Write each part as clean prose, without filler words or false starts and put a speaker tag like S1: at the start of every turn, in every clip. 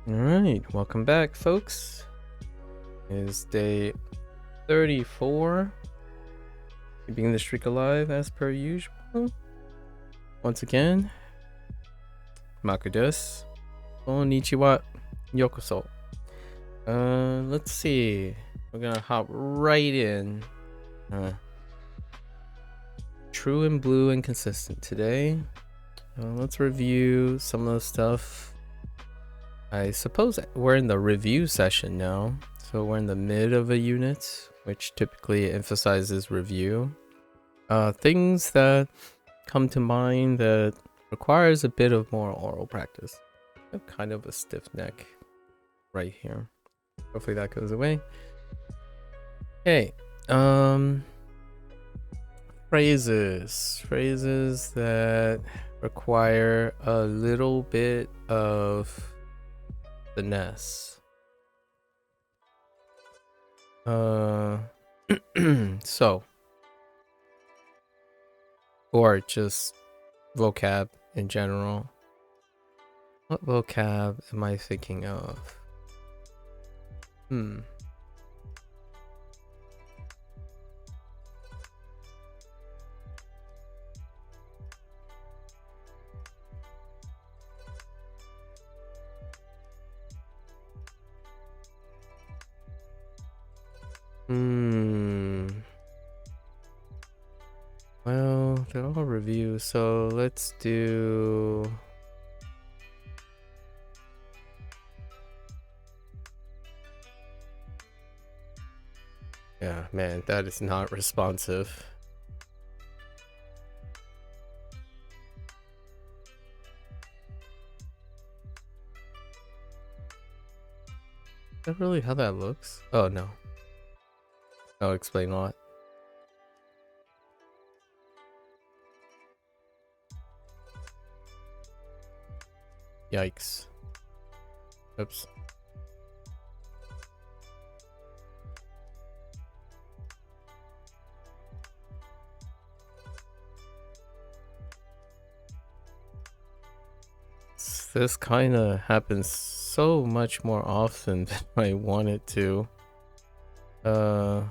S1: All right, welcome back, folks. It is day 34. Keeping the streak alive as per usual. Once again, MAKU desu. Konnichiwa. Yokoso. Let's see. We're gonna hop right in. True and blue and consistent today. Let's review some of the stuff. I suppose we're in the review session now, so we're in the mid of a unit, which typically emphasizes review. Things that come to mind that requires a bit of more oral practice. I have kind of a stiff neck right here. Hopefully that goes away. Okay, phrases that require a little bit of finesse. So, or just vocab in general. What vocab am I thinking of? Well, they're all reviews, so let's do... Yeah, man, that is not responsive. Is that really how that looks? Oh, no. I'll explain what. Yikes. Oops. This kind of happens so much more often than I want it to. Oh.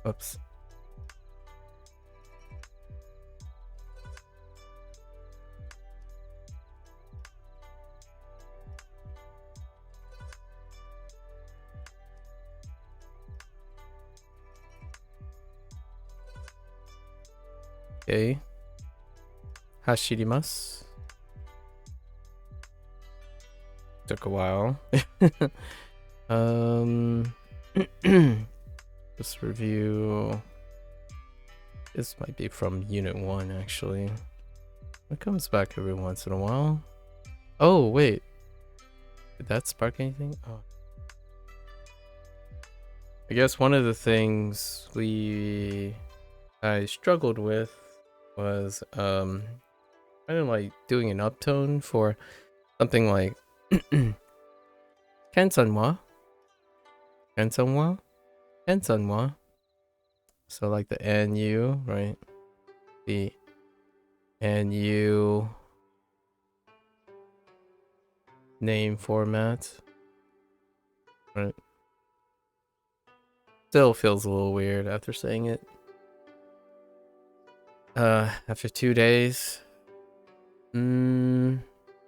S1: Oops. Okay. Hashirimasu. Took a while. Just review. This might be from Unit 1, actually. It comes back every once in a while. Oh, wait. Did that spark anything? Oh. I guess one of the things I struggled with was kind of like doing an uptone for something like Kensanwa. Kensanwa? Kensanwa. So like the NU, right? The NU name format. Right. Still feels a little weird after saying it. After 2 days.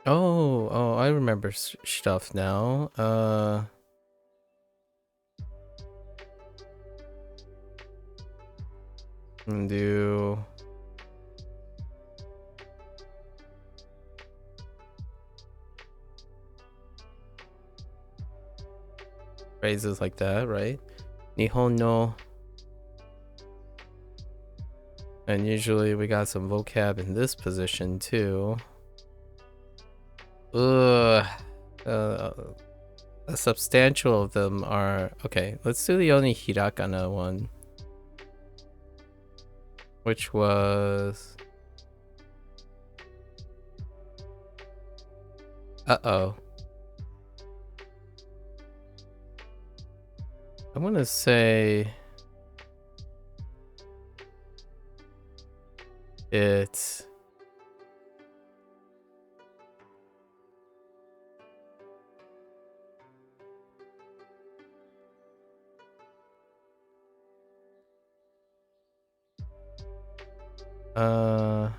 S1: Oh, I remember stuff now. And do phrases like that, right? Nihon no. And usually we got some vocab in this position too. Ugh. Uh, a substantial of them are... Okay, let's do the only hiragana one. Which was... Uh-oh. I'm gonna say... It's... I'm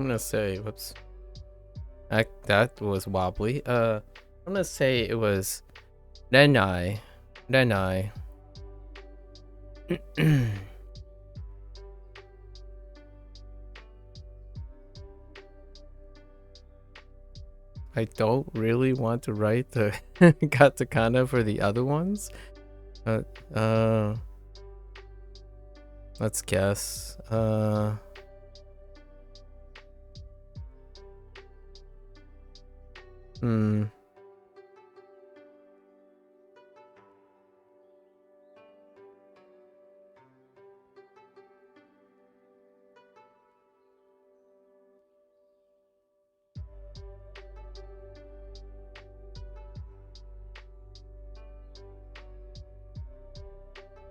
S1: gonna say, whoops. That was wobbly. I'm gonna say it was Renai. Renai. I don't really want to write the katakana for the other ones. Let's guess.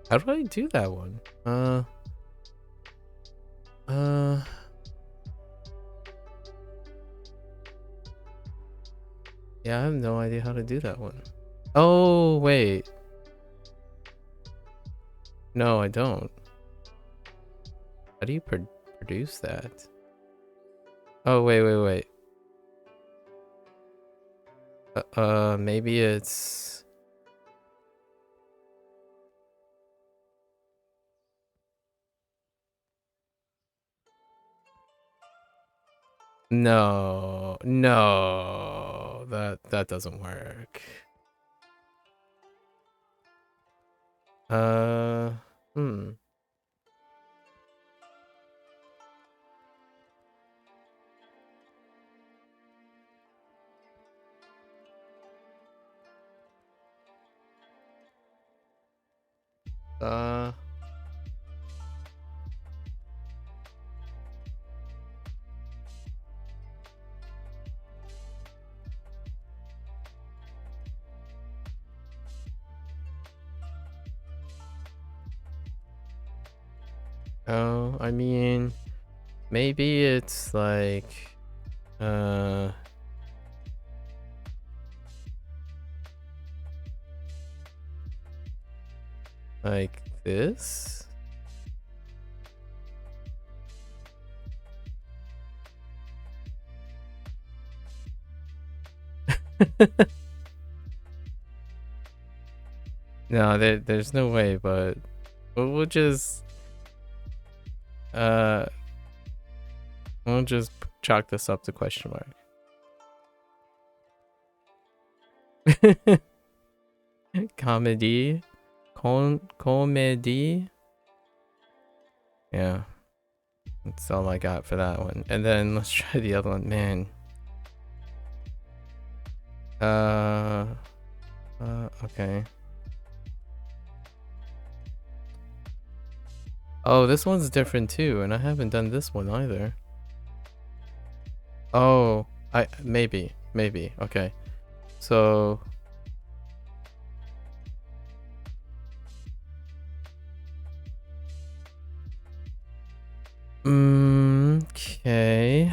S1: How do I do that one? Yeah, I have no idea how to do that one. Oh, wait. No, I don't. How do you produce that? Oh, wait. Maybe it's... No, that doesn't work. Oh, I mean, maybe it's like, like this? No, there's no way, but we'll just chalk this up to question mark. Comedy, comedy. Yeah, that's all I got for that one. And then let's try the other one, man. Okay. Oh, this one's different too, and I haven't done this one either. Oh, maybe. Okay. So okay.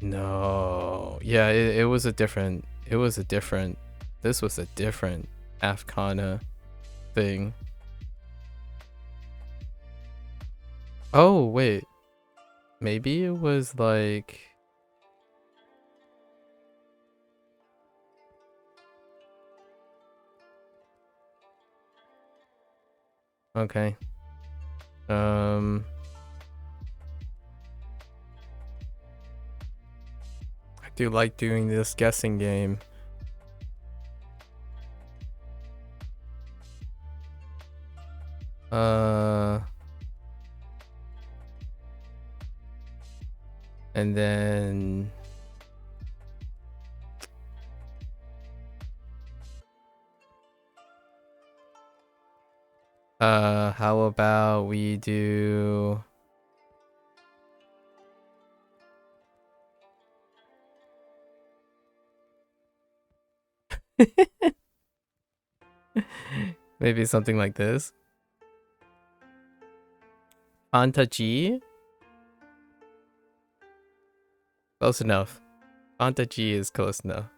S1: No. Yeah, it was a different this was a different Afghana thing. Oh, wait. Maybe it was like... Okay. I do like doing this guessing game. And then how about we do maybe something like this? Fantagy? Close enough. Fantagy is close enough.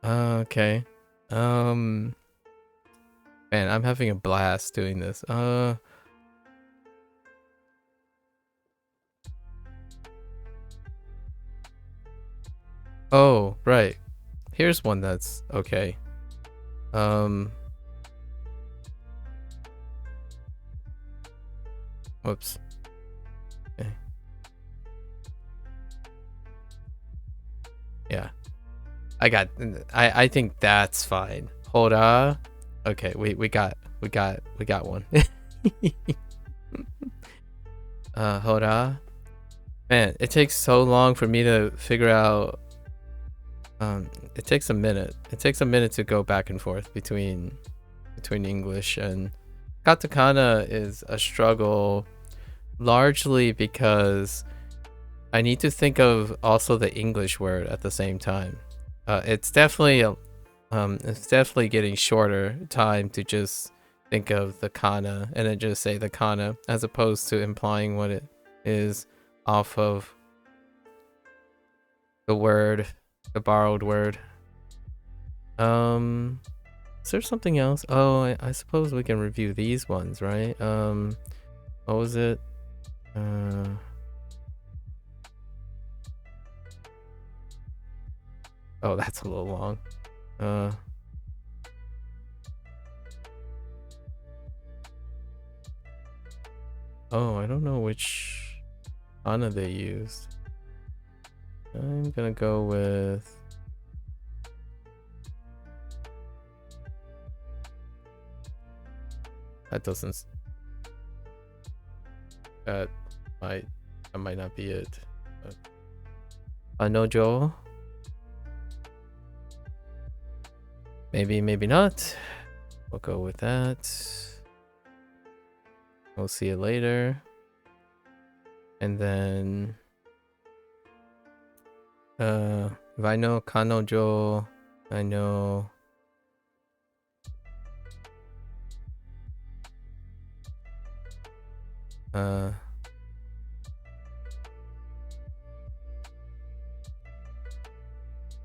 S1: Okay. Man, I'm having a blast doing this. Oh, right. Here's one that's okay. Whoops. Okay. Yeah. I think that's fine. Hora. Okay, we got one. Hora. Man, it takes so long for me to figure out. It takes a minute. It takes a minute to go back and forth between English and katakana is a struggle, largely because I need to think of also the English word at the same time. It's definitely getting shorter time to just think of the kana and then just say the kana as opposed to implying what it is off of the word, the borrowed word. Is there something else? Oh, I suppose we can review these ones, right? What was it? Oh, that's a little long. Oh, I don't know which ana they used. I'm gonna go with that doesn't. That might not be it. Anojo. Maybe not. We'll go with that. We'll see it later. And then if I know kanojo, I know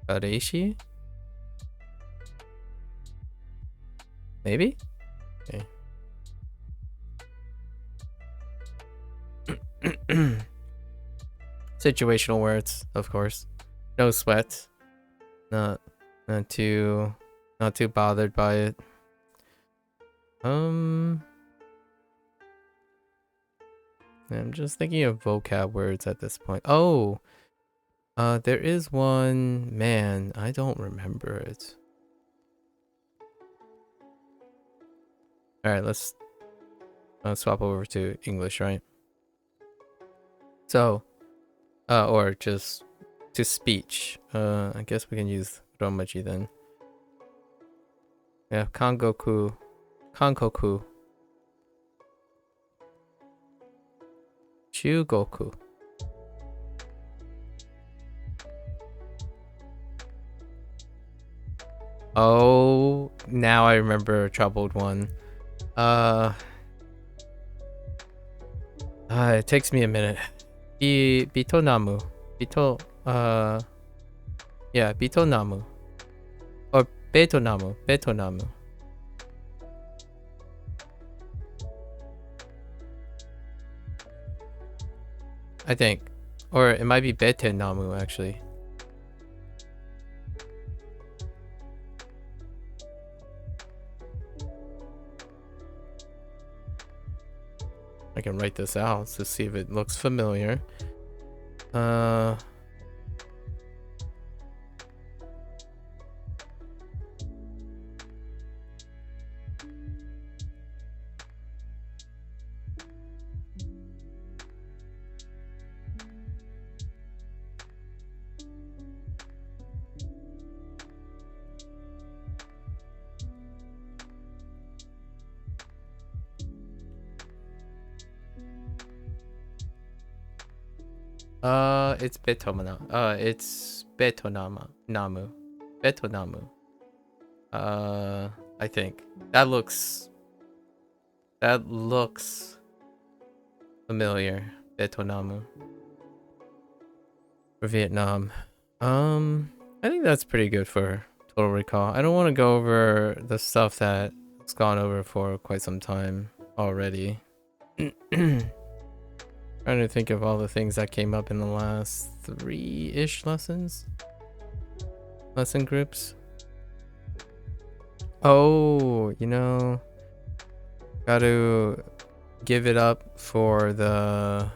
S1: Areishi? Maybe? Okay. Situational words, of course. No sweat. Not too bothered by it. I'm just thinking of vocab words at this point. Oh, there is one. Man, I don't remember it. All right, let's swap over to English, right? So, or just to speech. I guess we can use Romaji then. Yeah, Kankoku. Chugoku. Oh, now I remember a troubled one. It takes me a minute. Bitonamu. Yeah, Bitonamu. Or Betonamu. I think. Or it might be Betenamu, actually. I can write this out to see if it looks familiar. It's betomana. It's namu. Betonamu. I think that looks familiar. Betonamu for Vietnam. I think that's pretty good for Total Recall. I don't want to go over the stuff that's gone over for quite some time already. Trying to think of all the things that came up in the last 3-ish lesson groups. Oh, you know, got to give it up for the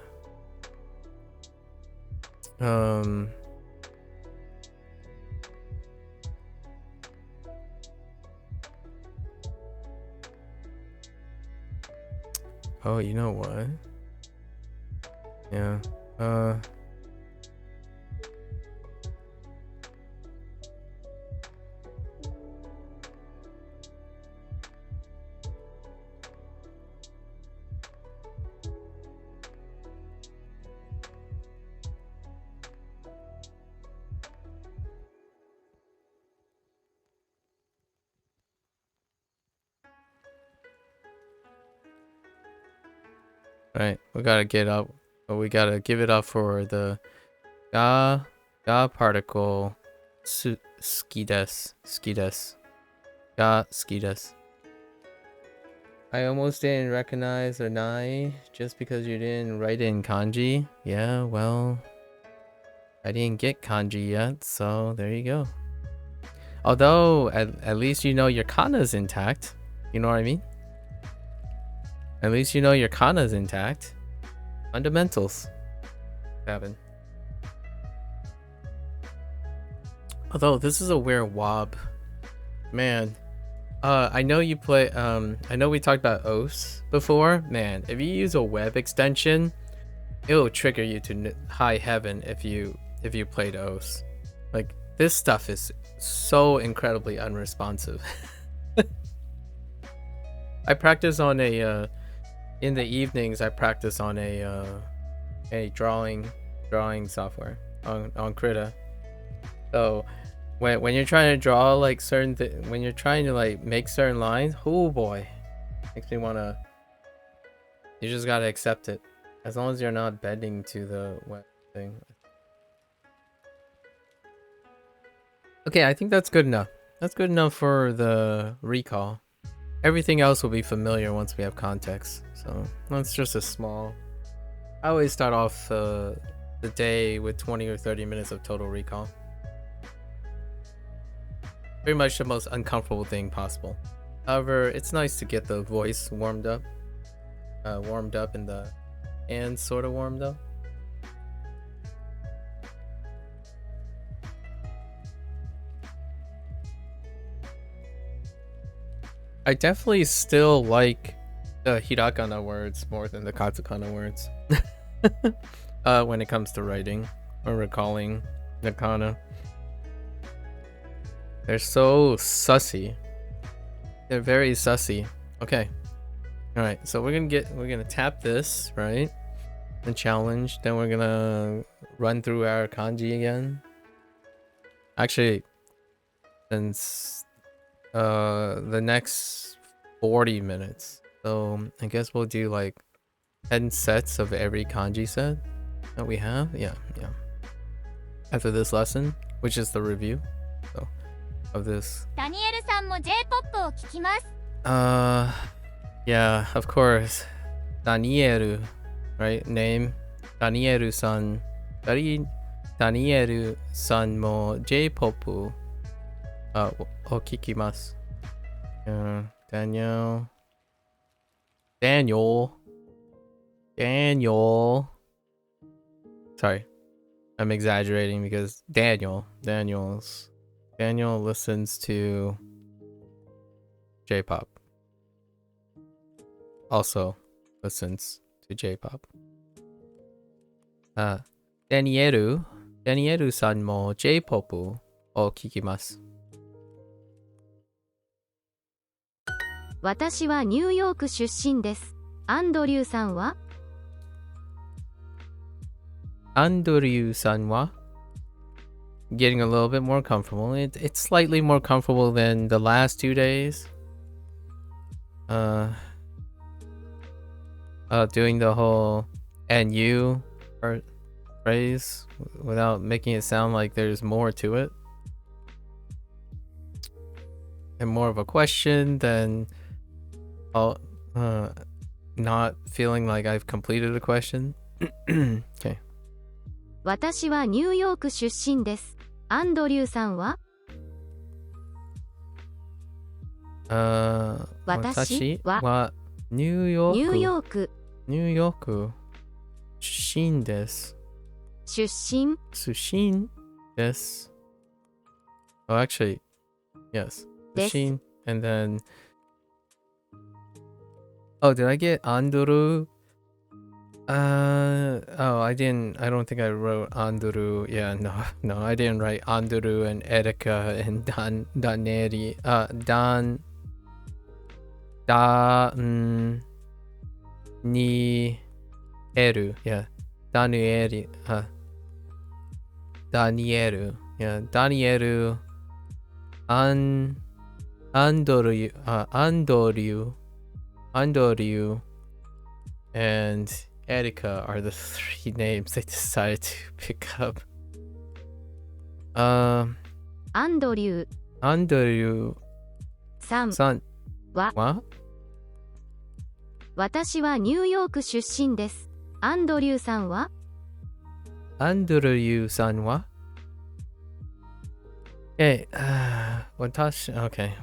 S1: oh, you know what? Yeah. Right, we gotta get up. But we gotta give it up for the ga particle skides. Ga skides. I almost didn't recognize or nai just because you didn't write in kanji. Yeah, well, I didn't get kanji yet, so there you go. Although at least you know your kana's intact. You know what I mean? At least you know your kana's intact. Fundamentals. Cabin. Although this is a weird wob. Man. I know you play I know we talked about OS before. Man, if you use a web extension, it'll trigger you to high heaven if you played OS. Like, this stuff is so incredibly unresponsive. I practice on a in the evenings. I practice on a drawing software on Krita. So when you're trying to draw like certain when you're trying to like make certain lines, oh boy, makes me wanna. You just gotta accept it, as long as you're not bending to the web thing. Okay, I think that's good enough. That's good enough for the recall. Everything else will be familiar once we have context. So that's just a small. I always start off the day with 20 or 30 minutes of total recall. Pretty much the most uncomfortable thing possible. However, it's nice to get the voice warmed up and the hands sort of warmed up. I definitely still like the hiragana words more than the katakana words when it comes to writing or recalling the kana. They're so sussy. They're very sussy. Okay. Alright, so we're gonna tap this, right? The challenge. Then we're gonna run through our kanji again. Actually, since the next 40 minutes. So I guess we'll do like 10 sets of every kanji set that we have. Yeah. After this lesson, which is the review. So of this. Yeah, of course. Danielu, right? Name Danielu-san. Danielu-san mo J-pop okikimasu. Daniel. Daniel. Sorry, I'm exaggerating because Daniel listens to J-pop. Also listens to J-pop. Danielu さんも J-pop を聞きます。
S2: 私はニューヨーク出身です。アンドリューさんは？
S1: アンドリューさんは getting a little bit more comfortable. It's slightly more comfortable than the last 2 days. Doing the whole and you phrase without making it sound like there's more to it. And more of a question than not feeling like I've completed a question. Okay.
S2: 私はニューヨーク出身です。アンドリューさんは？私は
S1: ニューヨーク出身です。
S2: 出身
S1: です。Oh, actually, yes. 出身 and then oh, did I get Anduru? I don't think I wrote Anduru. Yeah, no, I didn't write Anduru and Erika and Daneri. Danielu. Yeah. Danielu. Yeah. Danielu. Andoriu. And Erika are the 3 names they decided to pick up.
S2: アンドリューさんは？私はニューヨーク出身です。アンドリューさんは？Okay,
S1: okay,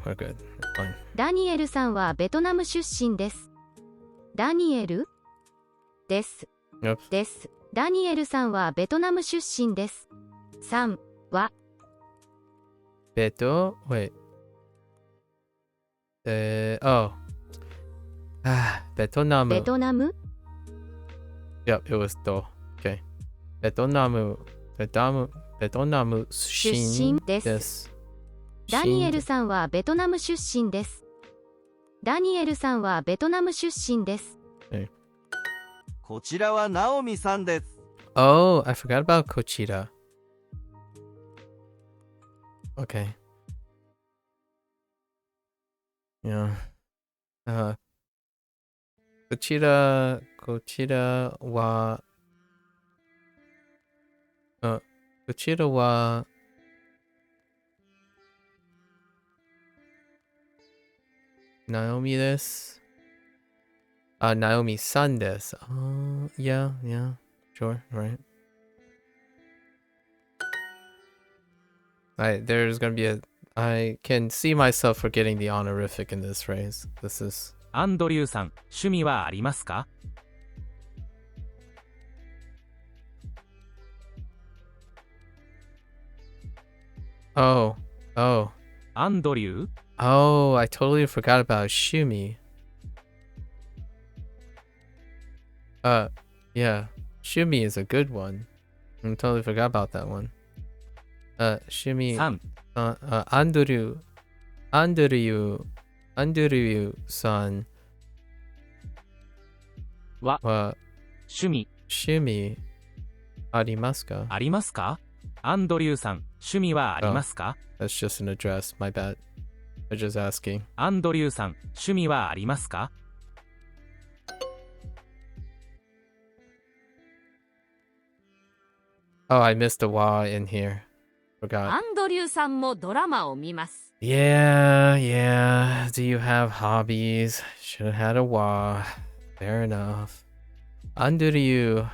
S1: we're good. Fine.
S2: ダニエルさんはベトナム出身です。ダニエルです。
S1: Yep.
S2: です。ダニエルさんはベトナム出身です。さんは？wait.
S1: ベトナム。Yep, it was と。Okay. ベトナム出身です。
S2: ダニエルさんはベトナム出身です。ダニエルさんはベトナム出身です。
S3: こちらはナオミさんです。
S1: Oh, I forgot about Kochira. Okay. Yeah. Kochira wa Naomi です。Naomi-san です。Yeah, sure, right. There's gonna be I can see myself forgetting the honorific in this phrase. This is
S4: アンドリューさん、趣味はありますか？
S1: Oh.
S4: アンドリュー
S1: Oh, I totally forgot about Shumi. Yeah. Shumi is a good one. I totally forgot about that one. Shumi.
S4: さん
S1: Andrew san
S4: は趣味
S1: Shumi ありますか？
S4: ありますか？アンドリューさん、趣味はありますか？
S1: That's just an address, my bad. I'm just asking.
S4: アンドリューさん、趣味はありますか？
S1: Oh, I missed a wa in here.
S5: ア
S1: Forgot.
S5: ンドリューさんもドラマを見ます。
S1: Yeah. Do you have hobbies? Should have had a wa. Fair enough. Andrew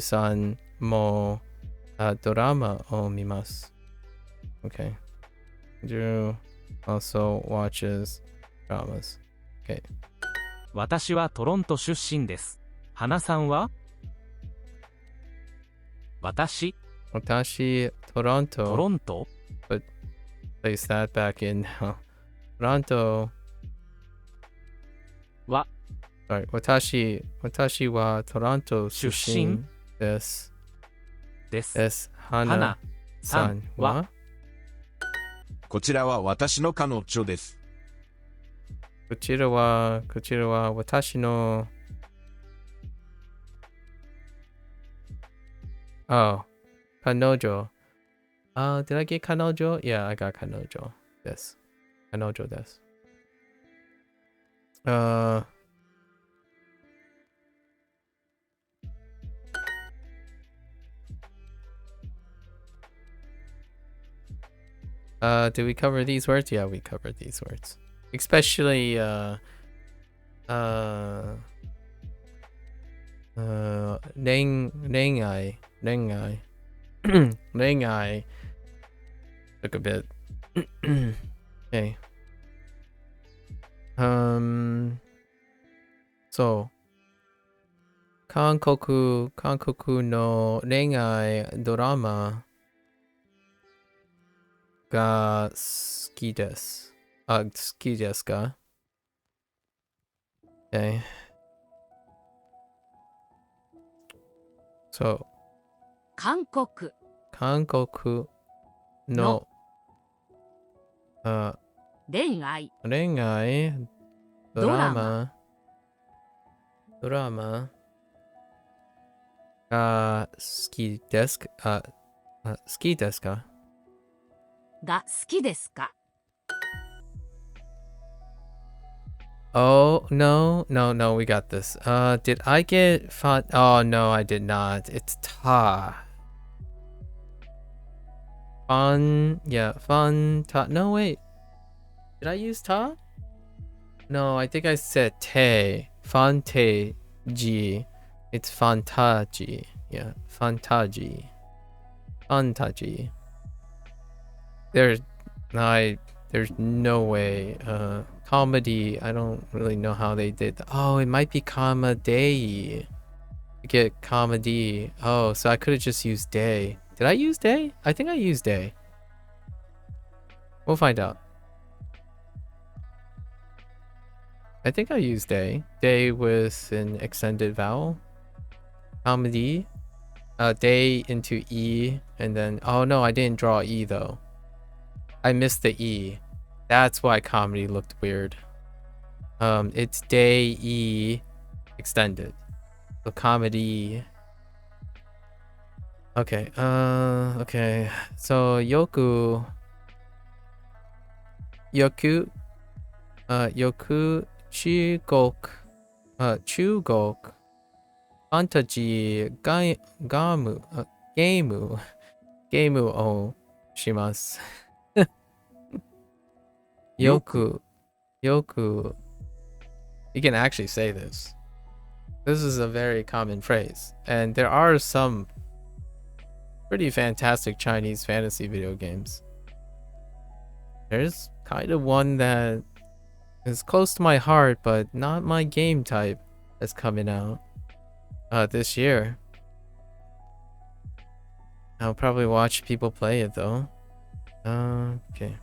S1: san mo drama o mimasu. Okay. Drew also watches dramas. Okay.
S4: 私はトロント出身です。花さんは？私、
S1: Watashi
S4: トロ
S1: Toronto.
S4: ント
S1: Place that back in now. Toronto.
S4: は
S1: Sorry. Watashi wa Toronto
S4: 出
S1: sushin
S4: 身
S1: desu.
S4: です。
S1: Desu.
S4: 花
S1: Hana
S4: さ
S1: san
S4: んは
S1: wa?
S6: こちらは私の彼女です。
S1: Kuchira wa watashi no. Oh. Kanojo. Did I get kanojo? Yeah, I got kanojo. Yes. Kanojo desu. Did we cover these words? Yeah, we covered these words. Especially Nengai. Nengai took a bit. Okay. So Kankoku no Nengai drama ga suki desu. Suki desu ka? Okay. So
S5: 韓国
S1: Kankoku no
S5: 恋愛
S1: Rengai drama ga suki desu ka? Suki desu ka?
S5: が好きですか？
S1: Oh, no, we got this. Did I get fun? Oh, no, I did not. It's ta. Fun, yeah, fun, ta. No, wait. Did I use ta? No, I think I said te. Fante ji. It's fantaji. Yeah, fantaji. Fantaji. There's no way. Comedy, I don't really know how they did that. Oh, it might be comedy. Get comedy. Oh, so I could have just used day. Did I use day? I think I used day. We'll find out. I think I used day. Day with an extended vowel. Comedy. Day into E. And then, oh no, I didn't draw E though. I missed the E. That's why comedy looked weird. It's day E extended. So comedy. Okay. Okay. So yoku. Yoku. Chugok. Chugok. Fantaji. Gamu. Game o shimasu. Yoku. You can actually say this. This is a very common phrase. And there are some pretty fantastic Chinese fantasy video games. There's kind of one that is close to my heart, but not my game type, that's coming out this year. I'll probably watch people play it though. Okay.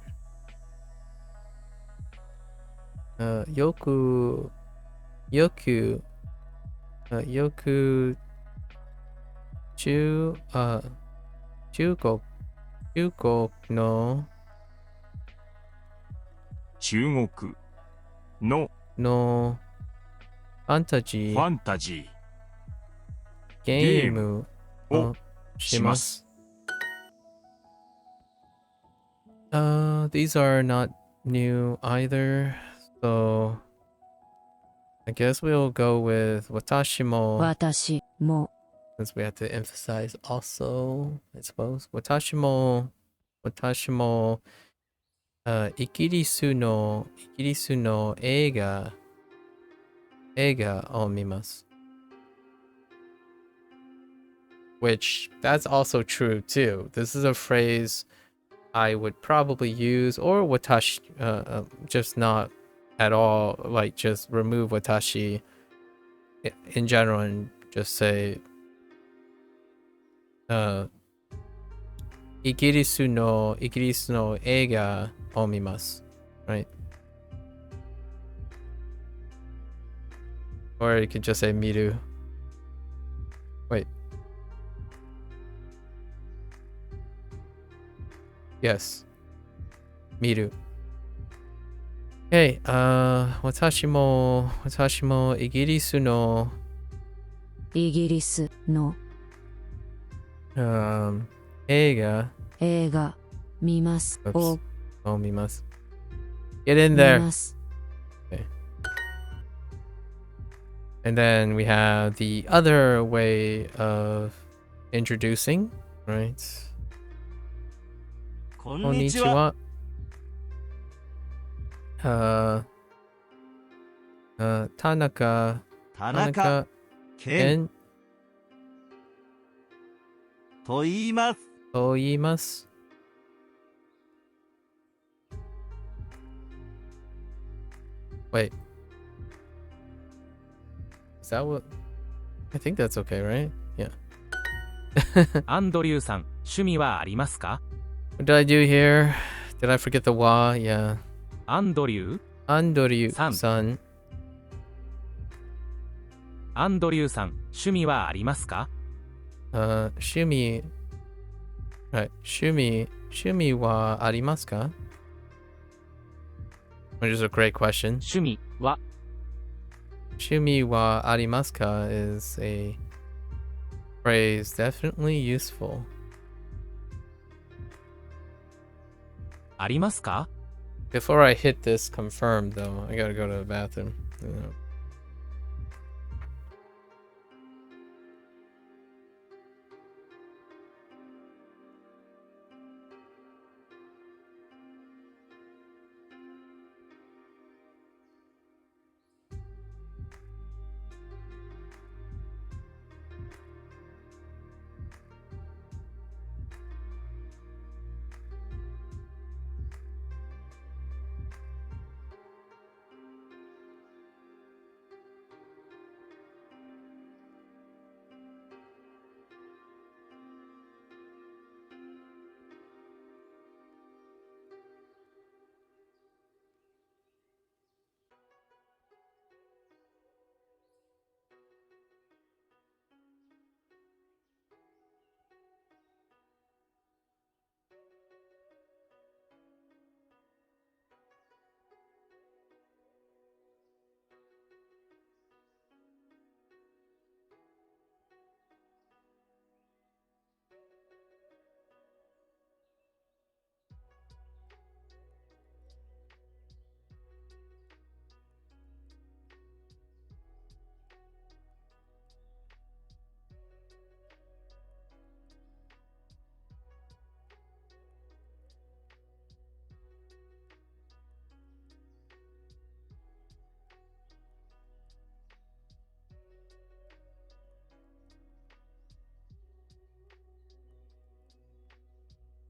S1: Yoku. Jugok no
S6: 中国の
S1: no fantasy
S6: ファンタジ
S1: game
S6: を
S1: をします。These are not new either, so I guess we'll go with watashi mo,
S2: 私も
S1: since we have to emphasize also, I suppose. Watashi mo, ikirisu no eiga o mimasu. Which, that's also true too. This is a phrase I would probably use, or watashi, just not at all. Like, just remove watashi in general and just say, イギリスの映画を見ます。Right? Or you could just say 見る. Wait. Yes. 見る. Hey, 私もイギリスの映画
S5: 見ます。
S1: Oops. を見ます. Get in there. Okay. And then we have the other way of introducing, right?
S3: こんにちは。
S1: 田中健
S3: と言います。
S1: と言います。Wait. Is that what? I think that's okay, right? Yeah.
S4: アンドリューさん、趣味はありますか？
S1: What did I do here? Did I forget the wa? Yeah.
S4: アンドリュー
S1: アンドリューさん。
S4: アンドリューさん、趣味はありますか？
S1: 趣味はありますか? Which is a great question.
S4: 趣味は
S1: ありますか is a phrase definitely useful.
S4: ありますか？
S1: Before I hit this confirm though, I gotta go to the bathroom.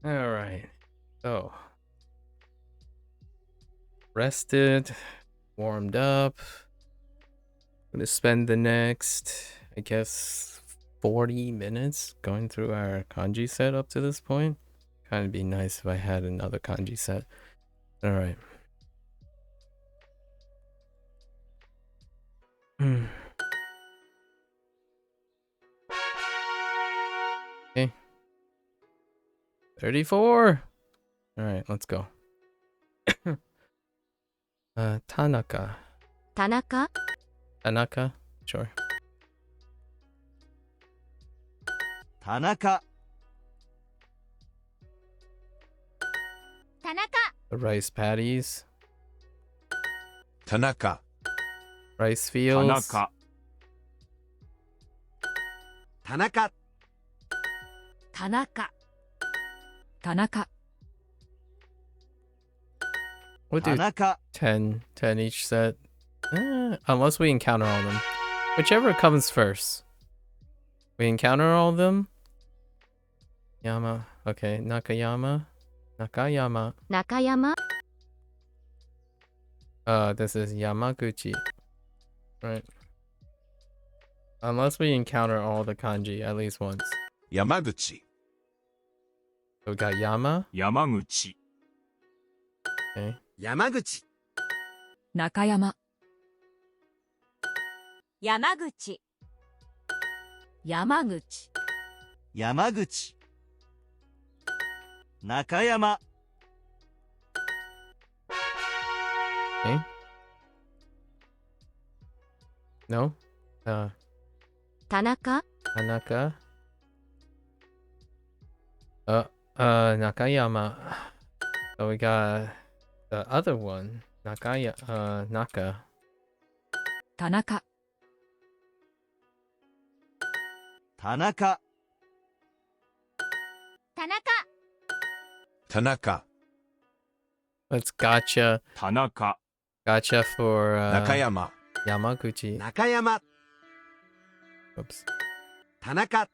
S1: All right. So, rested, warmed up. I'm gonna spend the next, I guess, 40 minutes going through our kanji set up to this point. Kind of be nice if I had another kanji set. All right. Okay. 34. All right, let's go. Tanaka.
S2: 田中
S1: Tanaka? Sure.
S3: 田中。
S1: The rice patties.
S6: Tanaka.
S1: Rice fields.
S3: 田中。
S5: 田中
S1: We'll
S3: 田
S1: do
S3: 中。
S1: 10 each set. Unless we encounter all of them. Whichever comes first. We encounter all of them. Yama. Okay, Nakayama.
S2: 中山
S1: This is Yamaguchi. Right. Unless we encounter all the kanji at least once.
S6: 山口、
S1: So we got Yama.
S4: 山口、
S1: Okay.
S3: 山口、
S5: 中山、
S7: 山口、
S5: 山口、
S3: 山口、中山、
S1: Okay. No.
S2: 田中、
S1: Tanaka. Nakayama. So we got the other one. Naka.
S5: 田中、
S3: 田中、
S7: 田中、
S6: 田中、
S1: Let's gotcha.
S4: 田中、
S1: Gotcha for
S6: 中山、
S1: Yamaguchi.
S3: 中山、
S1: Oops.
S3: 田中、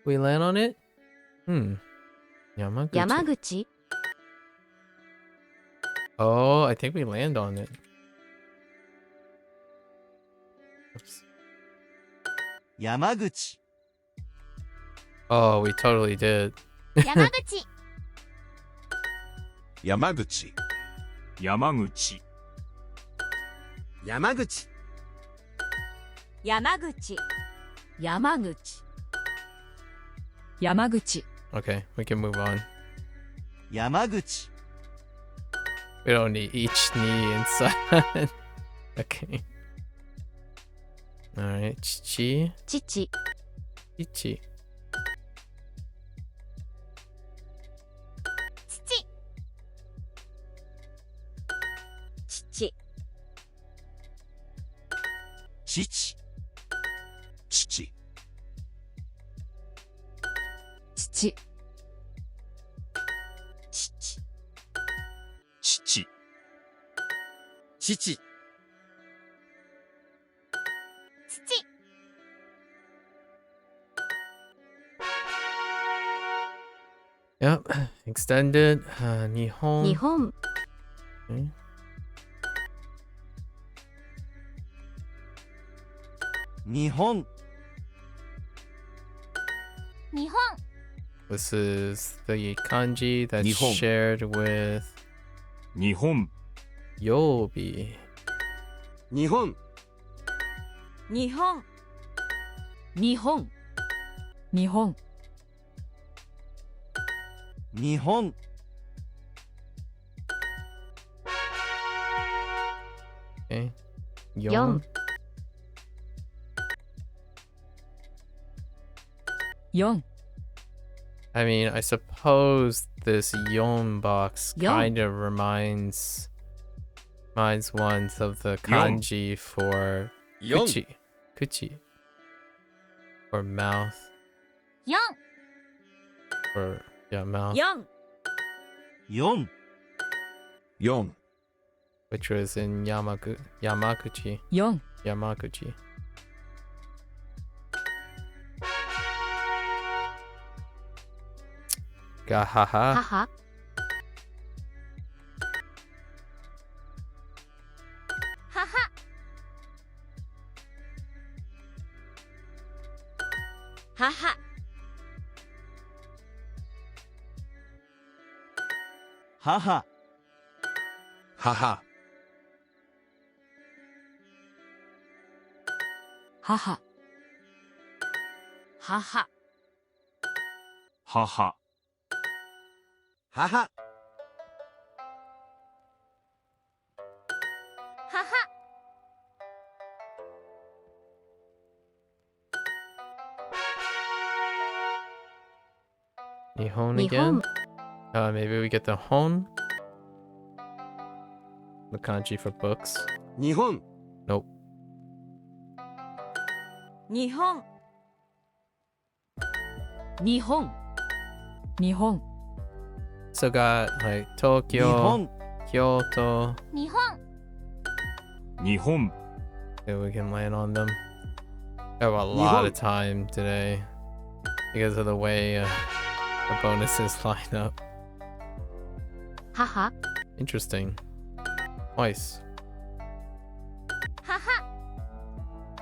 S1: We land on it? Yamaguchi.
S2: 山口、
S1: Oh, I think we land on it. Oops.
S3: 山口、
S1: Oh, we totally did.
S7: 山口、
S6: 山口、
S4: 山口、
S3: 山口、
S7: 山口、
S5: 山口、山口、
S1: Okay, we can move on.
S3: 山口、
S1: We don't need each knee inside. Okay. Alright, Chichi.
S2: 父、
S1: Chichi.
S7: 父、父、
S3: 父、
S6: 父、
S5: 父、
S3: 父、
S4: 父、
S3: 父、
S7: 父、
S1: Yep. Extended. Nihon.
S2: 日本、
S1: Okay.
S3: 日本、
S7: 日本、
S1: This is the kanji that's
S6: Nihon.
S1: shared with
S4: 日本、
S1: Yobi.
S3: 日本、
S7: 日本、
S5: 日本、日本、
S3: 日本、
S1: Okay.
S2: 4、
S5: 4、
S1: I mean, I suppose this yon box
S5: Yon.
S1: kind of reminds one of the
S4: Yon.
S1: kanji for
S3: 4、
S1: kuchi. Kuchi. Or mouth.
S7: 4、
S1: Or, yeah, mouth.
S7: 4、
S3: 4、
S6: 4、
S1: Which was in Yamaguchi.
S5: 4、
S1: Yamaguchi. Gahaha.
S2: 母、
S7: 母、 母、
S3: 母、
S6: 母、
S5: 母、母、
S4: 母、
S3: 母、
S7: 母、
S1: Nihon
S2: 日
S1: again.
S2: 本、
S1: Maybe we get the hon. The kanji for books.
S3: 日本、
S1: Nope.
S7: 日本、
S5: 日本、日本、
S1: So got like
S3: 日
S1: Tokyo,
S3: 本、
S1: Kyoto.
S7: 日本、
S4: 日本、
S1: Okay, we can land on them. We have a lot
S3: Nihon.
S1: of time today because of the way The bonuses line up.
S2: 母
S1: Interesting. Twice.
S7: 母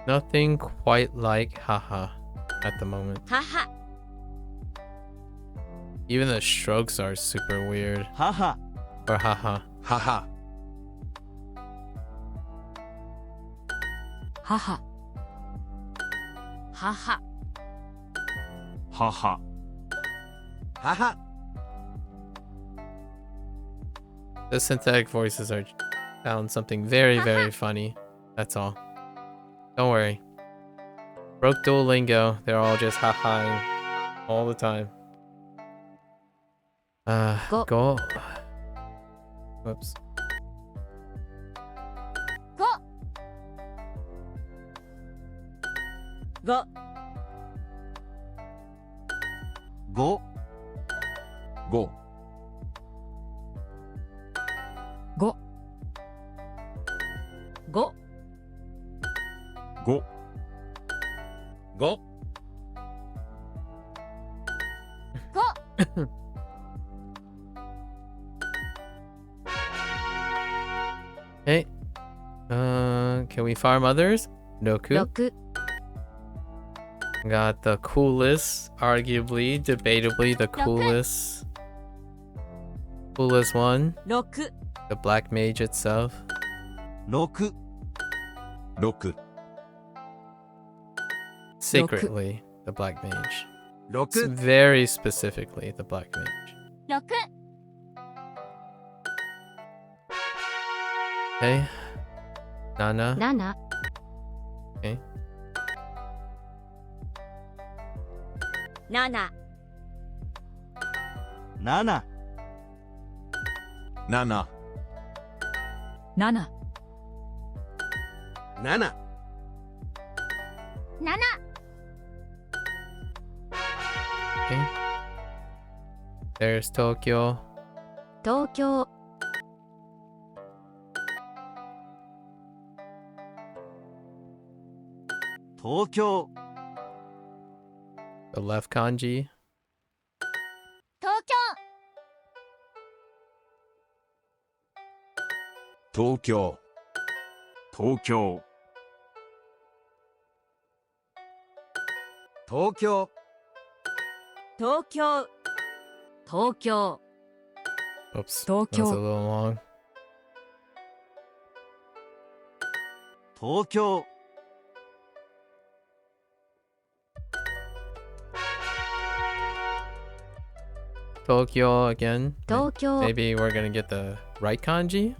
S1: Nothing quite like haha at the moment.
S7: 母
S1: Even the strokes are super weird.
S3: 母
S1: Or haha.
S6: はは。
S5: 母
S7: 母
S4: 母
S6: はは。
S1: The synthetic voices are found something very, very funny. That's all. Don't worry. Broke Duolingo. They're all just ha-haing all the time.
S2: Go.
S1: Go. Whoops.
S7: 5 5
S3: 5
S6: 5。
S5: 5
S7: 5
S6: 5。
S7: 5
S1: Hey. Can we farm others? Noku.
S2: 6
S1: Got the coolest, arguably, debatably the coolest one.
S7: 6
S1: The Black Mage itself.
S3: 6
S6: 6。
S1: Secretly, the Black Mage. It's
S3: 6
S1: very specifically the Black Mage.
S7: 6
S1: Okay. Nana.
S2: 7
S1: Okay.
S7: 7
S3: 7
S6: 7。
S5: 7
S6: 7。
S7: 7
S1: Okay. There's Tokyo.
S2: 東京
S3: 東京
S1: The left kanji.
S7: 東京
S6: 東京。
S4: 東京
S3: 東京
S7: 東京
S5: 東京
S1: Oops.
S5: Tokyo.
S1: That was a little long.
S3: 東京
S1: Tokyo again.
S2: 東京
S1: Maybe we're gonna get the right kanji?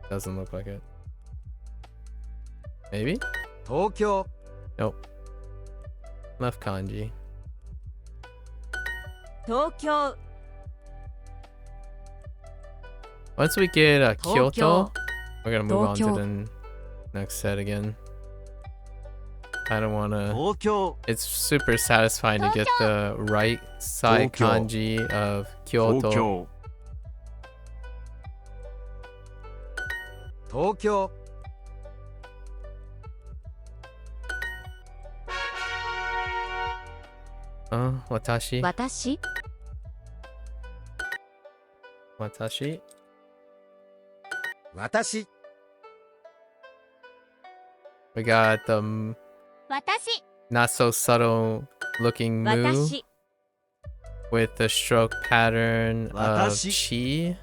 S1: Doesn't look like it. Maybe?
S3: 東京
S1: Nope. Left kanji.
S7: 東京
S1: Once we get Kyoto,
S5: Tokyo.
S1: we're gonna move on to
S5: Tokyo.
S1: the next set again. I don't wanna.
S3: 東京
S1: It's super satisfying to get the right side
S6: Tokyo.
S1: kanji of
S4: 東
S1: Kyoto.
S4: 京
S3: 東京
S1: Watashi.
S2: 私
S1: Watashi.
S3: 私
S1: We got the
S7: 私
S1: not so subtle looking moo
S7: 私
S1: with the stroke pattern of
S3: Watashi.
S1: chi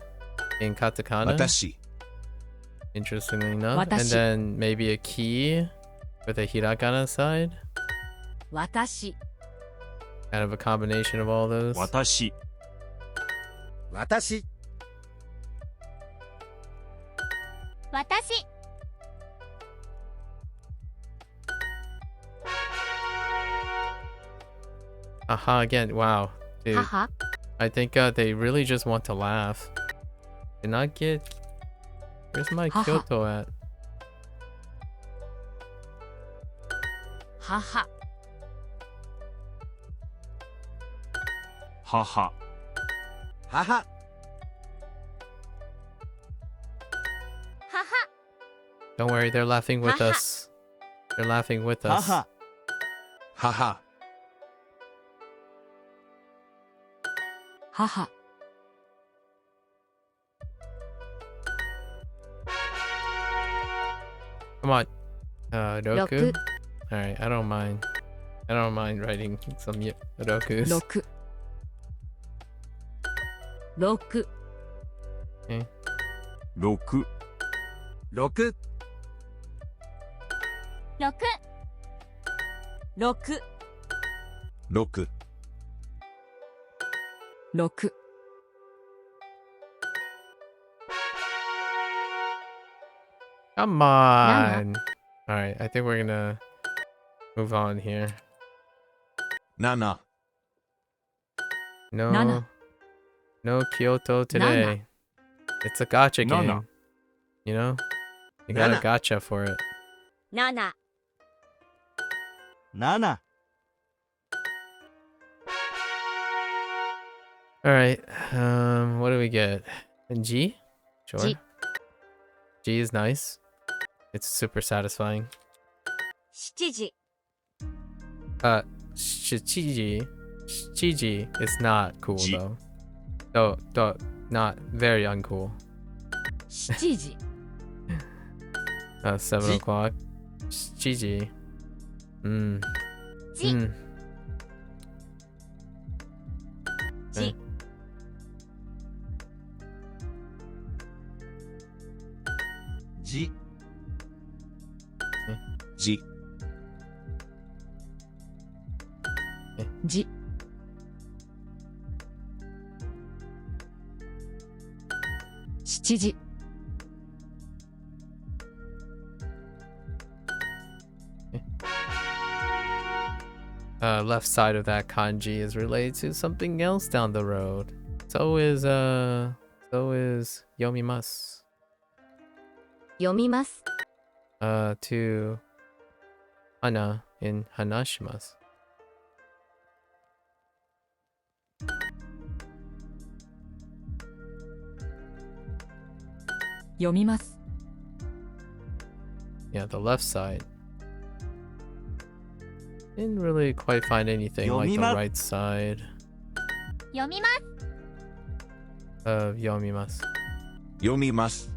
S1: in katakana.
S6: 私。
S1: Interestingly enough. And
S5: Watashi.
S1: then maybe a ki with a hiragana side.
S5: 私
S1: Kind of a combination of all those.
S4: 私
S3: 私
S7: 私
S1: Aha again. Wow. Dude.
S2: 母
S1: I think they really just want to laugh. Did not get. Where's my
S5: Haha.
S1: Kyoto at?
S5: 母
S4: 母
S3: 母
S7: 母
S1: Don't worry, they're laughing with
S2: Haha.
S1: us. They're laughing with us.
S3: 母
S6: 母。
S5: 母
S1: Come on. Roku?
S2: 6
S1: Alright, I don't mind. I don't mind writing some Rokus.
S5: 6 6
S6: 6、
S3: 6
S7: 6
S3: 6
S6: 6、
S5: 6
S1: Come on. Alright, I think we're gonna move on here.
S6: 7、
S1: No.
S5: Nana.
S1: No Kyoto today. It's a gotcha game.
S6: Nana.
S1: You know? You got a
S3: Nana.
S1: gotcha for it.
S7: 7
S3: 7
S1: Alright. What do we get? G? Sure.
S2: G.
S1: G is nice. It's super satisfying.
S7: 7時
S1: Shichiji. Shichiji is not cool
S6: G.
S1: though. Not very uncool.
S5: 7時
S1: 7
S3: G.
S1: o'clock. Shichiji. Mm.
S7: じ
S1: Mm.
S7: じ
S3: じ
S6: じ、
S5: じ 7時
S1: Left side of that kanji is related to something else down the road. So is yomimasu.
S2: 読みます
S1: To hana in hanashimasu.
S5: 読みます
S1: Yeah, the left side. Didn't really quite find anything like the
S3: Yomimasu.
S1: right side
S7: 読みます
S1: of yomimasu.
S6: 読みます。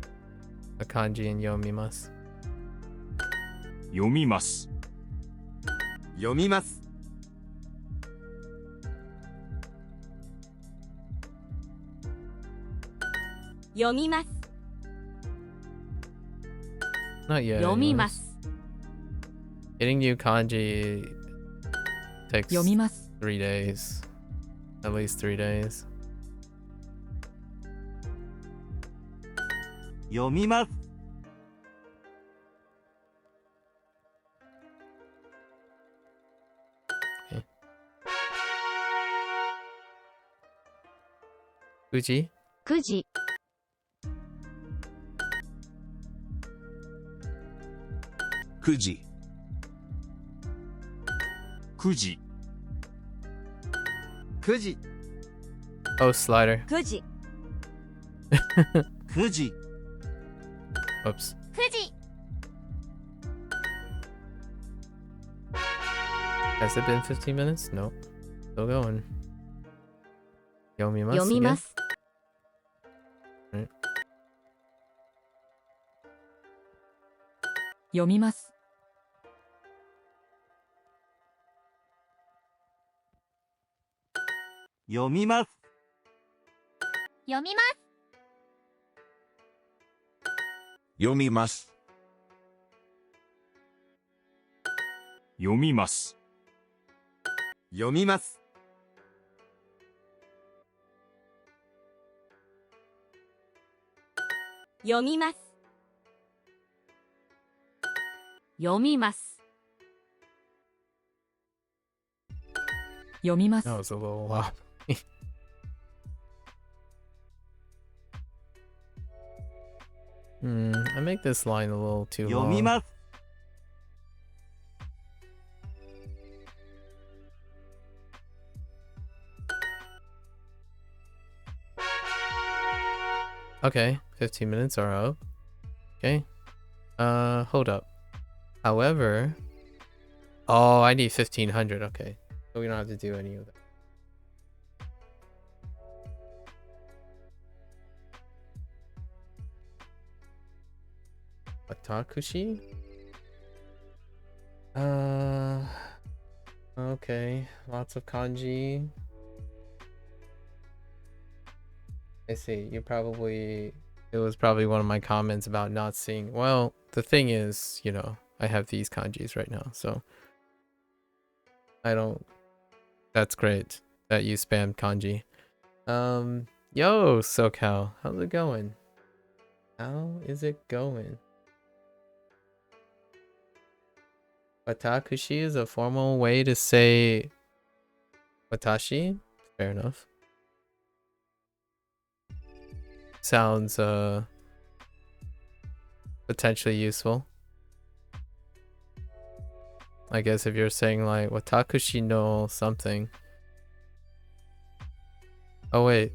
S1: The kanji in yomimasu.
S6: 読みます。
S3: 読みます
S7: 読みます
S1: Not yet.
S5: 読みま
S1: anyways.
S5: す
S1: Getting new kanji takes
S5: 読みます
S1: 3 days. At least 3 days.
S3: 読みます
S1: Uji?
S2: 9時
S6: 9時、
S4: 9時
S3: 9時
S1: Oh, slider.
S7: 9時
S3: 9時
S1: Whoops.
S7: 9時
S1: Has it been 15 minutes? Nope. Still going. Yomimasu
S2: 読みま
S1: again?
S2: す
S5: 読みます
S3: 読みます
S7: 読みます
S6: 読みます。
S4: 読みます。
S3: 読みます
S7: 読みます
S5: 読みます読みます
S1: That was a little wobbly. I make this line a little too
S3: 読み
S1: long.
S3: ます
S1: Okay, 15 minutes are up. Okay. Hold up. However, oh, I need 1500. Okay. So we don't have to do any of that. Watakushi? Okay. Lots of kanji. I see. It was probably one of my comments about not seeing. Well, the thing is, you know, I have these kanjis right now, so I don't. That's great that you spammed kanji. Yo, SoCal, how's it going? How is it going? Watakushi is a formal way to say watashi. Fair enough. Sounds potentially useful. I guess if you're saying like watakushi no something. Oh wait.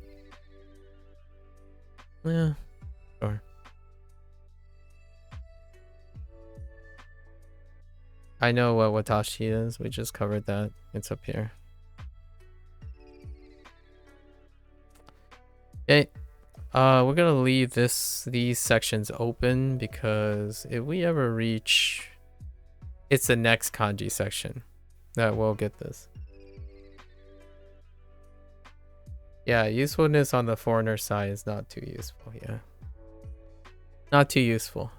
S1: Yeah, sure. I know what watashi is. We just covered that. It's up here. Okay. We're gonna leave these sections open because if we ever reach, it's the next kanji section that we'll get this. Yeah, usefulness on the foreigner side is not too useful. Yeah, not too useful.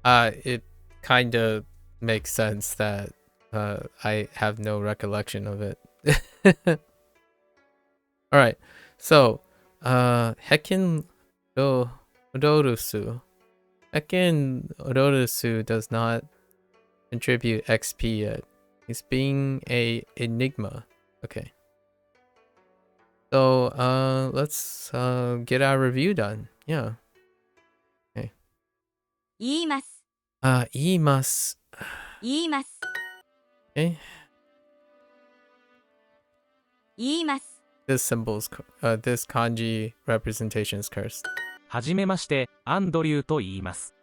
S1: It kind of makes sense that I have no recollection of it. All right, so Hekin Rorusu. Hekin Rorusu does not contribute XP yet. He's being a enigma. Okay. So let's get our review done. Yeah. Okay.
S7: 言います。
S1: 言います。
S7: 言います。
S1: Okay.
S7: 言います。
S1: This symbol's this kanji representation is cursed.
S4: はじめまして、アンドリューと言います。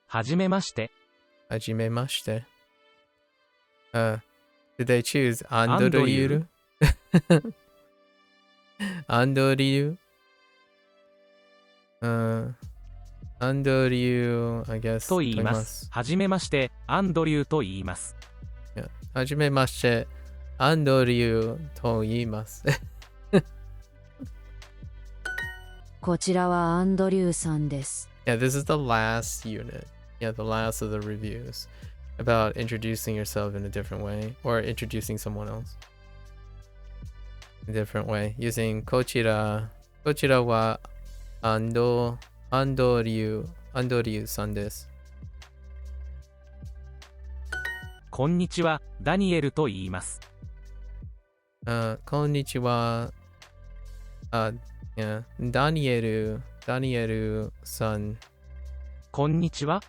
S4: はじめまして。
S1: Hajimemashite. Did they choose Andoryu? Andoryu? Andoryu, I guess.
S4: と言います。はじめまして、アンドリューと言います。
S1: Yeah. Hajimemashite. Andoryu to iimasu.
S5: こちらはアンドリューさんです。
S1: Yeah, this is the last unit. Yeah, the last of the reviews about introducing yourself in a different way or introducing someone else in a different way using kochira. Kochira wa Andoryu san desu.
S4: こんにちは、ダニエルと言います。
S1: Konnichiwa. Yeah, Danielu san.
S4: こんにちは。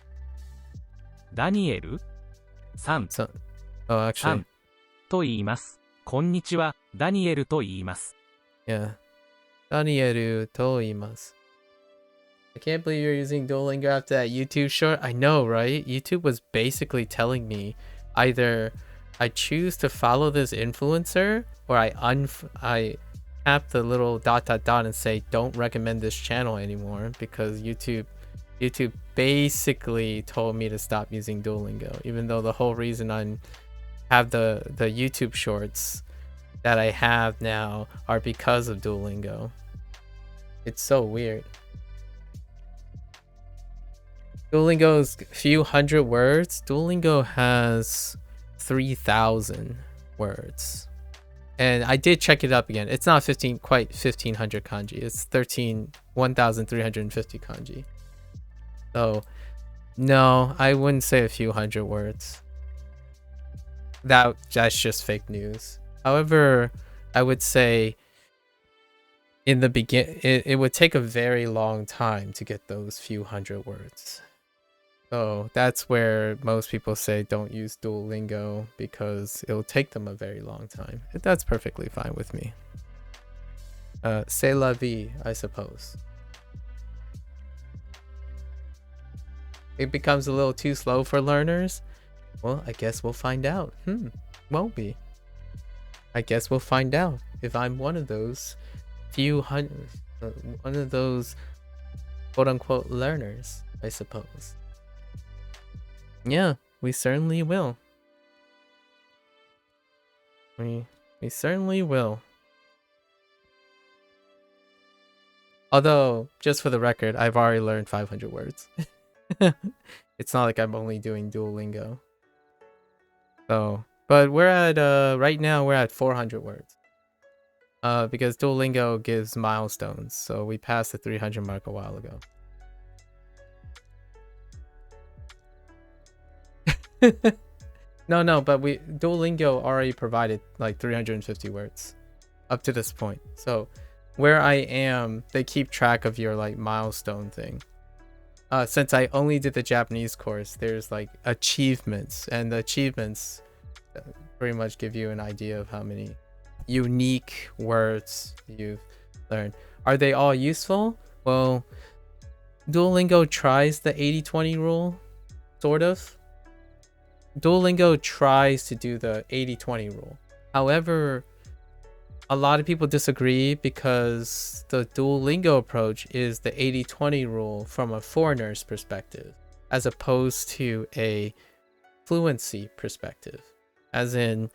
S4: ダニエルさん
S1: So, oh,
S4: さ
S1: actually,
S4: んと言います。こんにちは、ダニエルと言います。
S1: yeah. Danielu to iimasu. I can't believe you're using Duolingo after that YouTube short. I know, right? YouTube was basically telling me either I choose to follow this influencer or I tap the little ... and say don't recommend this channel anymore because YouTube basically told me to stop using Duolingo, even though the whole reason I have the YouTube shorts that I have now are because of Duolingo. It's so weird. Duolingo's few hundred words. Duolingo has 3,000 words. And I did check it up again. It's not quite 1,500 kanji. It's 1,350 kanji. So, no, I wouldn't say a few hundred words. That's just fake news. However, I would say in the it would take a very long time to get those few hundred words. So that's where most people say don't use Duolingo because it'll take them a very long time. That's perfectly fine with me. C'est la vie, I suppose. It becomes a little too slow for learners. Well, I guess we'll find out. Won't be. I guess we'll find out if I'm one of those few hundred, one of those quote-unquote learners, I suppose. Yeah, we certainly will. We certainly will. Although, just for the record, I've already learned 500 words. It's not like I'm only doing Duolingo. So, but we're at right now we're at 400 words. Because Duolingo gives milestones, so we passed the 300 mark a while ago. No, but Duolingo already provided like 350 words up to this point. So where I am, they keep track of your like milestone thing. Since I only did the Japanese course, there's like achievements, and the achievements pretty much give you an idea of how many unique words you've learned. Are they all useful? Well, Duolingo tries the 80-20 rule, sort of. Duolingo tries to do the 80-20 rule. However, a lot of people disagree because the Duolingo approach is the 80-20 rule from a foreigner's perspective, as opposed to a fluency perspective. As in,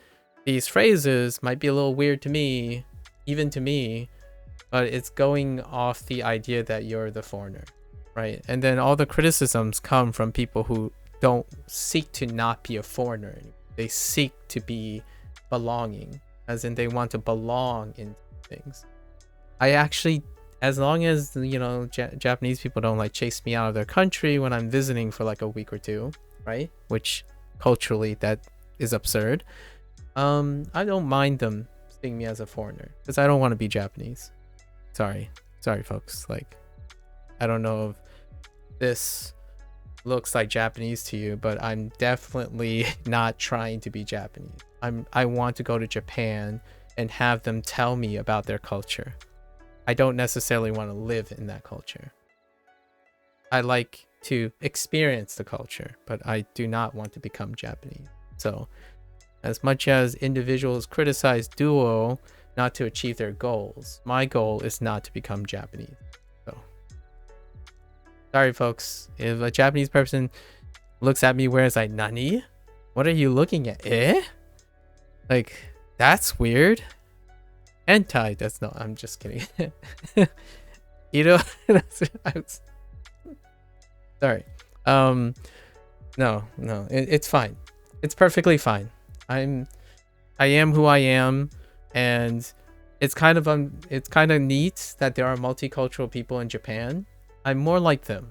S1: these phrases might be a little weird to me, even to me, but it's going off the idea that you're the foreigner, right? And then all the criticisms come from people who don't seek to not be a foreigner. They seek to be belonging, as in they want to belong in things. I actually, as long as, you know, Japanese people don't like chase me out of their country when I'm visiting for like a week or two, right? Which culturally that is absurd. I don't mind them seeing me as a foreigner because I don't want to be Japanese. Sorry folks. Like, I don't know if this looks like Japanese to you, but I'm definitely not trying to be Japanese. I want to go to Japan and have them tell me about their culture. I don't necessarily want to live in that culture. I like to experience the culture, but I do not want to become Japanese. So, as much as individuals criticize Duo not to achieve their goals, my goal is not to become Japanese. So, sorry folks, if a Japanese person looks at me where it's like, Nani? What are you looking at? Eh? Like, that's weird. Hentai, that's not, I'm just kidding. You know, sorry. No, it's fine. It's perfectly fine. I am who I am, and it's kind of neat that there are multicultural people in Japan. I'm more like them.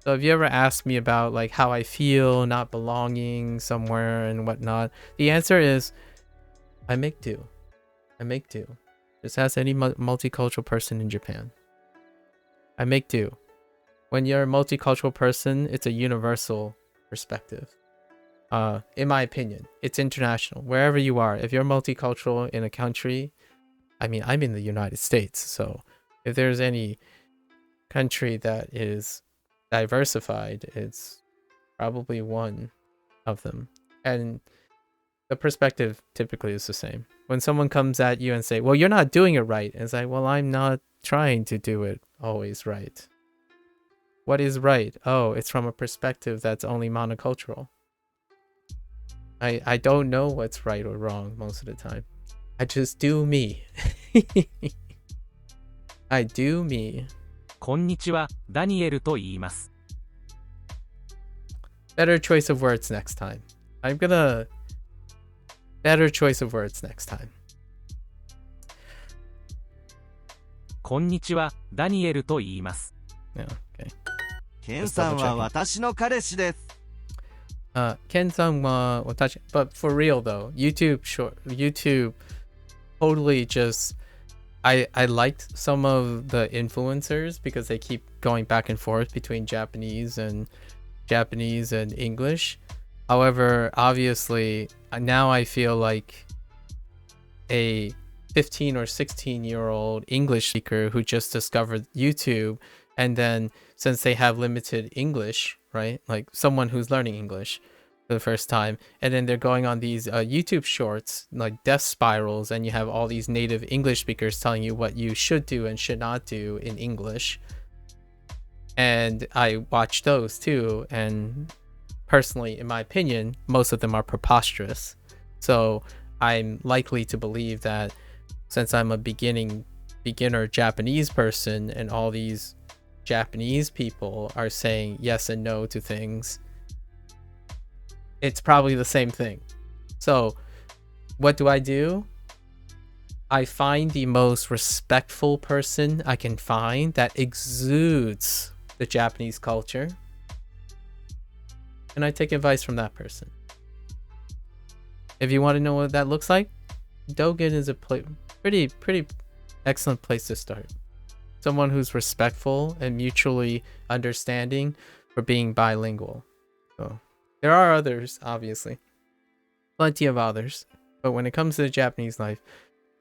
S1: So if you ever ask me about like how I feel not belonging somewhere and whatnot, the answer is I make do. Just ask any multicultural person in Japan. I make do. When you're a multicultural person, it's a universal perspective. In my opinion, it's international. Wherever you are, if you're multicultural in a country, I mean, I'm in the United States, so if there's any country that is diversified, it's probably one of them. And the perspective typically is the same. When someone comes at you and say, well, you're not doing it right, it's like, well, I'm not trying to do it always right. What is right? Oh, it's from a perspective that's only monocultural. I don't know what's right or wrong most of the time. I just do me. I do me.
S4: こんにちは、ダニエルと言います。
S1: Better choice of words next time. Better choice of words next time.
S4: こんにちは、ダニエルと言います。
S1: Yeah, okay.
S3: ケンさんは私の彼氏です。
S1: Ken-san wa watashi, but for real though, YouTube totally just, I liked some of the influencers because they keep going back and forth between Japanese and English. However, obviously now I feel like a 15 or 16-year-old English speaker who just discovered YouTube, and then since they have limited English, right? Like someone who's learning English for the first time, and then they're going on these YouTube shorts, like death spirals, and you have all these native English speakers telling you what you should do and should not do in English. And I watch those too, and personally, in my opinion, most of them are preposterous. So I'm likely to believe that since I'm a beginner Japanese person and all these Japanese people are saying yes and no to things, it's probably the same thing. So what do? I find the most respectful person I can find that exudes the Japanese culture, and I take advice from that person. If you want to know what that looks like, Dogen is a pretty excellent place to start. Someone who's respectful and mutually understanding for being bilingual. So there are others, obviously, plenty of others, but when it comes to the Japanese life,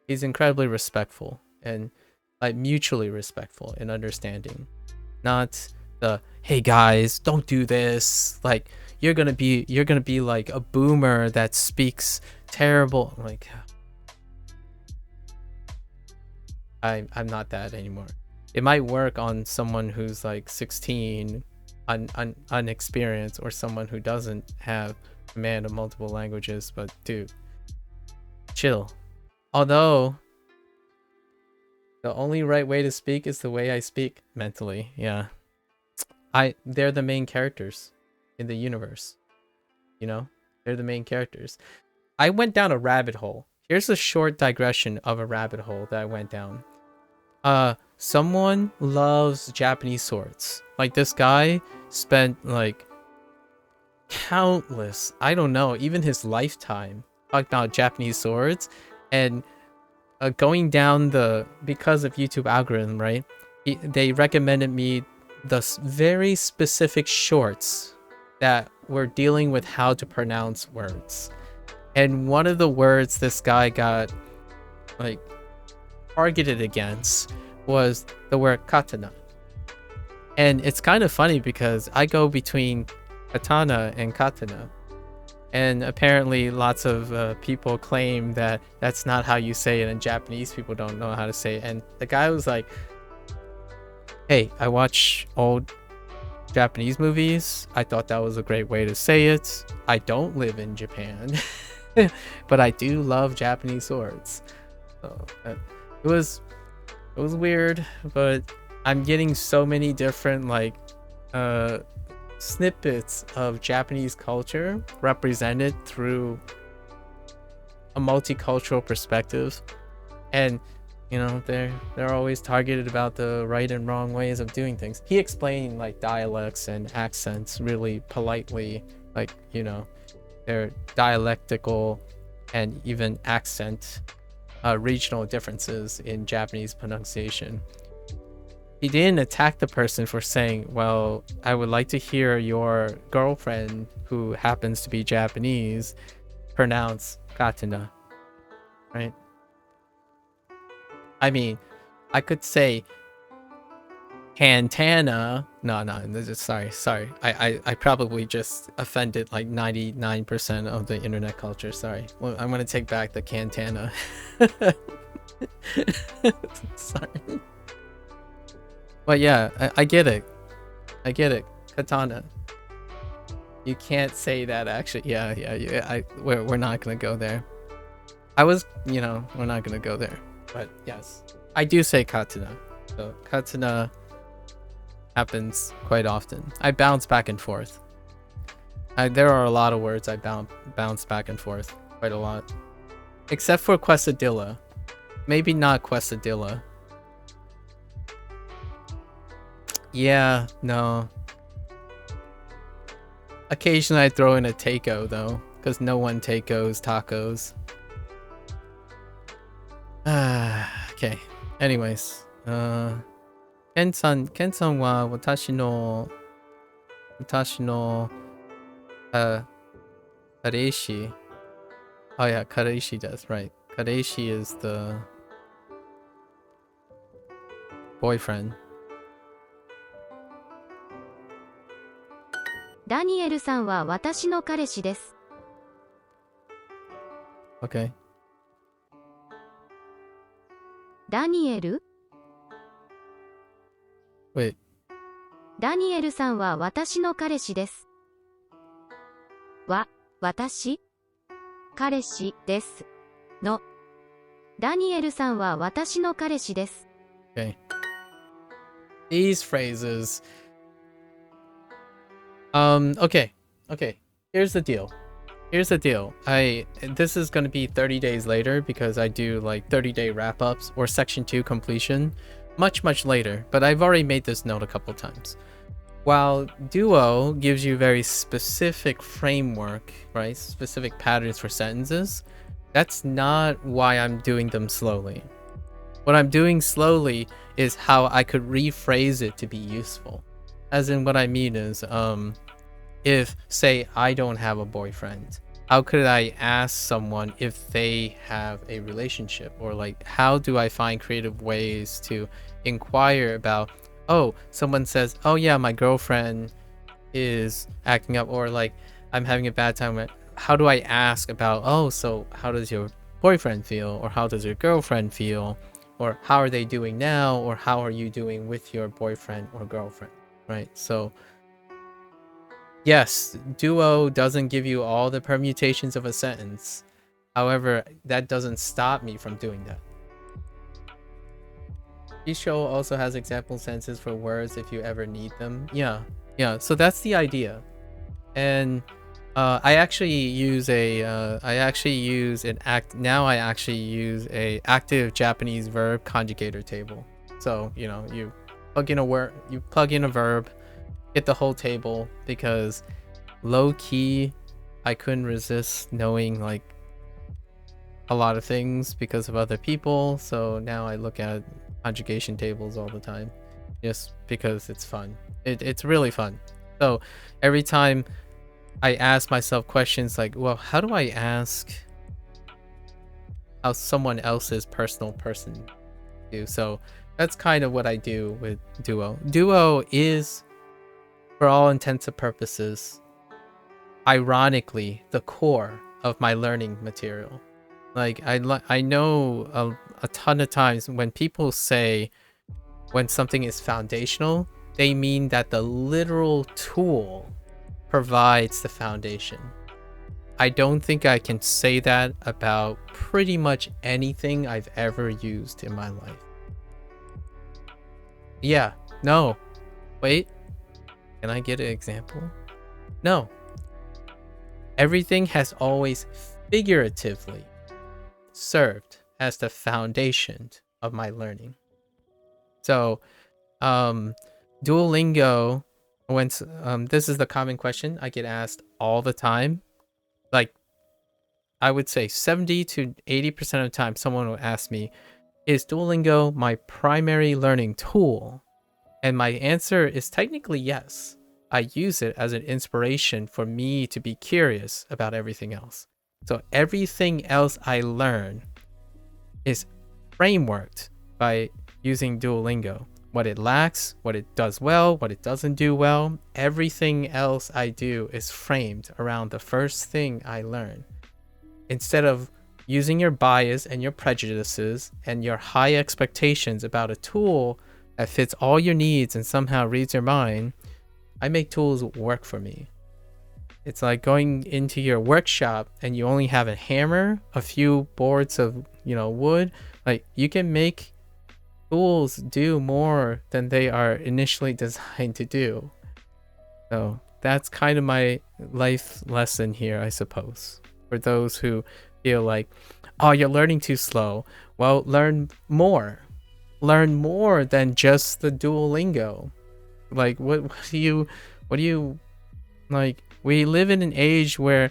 S1: he's incredibly respectful and like mutually respectful and understanding. Not the hey guys, don't do this. Like you're gonna be like a boomer that speaks terrible. Like I'm not that anymore. It might work on someone who's like 16, unexperienced, or someone who doesn't have command of multiple languages. But dude, chill. Although the only right way to speak is the way I speak mentally. Yeah. They're the main characters in the universe. You know? They're the main characters. I went down a rabbit hole. Here's a short digression of a rabbit hole that I went down. Someone loves Japanese swords. Like this guy spent like countless, I don't know, even his lifetime talking about Japanese swords, and going down because of YouTube algorithm, right? They recommended me the very specific shorts that were dealing with how to pronounce words. And one of the words this guy got like targeted against was the word katana. And it's kind of funny because I go between katana and katana. And apparently lots of people claim that that's not how you say it, and Japanese people don't know how to say it. And the guy was like, hey, I watch old Japanese movies. I thought that was a great way to say it. I don't live in Japan, but I do love Japanese swords. So it was weird, but I'm getting so many different like snippets of Japanese culture represented through a multicultural perspective, and you know they're always targeted about the right and wrong ways of doing things. He explained like dialects and accents really politely, like you know their dialectical and even accent regional differences in Japanese pronunciation. He didn't attack the person for saying, well, I would like to hear your girlfriend, who happens to be Japanese, pronounce katana, right? I mean, I could say Cantana. No, sorry. I probably just offended like 99% of the internet culture. Sorry. Well, I'm going to take back the Cantana. Sorry. But yeah, I get it. Katana. You can't say that actually. Yeah. We're not gonna go there. We're not gonna go there. But yes, I do say katana. So katana happens quite often. I bounce back and forth. There are a lot of words I bounce back and forth quite a lot. Except for quesadilla. Maybe not quesadilla. Yeah, no. Occasionally I throw in a taco though, because no one tacos tacos. Okay. Anyways, Ken-san wa watashi no kareishi. Oh yeah, kareishi does, right. Kareishi is the boyfriend.
S2: ダニエルさんは私の彼氏です。
S1: Okay.
S2: ダニエル?
S1: Wait.
S2: ダニエルさんは私の彼氏です。私彼氏ですの。ダニエルさんは私の彼氏です。
S1: Okay. These phrases. Okay. Here's the deal. This is going to be 30 days later because I do like 30-day wrap-ups or section 2 completion much later, but I've already made this note a couple times. While Duo gives you very specific framework, right? Specific patterns for sentences, that's not why I'm doing them slowly. What I'm doing slowly is how I could rephrase it to be useful. As in, what I mean is, if, say, I don't have a boyfriend, how could I ask someone if they have a relationship? Or like, how do I find creative ways to inquire about, oh, someone says, oh yeah, my girlfriend is acting up, or like, I'm having a bad time. How do I ask about, oh, so how does your boyfriend feel? Or how does your girlfriend feel? Or how are they doing now? Or how are you doing with your boyfriend or girlfriend, right? So yes, Duo doesn't give you all the permutations of a sentence. However, that doesn't stop me from doing that. This show also has example sentences for words if you ever need them. Yeah. So that's the idea. And I actually use an active Japanese verb conjugator table. So, you plug in a word, you plug in a verb, get the whole table, because low key I couldn't resist knowing like a lot of things because of other people. So now I look at conjugation tables all the time just because it's fun. It's really fun. So every time I ask myself questions like, well, how do I ask how someone else's personal person do? So that's kind of what I do with Duo. Duo is, for all intents and purposes, ironically, the core of my learning material. Like, I know a ton of times when people say when something is foundational, they mean that the literal tool provides the foundation. I don't think I can say that about pretty much anything I've ever used in my life. Yeah, no, wait, can I get an example? No. Everything has always figuratively served as the foundation of my learning. So, Duolingo, when this is the common question I get asked all the time. Like, I would say 70 to 80% of the time, someone will ask me, is Duolingo my primary learning tool? And my answer is technically yes. I use it as an inspiration for me to be curious about everything else. So everything else I learn is frameworked by using Duolingo. What it lacks, what it does well, what it doesn't do well, everything else I do is framed around the first thing I learn. Instead of using your bias and your prejudices and your high expectations about a tool that fits all your needs and somehow reads your mind, I make tools work for me. It's like going into your workshop and you only have a hammer, a few boards of, wood. Like, you can make tools do more than they are initially designed to do. So that's kind of my life lesson here, I suppose. For those who feel like, oh, you're learning too slow. Well, learn more. Learn more than just the Duolingo. Like, what do you like? We live in an age where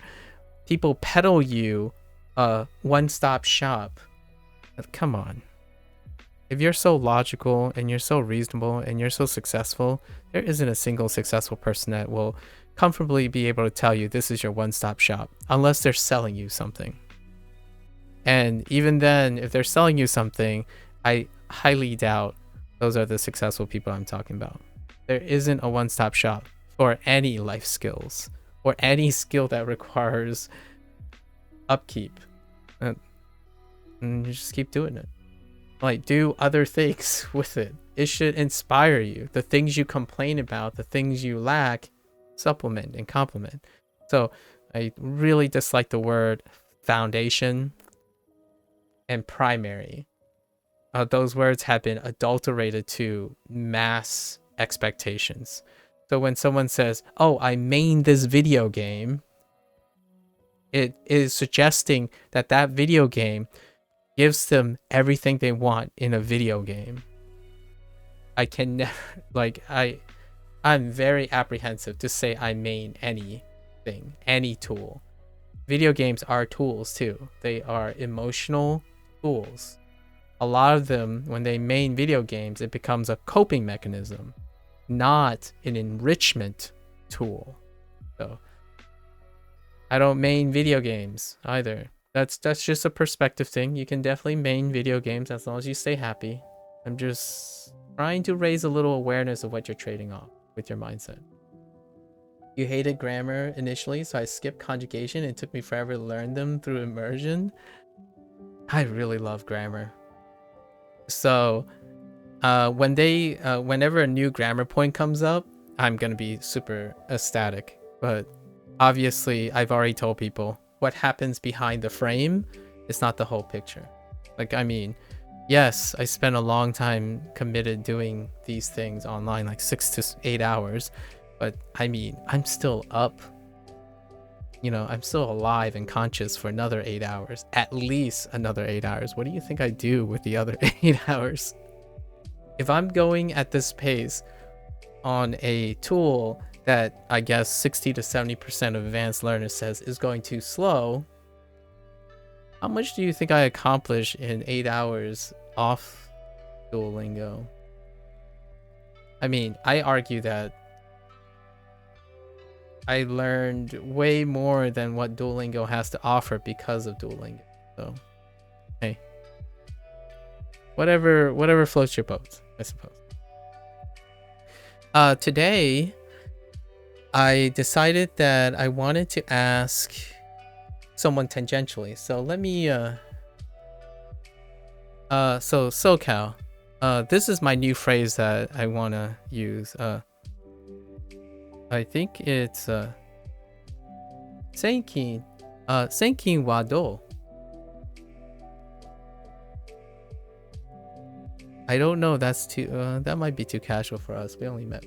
S1: people peddle you a one-stop shop. Come on. If you're so logical and you're so reasonable and you're so successful, there isn't a single successful person that will comfortably be able to tell you this is your one-stop shop, unless they're selling you something. And even then, if they're selling you something, I highly doubt those are the successful people I'm talking about. There isn't a one-stop shop for any life skills or any skill that requires upkeep. And you just keep doing it. Like, do other things with it. It should inspire you. The things you complain about, the things you lack, supplement and complement. So I really dislike the word foundation and primary. Those words have been adulterated to mass expectations. So when someone says, oh, I main this video game, it is suggesting that that video game gives them everything they want in a video game. I can never, like, I'm very apprehensive to say I main anything, any tool. Video games are tools too. They are emotional tools. A lot of them, when they main video games, it becomes a coping mechanism, not an enrichment tool. So I don't main video games either. That's just a perspective thing. You can definitely main video games as long as you stay happy. I'm just trying to raise a little awareness of what you're trading off with your mindset. You hated grammar initially, so I skipped conjugation. It took me forever to learn them through immersion. I really love grammar. So whenever a new grammar point comes up, I'm gonna be super ecstatic. But obviously, I've already told people what happens behind the frame is not the whole picture. Like, I mean, yes, I spent a long time committed doing these things online, like 6 to 8 hours. But I mean, I'm still up. You know, I'm still alive and conscious for another 8 hours. At least another 8 hours. What do you think I do with the other 8 hours? If I'm going at this pace on a tool that I guess 60 to 70% of advanced learners says is going too slow, how much do you think I accomplish in 8 hours off Duolingo? I mean, I argue that I learned way more than what Duolingo has to offer because of Duolingo. So, hey, whatever floats your boat, I suppose. Today, I decided that I wanted to ask someone tangentially. So let me, so SoCal, this is my new phrase that I want to use. I think it's Senkin wa do? I don't know, that's too that might be too casual for us. We only met.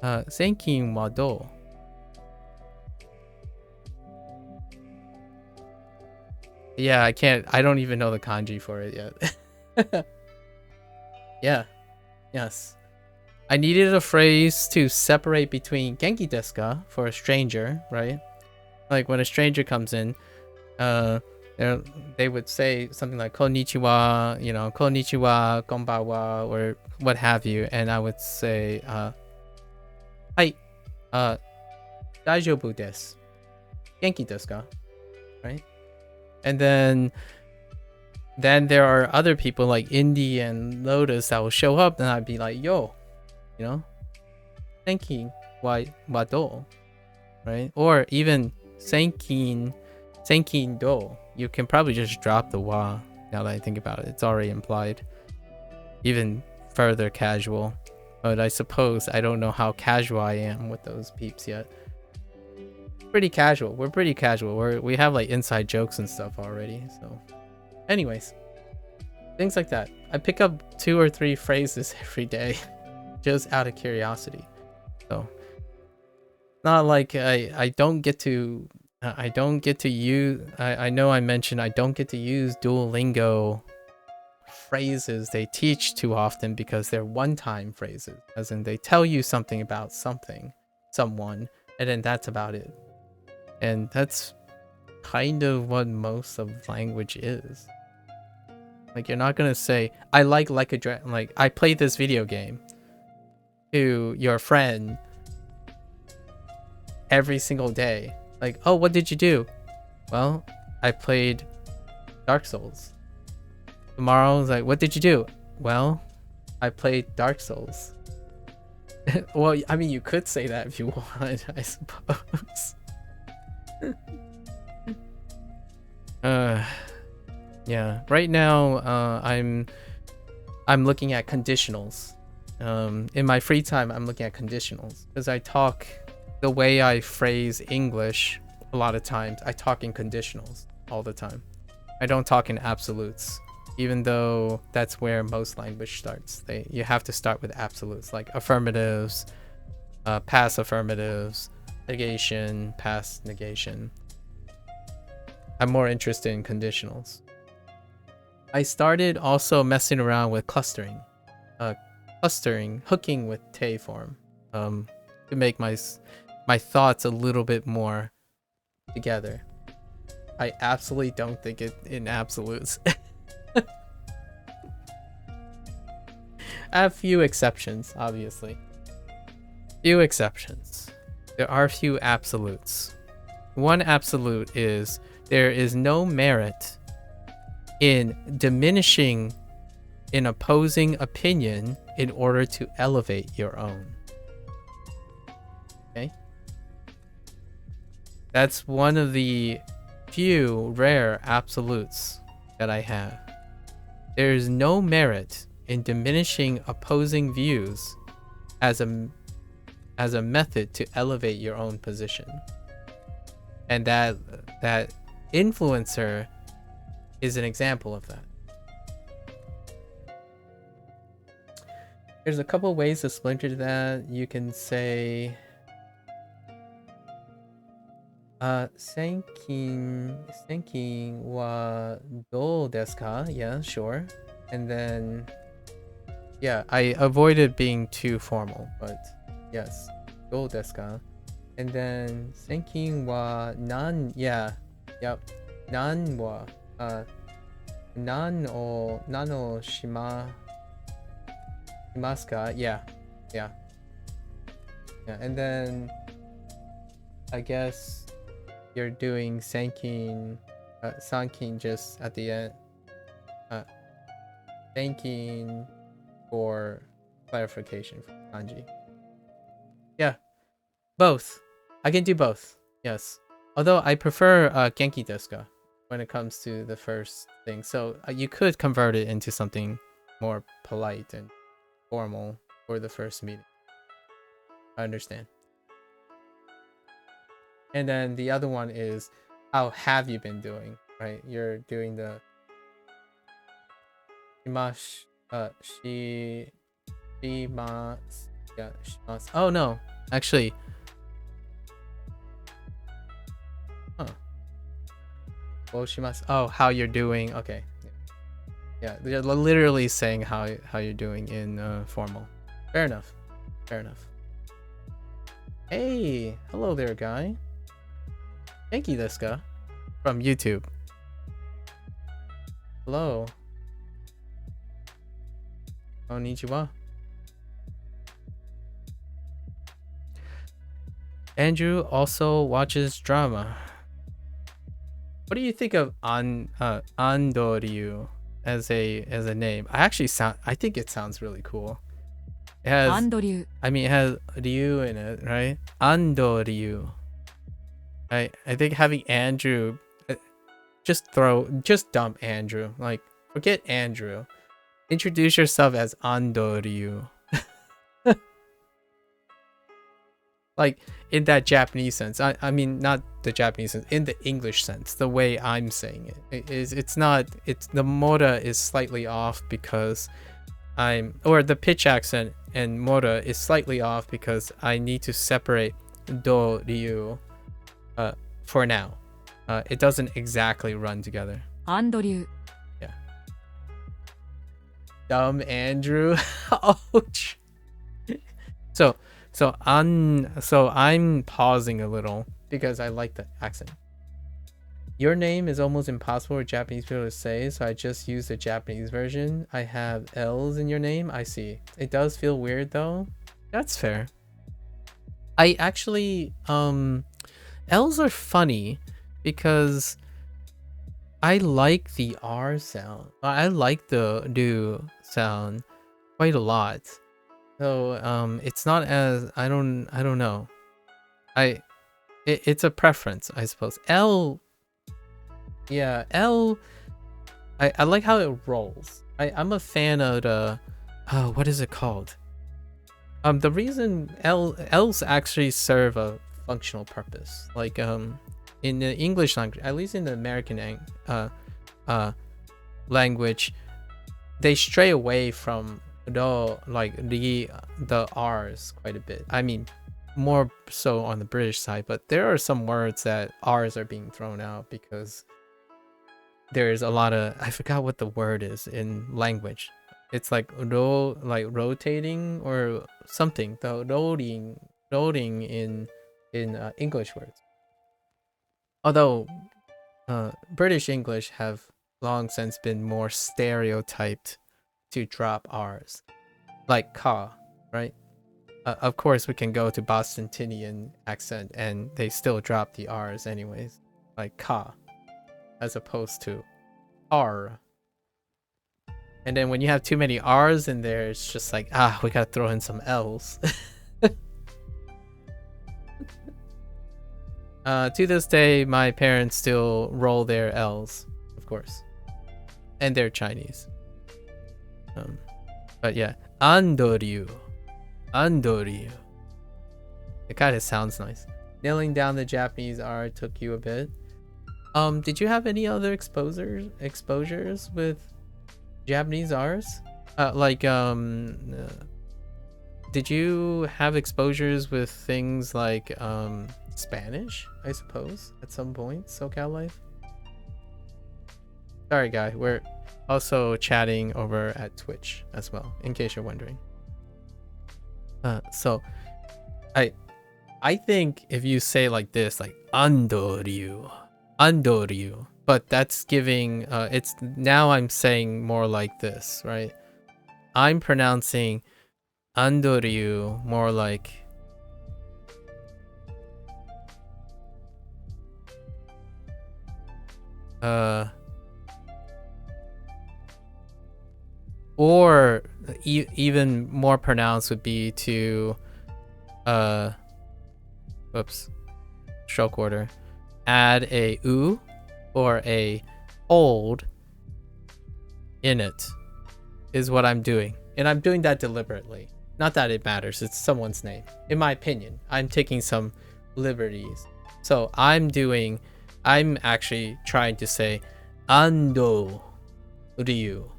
S1: Senkin wa do? Yeah, I don't even know the kanji for it yet. Yeah. Yes. I needed a phrase to separate between Genki desu ka for a stranger, right? Like when a stranger comes in, they would say something like konnichiwa, you know, konnichiwa, konbanwa, or what have you, and I would say, hai, daijoubu desu. Genki desu ka? Right? And then there are other people like Indy and Lotus that will show up, and I'd be like, yo, you know, Senkin wa do, right? Or even Senkin do. You can probably just drop the wa now that I think about it. It's already implied. Even further casual. But I suppose I don't know how casual I am with those peeps yet. Pretty casual. We're pretty casual. We have like inside jokes and stuff already, so. Anyways, things like that. I pick up 2 or 3 phrases every day, just out of curiosity. So, not like I don't get to use. I know I mentioned I don't get to use Duolingo phrases they teach too often because they're one-time phrases, as in they tell you something about someone, and then that's about it. And that's kind of what most of language is. Like, you're not gonna say, I like I played this video game to your friend every single day. Like, oh, what did you do? Well, I played Dark Souls. Tomorrow, like, what did you do? Well, I played Dark Souls. Well, I mean, you could say that if you wanted, I suppose. Yeah. Right now, I'm looking at conditionals. In my free time, I'm looking at conditionals because I talk the way I phrase English. A lot of times, I talk in conditionals all the time. I don't talk in absolutes, even though that's where most language starts. You have to start with absolutes, like affirmatives, past affirmatives, negation, past negation. I'm more interested in conditionals. I started also messing around with clustering, hooking with te form, to make my thoughts a little bit more together. I absolutely don't think it in absolutes. I have few exceptions, obviously. Few exceptions. There are few absolutes. One absolute is there is no merit in diminishing an opposing opinion in order to elevate your own. Okay? That's one of the few rare absolutes that I have. There is no merit in diminishing opposing views as a method to elevate your own position. And that influencer is an example of that. There's a couple ways to splinter that. You can say Senkin wa dou desu ka? Yeah, sure. And then yeah, I avoided being too formal, but yes, dou desu ka? And then Senkin wa nan, yeah. Yep. Nan wa nan o shimasu ka? Yeah. And then I guess you're doing sankin just at the end. Thanking for clarification for kanji. Yeah, both. I can do both. Yes. Although I prefer genki desu ka when it comes to the first thing. So you could convert it into something more polite and formal for the first meeting. I understand. And then the other one is, how have you been doing? Right? You're doing the shimasu. Oh no, actually. Oh, how you're doing? Okay. Yeah, they're literally saying how you're doing in formal. Fair enough. Hey, hello there, guy. Thank you, Deska, from YouTube. Hello. Konnichiwa. Andrew also watches drama. What do you think of Andoryu as a name? I think it sounds really cool. It has Andoryu. I mean, it has Ryu in it, right? Andoryu. I think having Andrew, just dump Andrew. Like, forget Andrew. Introduce yourself as Andoryu. Like, in that Japanese sense. I mean, not the Japanese sense, in the English sense, the way I'm saying it. The mora is slightly off because the pitch accent and mora is slightly off because I need to separate do ryu for now. It doesn't exactly run together. Andoryu. Yeah. Dumb Andrew. Ouch. So I'm pausing a little because I like the accent. Your name is almost impossible for Japanese people to say, so I just use the Japanese version. I have L's in your name. I see. It does feel weird though. That's fair. I actually L's are funny because I like the R sound. I like the do sound quite a lot. So it's not as I don't know. It's a preference, I suppose. L Yeah, L. I like how it rolls. I'm a fan of the. Oh, what is it called? The reason L's actually serve a functional purpose. Like in the English language, at least in the American language, they stray away from the R's quite a bit. I mean, more so on the British side, but there are some words that R's are being thrown out because there's a lot of, I forgot what the word is in language. It's like rotating or something. The loading in English words. Although British English have long since been more stereotyped to drop R's, like ka, right? Of course, we can go to Bostonian accent and they still drop the R's anyways, like ka, as opposed to R. And then when you have too many R's in there, it's just like, we gotta throw in some L's. To this day, my parents still roll their L's, of course. And they're Chinese. But yeah, Andoryu. Andoryu. It kind of sounds nice. Nailing down the Japanese R took you a bit. Did you have any other exposures with Japanese R's? Did you have exposures with things like Spanish, I suppose, at some point, SoCal life? Sorry, guy, we're also chatting over at Twitch as well, in case you're wondering. So I think if you say like this, like Andoryu, but that's giving it's now I'm saying more like this, right? I'm pronouncing Andoryu more like or even more pronounced would be to stroke order, add a u or a old in it is what I'm doing, and I'm doing that deliberately. Not that it matters, it's someone's name. In my opinion, I'm taking some liberties. So I'm actually trying to say Ando Ryu.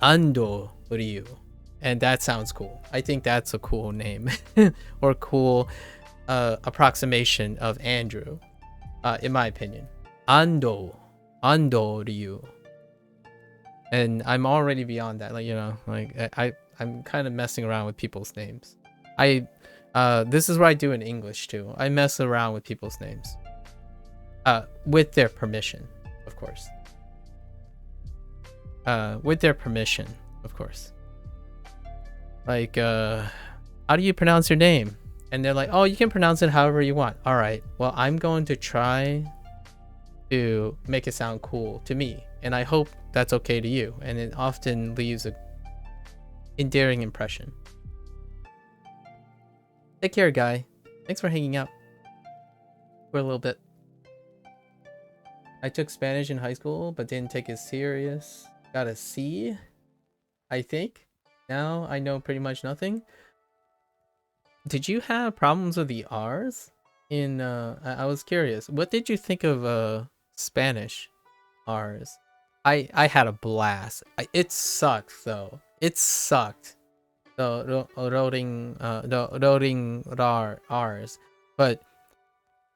S1: Ando Ryu. And that sounds cool. I think that's a cool name or cool approximation of Andrew, in my opinion. Ando Ryu. And I'm already beyond that. Like, you know, like I'm kind of messing around with people's names. This is what I do in English too. I mess around with people's names. With their permission, of course. With their permission, of course. Like, how do you pronounce your name? And they're like, oh, you can pronounce it however you want. All right, well, I'm going to try to make it sound cool to me. And I hope that's okay to you. And it often leaves a endearing impression. Take care, guy. Thanks for hanging out for a little bit. I took Spanish in high school, but didn't take it serious. Got a C, I think. Now I know pretty much nothing. Did you have problems with the R's? I was curious. What did you think of Spanish R's? I had a blast. It sucked though. It sucked. The loading R's, but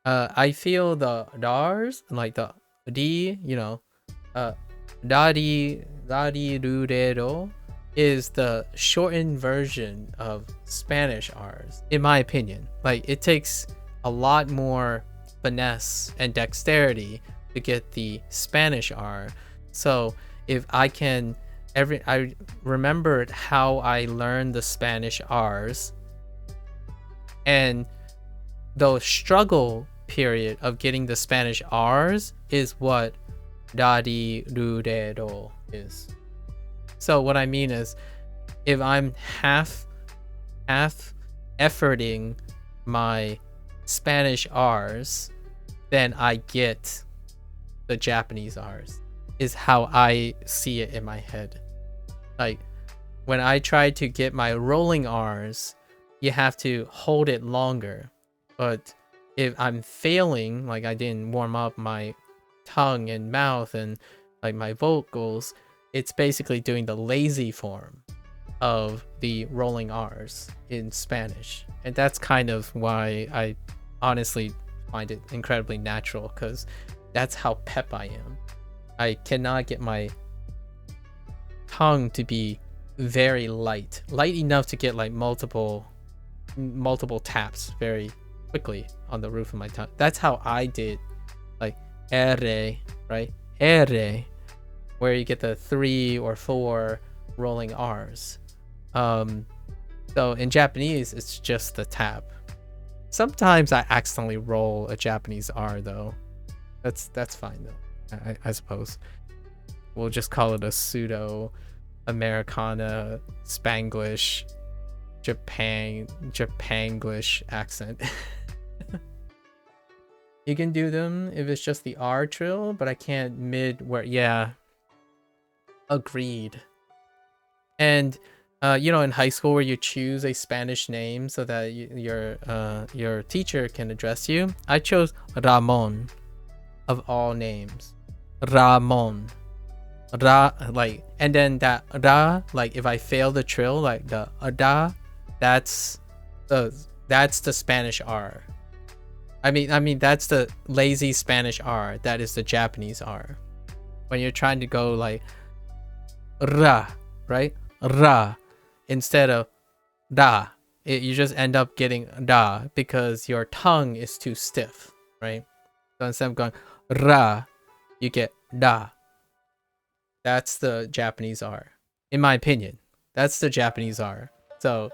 S1: I feel the R's, like the D, you know, Rurero is the shortened version of Spanish R's, in my opinion. Like, it takes a lot more finesse and dexterity to get the Spanish R. So if I can, I remembered how I learned the Spanish R's, and the struggle period of getting the Spanish R's is what Rurero is. So what I mean is, if I'm half efforting my Spanish R's, then I get the Japanese R's, is how I see it in my head. Like, when I try to get my rolling R's, you have to hold it longer. But if I'm failing, like I didn't warm up my tongue and mouth and like my vocals, it's basically doing the lazy form of the rolling R's in Spanish. And that's kind of why I honestly find it incredibly natural, because that's how pep I am. I cannot get my tongue to be very light enough to get like multiple taps very quickly on the roof of my tongue. That's how I did like ere, right? Ere, where you get the 3 or 4 rolling R's. So in Japanese, it's just the tap. Sometimes I accidentally roll a Japanese R though. That's fine though. I suppose we'll just call it a pseudo Americana Spanglish Japanglish accent. You can do them if it's just the R trill, but I can't mid where. Yeah, agreed. And you know, in high school where you choose a Spanish name so that your teacher can address you, I chose Ramon of all names. Ramon. Ra, like, and then that ra, like if I fail the trill, like the da, that's the Spanish R. I mean that's the lazy Spanish R. That is the Japanese R. When you're trying to go like ra, right? Ra instead of da, you just end up getting da because your tongue is too stiff, right? So instead of going ra, you get da. That's the Japanese R, in my opinion. That's the Japanese R. So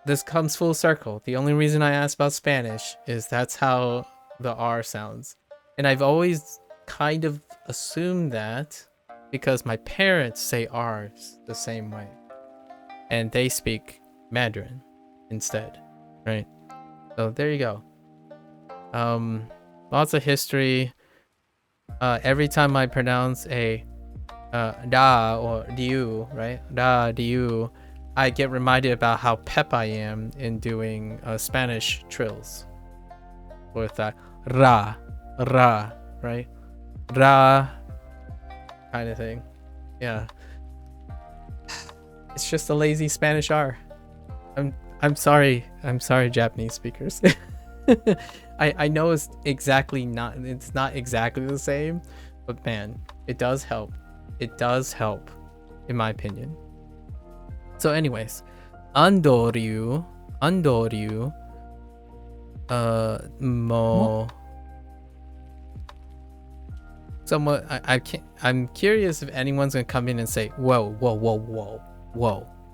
S1: this comes full circle. The only reason I asked about Spanish is that's how the R sounds. And I've always kind of assumed that because my parents say R's the same way. And they speak Mandarin instead, right? So there you go. Lots of history. Every time I pronounce a da or diu, right? Da, diu, I get reminded about how pep I am in doing Spanish trills. With that ra, right? Ra kind of thing. Yeah. It's just a lazy Spanish R. I'm sorry, Japanese speakers. I know it's not exactly the same, but man, it does help. It does help, in my opinion. So anyways, Andoryu, mo. Somewhat, I'm curious if anyone's gonna come in and say, whoa,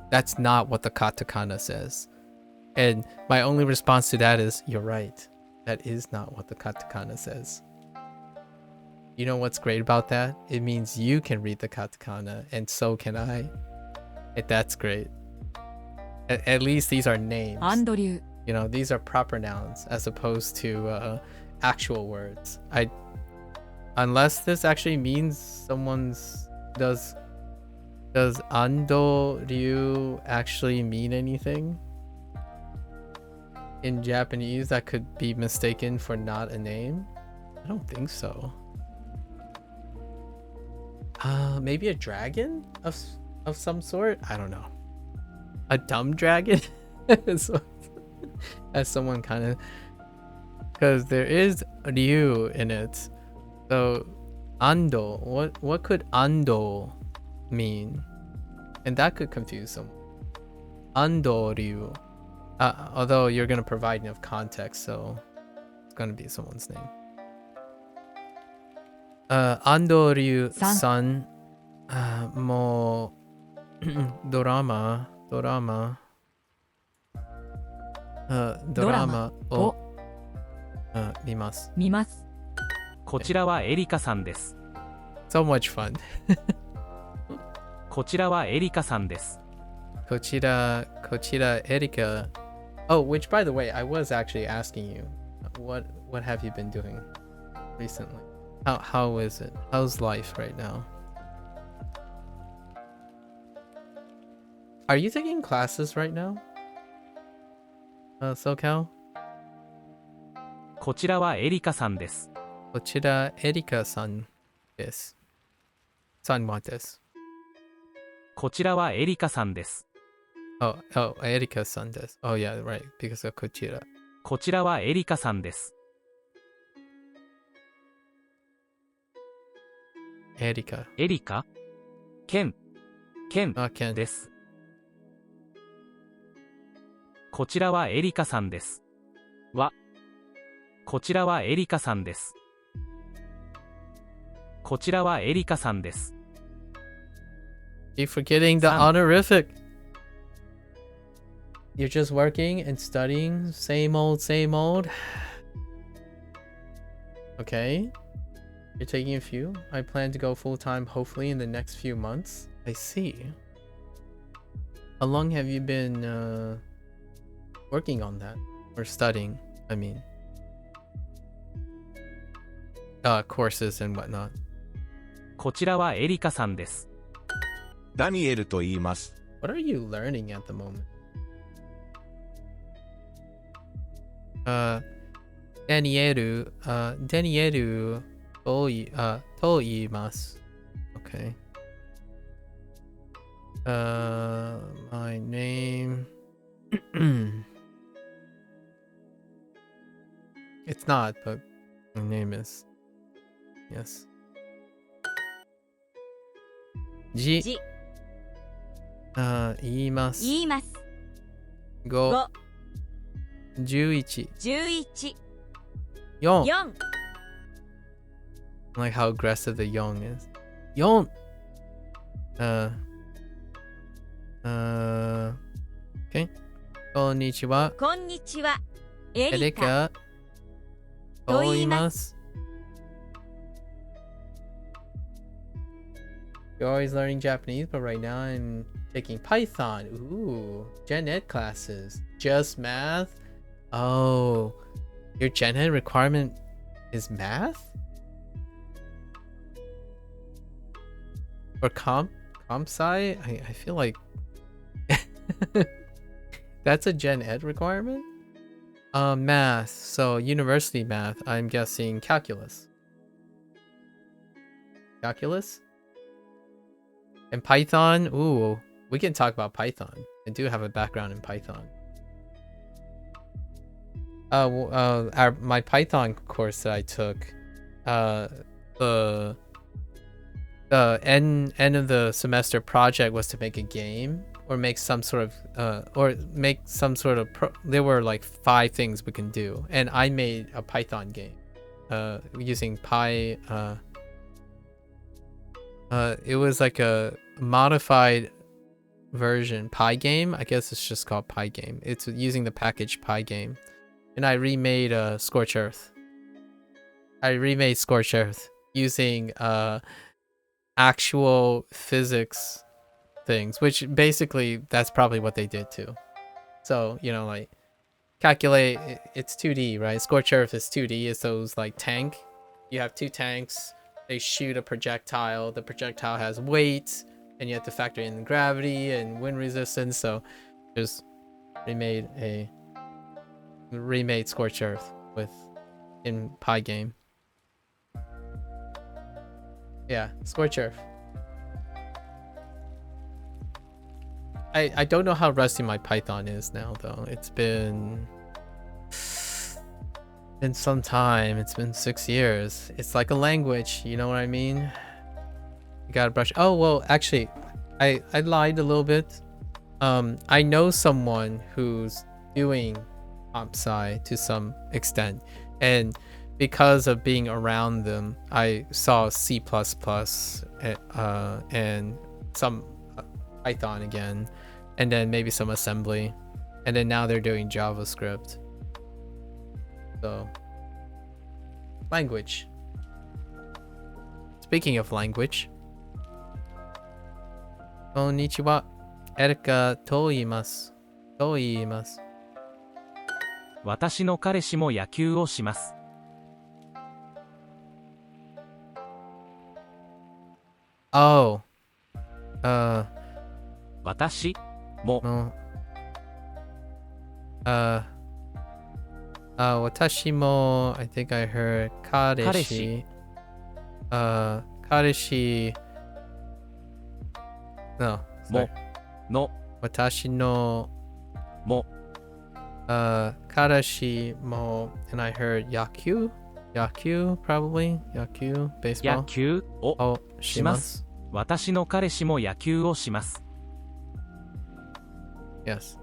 S1: that's not what the katakana says. And my only response to that is, you're right. That is not what the katakana says. You know what's great about that? It means you can read the katakana, and so can I. And that's great. At least these are names.
S8: Andoryu.
S1: You know, these are proper nouns as opposed to actual words. Unless this actually means someone's... Does Andoryu actually mean anything? In Japanese that could be mistaken for not a name? I don't think so. Maybe a dragon of some sort? I don't know. A dumb dragon? As someone kind of... Because there is ryu in it. So, ando. What could ando mean? And that could confuse someone. Ando ryu. Although you're going to provide enough context, so it's going to be someone's name. Ando ryu-san, mo dramaを見ます。
S8: 見ます。
S4: こちらはエリカさんです。
S1: So much fun.
S4: こちらはエリカさんです。
S1: こちらエリカ。Oh, which by the way, I was actually asking you, what have you been doing? recently? How is it? How's life right now? Are you taking classes right now? SoCal?
S4: こちらはエリカさんです。
S1: こちらエリカさんです。さんはです。
S4: こちらはエリカさんです。
S1: Oh, Erika san desu. Oh yeah, right, because of Kochira.
S4: こちらはエリカさんです。
S1: Erika.
S4: エリカケン
S1: Ken.
S4: です。こちらはエリカさんです。こちらはエリカさんです。こちらはエリカさんです。
S1: You're forgetting the honorific. You're just working and studying, same old, same old. Okay. You're taking a few. I plan to go full-time hopefully in the next few months. I see. How long have you been working on that? Or studying, I mean. Courses and whatnot.
S4: こちらはエリカさんです。
S6: ダニエルと言います。
S1: What are you learning at the moment? Danielu, Danieluと言います。Okay. My name. It's not, but my name is. Yes.
S7: じ
S1: 言います。
S7: 言います。
S1: 5
S7: 5
S1: 11
S7: 11
S1: 4
S7: 4
S1: I like how aggressive the young is. 4 Okay. こんにちは。
S7: こんにちは。エ
S1: エリ
S7: リカ
S1: カと言います。You're always learning Japanese, but right now I'm taking Python. Ooh, Gen Ed classes. Just math? Oh, your Gen Ed requirement is math? Or comp sci? I feel like that's a Gen Ed requirement? Math. So university math, I'm guessing calculus. Calculus? And Python? Ooh, we can talk about Python. I do have a background in Python. My Python course that I took, the end of the semester project was to make a game or make some sort of there were like 5 things we can do, and I made a Python game using it was like a modified version Pygame. I guess it's just called Pygame. It's using the package Pygame. And I remade Scorch Earth. I remade Scorch Earth using actual physics things, which basically that's probably what they did too. So, you know, like calculate, it's 2D, right? Scorch Earth is 2D. It's those like tank. You have 2 tanks. They shoot a projectile. The projectile has weight, and you have to factor in gravity and wind resistance. So just remade Scorch Earth in Pygame. Yeah, Scorch Earth. I don't know how rusty my Python is now though. It's been some time. It's been 6 years. It's like a language, you know what I mean? You gotta brush. Oh well, actually, I lied a little bit. I know someone who's doing comp sci to some extent, and because of being around them, I saw C++ and some Python again, and then maybe some assembly, and then now they're doing JavaScript. So, language. Speaking of language, konnichiwa, Erikaと言います。
S4: 私の彼氏も野球をします。
S1: Oh.
S4: 私も
S1: No. Watashimo, I think I heard kareshi. Kareshi. No.
S4: も
S1: Sorry.
S4: の
S1: Watashi no
S4: も
S1: karashi mo, and I heard yaku. Yaku, probably. Yaku,
S4: 野
S1: baseball.
S4: 球を
S1: Oh,
S4: しま
S1: shimasu.
S4: す。私の彼氏も野球をします。
S1: Yes.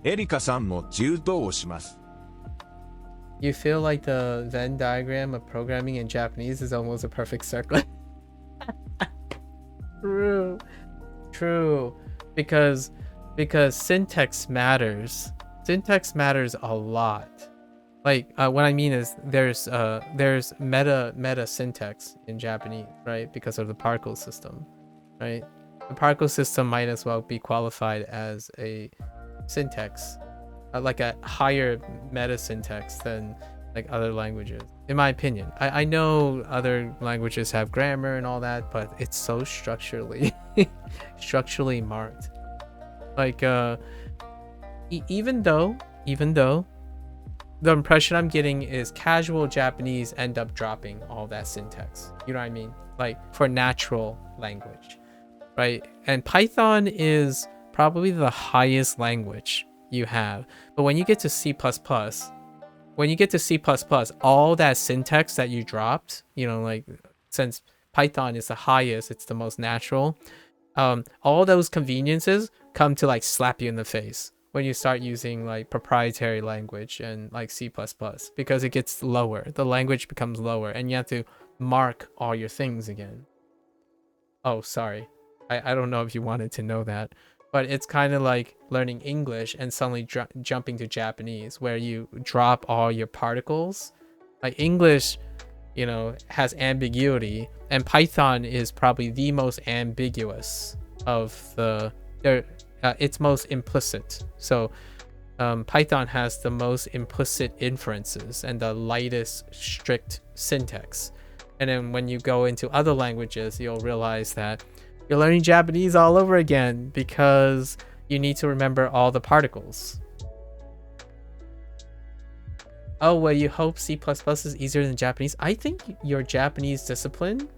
S6: エリカさんも柔道をします。
S1: You feel like the Venn diagram of programming in Japanese is almost a perfect circle. True. True. Because syntax matters. Syntax matters a lot. Like what I mean is there's meta syntax in Japanese, right? Because of the particle system, right? The particle system might as well be qualified as a syntax, like a higher meta syntax than like other languages, in my opinion. I know other languages have grammar and all that, but it's so structurally marked. Like even though the impression I'm getting is casual Japanese end up dropping all that syntax. You know what I mean? Like for natural language, right? And Python is probably the highest language you have. But when you get to C++, all that syntax that you dropped, you know, like since Python is the highest, it's the most natural, all those conveniences come to like slap you in the face when you start using like proprietary language and like C++, because it gets lower. The language becomes lower and you have to mark all your things again. Oh, sorry. I don't know if you wanted to know that, but it's kind of like learning English and suddenly jumping to Japanese, where you drop all your particles. Like English, you know, has ambiguity, and Python is probably the most ambiguous of the it's most implicit. So Python has the most implicit inferences and the lightest strict syntax. And then when you go into other languages, you'll realize that you're learning Japanese all over again because you need to remember all the particles. Oh, well, you hope C++ is easier than Japanese? I think your Japanese discipline,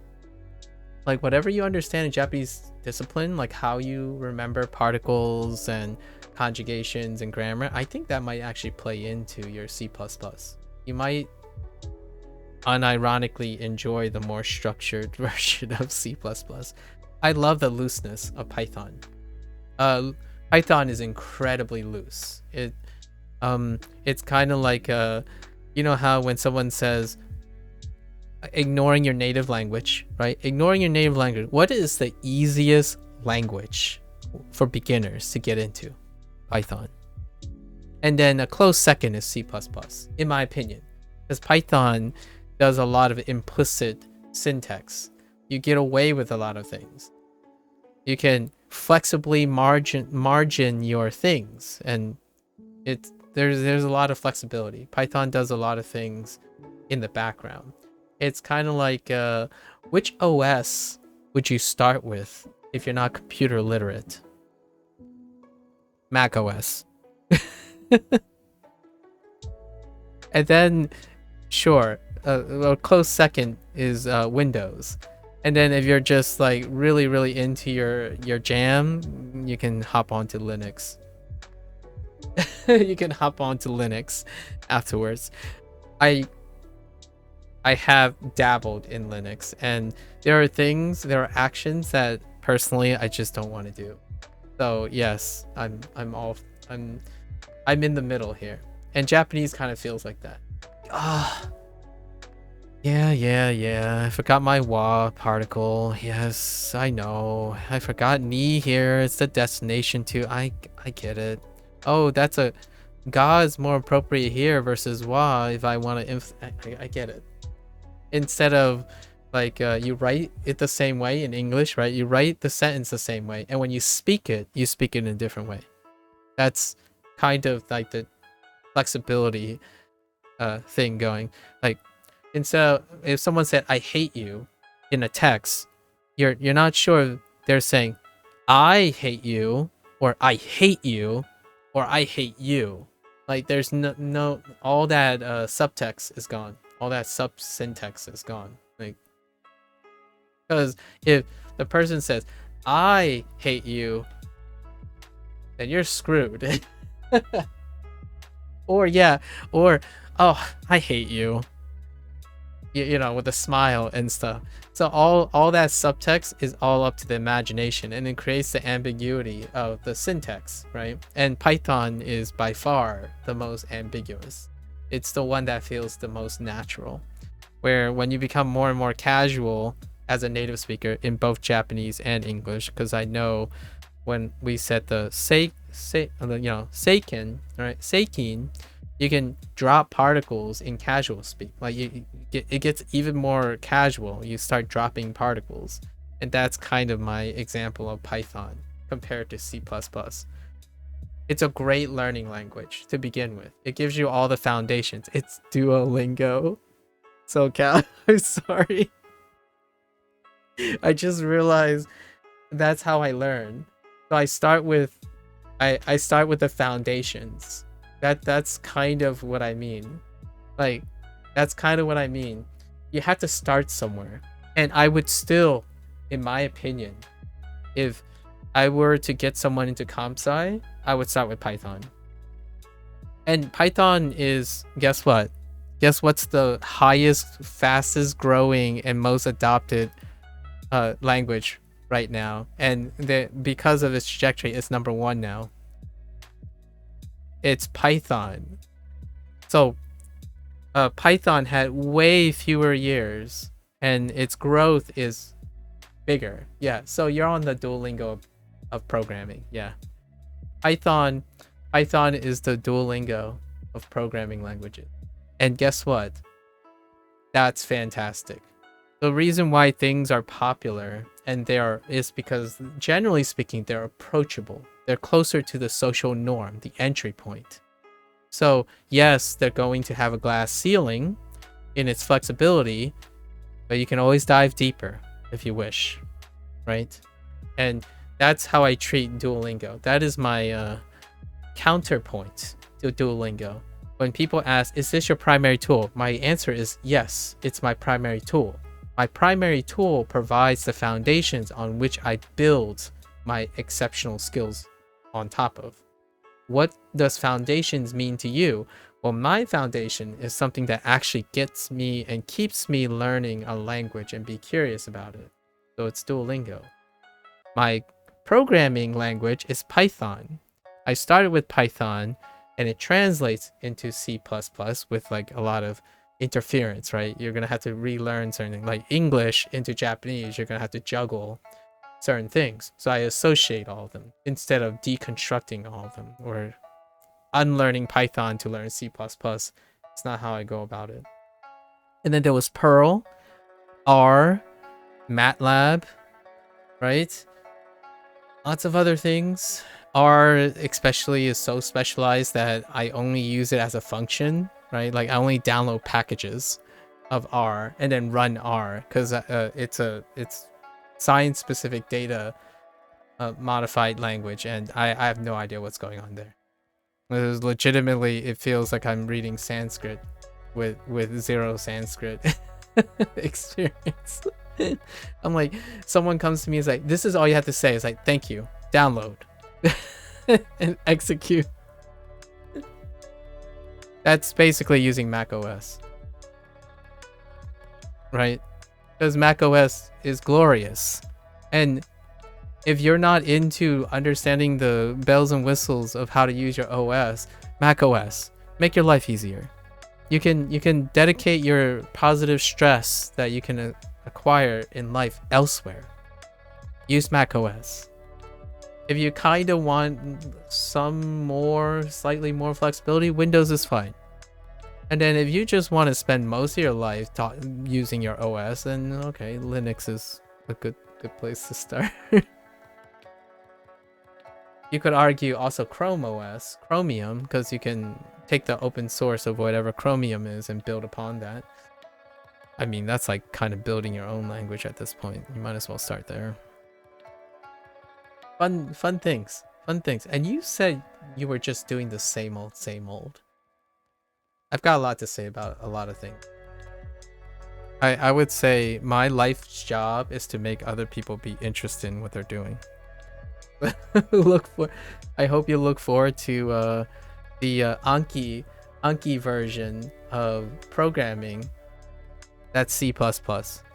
S1: like whatever you understand in Japanese discipline, like how you remember particles and conjugations and grammar, I think that might actually play into your C++. You might unironically enjoy the more structured version of C++. I love the looseness of Python. Python is incredibly loose. It's kind of like you know how when someone says ignoring your native language, right? Ignoring your native language. What is the easiest language for beginners to get into? Python. And then a close second is C++, in my opinion, because Python does a lot of implicit syntax. You get away with a lot of things. You can flexibly margin your things, and there's a lot of flexibility. Python does a lot of things in the background. It's kind of like which OS would you start with if you're not computer literate? Mac OS. And then sure, a close second is Windows. And then if you're just like really into your jam, you can hop onto Linux. You can hop onto Linux afterwards. I have dabbled in Linux, and there are actions that personally I just don't want to do. So yes, I'm in the middle here, and Japanese kind of feels like that. Yeah. I forgot my wa particle. Yes, I know. I forgot ni here. It's the destination too. I get it. Oh, that's a ga is more appropriate here versus wa if I want to. I get it. Instead of like you write it the same way in English, right? You write the sentence the same way, and when you speak it in a different way. That's kind of like the flexibility thing going. Like instead of, if someone said I hate you in a text, you're not sure if they're saying I hate you or I hate you or I hate you. Like there's no all that subtext is gone. All that sub syntax is gone. Like because if the person says I hate you, then you're screwed. Or oh, I hate you. You know, with a smile and stuff. So all that subtext is all up to the imagination, and it creates the ambiguity of the syntax, right? And Python is by far the most ambiguous. It's the one that feels the most natural. Where when you become more and more casual as a native speaker in both Japanese and English, because I know when we set the seiken, right? Seikin, you can drop particles in casual speak. Like it gets even more casual. You start dropping particles, and that's kind of my example of Python compared to C++. It's a great learning language to begin with. It gives you all the foundations. It's Duolingo. So Cal, I'm sorry. I just realized that's how I learn. So I start with the foundations. That's kind of what I mean. Like that's kind of what I mean. You have to start somewhere. And I would still, in my opinion, if I were to get someone into comp sci, I would start with Python. And Python is, guess what? Guess what's the highest, fastest growing, and most adopted language right now? And because of its trajectory, it's #1 now. It's Python. So Python had way fewer years, and its growth is bigger. Yeah, so you're on the Duolingo of programming. Yeah, Python is the Duolingo of programming languages. And guess what? That's fantastic. The reason why things are popular is because, generally speaking, they're approachable. They're closer to the social norm, the entry point. So yes, they're going to have a glass ceiling in its flexibility, but you can always dive deeper if you wish, right? And that's how I treat Duolingo. That is my counterpoint to Duolingo. When people ask, is this your primary tool? My answer is yes, it's my primary tool. My primary tool provides the foundations on which I build my exceptional skills on top of. What does foundations mean to you? Well, my foundation is something that actually gets me and keeps me learning a language and be curious about it. So it's Duolingo. My programming language is Python. I started with Python, and it translates into C++ with like a lot of interference, right? You're gonna have to relearn certain things. Like English into Japanese, you're gonna have to juggle certain things. So I associate all of them instead of deconstructing all of them or unlearning Python to learn C++. It's not how I go about it. And then there was Perl, R, MATLAB, right? Lots of other things. R especially is so specialized that I only use it as a function, right? Like I only download packages of R and then run R because it's science-specific data modified language, and I have no idea what's going on there. Legitimately, it feels like I'm reading Sanskrit with zero Sanskrit experience. I'm like, someone comes to me, is like, this is all you have to say. It's like, thank you, download, and execute. That's basically using macOS, right? Because macOS is glorious. And if you're not into understanding the bells and whistles of how to use your OS, macOS, make your life easier. You can dedicate your positive stress that you can acquire in life elsewhere. Use macOS. If you kind of want slightly more flexibility, Windows is fine. And then if you just want to spend most of your life using your OS, then okay, Linux is a good place to start. You could argue also Chrome OS, Chromium, because you can take the open source of whatever Chromium is and build upon that. I mean, that's like kind of building your own language at this point. You might as well start there. Fun things. Fun things. And you said you were just doing the same old, same old. I've got a lot to say about a lot of things. I would say my life's job is to make other people be interested in what they're doing. I hope you look forward to the Anki version of programming. That's C++.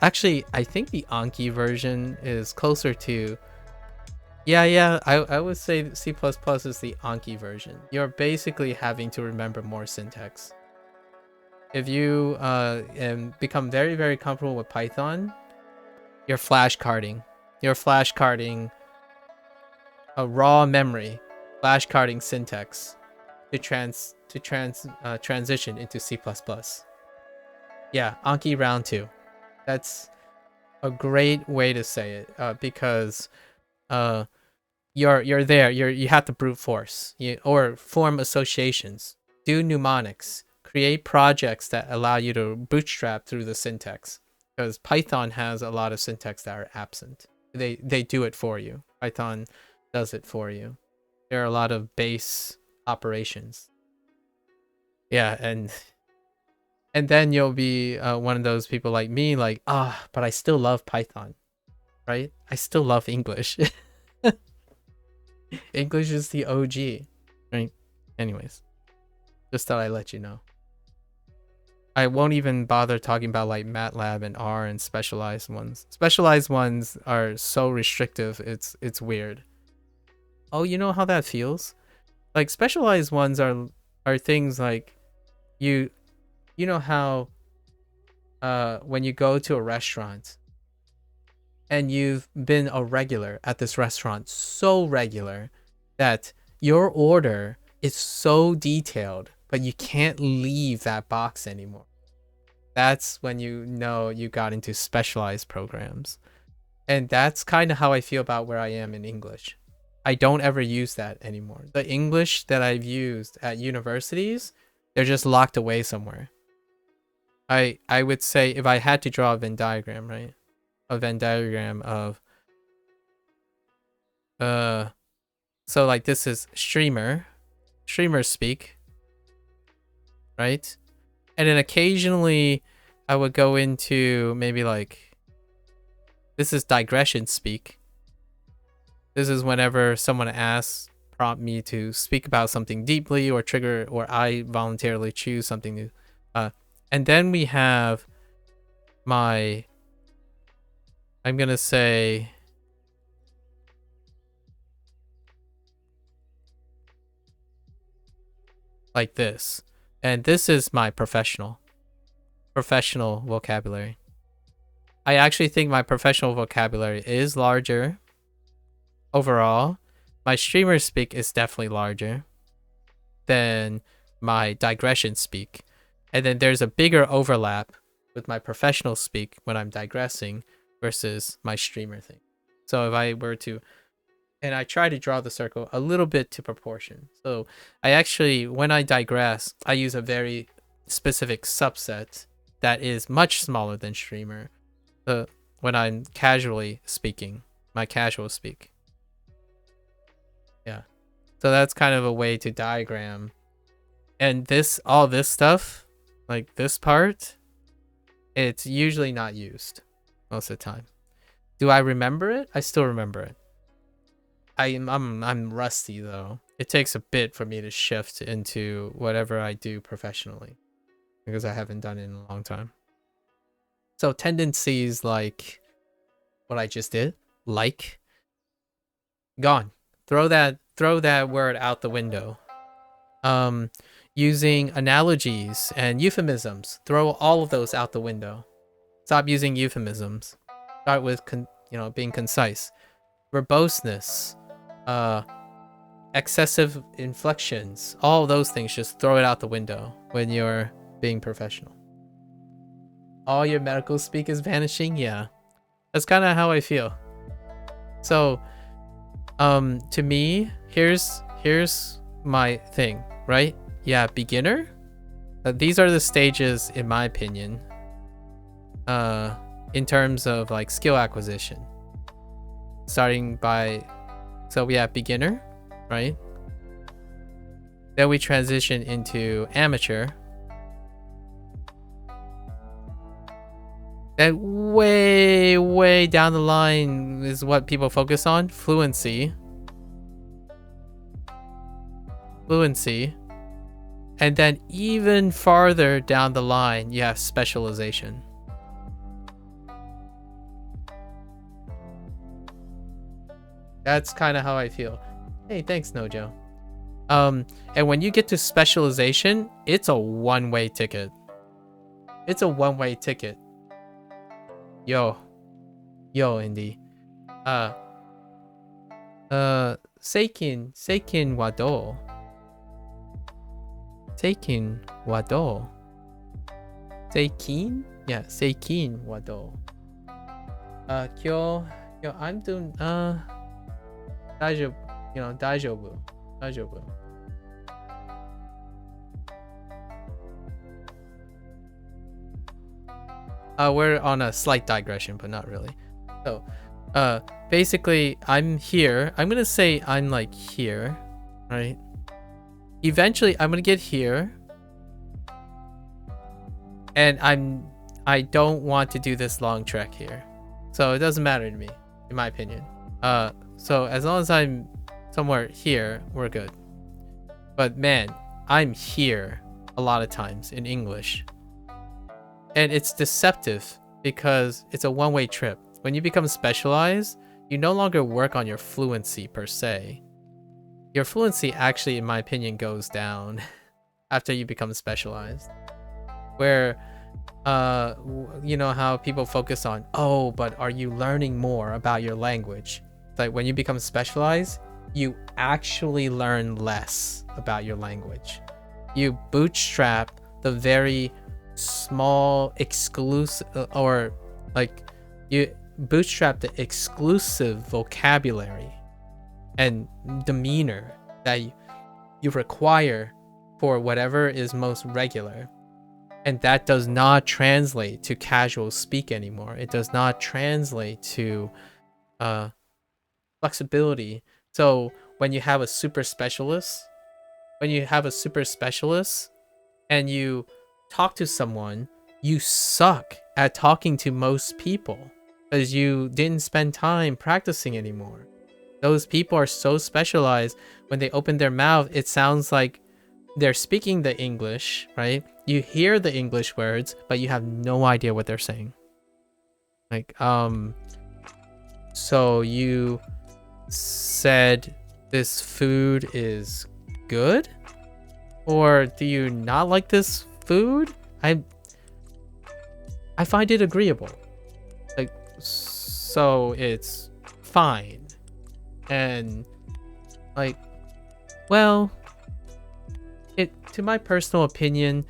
S1: Actually, I think the Anki version is closer to... Yeah, I would say C++ is the Anki version. You're basically having to remember more syntax. If you become very, very comfortable with Python, you're flashcarding. You're flashcarding a raw memory, flashcarding syntax to transition into C++. Yeah, Anki round 2. That's a great way to say it, because you're there. You have to brute force, or form associations, do mnemonics, create projects that allow you to bootstrap through the syntax, because Python has a lot of syntax that are absent. They do it for you. Python does it for you. There are a lot of base operations. Yeah, and then you'll be one of those people like me, like, but I still love Python, right? I still love English. English is the OG, right? Anyways, just thought I'd let you know. I won't even bother talking about like MATLAB and R and specialized ones. Specialized ones are so restrictive, it's weird. Oh, you know how that feels? Like specialized ones are things like you know how when you go to a restaurant and you've been a regular at this restaurant, so regular that your order is so detailed, but you can't leave that box anymore. That's when you know you got into specialized programs. And that's kind of how I feel about where I am in English. I don't ever use that anymore. The English that I've used at universities, they're just locked away somewhere. I would say if I had to draw a Venn diagram, right? A Venn diagram of so like this is streamer speak, right? And then occasionally I would go into maybe like this is digression speak. This is whenever someone asks, prompt me to speak about something deeply or trigger, or I voluntarily choose something new. And then we have my, I'm gonna say, like this. And this is my professional vocabulary. I actually think my professional vocabulary is larger overall. My streamer speak is definitely larger than my digression speak. And then there's a bigger overlap with my professional speak when I'm digressing versus my streamer thing. So if I were to, and I try to draw the circle a little bit to proportion. So I actually, when I digress, I use a very specific subset that is much smaller than streamer when I'm casually speaking, my casual speak. Yeah. So that's kind of a way to diagram. And all this stuff, like this part, it's usually not used most of the time. Do I remember it? I still remember it. I'm rusty though. It takes a bit for me to shift into whatever I do professionally because I haven't done it in a long time. So tendencies like what I just did, like, gone. Throw that word out the window. Using analogies and euphemisms, throw all of those out the window. Stop using euphemisms. Start with being concise. Verboseness, excessive inflections, all those things, just throw it out the window when you're being professional. All your medical speak is vanishing. Yeah, that's kind of how I feel. So to me, here's my thing, right? Yeah, beginner. These are the stages, in my opinion. in terms of like skill acquisition. Starting by, so we have beginner, right? Then we transition into amateur. Then way down the line is what people focus on, fluency. And then even farther down the line, you have specialization. That's kind of how I feel. Hey, thanks, Nojo. And when you get to specialization, it's a one-way ticket. It's a one-way ticket. Yo, Indy. Seikin wa dou? Seikin wa dou? Seikin? Yeah, Seikin wa dou? Kyo, I'm doing, daijoubu. We're on a slight digression, but not really. So, basically, I'm here. I'm gonna say I'm like here, right? Eventually, I'm gonna get here, and I don't want to do this long trek here, so it doesn't matter to me, in my opinion. So as long as I'm somewhere here, we're good. But man, I'm here a lot of times in English. And it's deceptive because it's a one-way trip. When you become specialized, you no longer work on your fluency per se. Your fluency actually, in my opinion, goes down after you become specialized. Where, you know how people focus on, oh, but are you learning more about your language? Like when you become specialized, you actually learn less about your language. You bootstrap the very small exclusive, or like you bootstrap the exclusive vocabulary and demeanor that you require for whatever is most regular. And that does not translate to casual speak anymore. It does not translate to flexibility. So when you have a super specialist, and you talk to someone, you suck at talking to most people because you didn't spend time practicing anymore. Those people are so specialized, when they open their mouth, it sounds like they're speaking the English, right? You hear the English words, but you have no idea what they're saying. Like, so you said this food is good? Or do you not like this food? I find it agreeable. Like, so it's fine. And like, well, to my personal opinion,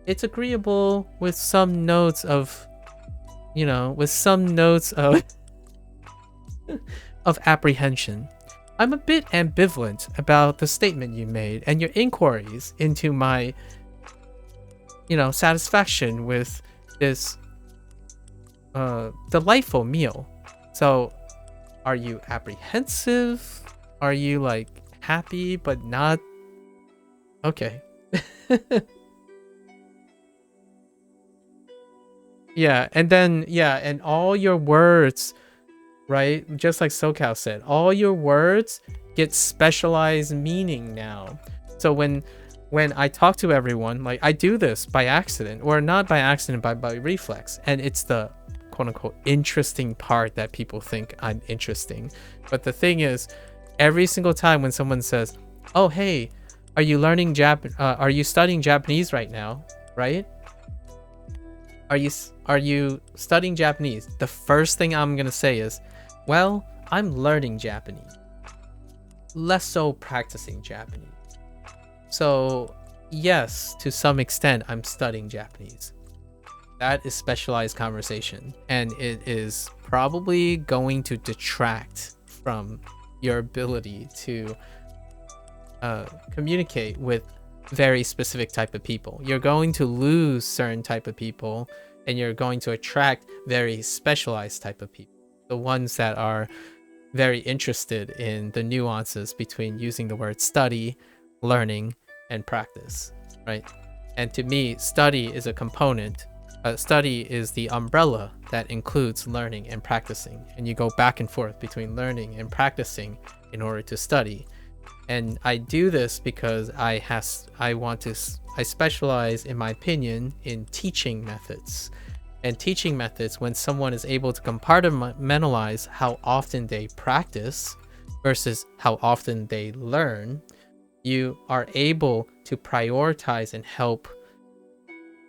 S1: it's agreeable with some notes of, of apprehension. I'm a bit ambivalent about the statement you made and your inquiries into my, satisfaction with this delightful meal. So, are you apprehensive? Are you like happy but not? Okay. And all your words, right? Just like SoCal said, all your words get specialized meaning now. So when I talk to everyone, like I do this by accident, or not by accident, by reflex, and it's the quote unquote interesting part that people think I'm interesting. But the thing is, every single time when someone says, "Oh, hey, are you studying Japanese right now?" Right? Are you studying Japanese? The first thing I'm gonna say is, well, I'm learning Japanese. Less so practicing Japanese. So yes, to some extent, I'm studying Japanese. That is specialized conversation, and it is probably going to detract from your ability to communicate with very specific type of people. You're going to lose certain type of people, and you're going to attract very specialized type of people, the ones that are very interested in the nuances between using the word study, learning, and practice, right? And to me, study is a component. Study is the umbrella that includes learning and practicing, and you go back and forth between learning and practicing in order to study. And I do this because I specialize, in my opinion, in teaching methods. And teaching methods, when someone is able to compartmentalize how often they practice versus how often they learn, you are able to prioritize and help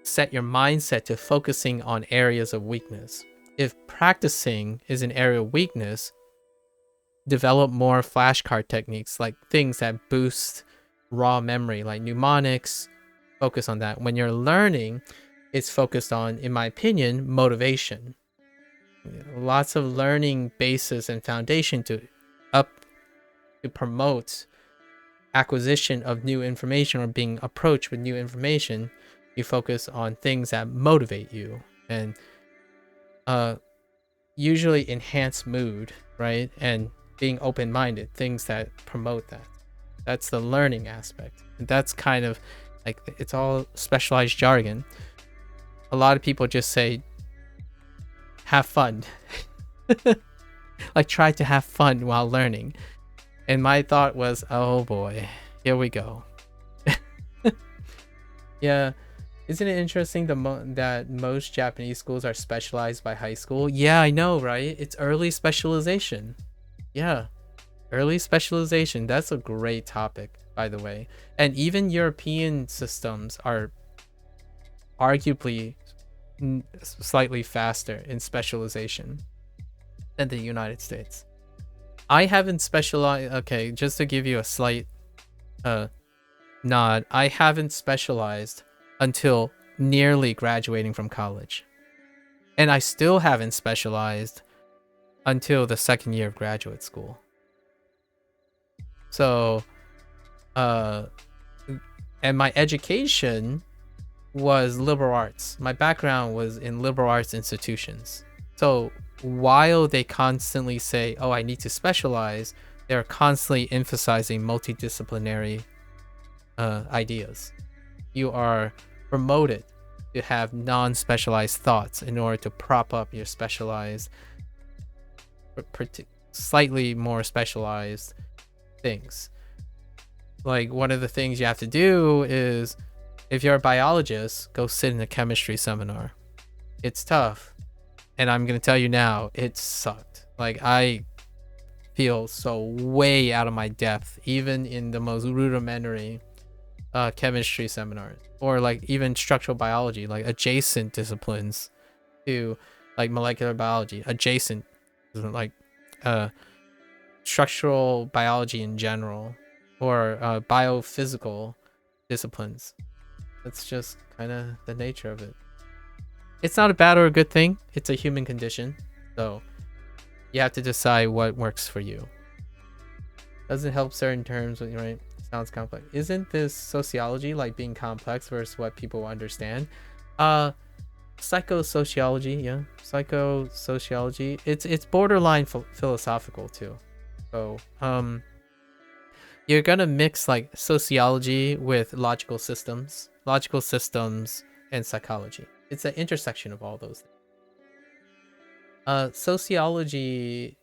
S1: set your mindset to focusing on areas of weakness. If practicing is an area of weakness, develop more flashcard techniques, like things that boost raw memory, like mnemonics. Focus on that. When you're learning, it's focused on, in my opinion, motivation. Lots of learning basis and foundation to promote acquisition of new information or being approached with new information. You focus on things that motivate you and usually enhance mood, right? And being open-minded, things that promote that. That's the learning aspect. And that's kind of like, it's all specialized jargon. A lot of people just say, have fun. Like, try to have fun while learning. And my thought was, oh boy, here we go. Yeah. Isn't it interesting that most Japanese schools are specialized by high school? Yeah, I know, right? It's early specialization. Yeah. Early specialization. That's a great topic, by the way. And even European systems are arguably slightly faster in specialization than the United States. I haven't specialized. Okay, just to give you a slight nod, I haven't specialized until nearly graduating from college. And I still haven't specialized until the second year of graduate school. So, and my education was liberal arts. My background was in liberal arts institutions. So while they constantly say, oh, I need to specialize, they're constantly emphasizing multidisciplinary ideas. You are promoted to have non-specialized thoughts in order to prop up your specialized, slightly more specialized things. Like, one of the things you have to do is, if you're a biologist, go sit in a chemistry seminar. It's tough. And I'm going to tell you now, it sucked. Like, I feel so way out of my depth, even in the most rudimentary chemistry seminars, or like even structural biology, like adjacent disciplines to like molecular biology, adjacent, like structural biology in general, or biophysical disciplines. That's just kind of the nature of it. It's not a bad or a good thing. It's a human condition. So you have to decide what works for you. Doesn't help certain terms, right? Sounds complex. Isn't this sociology, like being complex versus what people understand? Psychosociology, yeah. Psychosociology. It's borderline philosophical too. So you're gonna mix like sociology with logical systems and psychology. It's an intersection of all those things. Sociology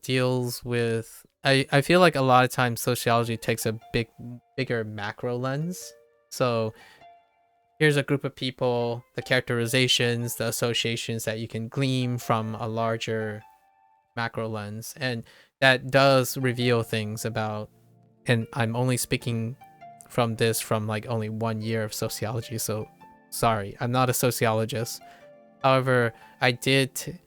S1: deals with, I feel like a lot of times sociology takes a bigger macro lens. So here's a group of people, the characterizations, the associations that you can glean from a larger macro lens, and that does reveal things about, and I'm only speaking from like only 1 year of sociology, so sorry, I'm not a sociologist. However, I did,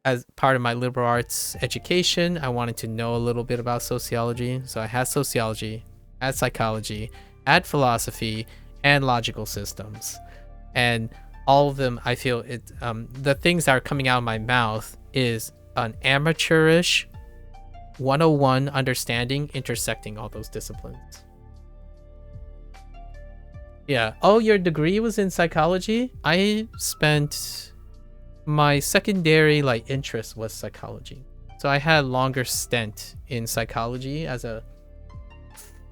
S1: as part of my liberal arts education, I wanted to know a little bit about sociology. So I had sociology, had psychology, had philosophy, and logical systems. And all of them, I feel it. The things that are coming out of my mouth is an amateurish 101 understanding intersecting all those disciplines. Yeah. Oh, your degree was in psychology? I spent my secondary like interest was psychology. So I had a longer stint in psychology as a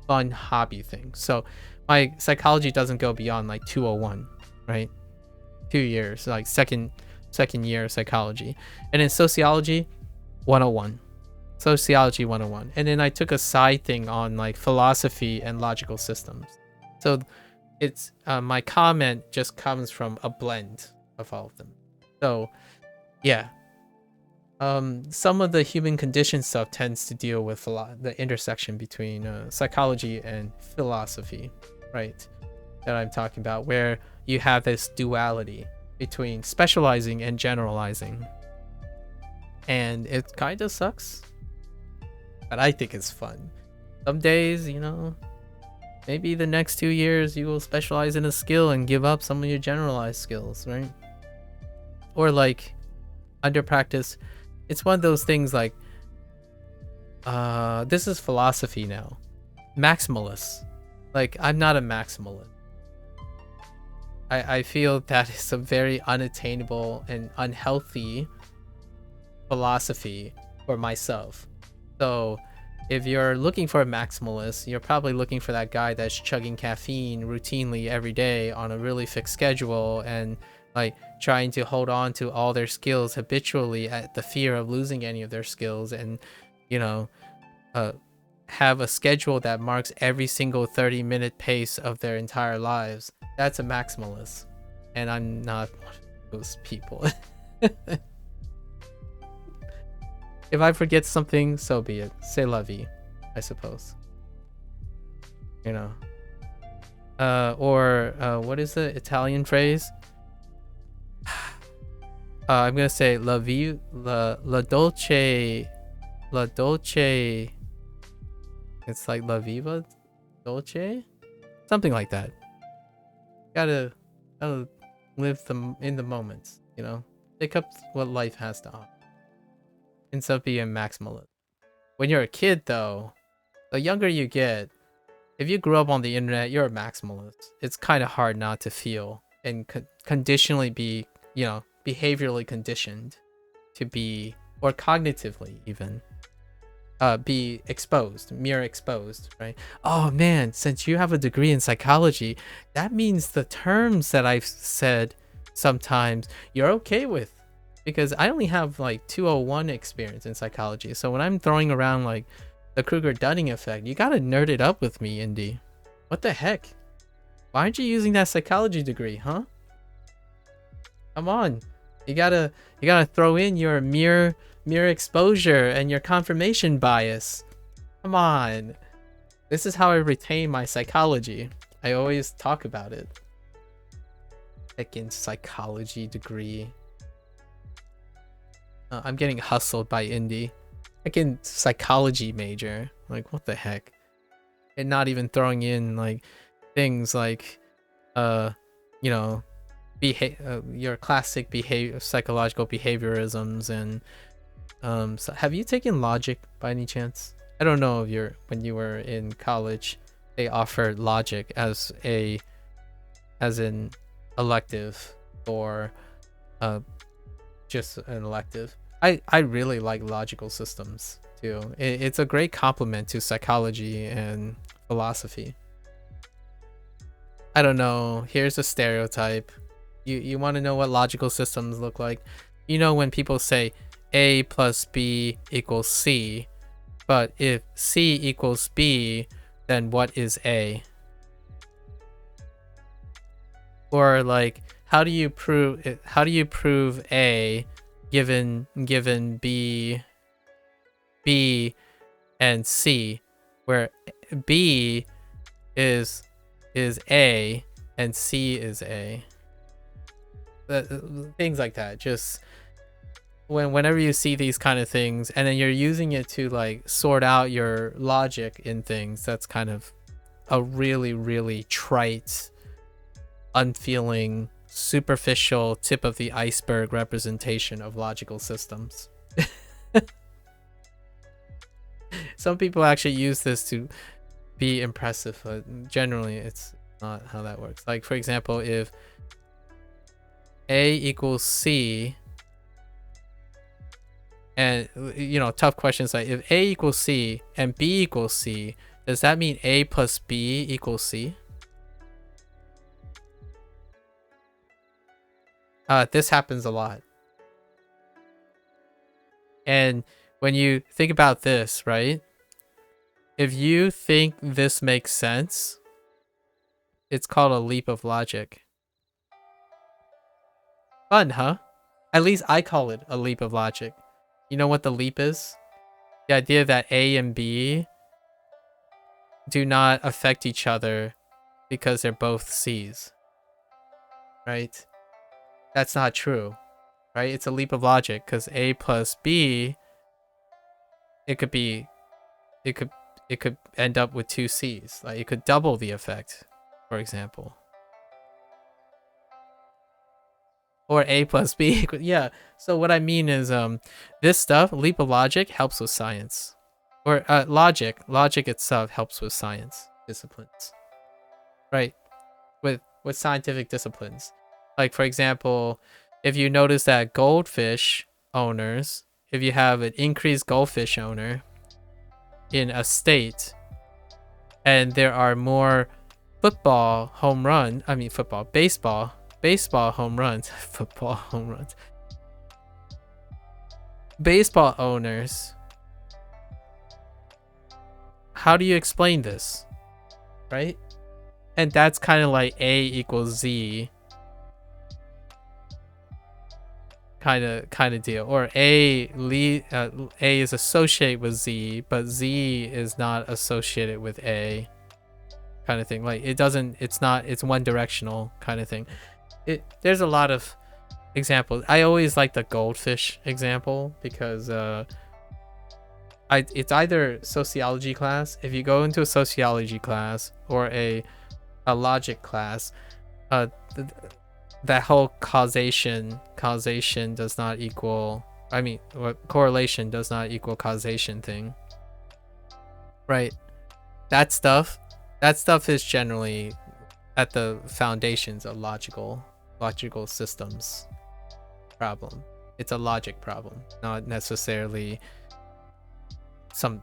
S1: fun hobby thing. So my psychology doesn't go beyond like 201, right? 2 years, like second year psychology. And in sociology, 101. Sociology 101. And then I took a side thing on like philosophy and logical systems. So it's my comment just comes from a blend of all of them. So yeah, some of the human condition stuff tends to deal with the intersection between psychology and philosophy, right? That I'm talking about, where you have this duality between specializing and generalizing. And it kind of sucks, but I think it's fun. Some days, you know, maybe the next 2 years you will specialize in a skill and give up some of your generalized skills, right? Or like under practice, it's one of those things like this is philosophy now. Maximalist. Like, I'm not a maximalist. I feel that is a very unattainable and unhealthy philosophy for myself. So if you're looking for a maximalist, you're probably looking for that guy that's chugging caffeine routinely every day on a really fixed schedule and like trying to hold on to all their skills habitually at the fear of losing any of their skills, and you know, have a schedule that marks every single 30-minute pace of their entire lives. That's a maximalist, and I'm not one of those people. If I forget something, so be it. C'est la vie, I suppose. You know. Or what is the Italian phrase? I'm gonna say la dolce. It's like la viva dolce, something like that. Gotta live in the moments, you know. Pick up what life has to offer instead of being a maximalist. When you're a kid, though, the younger you get, if you grew up on the internet, you're a maximalist. It's kind of hard not to feel and conditionally be, you know, behaviorally conditioned to be, or cognitively even, be exposed, mirror exposed, right? Oh man, since you have a degree in psychology, that means the terms that I've said sometimes you're okay with, because I only have like 201 experience in psychology. So when I'm throwing around like the Kruger-Dunning effect, you gotta nerd it up with me, Indy. What the heck? Why aren't you using that psychology degree, huh? Come on. You gotta throw in your mirror exposure and your confirmation bias. Come on. This is how I retain my psychology. I always talk about it. Heckin' psychology degree. I'm getting hustled by Indy. Heckin' psychology major. Like, what the heck? And not even throwing in like things like you know, your classic psychological behaviorisms. And so have you taken logic by any chance? I don't know if when you were in college they offered logic as an elective, or just an elective. I really like logical systems too. It's a great complement to psychology and philosophy. I don't know, here's a stereotype. You want to know what logical systems look like? You know, when people say A plus B equals C, but if C equals B, then what is A? Or like, how do you prove A given B and C, where B is A and C is A? Things like that. Just whenever you see these kind of things and then you're using it to like sort out your logic in things, that's kind of a really, really trite, unfeeling, superficial, tip of the iceberg representation of logical systems. Some people actually use this to be impressive, but generally it's not how that works. Like, for example, if A equals C, And, you know, tough questions like, if A equals C and B equals C, does that mean A plus B equals C? This happens a lot. And when you think about this, right? If you think this makes sense, it's called a leap of logic. Fun, huh? At least I call it a leap of logic. You know what the leap is? The idea that A and B do not affect each other because they're both C's. Right? That's not true. Right? It's a leap of logic because A plus B, it could end up with two C's. Like it could double the effect, for example. Or A plus B. Yeah. So what I mean is this stuff, leap of logic, helps with science. Or logic itself helps with science disciplines. Right? With scientific disciplines. Like for example, if you notice that goldfish owners, if you have an increased goldfish owner in a state and there are more baseball home runs, baseball owners, how do you explain this? Right? And that's kind of like A equals Z kind of deal. Or A is associated with Z, but Z is not associated with A kind of thing. Like it's one directional kind of thing. There's a lot of examples. I always like the goldfish example because it's either sociology class. If you go into a sociology class or a logic class, that whole causation does not equal, correlation does not equal causation thing, right? That stuff is generally at the foundations of logical systems problem. It's a logic problem, not necessarily some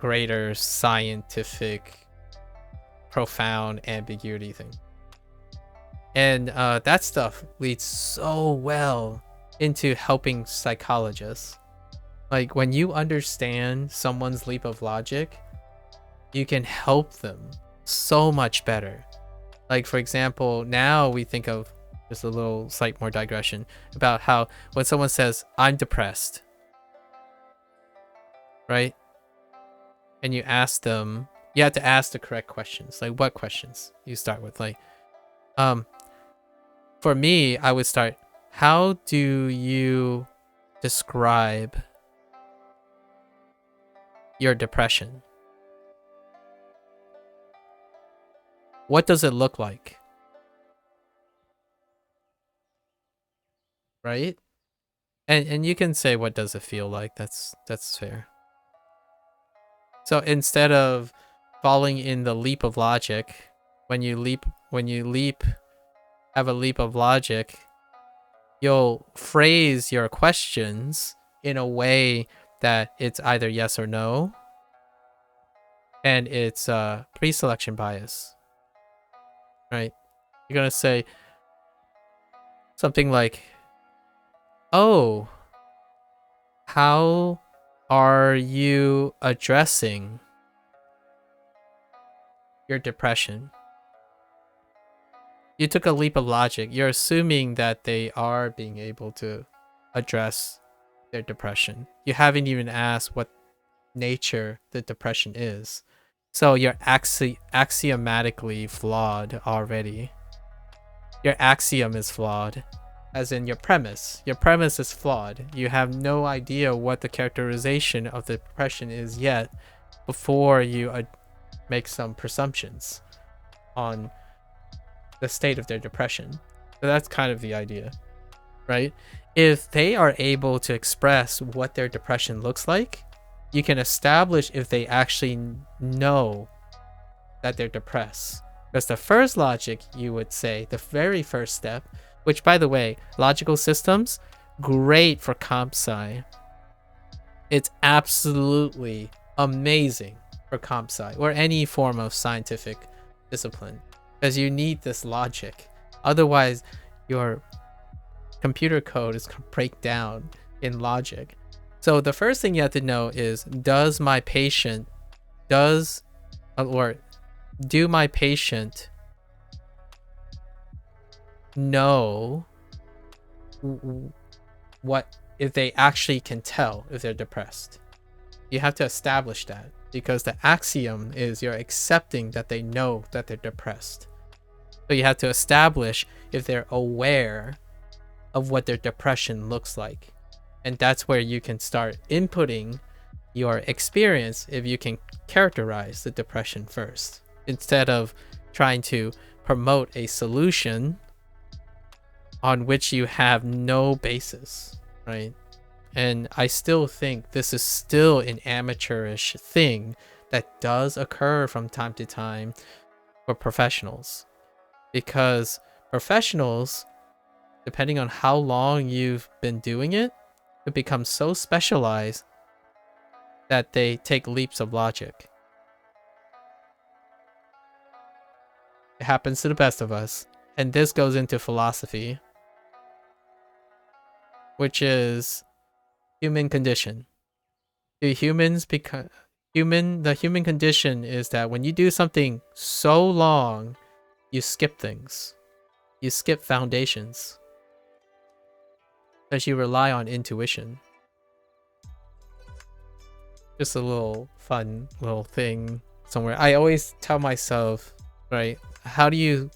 S1: greater scientific profound ambiguity thing. And that stuff leads so well into helping psychologists. Like when you understand someone's leap of logic, you can help them so much better. Like for example, now we think of just a little slight more digression about how when someone says, I'm depressed, right? And you ask them, you have to ask the correct questions. Like what questions you start with? Like, for me, I would start, how do you describe your depression? What does it look like? Right? And you can say, what does it feel like? That's fair. So instead of falling in the leap of logic, when you have a leap of logic, you'll phrase your questions in a way that it's either yes or no, and it's pre-selection bias, right? You're gonna say something like, oh, how are you addressing your depression? You took a leap of logic. You're assuming that they are being able to address their depression. You haven't even asked what nature the depression is. So you're axiomatically flawed already. Your axiom is flawed, as in your premise. Your premise is flawed. You have no idea what the characterization of the depression is yet before you make some presumptions on the state of their depression. So that's kind of the idea, right? If they are able to express what their depression looks like, you can establish if they actually know that they're depressed. Because the first logic, you would say, the very first step, which by the way, logical systems, great for comp sci. It's absolutely amazing for comp sci or any form of scientific discipline, because you need this logic. Otherwise, your computer code is going to break down in logic. So the first thing you have to know is, do my patient know what, if they actually can tell if they're depressed? You have to establish that, because the axiom is you're accepting that they know that they're depressed. So you have to establish if they're aware of what their depression looks like. And that's where you can start inputting your experience, if you can characterize the depression first, instead of trying to promote a solution on which you have no basis, right? And I still think this is still an amateurish thing that does occur from time to time for professionals, because professionals, depending on how long you've been doing it, it becomes so specialized that they take leaps of logic. It happens to the best of us. And this goes into philosophy, which is human condition. The human condition is that when you do something so long, you skip things. You skip foundations, because you rely on intuition. Just a little fun little thing somewhere. I always tell myself, right, how do you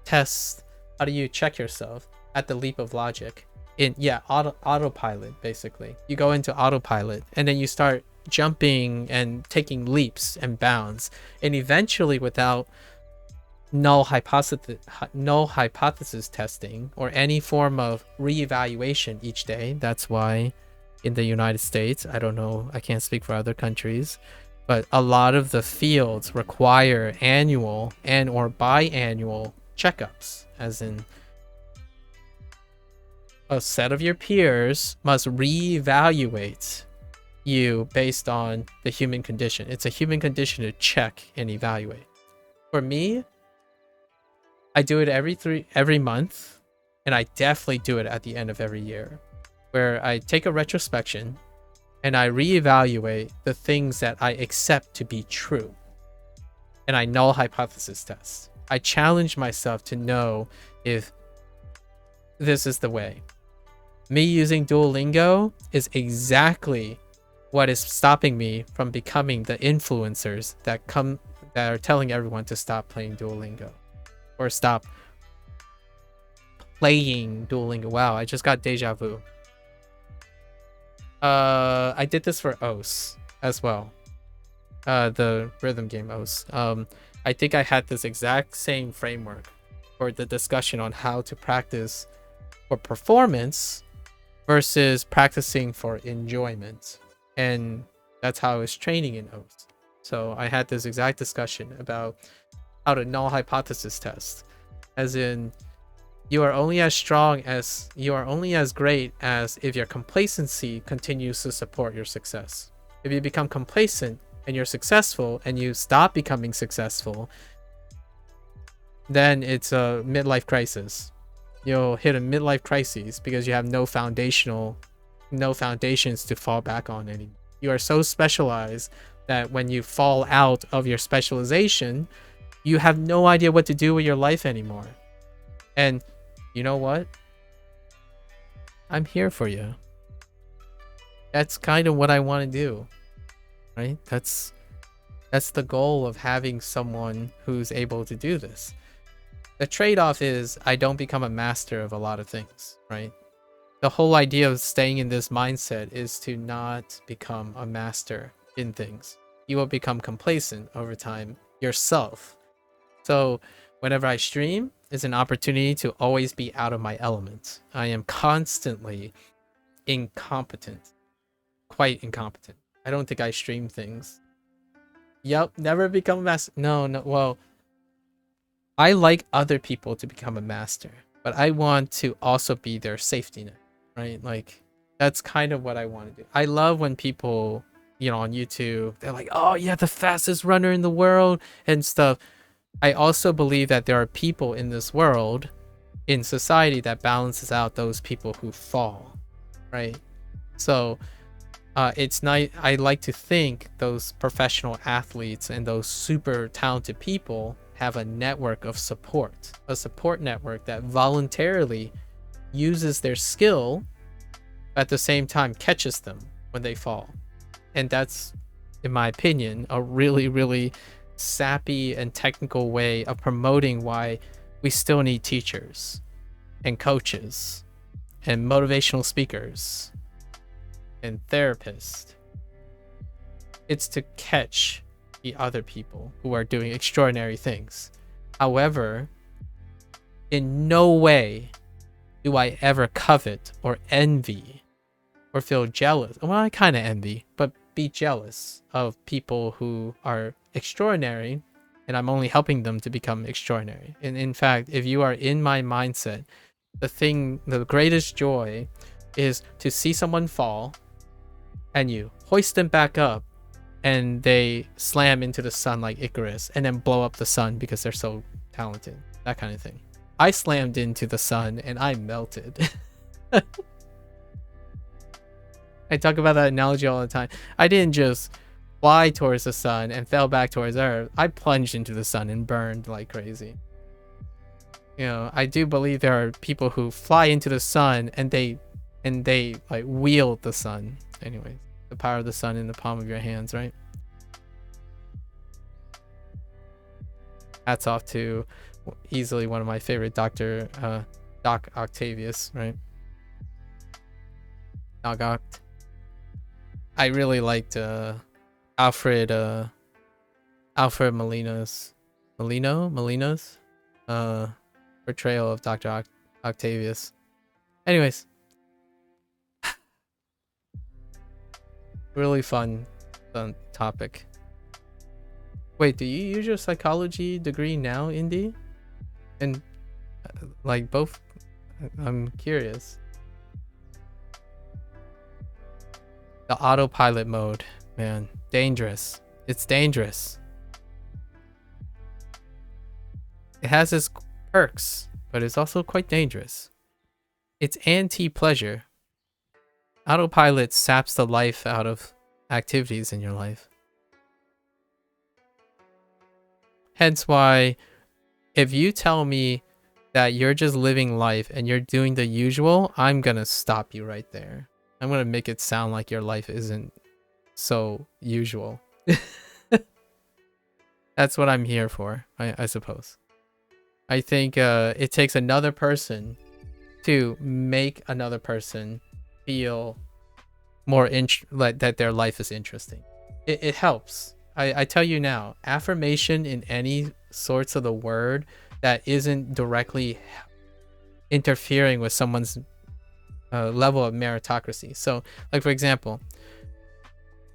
S1: check yourself at the leap of logic? Autopilot, basically. You go into autopilot and then you start jumping and taking leaps and bounds, and eventually, without null hypothesis testing or any form of reevaluation each day. That's why in the United States, I don't know, I can't speak for other countries, but a lot of the fields require annual and or biannual checkups, as in a set of your peers must reevaluate you based on the human condition. It's a human condition to check and evaluate. For me, I do it every month, and I definitely do it at the end of every year, where I take a retrospection and I reevaluate the things that I accept to be true, and I null hypothesis test. I challenge myself to know if this is the way. Me using Duolingo is exactly what is stopping me from becoming the influencers that are telling everyone to stop playing Duolingo or stop playing Duolingo. Wow, I just got deja vu. I did this for OS as well. The rhythm game OS. I think I had this exact same framework for the discussion on how to practice for performance versus practicing for enjoyment. And that's how I was training in OS. So I had this exact discussion about how to null hypothesis test. As in, you are only as great as if your complacency continues to support your success. If you become complacent and you're successful and you stop becoming successful, then it's a midlife crisis. You'll hit a midlife crisis because you have no foundations to fall back on anymore. You are so specialized that when you fall out of your specialization, you have no idea what to do with your life anymore. And you know what? I'm here for you. That's kind of what I want to do, right? That's the goal of having someone who's able to do this. The trade-off is I don't become a master of a lot of things, right? The whole idea of staying in this mindset is to not become a master in things. You will become complacent over time yourself. So whenever I stream, it's an opportunity to always be out of my element. I am constantly incompetent. Quite incompetent. I don't think I stream things. Yep, never become a master. No, well, I like other people to become a master, but I want to also be their safety net, right? Like, That's kind of what I want to do. I love when people, on YouTube, they're like, oh yeah, the fastest runner in the world and stuff. I also believe that there are people in this world, in society, that balances out those people who fall, right? So it's nice. I like to think those professional athletes and those super talented people have a network of support, a support network that voluntarily uses their skill, at the same time catches them when they fall. And that's, in my opinion, a really, really sappy and technical way of promoting why we still need teachers and coaches and motivational speakers and therapists. It's to catch the other people who are doing extraordinary things. However, in no way do I ever covet or envy or feel jealous. Well, I kind of envy, but be jealous of people who are extraordinary, and I'm only helping them to become extraordinary. And in fact, if you are in my mindset, the greatest joy is to see someone fall and you hoist them back up and they slam into the sun like Icarus and then blow up the sun because they're so talented. That kind of thing. I slammed into the sun and I melted. I talk about that analogy all the time. I didn't just fly towards the sun and fell back towards Earth. I plunged into the sun and burned like crazy. I do believe there are people who fly into the sun and they like wield the sun. Anyways, the power of the sun in the palm of your hands, right? Hats off to easily one of my favorite Doc Octavius, right? Doc Oct. I really liked Alfred Molina's portrayal of Dr. Octavius. Anyways, really fun topic. Wait, do you use your psychology degree now, Indy? And like both? I'm curious. The autopilot mode, man, dangerous. It's dangerous. It has its perks, but it's also quite dangerous. It's anti-pleasure. Autopilot saps the life out of activities in your life. Hence why, if you tell me that you're just living life and you're doing the usual, I'm gonna stop you right there. I'm gonna make it sound like your life isn't so usual. That's what I'm here for, I suppose. I think it takes another person to make another person feel more like that their life is interesting. It helps. I tell you now, affirmation in any sorts of the word that isn't directly interfering with someone's level of meritocracy. So, like for example,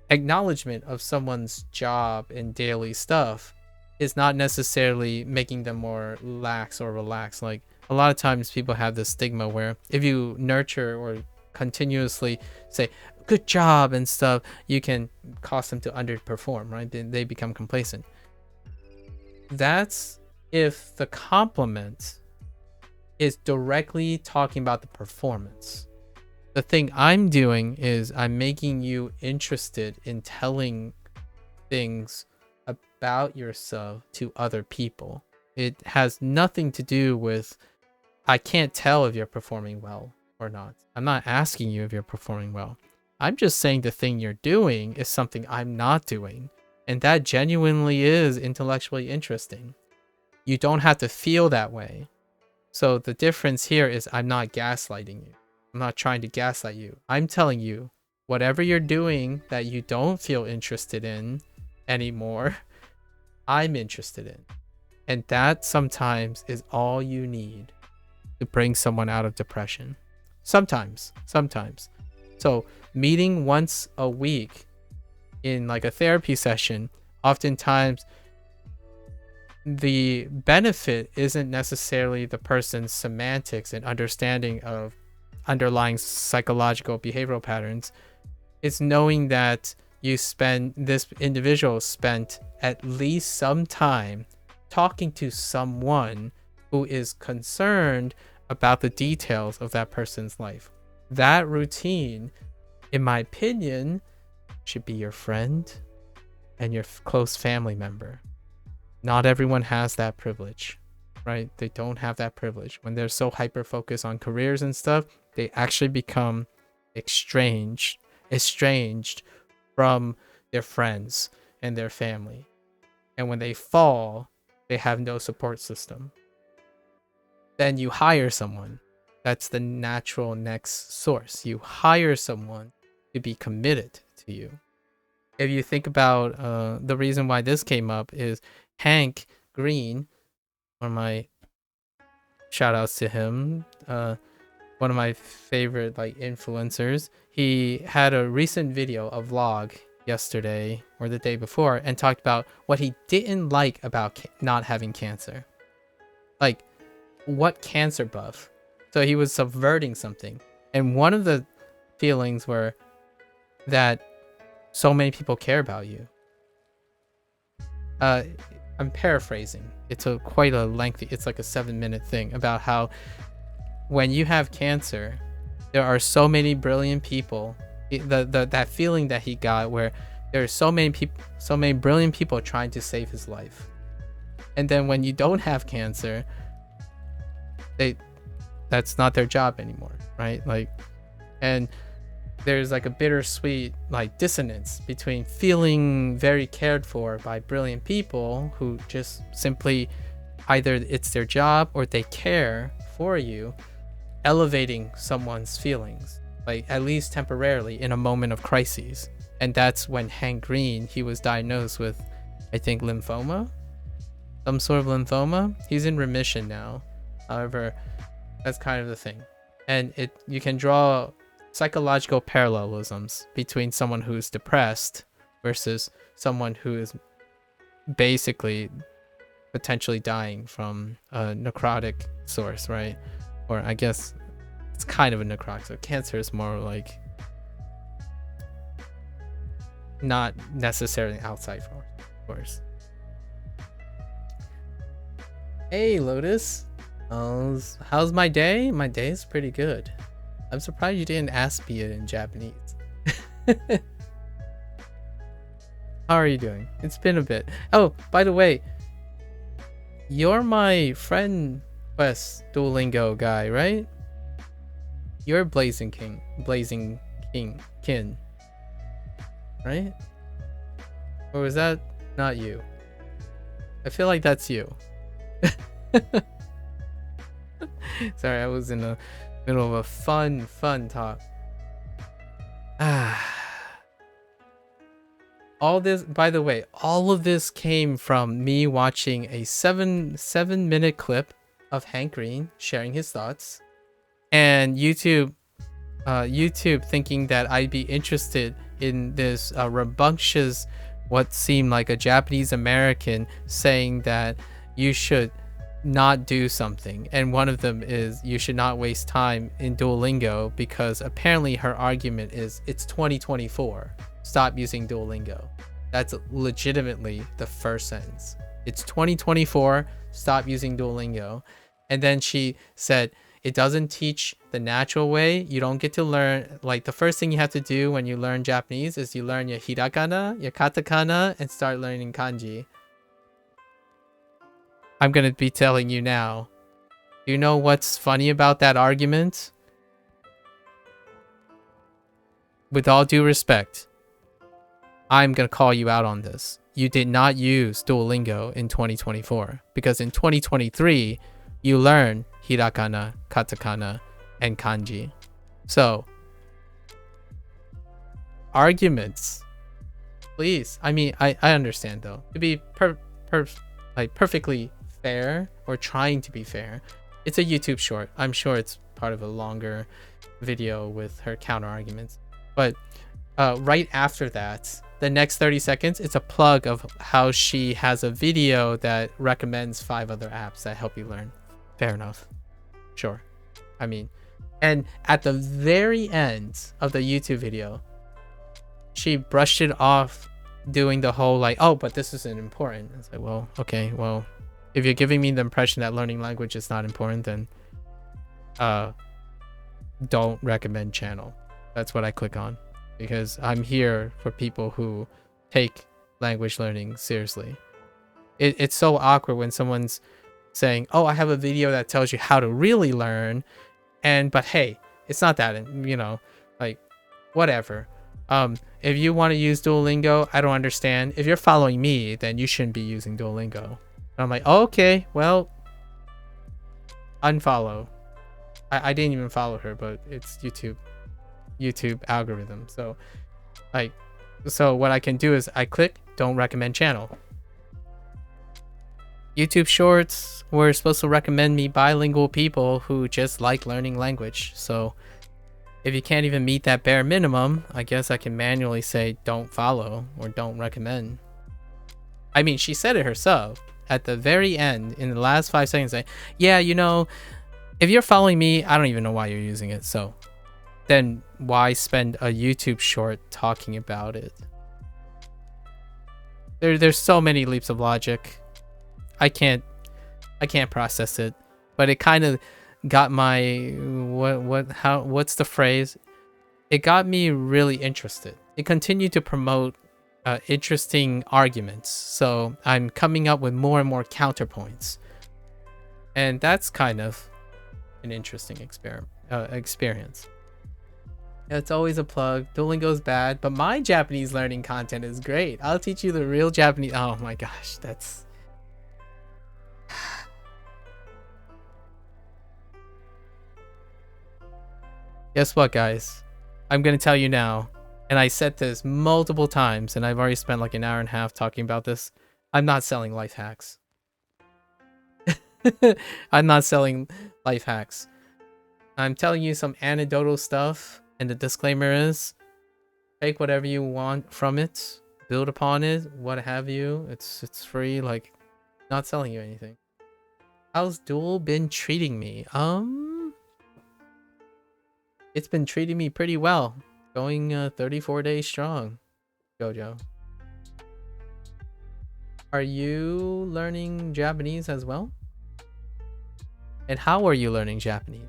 S1: acknowledgement of someone's job and daily stuff is not necessarily making them more lax or relaxed. Like a lot of times people have this stigma where if you nurture or continuously say good job and stuff, you can cause them to underperform, right? They become complacent. That's if the compliment is directly talking about the performance. The thing I'm doing is I'm making you interested in telling things about yourself to other people. It has nothing to do with, I can't tell if you're performing well or not. I'm not asking you if you're performing well. I'm just saying the thing you're doing is something I'm not doing. And that genuinely is intellectually interesting. You don't have to feel that way. So the difference here is I'm not gaslighting you. I'm not trying to gaslight you. I'm telling you, whatever you're doing that you don't feel interested in anymore, I'm interested in. And that sometimes is all you need to bring someone out of depression. Sometimes. So meeting once a week in like a therapy session, oftentimes the benefit isn't necessarily the person's semantics and understanding of underlying psychological behavioral patterns. It's knowing that this individual spent at least some time talking to someone who is concerned about the details of that person's life. That routine, in my opinion, should be your friend and your close family member. Not everyone has that privilege, right? They don't have that privilege. When they're so hyper focused on careers and stuff, they actually become estranged from their friends and their family. And when they fall, they have no support system. Then you hire someone. That's the natural next source. You hire someone to be committed to you. If you think about the reason why this came up is Hank Green, one of my shout outs to him, one of my favorite influencers. He had a recent video, a vlog yesterday or the day before, and talked about what he didn't like about not having cancer. Like, what cancer buff? So he was subverting something. And one of the feelings were that so many people care about you. I'm paraphrasing. It's quite a lengthy, it's like a 7-minute thing about how when you have cancer, there are so many brilliant people. That feeling that he got where there are so many brilliant people trying to save his life. And then when you don't have cancer, that's not their job anymore, right? And there's a bittersweet dissonance between feeling very cared for by brilliant people who just simply either it's their job or they care for you, elevating someone's feelings, at least temporarily in a moment of crises. And that's when Hank Green, he was diagnosed with, I think, lymphoma, some sort of lymphoma. He's in remission now. However, that's kind of the thing. And you can draw psychological parallelisms between someone who's depressed versus someone who is basically potentially dying from a necrotic source, right? Or I guess it's kind of a necrotic. So cancer is more not necessarily outside force. Hey Lotus, how's my day? My day is pretty good. I'm surprised you didn't ask me it in Japanese. How are you doing? It's been a bit. Oh, by the way, you're my friend Quest Duolingo guy, right? You're Blazing Kin, right? Or was that not you? I feel like that's you. Sorry, I was in the middle of a fun talk. All this, by the way, all of this came from me watching a 7-minute clip of Hank Green sharing his thoughts, and YouTube thinking that I'd be interested in this rambunctious, what seemed like a Japanese American saying that you should not do something, and one of them is you should not waste time in Duolingo because apparently her argument is it's 2024, stop using Duolingo. That's legitimately the first sentence. It's 2024, stop using Duolingo. And then she said it doesn't teach the natural way. You don't get to learn, the first thing you have to do when you learn Japanese is you learn your hiragana, your katakana, and start learning kanji. I'm going to be telling you now. Do you know what's funny about that argument? With all due respect, I'm going to call you out on this. You did not use Duolingo in 2024 because in 2023, you learn hiragana, katakana, and kanji. So, arguments, please. I mean, I understand though. To be perfectly fair, or trying to be fair, it's a YouTube short. I'm sure it's part of a longer video with her counter arguments. But right after that, the next 30 seconds, it's a plug of how she has a video that recommends 5 other apps that help you learn. Fair enough. Sure. I mean, And at the very end of the YouTube video, she brushed it off, doing the whole like, oh, but this isn't important. It's like, well, okay, well, if you're giving me the impression that learning language is not important, then don't recommend channel. That's what I click on, because I'm here for people who take language learning seriously. It's so awkward when someone's saying, oh, I have a video that tells you how to really learn, but hey, it's not that, like, whatever. If you want to use Duolingo, I don't understand. If you're following me, then you shouldn't be using Duolingo. And I'm like, okay, well, unfollow. I didn't even follow her, but it's YouTube algorithm. So what I can do is I click don't recommend channel. YouTube Shorts were supposed to recommend me bilingual people who just like learning language. So if you can't even meet that bare minimum, I guess I can manually say don't follow or don't recommend. I mean, she said it herself at the very end in the last 5 seconds. Like, yeah, if you're following me, I don't even know why you're using it. So then why spend a YouTube short talking about it? There's so many leaps of logic. I can't process it, but it kind of got my what's the phrase? It got me really interested. It continued to promote interesting arguments, so I'm coming up with more and more counterpoints, and that's kind of an interesting experience. Yeah, it's always a plug. Duolingo's bad, but my Japanese learning content is great. I'll teach you the real Japanese. Oh my gosh, that's guess what, guys? I'm gonna tell you now, and I said this multiple times, and I've already spent like an hour and a half talking about this. I'm not selling life hacks. I'm not selling life hacks. I'm telling you some anecdotal stuff, and the disclaimer is take whatever you want from it, build upon it, what have you. It's free, like, not selling you anything. How's Duel been treating me? It's been treating me pretty well. Going 34 days strong, Jojo. Are you learning Japanese as well? And how are you learning Japanese?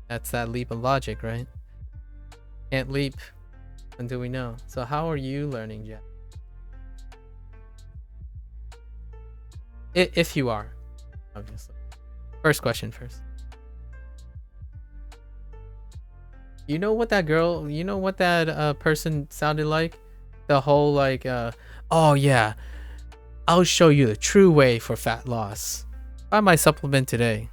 S1: That's that leap of logic, right? Can't leap until we know. So how are you learning Japanese? If you are, obviously. First question first. You know what that person sounded like? The whole like, oh yeah, I'll show you the true way for fat loss. Buy my supplement today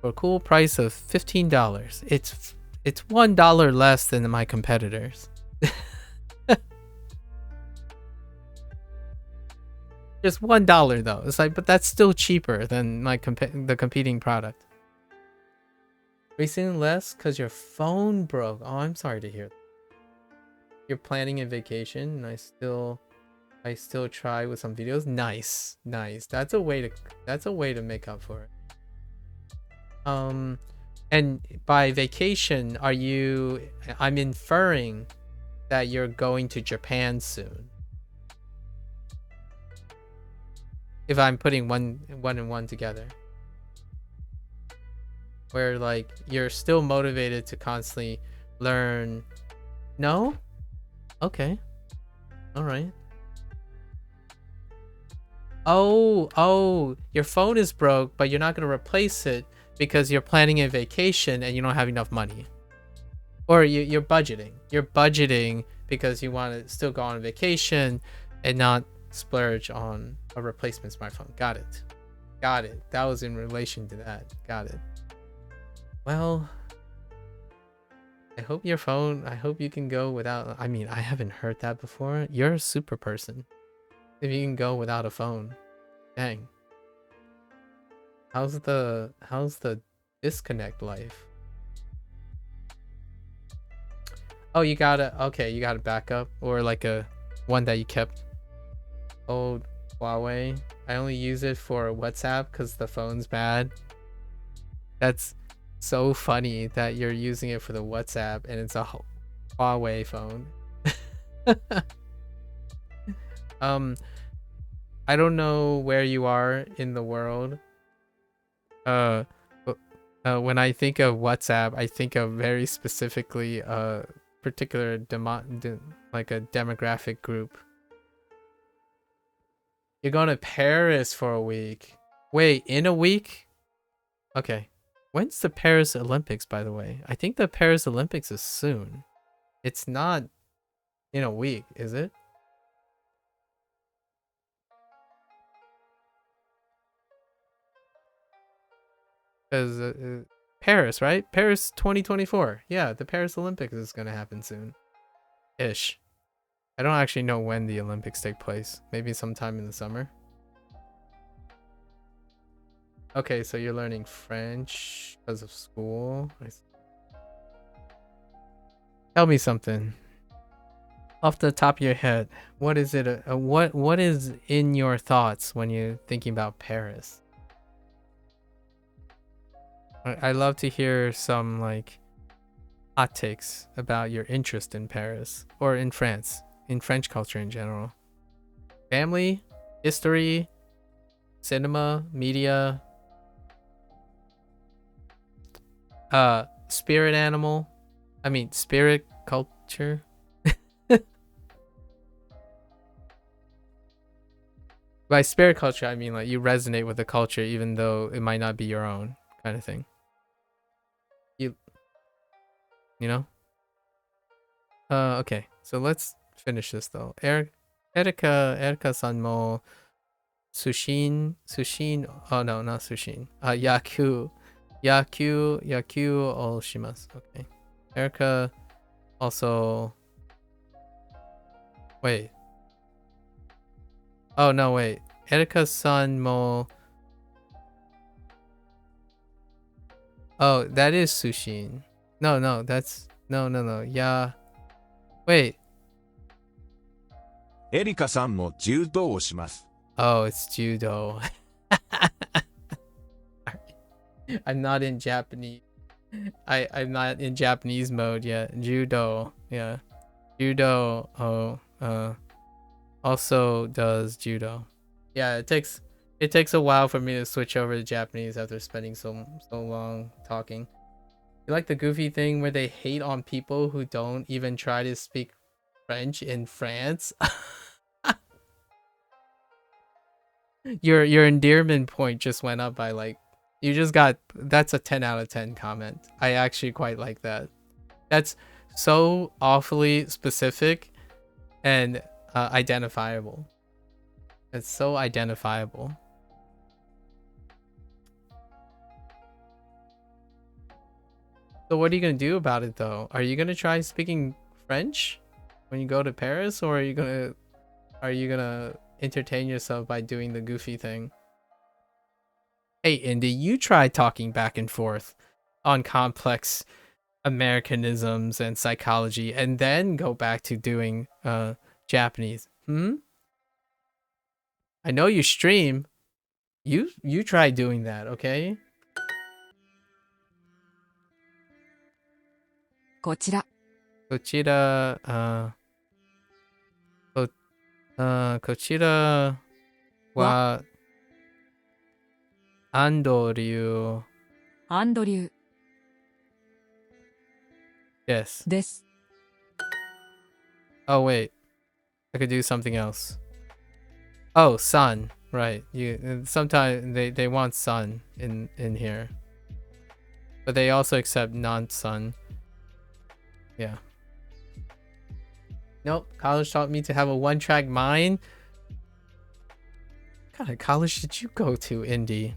S1: for a cool price of $15. It's $1 less than my competitors. Just $1 though. It's like, but that's still cheaper than the competing product. Racing less because your phone broke. Oh, I'm sorry to hear that. You're planning a vacation, and I still try with some videos. Nice. That's a way to make up for it. And by vacation, I'm inferring that you're going to Japan soon. If I'm putting one and one together. Where like you're still motivated to constantly learn. No? Okay. All right. Oh, your phone is broke, but you're not going to replace it because you're planning a vacation and you don't have enough money. Or you're budgeting. You're budgeting because you want to still go on vacation and not splurge on a replacement smartphone. Got it. That was in relation to that. Got it. Well, I hope you can go without, I mean, I haven't heard that before. You're a super person. If you can go without a phone. Dang. How's the disconnect life? Oh, you got a backup or like a one that you kept. Old Huawei. I only use it for WhatsApp because the phone's bad. so funny that you're using it for the WhatsApp and it's a Huawei phone. I don't know where you are in the world. When I think of WhatsApp, I think of very specifically a particular like a demographic group. You're going to Paris for a week. Wait, in a week? Okay. When's the Paris Olympics, by the way? I think the Paris Olympics is soon. It's not in a week, is it? Because Paris, right? Paris 2024. Yeah, the Paris Olympics is going to happen soon. Ish. I don't actually know when the Olympics take place. Maybe sometime in the summer. Okay, so you're learning French because of school. Tell me something. Off the top of your head, what is it? What is in your thoughts when you're thinking about Paris? I love to hear some like hot takes about your interest in Paris or in France, in French culture in general. Family, history, cinema, media, spirit animal. I mean, spirit culture. By spirit culture, I mean like you resonate with the culture even though it might not be your own kind of thing. You know? Okay. So let's finish this though. Erika-san mo Sushin, oh no, not Sushin. Yaku o shimasu. Okay. Erika also, wait. Oh no, wait. Erika-san mo, oh, that is Sushin. No, that's no. Yeah. Wait.
S6: エリカさんも柔道をします。
S1: Oh, it's judo. I'm not in Japanese. I'm not in Japanese mode yet. Judo. Yeah. Judo. Also does judo. Yeah, it takes a while for me to switch over to Japanese after spending so long talking. You like the goofy thing where they hate on people who don't even try to speak French in France? Your endearment point just went up by like, you just got, that's a 10 out of 10 comment. I actually quite like that. That's so awfully specific and identifiable. It's so identifiable. So what are you gonna do about it though? Are you gonna try speaking French when you go to Paris, or are you gonna entertain yourself by doing the goofy thing? Hey Indy, you try talking back and forth on complex Americanisms and psychology and then go back to doing Japanese. I know you stream. You try doing that, okay?
S5: こちら。
S1: こちらはアンドリュー。
S5: アンドリュー
S1: Yes.
S5: です。
S1: Oh wait, I could do something else. Oh, sun. Right. You sometimes they want sun in here, but they also accept non-sun. Yeah. Nope. College taught me to have a one-track mind. What kind of college did you go to, Indy?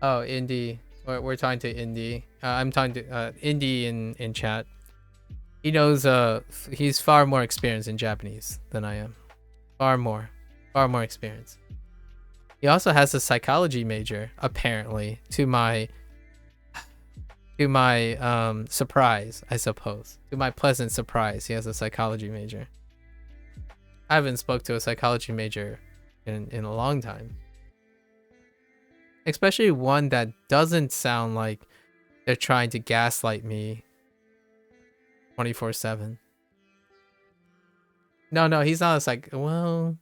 S1: Oh, Indy. We're talking to Indy. I'm talking to Indy in chat. He knows. He's far more experienced in Japanese than I am. Far more experience. He also has a psychology major, apparently. To my surprise, I suppose. To my pleasant surprise, he has a psychology major. I haven't spoke to a psychology major in a long time. Especially one that doesn't sound like they're trying to gaslight me 24/7. No, he's not a well,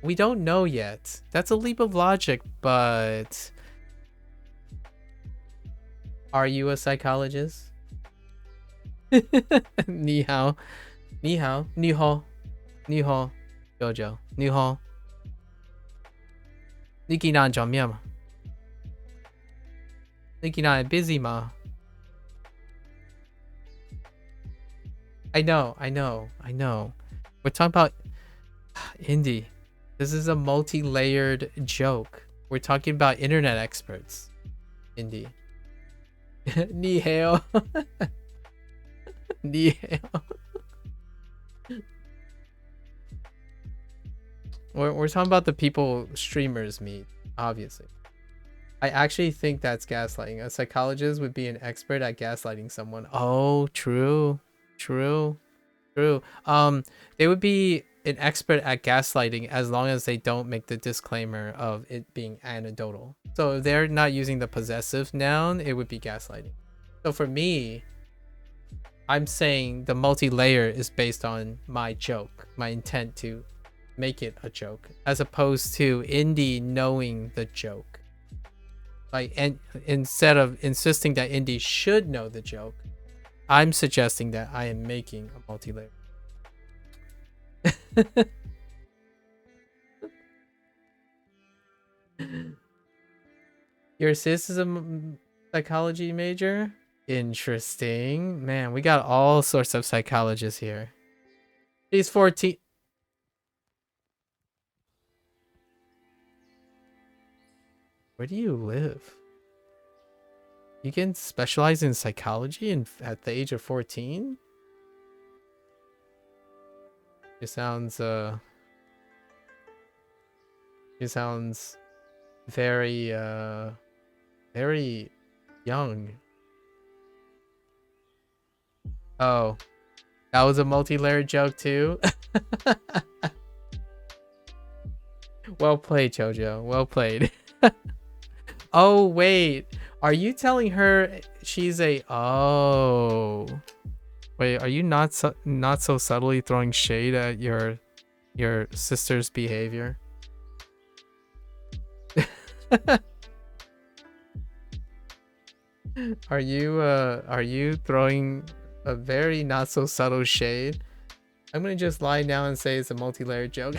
S1: we don't know yet. That's a leap of logic, but are you a psychologist? 你好，你好，你好，你好，Jojo，你好。你今天做咩嘛？你今天 busy 吗？ I know. We're talking about indie. This is a multi-layered joke. We're talking about internet experts. Indie. 你好。你好。We're talking about the people streamers meet, obviously. I actually think that's gaslighting. A psychologist would be an expert at gaslighting someone. Oh, true. They would be an expert at gaslighting as long as they don't make the disclaimer of it being anecdotal. So if they're not using the possessive noun, it would be gaslighting. So for me, I'm saying the multi-layer is based on my joke, my intent to make it a joke, as opposed to Indy knowing the joke. Like, and instead of insisting that Indy should know the joke, I'm suggesting that I am making a multi-layer. Your sis is a psychology major? Interesting. Man, we got all sorts of psychologists here. She's 14. Where do you live? You can specialize in psychology at the age of 14? It sounds very very young. Oh, that was a multi-layered joke too. Well played, Jojo. Well played. Oh wait, are you telling her she's a wait, are you not so subtly throwing shade at your sister's behavior? Are you throwing a very not so subtle shade? I'm gonna just lie down and say it's a multi-layered joke.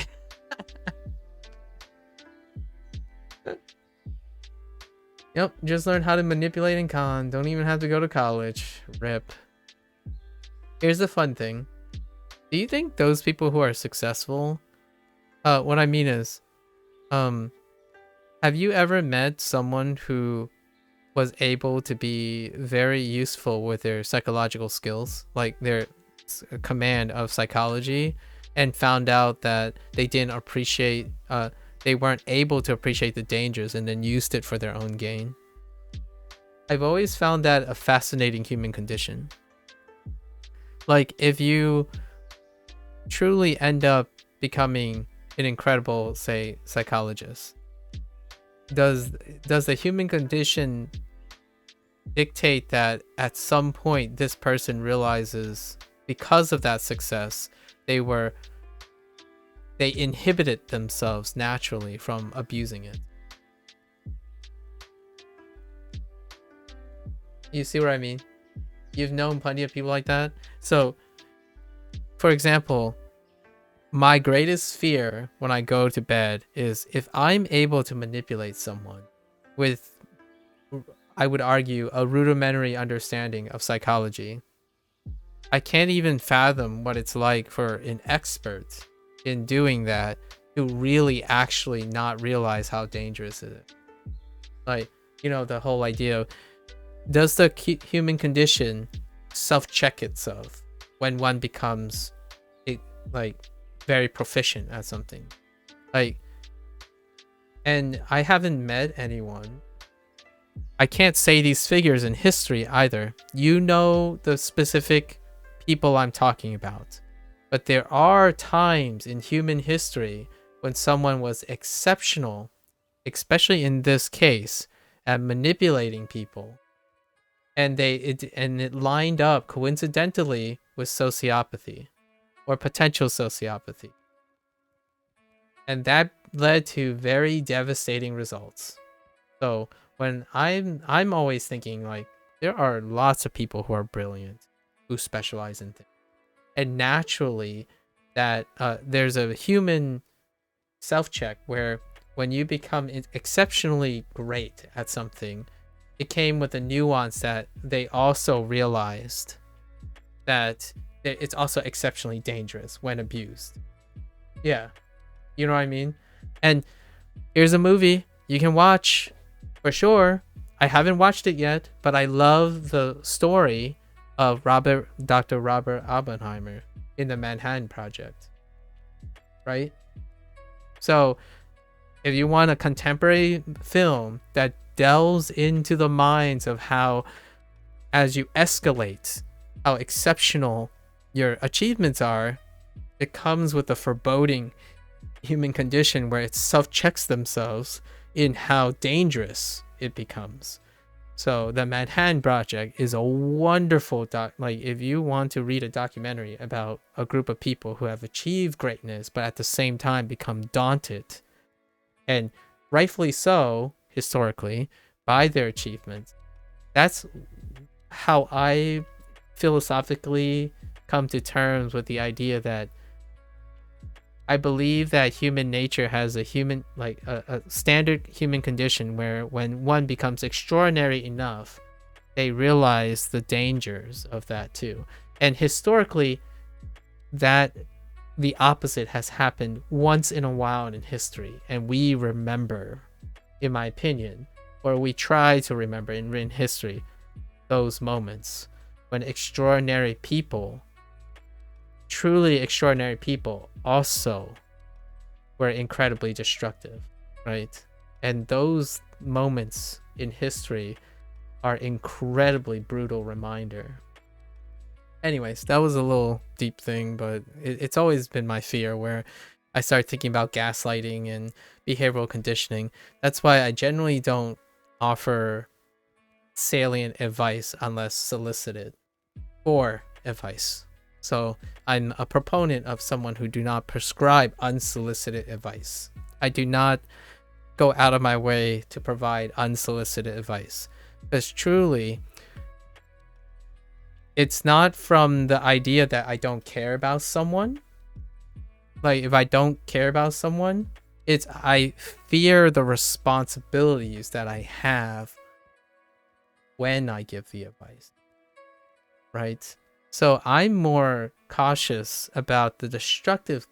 S1: Yep, just learn how to manipulate and con. Don't even have to go to college. Rip. Here's the fun thing. Do you think those people who are successful, what I mean is, have you ever met someone who was able to be very useful with their psychological skills, like their command of psychology, and found out that they didn't appreciate, they weren't able to appreciate the dangers and then used it for their own gain? I've always found that a fascinating human condition. Like, if you truly end up becoming an incredible, say, psychologist, does the human condition dictate that at some point this person realizes because of that success they inhibited themselves naturally from abusing it? You see what I mean? You've known plenty of people like that. So, for example, my greatest fear when I go to bed is if I'm able to manipulate someone with, I would argue, a rudimentary understanding of psychology, I can't even fathom what it's like for an expert in doing that to really actually not realize how dangerous it is. Like, you know, the whole idea of, does the human condition self-check itself when one becomes very proficient at something? Like, and I haven't met anyone. I can't say these figures in history either. You know the specific people I'm talking about. But there are times in human history when someone was exceptional especially in this case, at manipulating people. And it lined up coincidentally with sociopathy or potential sociopathy. And that led to very devastating results. So when I'm always thinking like there are lots of people who are brilliant, who specialize in things. And naturally that there's a human self-check where when you become exceptionally great at something, it came with a nuance that they also realized that it's also exceptionally dangerous when abused. Yeah. You know what I mean? And here's a movie you can watch for sure. I haven't watched it yet, but I love the story of Dr. Robert Oppenheimer in the Manhattan Project. Right? So, if you want a contemporary film that delves into the minds of how, as you escalate, how exceptional your achievements are, it comes with a foreboding human condition where it self-checks themselves in how dangerous it becomes. So the Manhattan Project is a wonderful like if you want to read a documentary about a group of people who have achieved greatness but at the same time become daunted, and rightfully so historically, by their achievements. That's how I philosophically come to terms with the idea that I believe that human nature has a human, like a standard human condition where when one becomes extraordinary enough, they realize the dangers of that too. And historically, that the opposite has happened once in a while in history. And we remember, in my opinion, or we try to remember in history, those moments when extraordinary people, truly extraordinary people, also were incredibly destructive, right? And those moments in history are incredibly brutal reminder. Anyways, that was a little deep thing, but it's always been my fear where I start thinking about gaslighting and behavioral conditioning. That's why I generally don't offer salient advice unless solicited for advice. So I'm a proponent of someone who do not prescribe unsolicited advice. I do not go out of my way to provide unsolicited advice, because truly it's not from the idea that I don't care about someone. Like if I don't care about someone, it's I fear the responsibilities that I have when I give the advice, right? So I'm more cautious about the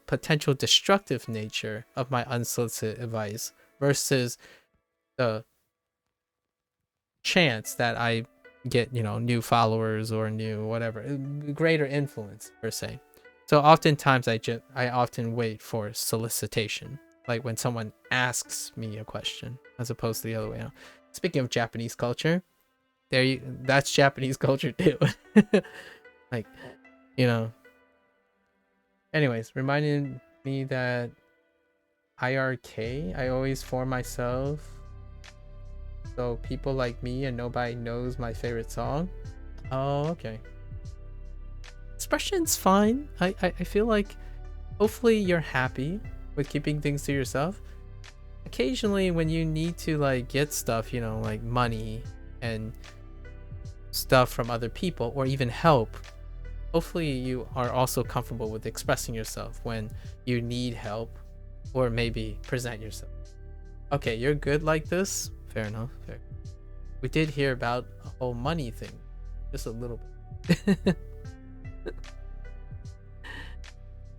S1: potential destructive nature of my unsolicited advice versus the chance that I get, new followers or new whatever, greater influence per se. So oftentimes I often wait for solicitation, like when someone asks me a question, as opposed to the other way around. Speaking of Japanese culture, that's Japanese culture too. Like, anyways, reminding me that IRK, I always form myself so people like me and nobody knows my favorite song. Oh, okay. Expression's fine. I feel like hopefully you're happy with keeping things to yourself. Occasionally when you need to like get stuff, like money and stuff from other people or even help, hopefully you are also comfortable with expressing yourself when you need help or maybe present yourself. Okay, you're good like this? Fair enough. Fair. We did hear about a whole money thing. Just a little bit.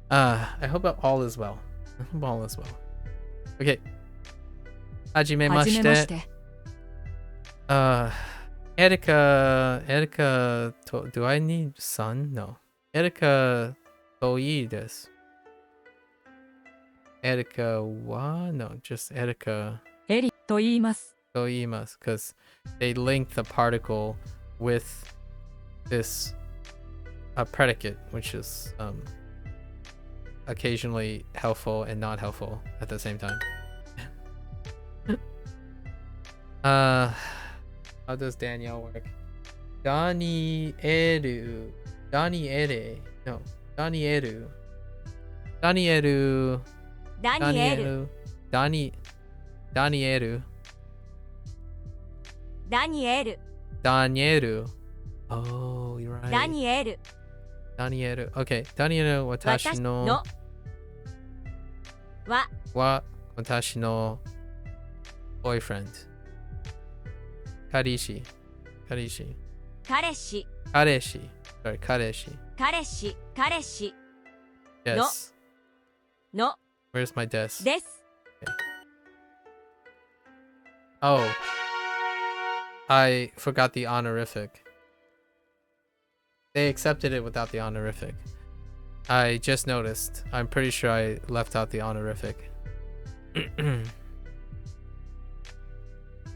S1: I hope all is well. I hope all is well. Okay. Hajimemashite. Erika, do I need son? No. Erika Toi desu. Erika wa? No, just Erika
S8: エリと言います。
S1: Toimasu, because they link the particle with this predicate, which is occasionally helpful and not helpful at the same time. How does Danielle work? Danieru. Daniere. No. Danieru. Danieru.
S7: ダニエル
S1: Danieru. Danieru.
S7: ダニエル
S1: Danieru. Oh, you're right.
S7: ダニエル
S1: Danieru. Okay. Danieru 私の
S7: のは
S1: は私の boyfriend. 彼氏。彼氏。
S7: 彼氏
S1: 彼氏。Sorry, 彼氏。
S7: 彼氏彼氏
S1: Yes.
S7: の
S1: Where's my desk?
S7: です
S1: Oh. I forgot the honorific. They accepted it without the honorific. I just noticed. I'm pretty sure I left out the honorific.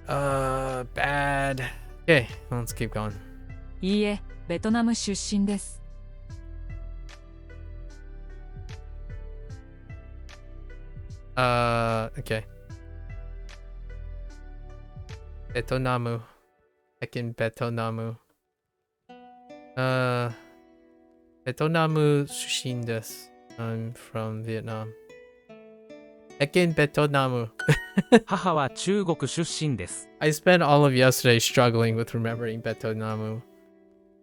S1: Bad. Okay, let's keep going.
S8: いいえ、ベトナム出身です。
S1: Okay. Betonamu. Heckin' Betonamu. Betonamu Sushin desu. I'm from Vietnam. Heckin' Betonamu.
S4: 母は中国出身です。
S1: I spent all of yesterday struggling with remembering Betonamu.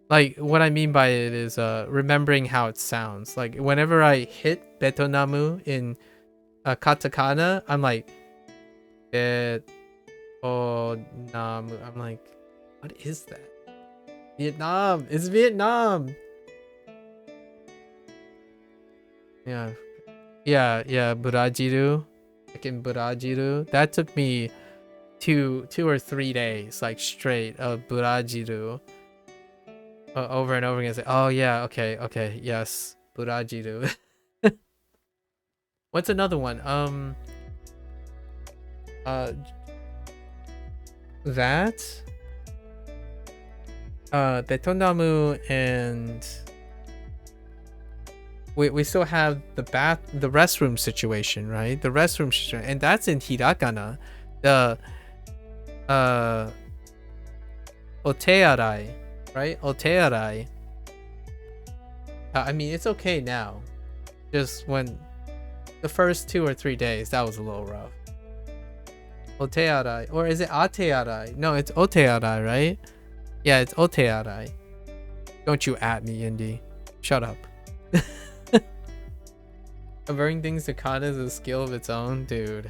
S1: Like, what I mean by it is remembering how it sounds. Like, whenever I hit Betonamu in katakana, I'm like, Betonamu. I'm like, what is that? Vietnam. It's Vietnam. Yeah. Burajiru. Fucking Burajiru. That took me two or 3 days, like straight of Burajiru. Over and over again. Say, oh yeah, okay, yes, Burajiru. What's another one? That. Betonamu and we still have the restroom situation, right? The restroom situation, and that's in hiragana. The otearai, right? Otearai. I mean, it's okay now. Just when the first 2 or 3 days, that was a little rough. Otearai, or is it atearai? No, it's otearai, right? Yeah, it's otearai. Don't you at me, Indy. Shut up. Converting things to kana is a skill of its own, dude.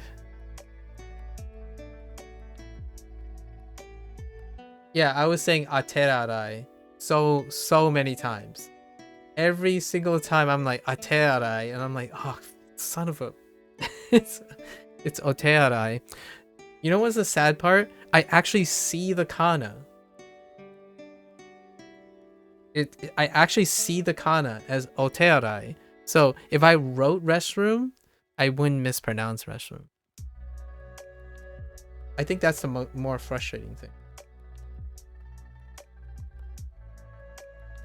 S1: Yeah, I was saying aterarai so many times. Every single time I'm like aterarai, and I'm like, oh, son of a... it's otearai. You know what's the sad part? I actually see the kana. I actually see the kana as otearai. So if I wrote restroom, I wouldn't mispronounce restroom. I think that's the more frustrating thing.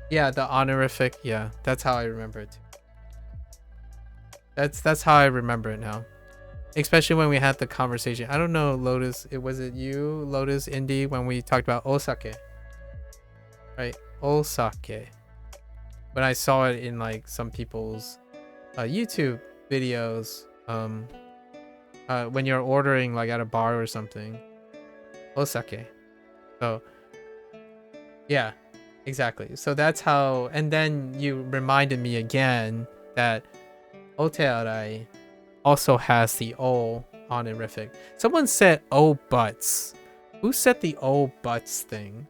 S1: Yeah, the honorific. Yeah, that's how I remember it. That's how I remember it now. Especially when we had the conversation. I don't know, Lotus. Was it you, Lotus, Indy, when we talked about osake? Right, osake. When I saw it in like some people's YouTube videos, when you're ordering like at a bar or something, osake. So yeah, exactly. So that's how. And then you reminded me again that otearai also has the o honorific. Someone said "oh butts." Who said the "oh butts" thing?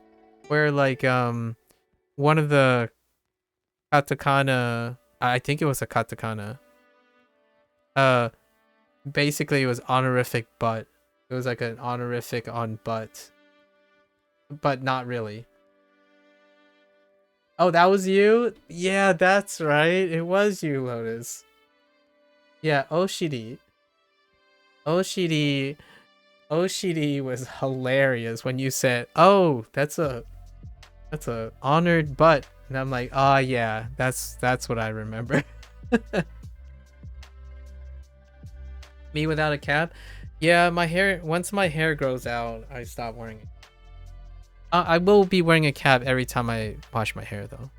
S1: Where like one of the katakana, I think it was a katakana. Basically it was honorific butt. It was like an honorific on butt, but not really. Oh, that was you? Yeah, that's right. It was you, Lotus. Yeah, Oshiri. Oshiri was hilarious when you said, "Oh, that's a honored butt," and I'm like, "Ah, yeah, that's what I remember." Me without a cap? Yeah, my hair. Once my hair grows out, I stop wearing it. I will be wearing a cap every time I wash my hair, though.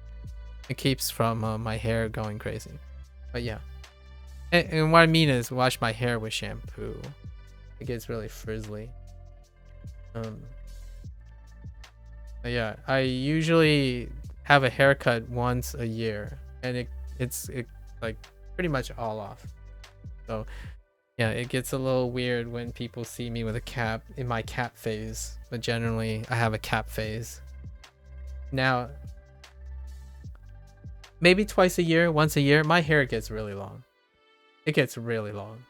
S1: It keeps from my hair going crazy. But yeah, and what I mean is wash my hair with shampoo. It gets really frizzly. But yeah, I usually have a haircut once a year, and it's like pretty much all off. So yeah, it gets a little weird when people see me with a cap in my cap phase, but generally I have a cap phase. Now, maybe twice a year, once a year, my hair gets really long. It gets really long.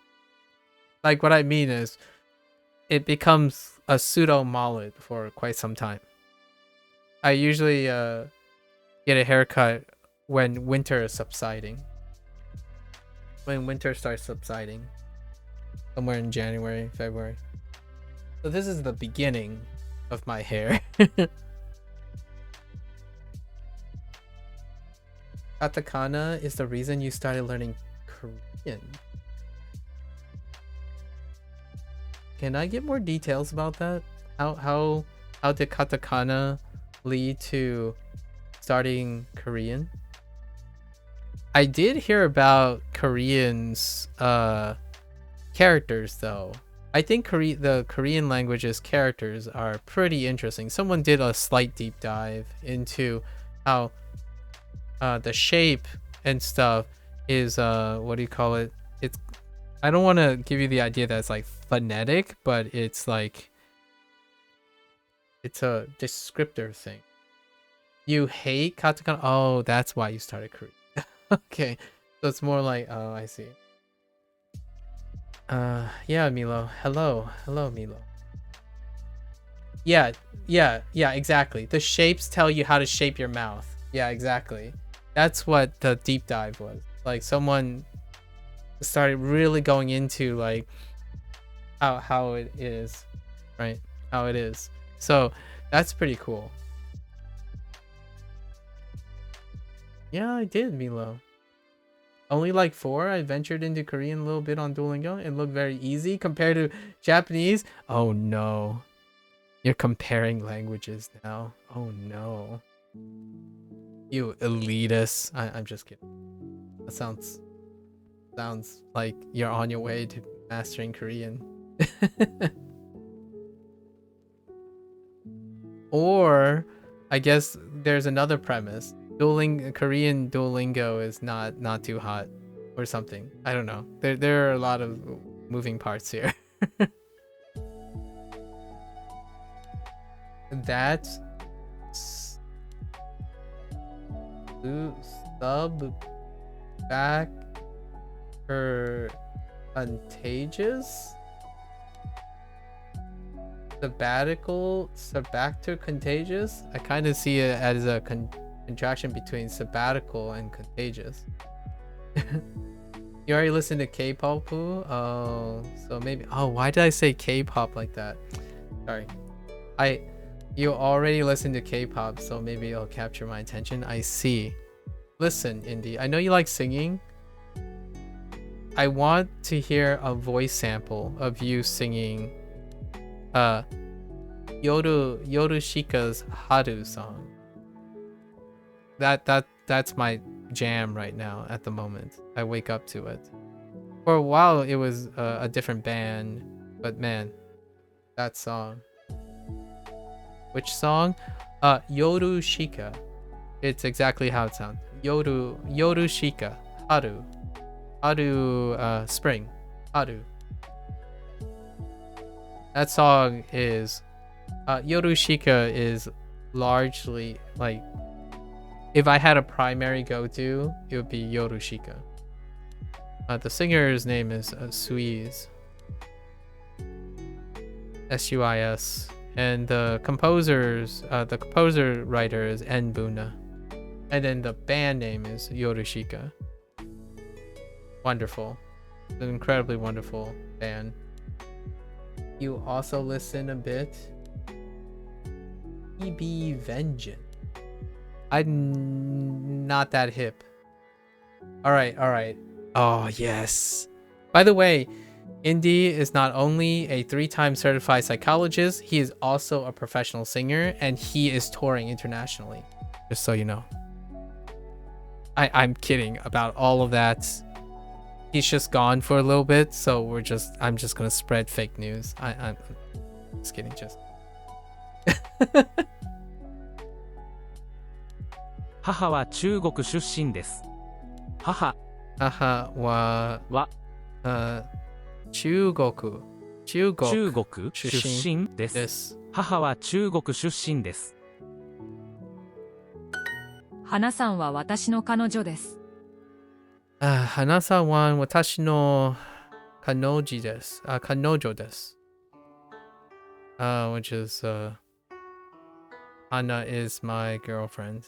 S1: Like, what I mean is, it becomes a pseudo mullet for quite some time. I usually get a haircut when winter is subsiding. When winter starts subsiding. Somewhere in January, February. So this is the beginning of my hair. Katakana is the reason you started learning Korean. Can I get more details about that? How did katakana lead to starting Korean? I did hear about Koreans characters though. I think the Korean language's characters are pretty interesting. Someone did a slight deep dive into how the shape and stuff is what do you call it? It's, I don't want to give you the idea that it's like phonetic, but it's like it's a descriptor thing. You hate katakana? Oh, that's why you started Korean. Okay, so it's more like, oh, I see. Yeah, Milo. Hello, Milo. Yeah, exactly. The shapes tell you how to shape your mouth. Yeah, exactly. That's what the deep dive was. Like, someone started really going into like how it is, right? How it is. So that's pretty cool. Yeah, I did, Milo. Only like 4. I ventured into Korean a little bit on Duolingo. It looked very easy compared to Japanese. Oh no. You're comparing languages now. Oh no. You elitist. I'm just kidding. That sounds like you're on your way to mastering Korean. Or I guess there's another premise. Korean Duolingo is not too hot or something. I don't know. There are a lot of moving parts here. That's sub back her contagious sabbatical contagious. I kind of see it as a contraction between sabbatical and contagious. You already listened to K-pop? Oh, so maybe. Oh, why did I say K-pop like that? Sorry. You already listened to K-pop, so maybe it'll capture my attention. I see. Listen, Indy, I know you like singing. I want to hear a voice sample of you singing Yoru Shika's Haru song. That's my jam right now at the moment. I wake up to it. For a while it was a different band, but man, that song. Which song? Yoru Shika. It's exactly how it sounds. Yoru Shika. Haru. Spring. Haru. That song is Yoru Shika is largely like, if I had a primary go-to, it would be Yoru Shika. The singer's name is Suisse. Suis. And the composer writer is Buna. And then the band name is Yoru Shika. Wonderful. It's an incredibly wonderful band. You also listen a bit. EB Vengeance. I'm not that hip. Alright. Oh, yes. By the way, Indy is not only a 3-time certified psychologist, he is also a professional singer, and he is touring internationally. Just so you know. I'm kidding about all of that. He's just gone for a little bit, so I'm just gonna spread fake news. I'm just kidding, just.
S4: 母は中国出身です。母
S1: 母は
S4: は
S1: 中国
S4: 中国
S1: 出
S4: 出
S1: 身
S4: 身です。
S1: です。
S4: 母は中国出身です。
S8: 花さんは私の彼女です。
S1: 花さんは私の彼女です。彼女です。Which is Hana is my girlfriend.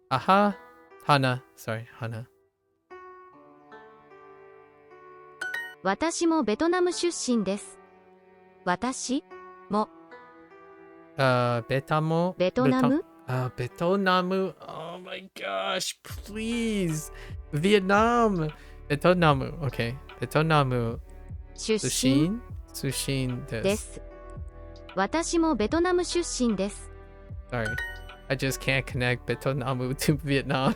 S1: Hana. Sorry, Hana.
S2: 私もベトナム出身です。私も
S1: ベトナム Oh my gosh, please. Vietnam. ベトナム Okay. ベトナム
S2: 出
S1: 出
S2: 身
S1: 身です。
S2: です。私もベトナム出身です。
S1: Sorry. I just can't connect Vietnam to Vietnam.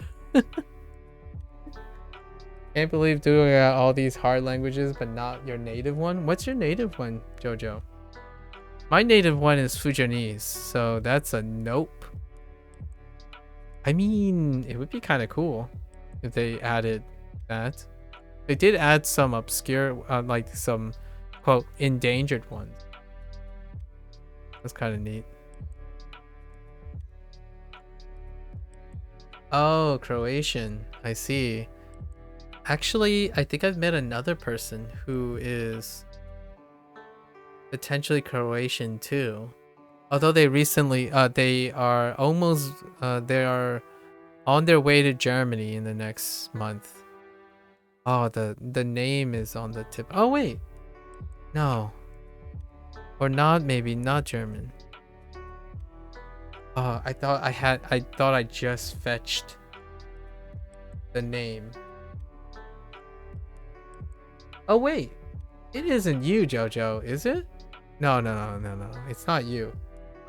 S1: Can't believe doing all these hard languages but not your native one. What's your native one, Jojo? My native one is Fujianese, so that's a nope. I mean, it would be kind of cool if they added that. They did add some obscure, like some, quote, endangered ones. That's kind of neat. Oh, Croatian. I see. Actually, I think I've met another person who is potentially Croatian too. Although they recently, they are almost, they are on their way to Germany in the next month. Oh, the name is on the tip. Oh wait, no, or not. Maybe not German. Oh, I thought I just fetched the name. Oh wait, it isn't you, Jojo, is it? No, it's not you.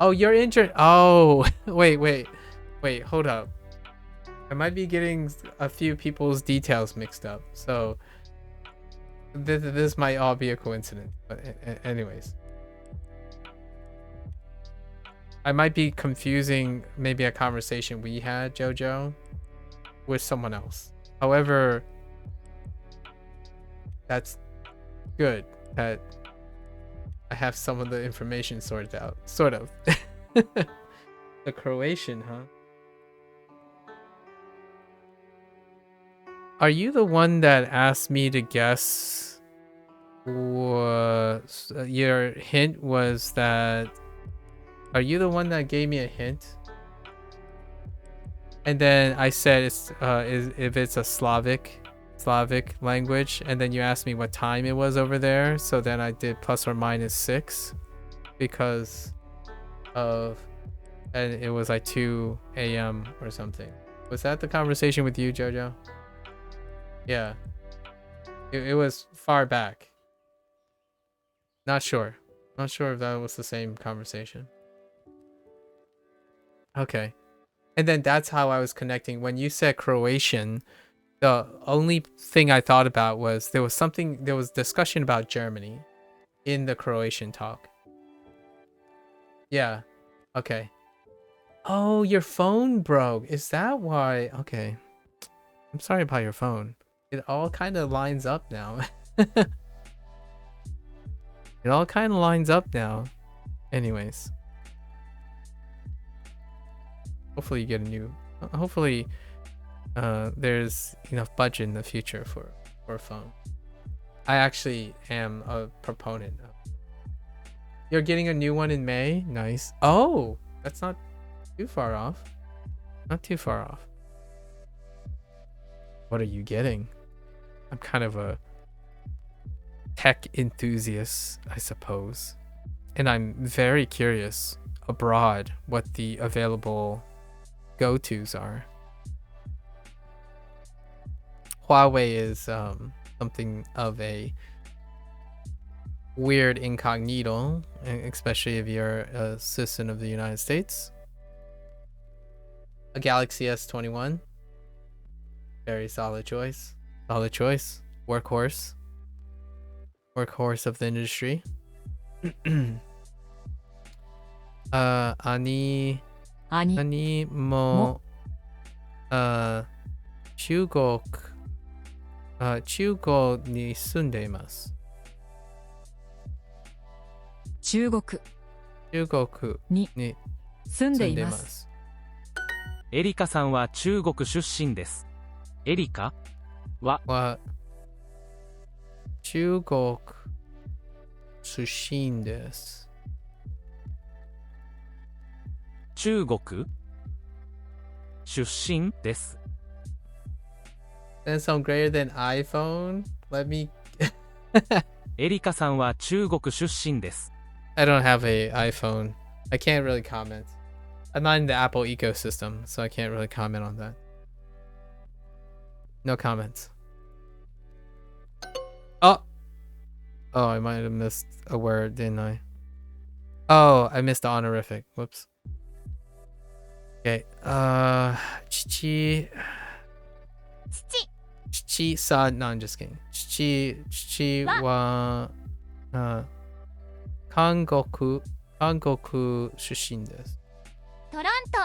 S1: Oh, you're injured. Oh, wait, hold up. I might be getting a few people's details mixed up. So this might all be a coincidence. But anyways, I might be confusing maybe a conversation we had, Jojo, with someone else. However, that's good that I have some of the information sorted out, sort of. The Croatian, huh? Are you the one that asked me to guess? Your hint was that. Are you the one that gave me a hint? And then I said if it's a Slavic language, and then you asked me what time it was over there, so then I did ±6 because of, and it was like 2 a.m. or something. Was that the conversation with you, Jojo? Yeah, it was far back. Not sure if that was the same conversation. Okay, and then that's how I was connecting. When you said Croatian, the only thing I thought about was there was discussion about Germany in the Croatian talk. Yeah. Okay. Oh, your phone broke. Is that why? Okay. I'm sorry about your phone. It all kind of lines up now. It all kind of lines up now. Anyways. Hopefully you get a new... Hopefully... there's enough budget in the future for a phone. I actually am a proponent of. You're getting a new one in May? Nice. Oh, that's not too far off. Not too far off. What are you getting? I'm kind of a tech enthusiast, I suppose. And I'm very curious abroad what the available go-tos are. Huawei is something of a weird incognito, especially if you're a citizen of the United States. A Galaxy S21. Very solid choice. Solid choice. Workhorse. Workhorse of the industry. 아니
S8: 兄
S1: 아니 뭐 중국 중국에 住んでいます
S8: 中国
S1: 중국
S8: に
S1: に
S8: 住んでい
S1: 住んでい
S8: ま
S1: ますす
S4: エリカさんは中国出身です。エリカは
S1: は中国出身です。
S4: 中国出身です。
S1: Then some greater than iPhone? Let me
S4: エリカさんは中国出身です。
S1: I don't have a iPhone. I can't really comment. I'm not in the Apple ecosystem, so I can't really comment on that. No comments. Oh! Oh, I might have missed a word, didn't I? Oh, I missed the honorific. Whoops. Okay. Chichi.
S7: 父
S1: Chichi sa. No, I'm just kidding. Chichi wa. Kangoku 出身です。
S7: トロント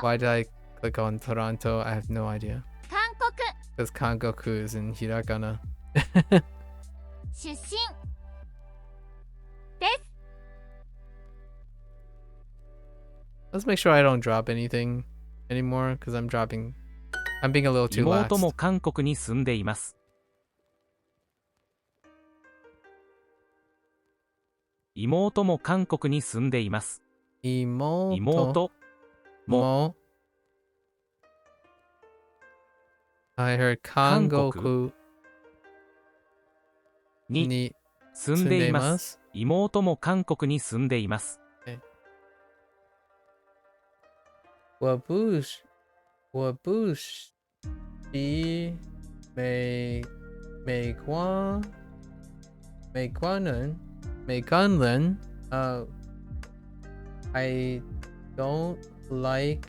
S1: Why did I click on Toronto? I have no idea.
S7: 韓国
S1: Because Kangoku is in hiragana.
S7: 出身です
S1: Let's make sure I don't drop anything anymore, because I'm being a little too
S4: 妹
S1: lax.
S4: も韓国に住んでいます。妹も韓国に住んでいます。妹も
S1: I heard
S4: 韓国
S1: Kangoku
S4: に
S1: に
S4: 住んでいます。妹も韓国に住んでいます。
S1: Wabush 比美国人 I don't like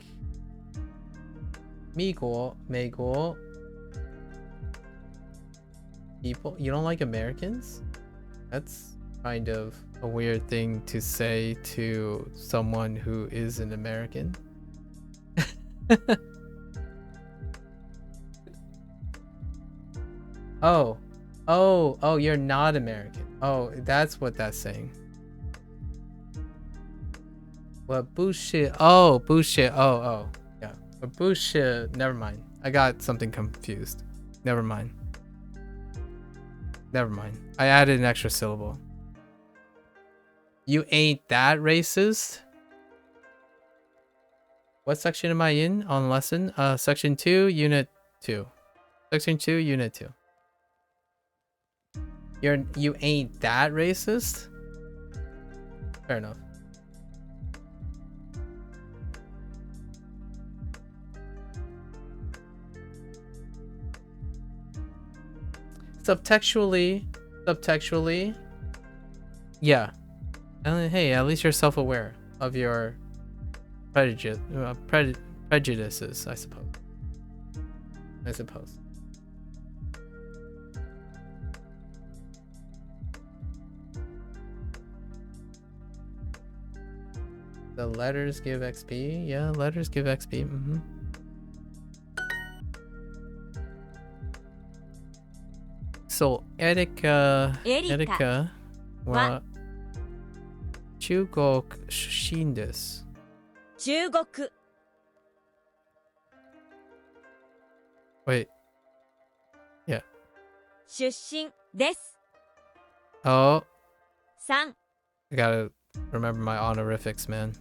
S1: 美国 people. You don't like Americans? That's kind of a weird thing to say to someone who is an American. Oh, you're not American. Oh, that's what that's saying. What bullshit? Oh, bullshit. Oh, yeah. But bullshit. Never mind. I got something confused. Never mind. I added an extra syllable. You ain't that racist? What section am I in on lesson? Section 2, unit 2. Section 2, unit 2. You ain't that racist? Fair enough. Subtextually, yeah. And hey, at least you're self-aware of your prejudices, I suppose. The letters give XP. Yeah, letters give XP. So, Erika は中国出身です。
S7: 中国
S1: Wait. Yeah.
S7: 出身です
S1: Oh,
S7: 3
S1: I gotta remember my honorifics, man.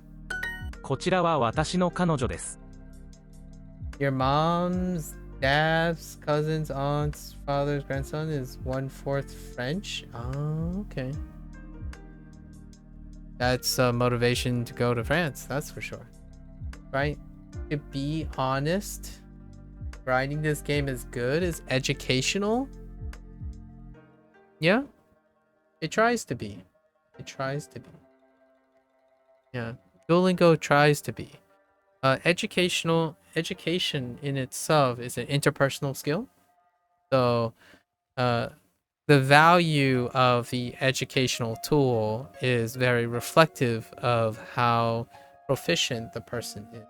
S4: こちらは私の彼女です。
S1: Your mom's, dad's, cousin's, aunt's, father's grandson is 1/4 French? Oh, okay. That's a motivation to go to France, that's for sure. Right? To be honest, grinding this game is good, is educational. Yeah? It tries to be. It tries to be. Yeah. Duolingo tries to be. Education in itself is an interpersonal skill. So the value of the educational tool is very reflective of how proficient the person is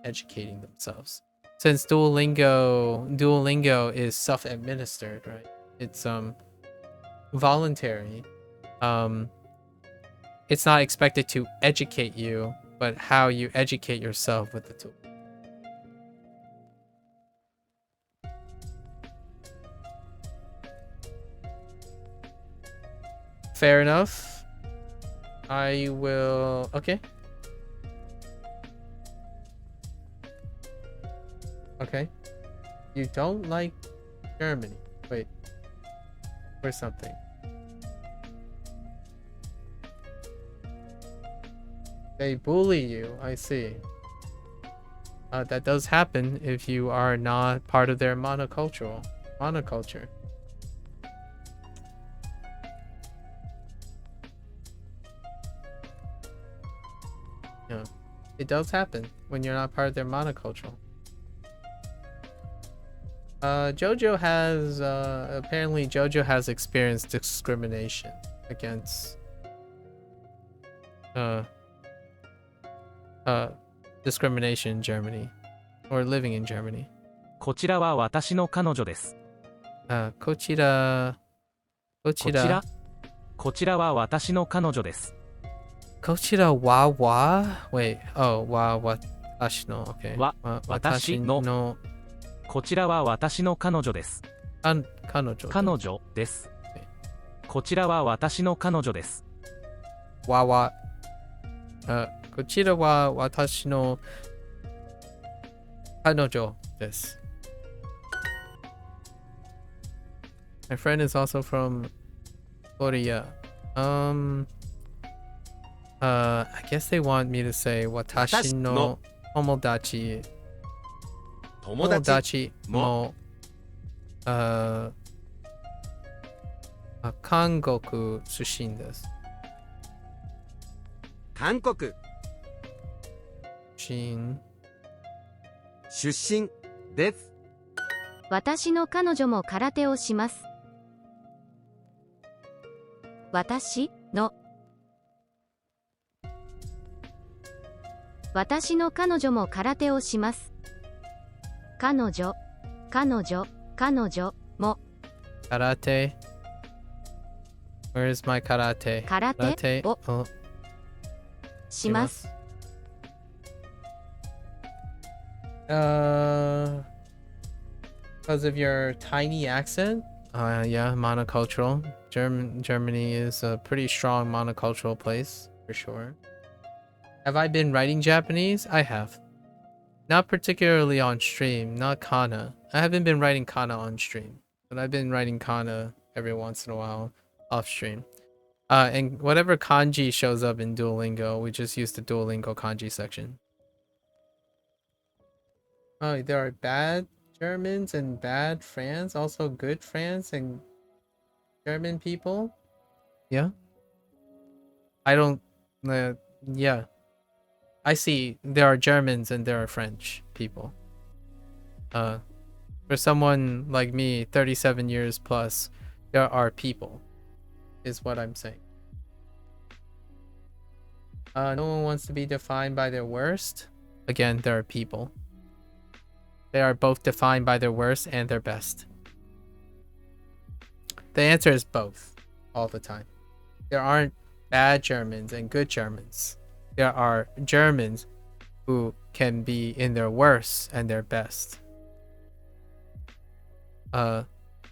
S1: educating themselves. Since Duolingo is self-administered, right? It's voluntary. It's not expected to educate you, but how you educate yourself with the tool. Fair enough. I will... Okay. Okay. You don't like Germany. Wait. Or something. They bully you. I see. That does happen if you are not part of their monoculture. Yeah, it does happen when you're not part of their monoculture. Jojo has apparently Jojo has experienced discrimination against discrimination in Germany or living in Germany.
S4: こちらは私の彼女です。
S1: こちら
S4: は私の彼女です。
S1: こちらはwait, oh, 私の okay. 私の
S4: こちらは私の彼女です。彼女です。こちらは私の彼女です。
S1: こちらは私の彼女です。My friend is also from Korea. I guess they want me to say 私の友達も韓国出身です。
S3: 韓国
S1: 出身
S3: です。
S2: 私の彼女も空手をします。私の彼女も空手をします。彼女も
S1: 空手 Where is my karate?
S2: 空手をします。
S1: Because of your tiny accent? Yeah, monocultural. Germany is a pretty strong monocultural place, for sure. Have I been writing Japanese? I have. Not particularly on stream, not kana. I haven't been writing kana on stream, but I've been writing kana every once in a while off stream. And whatever kanji shows up in Duolingo, we just use the Duolingo kanji section. Oh, there are bad Germans and bad France, also good France and German people. Yeah. I don't. Yeah. I see there are Germans and there are French people. For someone like me, 37 years plus, there are people, is what I'm saying. No one wants to be defined by their worst. Again, there are people. They are both defined by their worst and their best. The answer is both, all the time. There aren't bad Germans and good Germans. There are Germans who can be in their worst and their best.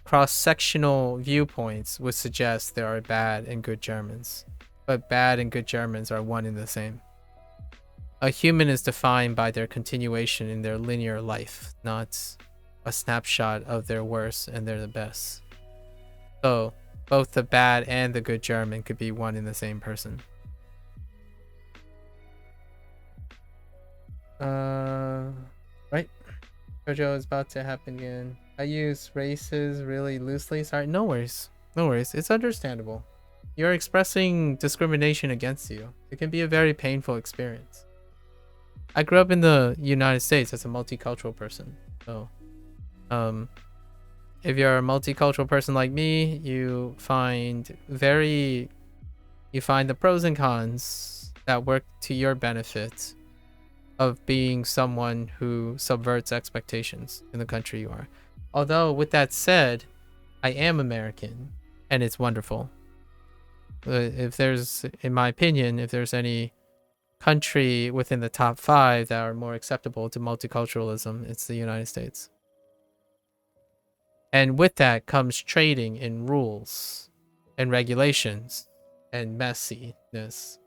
S1: Cross-sectional viewpoints would suggest there are bad and good Germans, but bad and good Germans are one and the same. A human is defined by their continuation in their linear life, not a snapshot of their worst and they're the best. So, both the bad and the good German could be one and the same person. Right. Jojo is about to happen again. I use races really loosely. Sorry, no worries. No worries. It's understandable. you're expressing discrimination against you. It can be a very painful experience. I grew up in the United States as a multicultural person. So, if you're a multicultural person like me, you find the pros and cons that work to your benefit of being someone who subverts expectations in the country you are. Although, with that said, I am American, and it's wonderful. If there's, in my opinion, if there's any country within the top 5 that are more acceptable to multiculturalism, it's the United States. And with that comes trading in rules and regulations and messiness.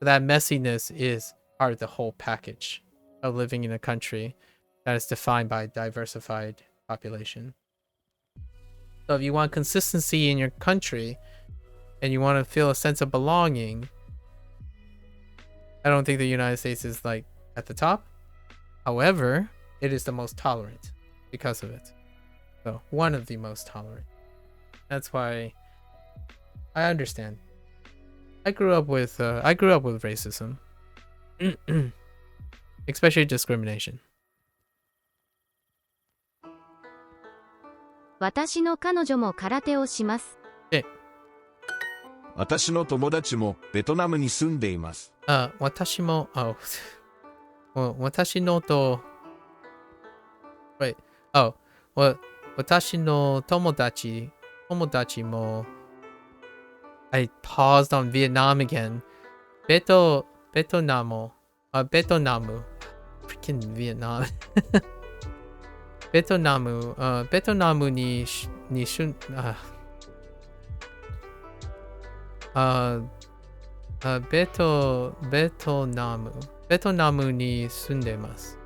S1: That messiness is part of the whole package of living in a country that is defined by a diversified population. So if you want consistency in your country and you want to feel a sense of belonging, I don't think the United States is like at the top. However, it is the most tolerant because of it. So one of the most tolerant. That's why I understand. I grew up with racism, especially discrimination.
S2: 私の彼女も空手をします。
S6: 私の友達もベトナムに住んでいます。
S1: 私も、私のと、wait, 私の友達も、I paused on Vietnam again. ベトナム、freaking Vietnam. ベトナムに住ん、ベトナムに住んでいます。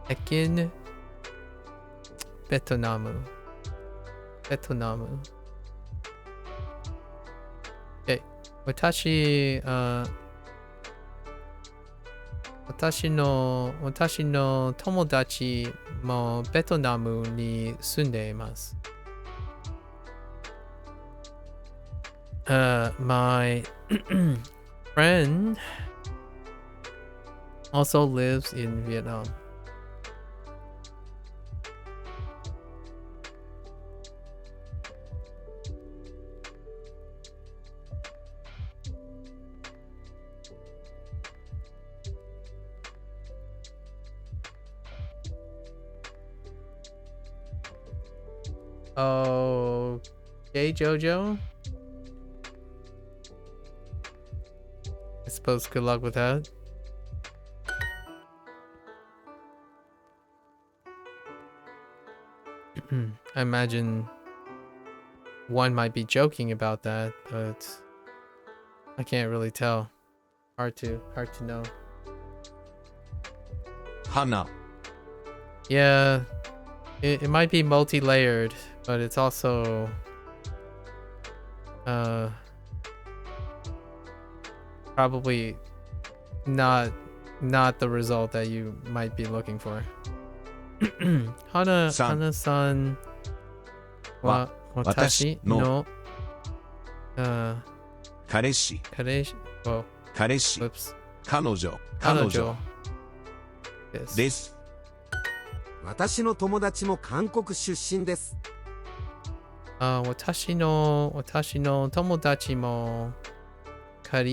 S1: Again, ベトナム。私の友達もベトナムに住んでいます。My friend also lives in Vietnam. Okay, Jojo. I suppose good luck with that. I imagine one might be joking about that, but I can't really tell. Hard to know.
S6: Hana.
S1: Yeah, it might be multi-layered, but it's also probably not the result that you might be looking for. Hana-san wa watashi no
S6: 彼氏
S1: well,
S6: 彼氏
S1: whoops.
S6: 彼女
S1: Yes.
S6: です。
S9: 私の友達も韓国出身です。
S1: 私の友達も韓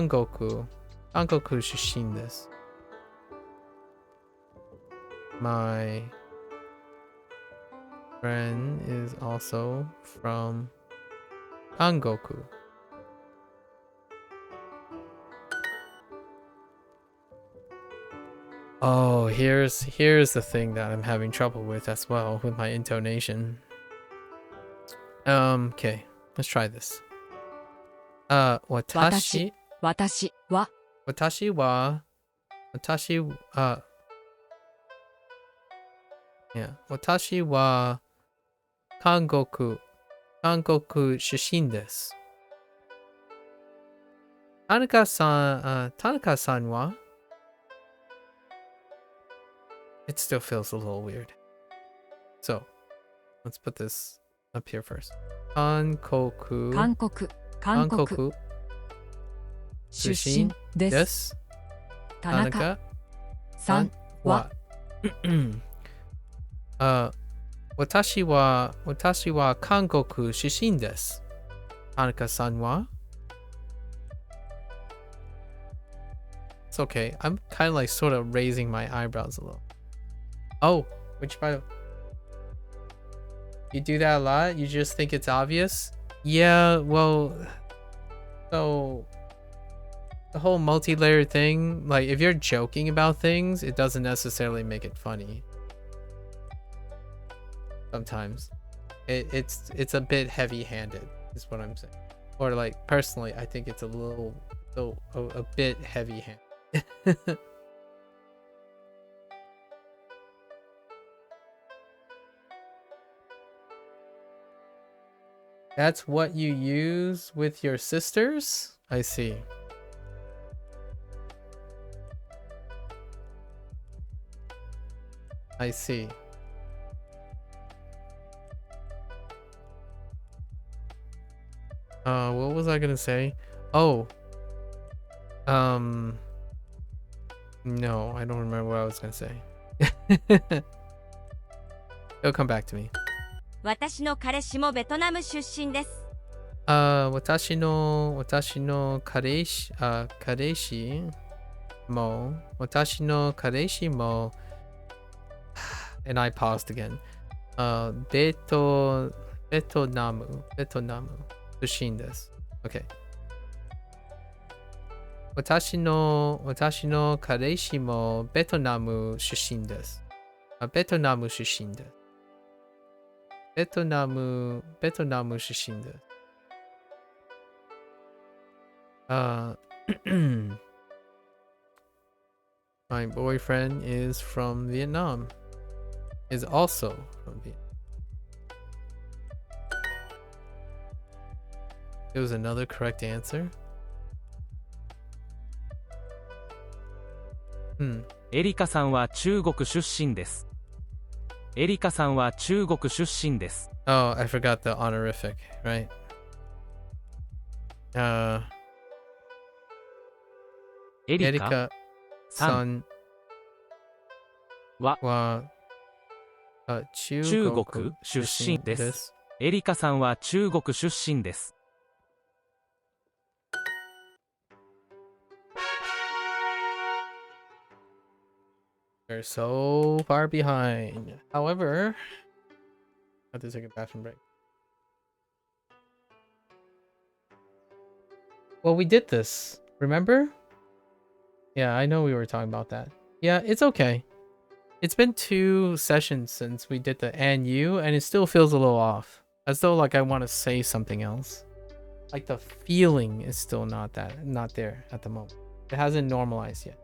S1: 国出身です。My friend is also from Kangoku. Oh, here's the thing that I'm having trouble with as well with my intonation. Okay, let's try this. 私は yeah, 私は韓国出身です。田中さんは It still feels a little weird. So, let's put this up here first. Kankoku.
S8: 韓国韓国
S1: Kankoku.
S8: 出身です
S1: Desu.
S8: 田中
S1: Tanaka
S8: さんは
S1: Watashi wa Kankoku shishin desu. Tanaka-san wa? It's okay. I'm kind of like sort of raising my eyebrows a little. Oh, which by you do that a lot? You just think it's obvious? Yeah, well, so the whole multi-layer thing, like if you're joking about things, it doesn't necessarily make it funny. Sometimes it's a bit heavy-handed is what I'm saying. Or like personally, I think it's a bit heavy-handed. That's what you use with your sisters? I see. I see. What was I gonna say? Oh. No, I don't remember what I was gonna say. It'll come back to me.
S7: 私の彼氏もベトナム出身です。
S1: 私の彼氏も、and I paused again. ベトナム出身です。Okay. 私の彼氏もベトナム出身です。ベトナム出身です。ベトナム出身です。My boyfriend is from Vietnam. Is also from Vietnam. It was another correct answer.
S4: エリカさんは中国出身です。エリカさんは中国出身です。
S1: Oh, I forgot the honorific, right?
S4: エリカさんは中国出身です。エリカさんは中国出身です。
S1: They're so far behind. However, I have to take a bathroom break. Well, we did this. Remember? Yeah, I know we were talking about that. Yeah, it's okay. It's been 2 sessions since we did the and you, and it still feels a little off. As though like I want to say something else. Like the feeling is still not there at the moment. It hasn't normalized yet.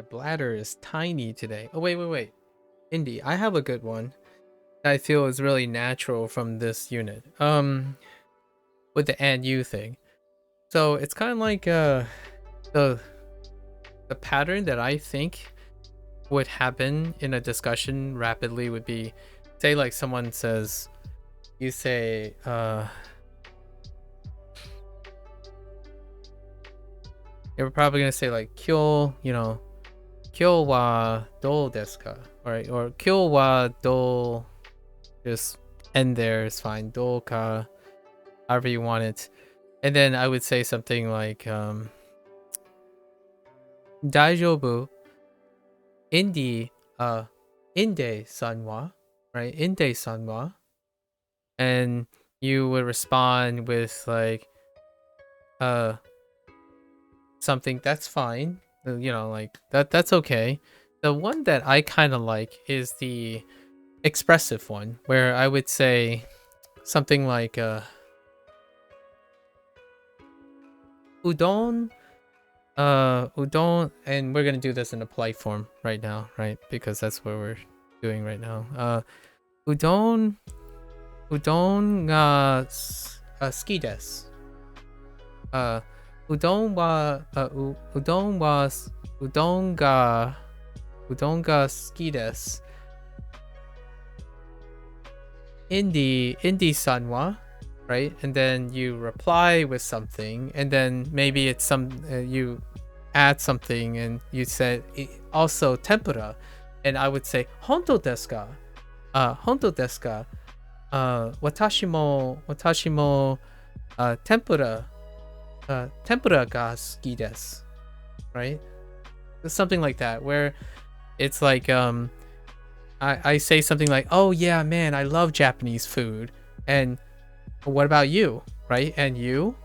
S1: bladder is tiny today. Oh, wait. Indy, I have a good one that I feel is really natural from this unit. With the and you thing. So it's kind of like the pattern that I think would happen in a discussion rapidly would be, say like someone says, you say you're probably gonna say like kyo, kyo wa dou desu ka, right? Or kyo wa dou, just end there is fine, dou ka, however you want it. And then I would say something like daijoubu indi inde sanwa, right? Inde sanwa. And you would respond with like something that's fine, like that's okay. The one that I kind of like is the expressive one, where I would say something like udon, and we're gonna do this in a polite form right now, right? Because that's what we're doing right now. Udon ga ski desu. Udon ga ski desu. Indi san wa, right? And then you reply with something, and then maybe it's you add something, and you said also tempura, and I would say honto desu ka? Honto desu ka? Watashi mo tempura ga suki desu, right? Something like that, where it's like I say something like, oh yeah, man, I love Japanese food, and what about you, right? And you,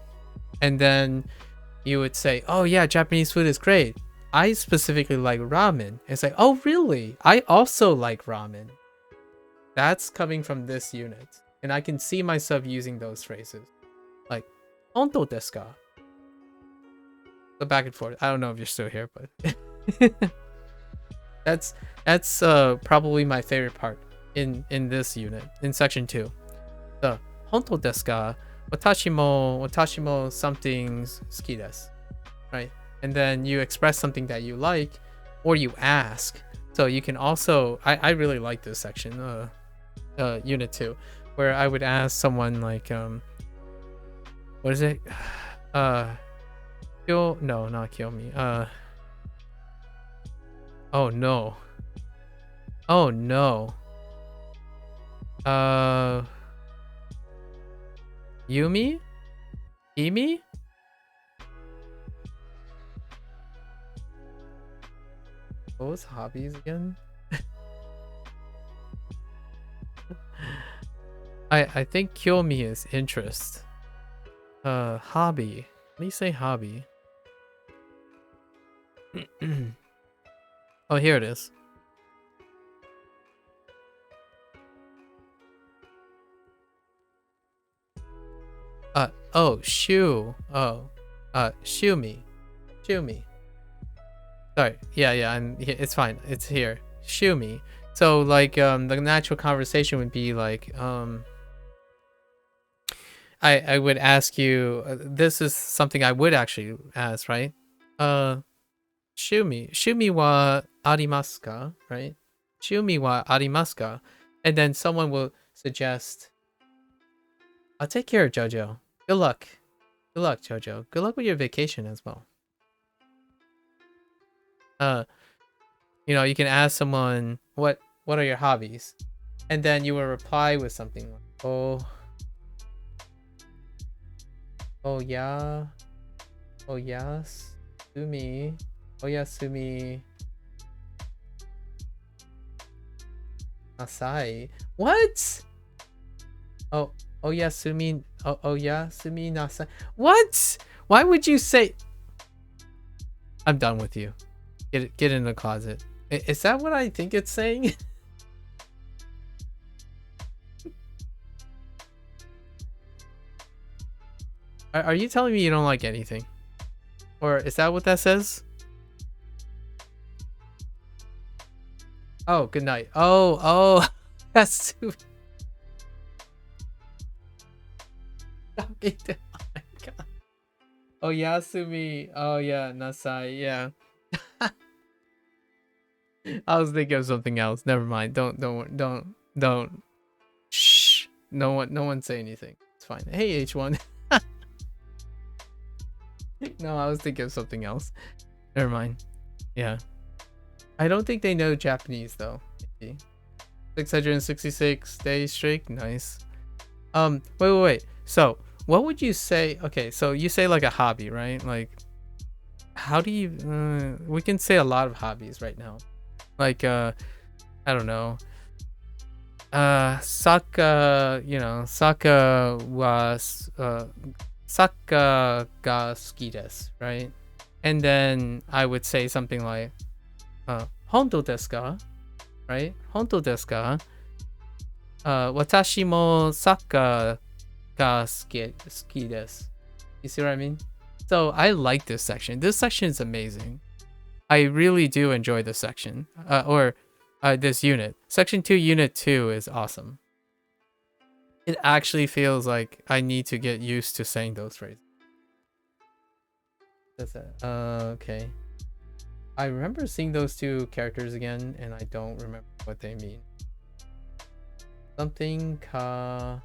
S1: and then you would say, oh yeah, Japanese food is great, I specifically like ramen. It's like, oh really, I also like ramen. That's coming from this unit, and I can see myself using those phrases like honto desu ka? The back and forth. I don't know if you're still here, but that's probably my favorite part in this unit, in section 2. The honto desu ka? Watashi mo something suki desu, right? And then you express something that you like, or you ask. So you can also, I really like this section, unit 2, where I would ask someone like what is it? No, not kill me. Oh no. Yumi? Imi? What was hobbies again? I think kyomi is interest. Hobby. Let me say hobby. Oh, here it is. Oh, shoe. Oh, shoe me. Sorry. Yeah. It's fine. It's here. Shoe me. So like, the natural conversation would be like, I would ask you. This is something I would actually ask, right? Shumi wa arimasu ka, right? Shumi wa arimasu ka? And then someone will suggest, I'll take care of Jojo. Good luck, Jojo. Good luck with your vacation as well. You can ask someone, what are your hobbies? And then you will reply with something like, oh yeah, Sumi. Oyasumi Nasai. What? Oh yeah, Sumi. Oh yeah, Sumi Nasai. What? Why would you say? I'm done with you. Get in the closet. Is that what I think it's saying? Are you telling me you don't like anything? Or is that what that says? Oh, good night. Oh, that's too. Oh my god. Oh, Yasumi. Oh yeah, Nasai. Yeah. I was thinking of something else. Never mind. Don't. Shh. No one say anything. It's fine. Hey, H1. No, I was thinking of something else. Never mind. Yeah. I don't think they know Japanese though. 666 days streak. Nice. Wait. So, what would you say? Okay, so you say like a hobby, right? Like, how do you? We can say a lot of hobbies right now. Like, I don't know. Saka, Saka was Saka ga suki desu, right? And then I would say something like, honto desu ka? Right? Honto desu ka? Watashi mo saka ga suki desu. You see what I mean? So I like this section. This section is amazing. I really do enjoy this section. This unit. Section 2, Unit 2 is awesome. It actually feels like I need to get used to saying those phrases. That's it. Okay. I remember seeing those two characters again, and I don't remember what they mean. Something ka...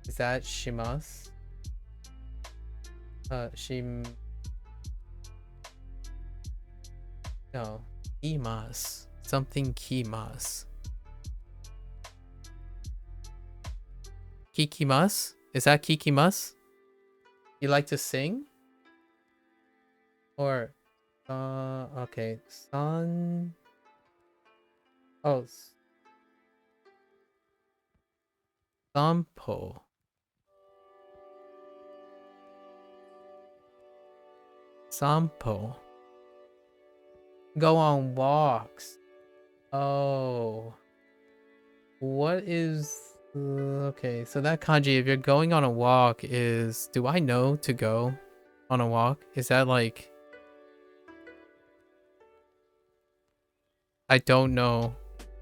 S1: Is that shimasu? No. Kimasu. Something kimasu. Kikimasu? Is that kikimasu? You like to sing? Or okay. Sampo. Sampo. Go on walks. Oh. What is... Okay, so that kanji, if you're going on a walk, is... Do I know to go on a walk? Is that like... I don't know.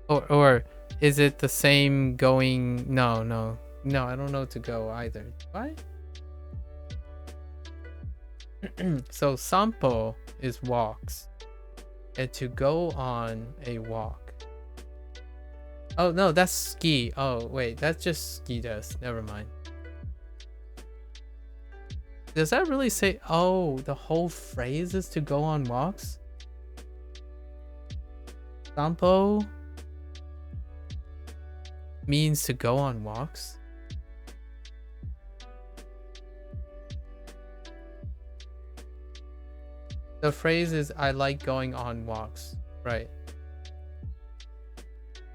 S1: Or is it the same going... No, I don't know to go either. What? So sampo is walks. And to go on a walk. Oh no, that's ski. Oh wait, that's just ski desu. Never mind. Does that really say... Oh, the whole phrase is to go on walks? Sampo means to go on walks? The phrase is I like going on walks, right?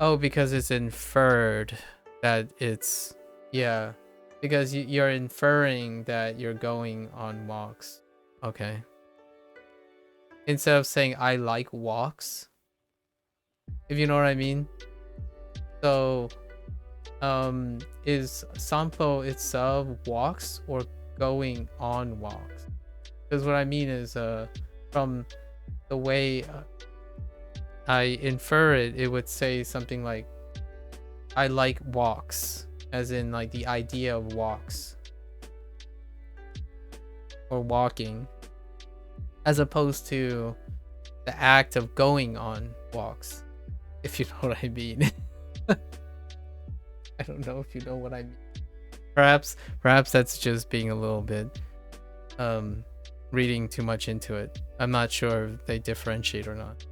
S1: Oh, because it's inferred that it's... Yeah, because you're inferring that you're going on walks. Okay. Instead of saying I like walks, if you know what I mean. So, is sampo itself walks or going on walks? Because what I mean is, from the way I infer it, it would say something like, I like walks, as in like the idea of walks. Or walking. As opposed to the act of going on walks. If you know what I mean. I don't know if you know what I mean. Perhaps that's just being a little bit reading too much into it. I'm not sure if they differentiate or not.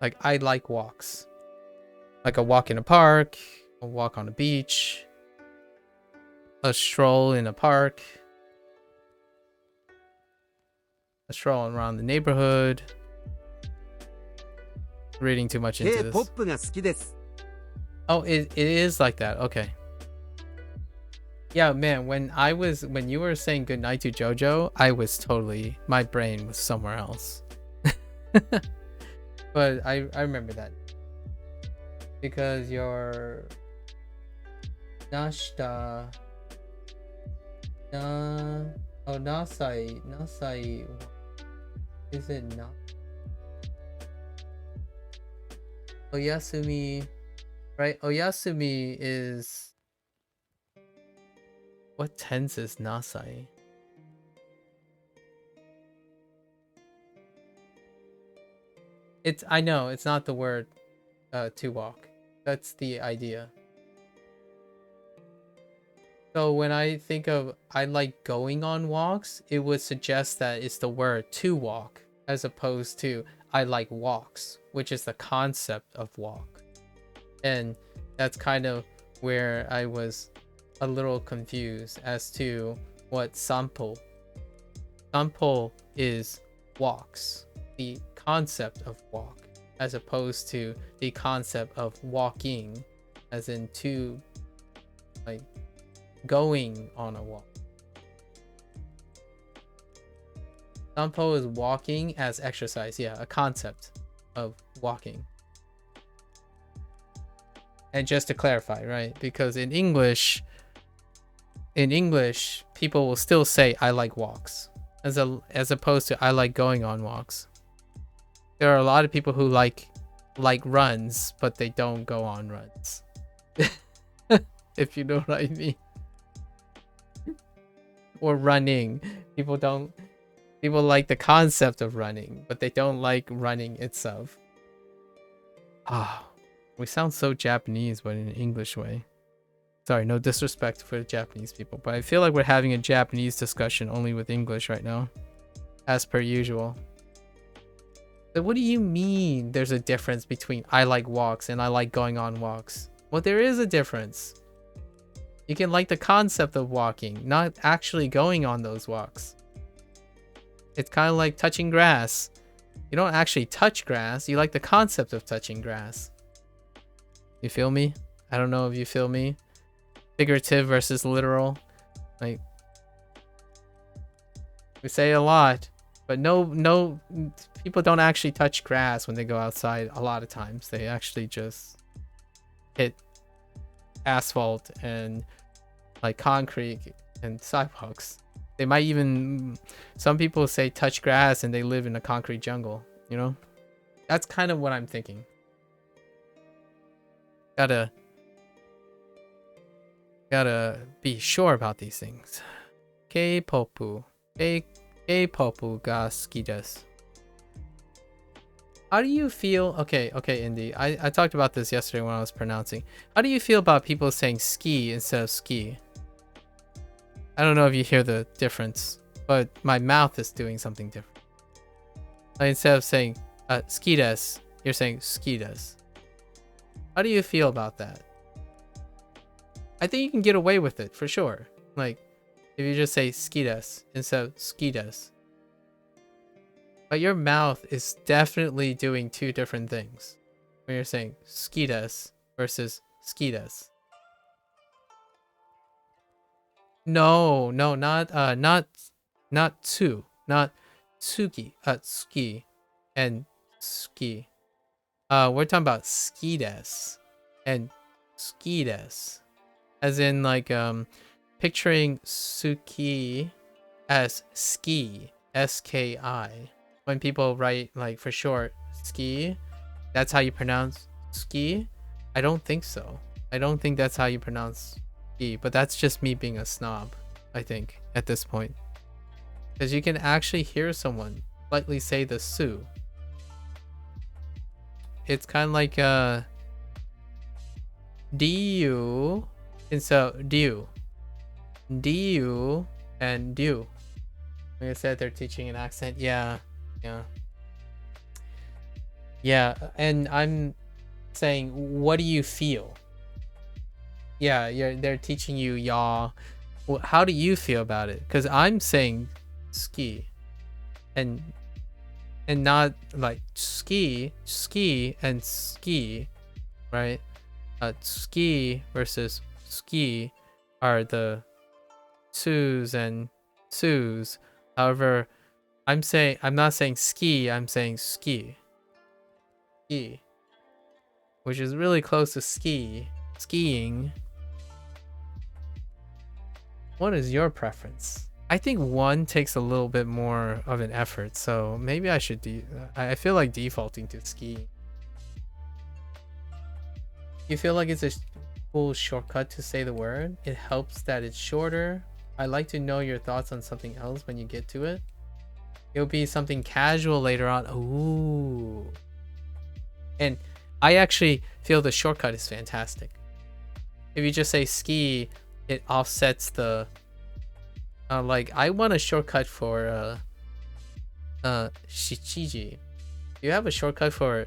S1: Like, I like walks. Like a walk in a park, a walk on a beach, a stroll in a park, a stroll around the neighborhood. Reading too much into this. Oh, it is like that. Okay. Yeah, man, when you were saying goodnight to JoJo, my brain was somewhere else. But I remember that. Because your Nashita Nasai Is it not? Oyasumi, right? Oyasumi is... What tense is nasai? I know, it's not the word to walk. That's the idea. So when I think of I like going on walks, it would suggest that it's the word to walk, as opposed to I like walks, which is the concept of walk. And that's kind of where I was a little confused as to what sampo. Sampo is walks, the concept of walk, as opposed to the concept of walking, as in to, like, going on a walk. Sampo is walking as exercise. Yeah, a concept of walking. And just to clarify, right? Because in English, people will still say I like walks, as opposed to I like going on walks. There are a lot of people who like runs, but they don't go on runs. If you know what I mean. Or running. People like the concept of running, but they don't like running itself. We sound so Japanese, but in an English way. Sorry, no disrespect for the Japanese people, but I feel like we're having a Japanese discussion only with English right now, as per usual. But what do you mean there's a difference between I like walks and I like going on walks? Well, there is a difference. You can like the concept of walking, not actually going on those walks. It's kind of like touching grass. You don't actually touch grass. You like the concept of touching grass. You feel me? I don't know if you feel me. Figurative versus literal. Like, we say a lot, but no, people don't actually touch grass when they go outside. A lot of times they actually just hit asphalt and like concrete and sidewalks. They might even, some people say touch grass and they live in a concrete jungle, you know? That's kind of what I'm thinking. Gotta be sure about these things. K-popu. K-popu ga suki desu. How do you feel? Okay, Indy. I talked about this yesterday when I was pronouncing. How do you feel about people saying ski instead of ski? I don't know if you hear the difference, but my mouth is doing something different. Like, instead of saying ski desu, you're saying ski desu. How do you feel about that? I think you can get away with it for sure. Like, if you just say ski desu instead of ski desu. But your mouth is definitely doing two different things when you're saying ski desu versus ski desu. No, not tsu, not tsuki, ski and ski. We're talking about ski desu and ski desu, as in like picturing suki as ski, S-K-I. When people write like for short ski, that's how you pronounce ski. I don't think so. I don't think that's how you pronounce ski, but that's just me being a snob, I think, at this point. Because you can actually hear someone slightly say the su. It's kind of like du instead of du. Du and du. Like I said, they're teaching an accent. Yeah, and I'm saying, what do you feel? Yeah, they're teaching you yaw. Well, how do you feel about it? Because I'm saying ski, and not like ski and ski, right? Ski versus ski are the sus and sus. However, I'm not saying ski, I'm saying ski, which is really close to skiing. What is your preference? I think one takes a little bit more of an effort, so maybe I should I feel like defaulting to ski. You feel like it's a cool shortcut to say the word? It helps that it's shorter. I'd like to know your thoughts on something else when you get to it. It'll be something casual later on. Ooh. And I actually feel the shortcut is fantastic. If you just say ski, it offsets the like I want a shortcut for shichiji. Do you have a shortcut for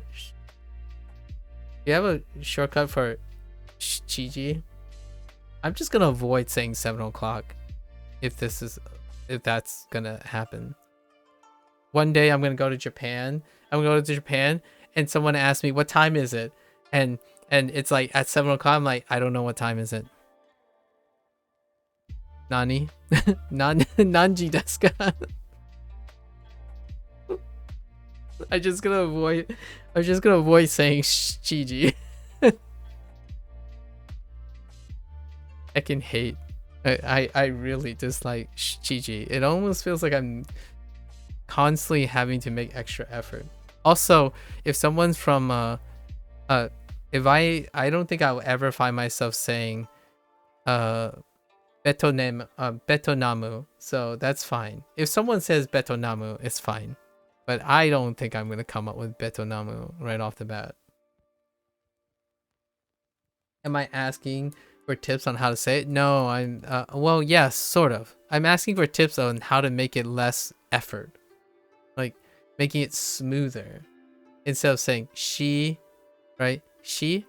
S1: shichiji? I'm just gonna avoid saying 7 o'clock if that's gonna happen. One day I'm gonna go to Japan. And someone asked me what time is it, and it's like at 7 o'clock. I'm like, I don't know what time is it. Nani? Nanji desu ka? I'm just gonna avoid saying shichiji. I can hate. I really dislike shichiji. It almost feels like I'm constantly having to make extra effort. Also, if someone's from if I don't think I'll ever find myself saying betonamu, so that's fine. If someone says betonamu, it's fine. But I don't think I'm gonna come up with betonamu right off the bat. Am I asking for tips on how to say it? No, I'm well, yes, sort of. I'm asking for tips on how to make it less effort. Like making it smoother. Instead of saying she, right? She,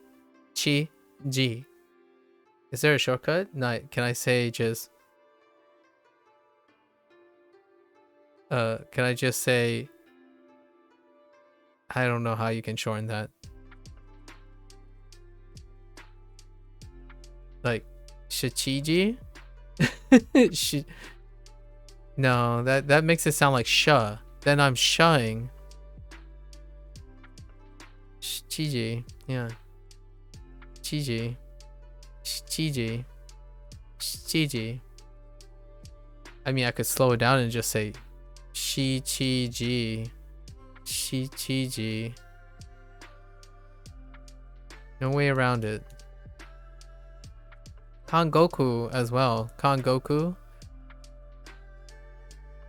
S1: chi, ji. Is there a shortcut? No, can I say just can I just say, I don't know how you can shorten that. Like shichiji? No, that makes it sound like sha. Then I'm shying. Chiji, yeah. Chiji. Chiji. Chiji. I mean, I could slow it down and just say Shichiji. Shichiji. No way around it. Kangoku as well. Kangoku.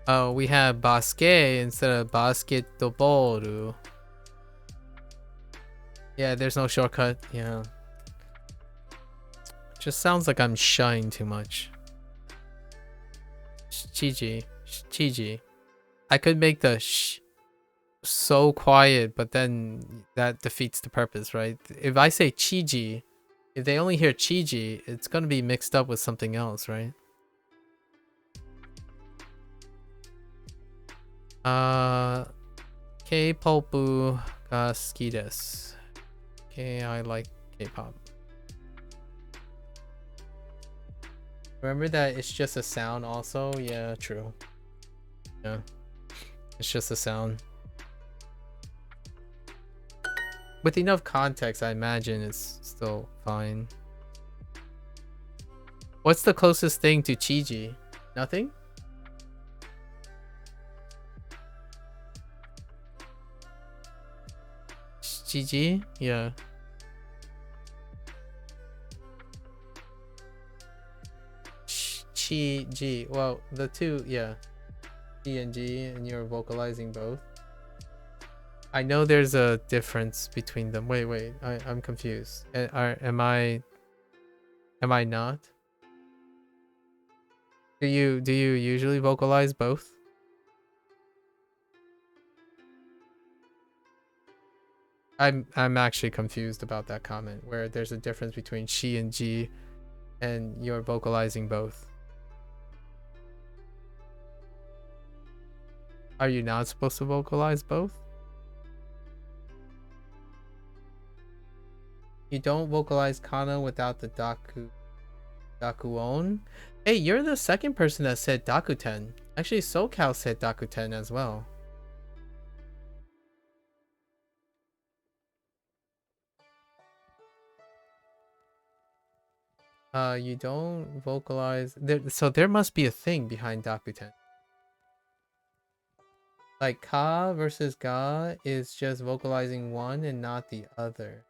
S1: Oh, we have basket instead of basketball. Yeah, there's no shortcut. Yeah. Just sounds like I'm shying too much. Chiji. Chiji. I could make the sh so quiet, but then that defeats the purpose, right? If I say chiji, if they only hear chiji, it's gonna be mixed up with something else, right? K-pop ga suki desu. Okay, I like K-pop. Remember that it's just a sound also? Yeah, true. Yeah. It's just a sound. With enough context, I imagine it's still fine. What's the closest thing to Chiji? Nothing? Chiji? Yeah. Chi-G. Well, the two, yeah. G and G, and you're vocalizing both. I know there's a difference between them. Wait, I'm confused. Am I not? Do you usually vocalize both? I'm actually confused about that comment where there's a difference between she and G and you're vocalizing both. Are you not supposed to vocalize both? You don't vocalize kana without the dakuon? Hey, you're the second person that said dakuten. Actually, SoCal said dakuten as well. You don't vocalize there, so there must be a thing behind Dakuten. Like ka versus ga is just vocalizing one and not the other.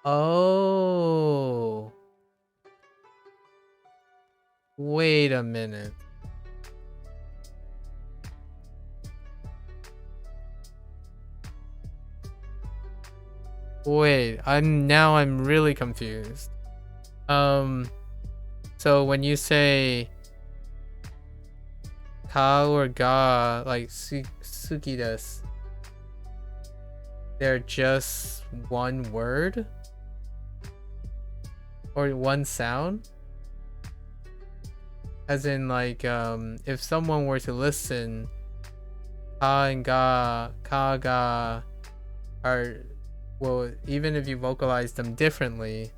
S1: Oh. Wait a minute. Wait, I'm really confused. So when you say ka or ga, like suki desu, they're just one word or one sound? As in, like, if someone were to listen, ka and ga, ka ga are, well, even if you vocalize them differently.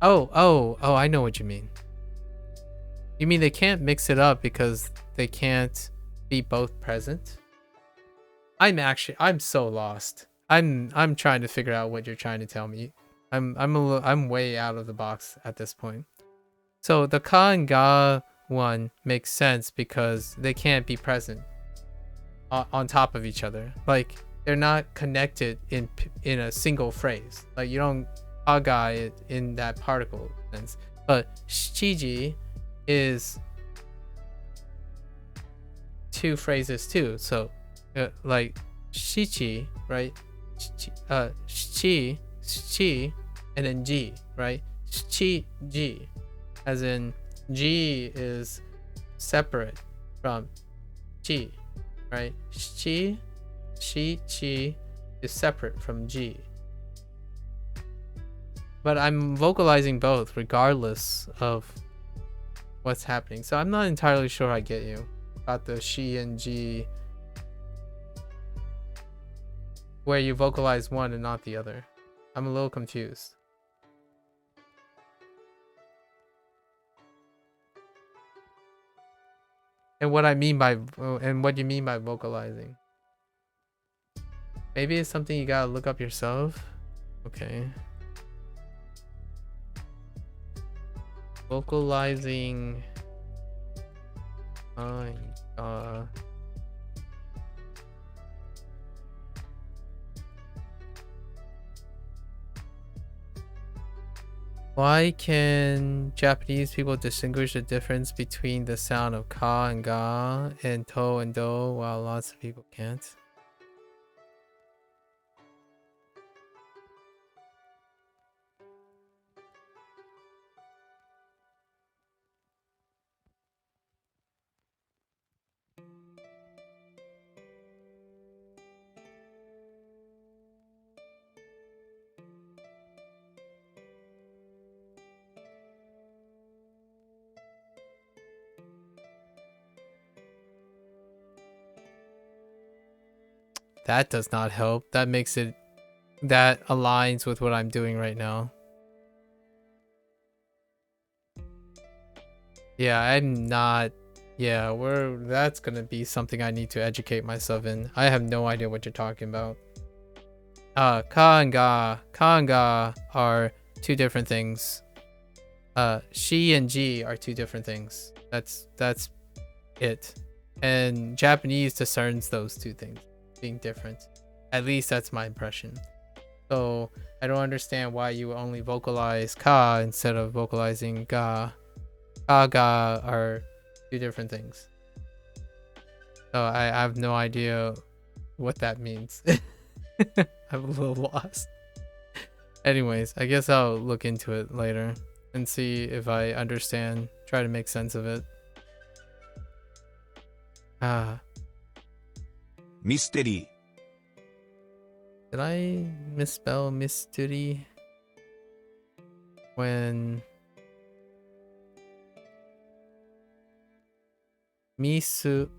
S1: Oh, I know what you mean. You mean they can't mix it up because they can't be both present? I'm so lost. I'm trying to figure out what you're trying to tell me. I'm way out of the box at this point. So the ka and ga one makes sense because they can't be present on top of each other. Like, they're not connected in a single phrase. Like, you don't ka ga it in that particle sense. But shichiji is two phrases too. So like shichi, right? Shi, and then ji, right? Shi ji, as in ji is separate from chi, right? Chi is separate from ji. But I'm vocalizing both regardless of what's happening. So I'm not entirely sure I get you about the shi and ji, where you vocalize one and not the other. I'm a little confused. And what you mean by vocalizing. Maybe it's something you gotta look up yourself. Okay. Vocalizing. Why can Japanese people distinguish the difference between the sound of ka and ga and to and do while lots of people can't? That does not help. That aligns with what I'm doing right now. Yeah, I'm not. Yeah, that's gonna be something I need to educate myself in. I have no idea what you're talking about. Ka and ga are two different things. Shi and ji are two different things. That's it. And Japanese discerns those two things being different. At least that's my impression. So I don't understand why you only vocalize ka instead of vocalizing ga. Ka ga are two different things. So I have no idea what that means. I'm a little lost. Anyways, I guess I'll look into it later and see if I understand, try to make sense of it.
S6: Mystery.
S1: Did I misspell mystery when mystery?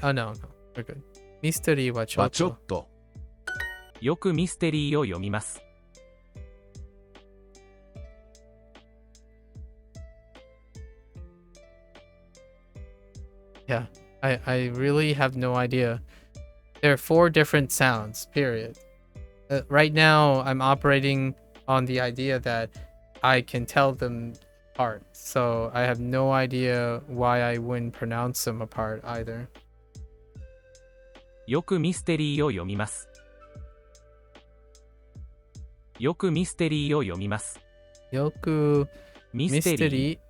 S1: Oh no, we're good. Mystery はちょっと。
S6: ちょっと。
S4: よくミステリーを読みます。
S1: Yeah, I really have no idea. There are 4 different sounds, period. Right now, I'm operating on the idea that I can tell them apart. So I have no idea why I wouldn't pronounce them apart either.
S4: よくミステリーを読みます。よくミステリーを読みます。
S1: よく
S4: ミステリ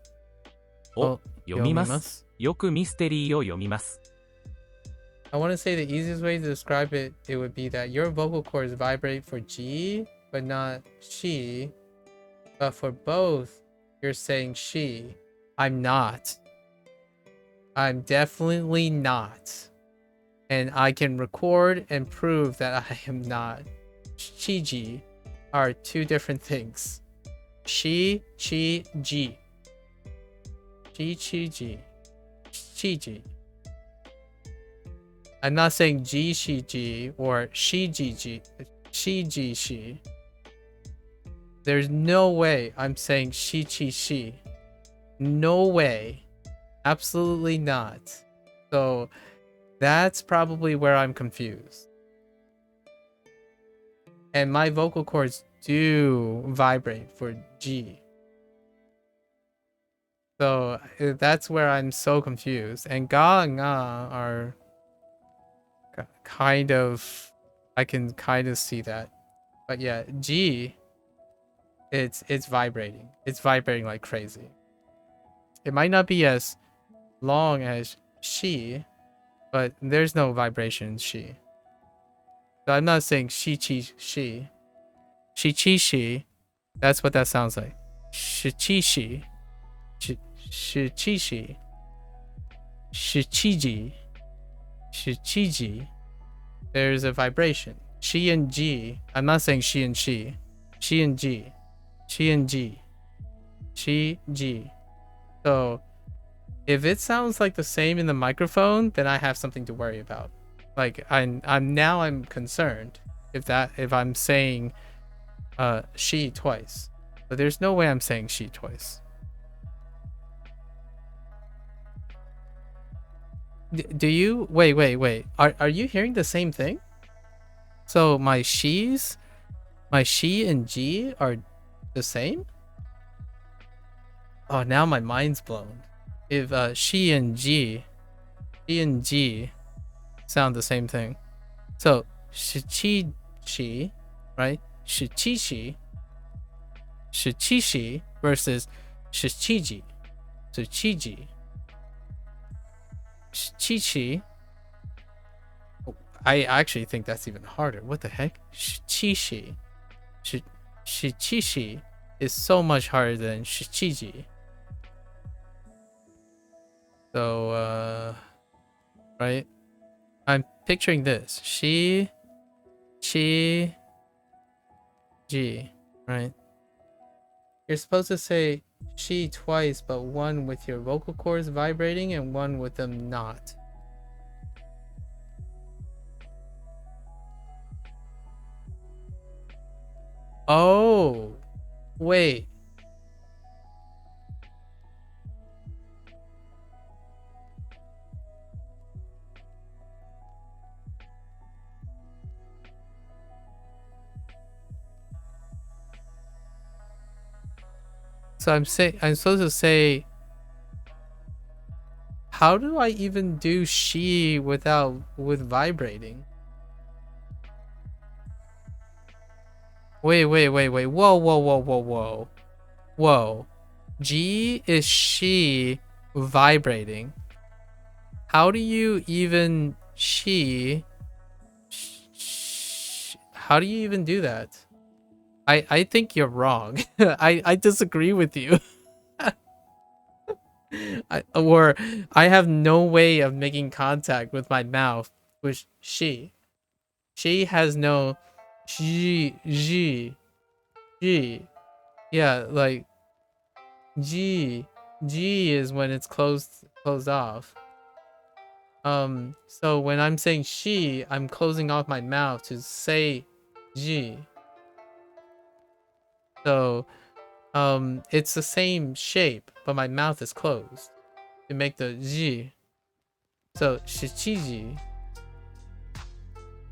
S4: ーを読みます。よくミステリーを読みます。
S1: I want to say the easiest way to describe it, it would be that your vocal cords vibrate for G, but not she. But for both, you're saying she. I'm not. I'm definitely not. And I can record and prove that I am not. Chi-ji are 2 different things. She, chi, ji. Chi, chi, ji. Chi-ji. I'm not saying ji, she, ji, or she, ji, ji. She, ji, she. There's no way I'm saying she, chi, she. No way. Absolutely not. So that's probably where I'm confused. And my vocal cords do vibrate for G. So that's where I'm so confused. And ga and nga are kind of, I can kind of see that. But yeah, G, it's vibrating. It's vibrating like crazy. It might not be as long as she, but there's no vibration in she. So I'm not saying she, chi, she. She, chi, she. That's what that sounds like. Shi, chi, she. Shi, chi, she. Shi, chi, ji. Shi, chi, ji. There's a vibration. She and G. I'm not saying she and she. She and G. She and G. She, G. So if it sounds like the same in the microphone, then I have something to worry about. Like I'm concerned if I'm saying she twice. But there's no way I'm saying she twice. Do you wait. Are you hearing the same thing? So my she and G are the same? Oh, now my mind's blown. If she and G sound the same thing. So shi, right? Shi versus shi, so chi. I actually think that's even harder. What the heck? Shi is so much harder than shi. So right, I'm picturing this. She, chi, G, right? You're supposed to say she twice, but one with your vocal cords vibrating and one with them not. Oh, wait. So I'm supposed to say, how do I even do she with vibrating? Wait. Whoa. G is she vibrating. How do you even how do you even do that? I think you're wrong. I disagree with you. I have no way of making contact with my mouth with she. She has no G. Yeah, like G is when it's closed off. So when I'm saying she, I'm closing off my mouth to say G. So it's the same shape, but my mouth is closed to make the G. So shichiji.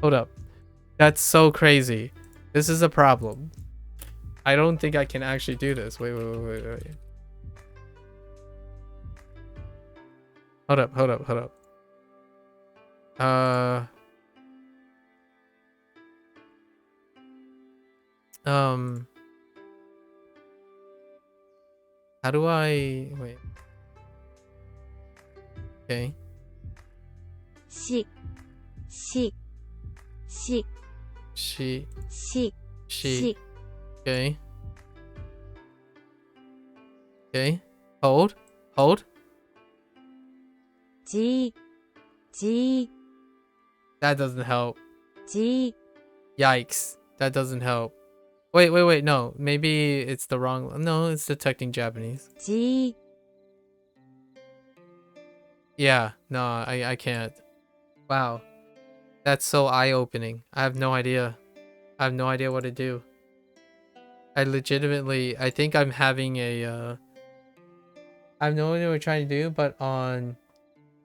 S1: Hold up. That's so crazy. This is a problem. I don't think I can actually do this. Wait. Hold up. How do I wait? Okay.
S2: し
S1: She. Okay. Hold.
S2: じ
S1: That doesn't help.
S2: じ
S1: Yikes. That doesn't help. Wait. No, maybe it's the wrong. No, it's detecting Japanese.
S2: じ
S1: Yeah. No, I can't. Wow. That's so eye-opening. I have no idea. I have no idea what to do. I think I'm having a I have no idea what we're trying to do, but on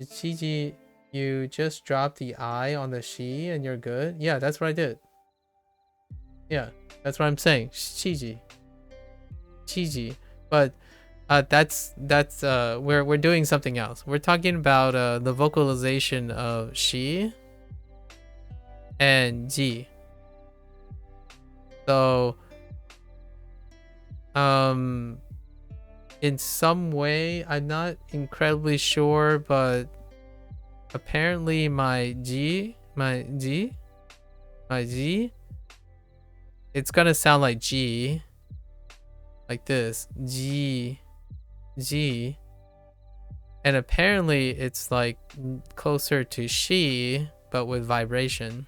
S1: Chiji, you just drop the I on the she and you're good. Yeah, that's what I did. Yeah, that's what I'm saying. Chiji. But that's we're doing something else. We're talking about the vocalization of she and ji. So in some way, I'm not incredibly sure, but apparently my G, it's gonna sound like G, like this, G, and apparently it's like closer to she, but with vibration.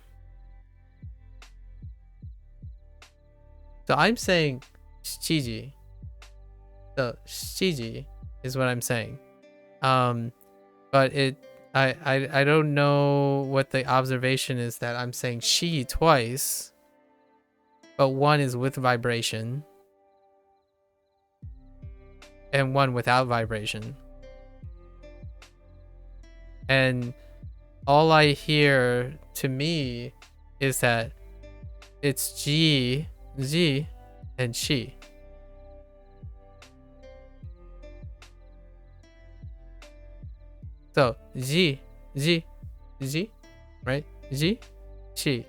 S1: So I'm saying Chiji. So Chiji is what I'm saying. But I don't know what the observation is that I'm saying she twice, but one is with vibration and one without vibration. And all I hear to me is that it's G, and she. So G, right? G, she,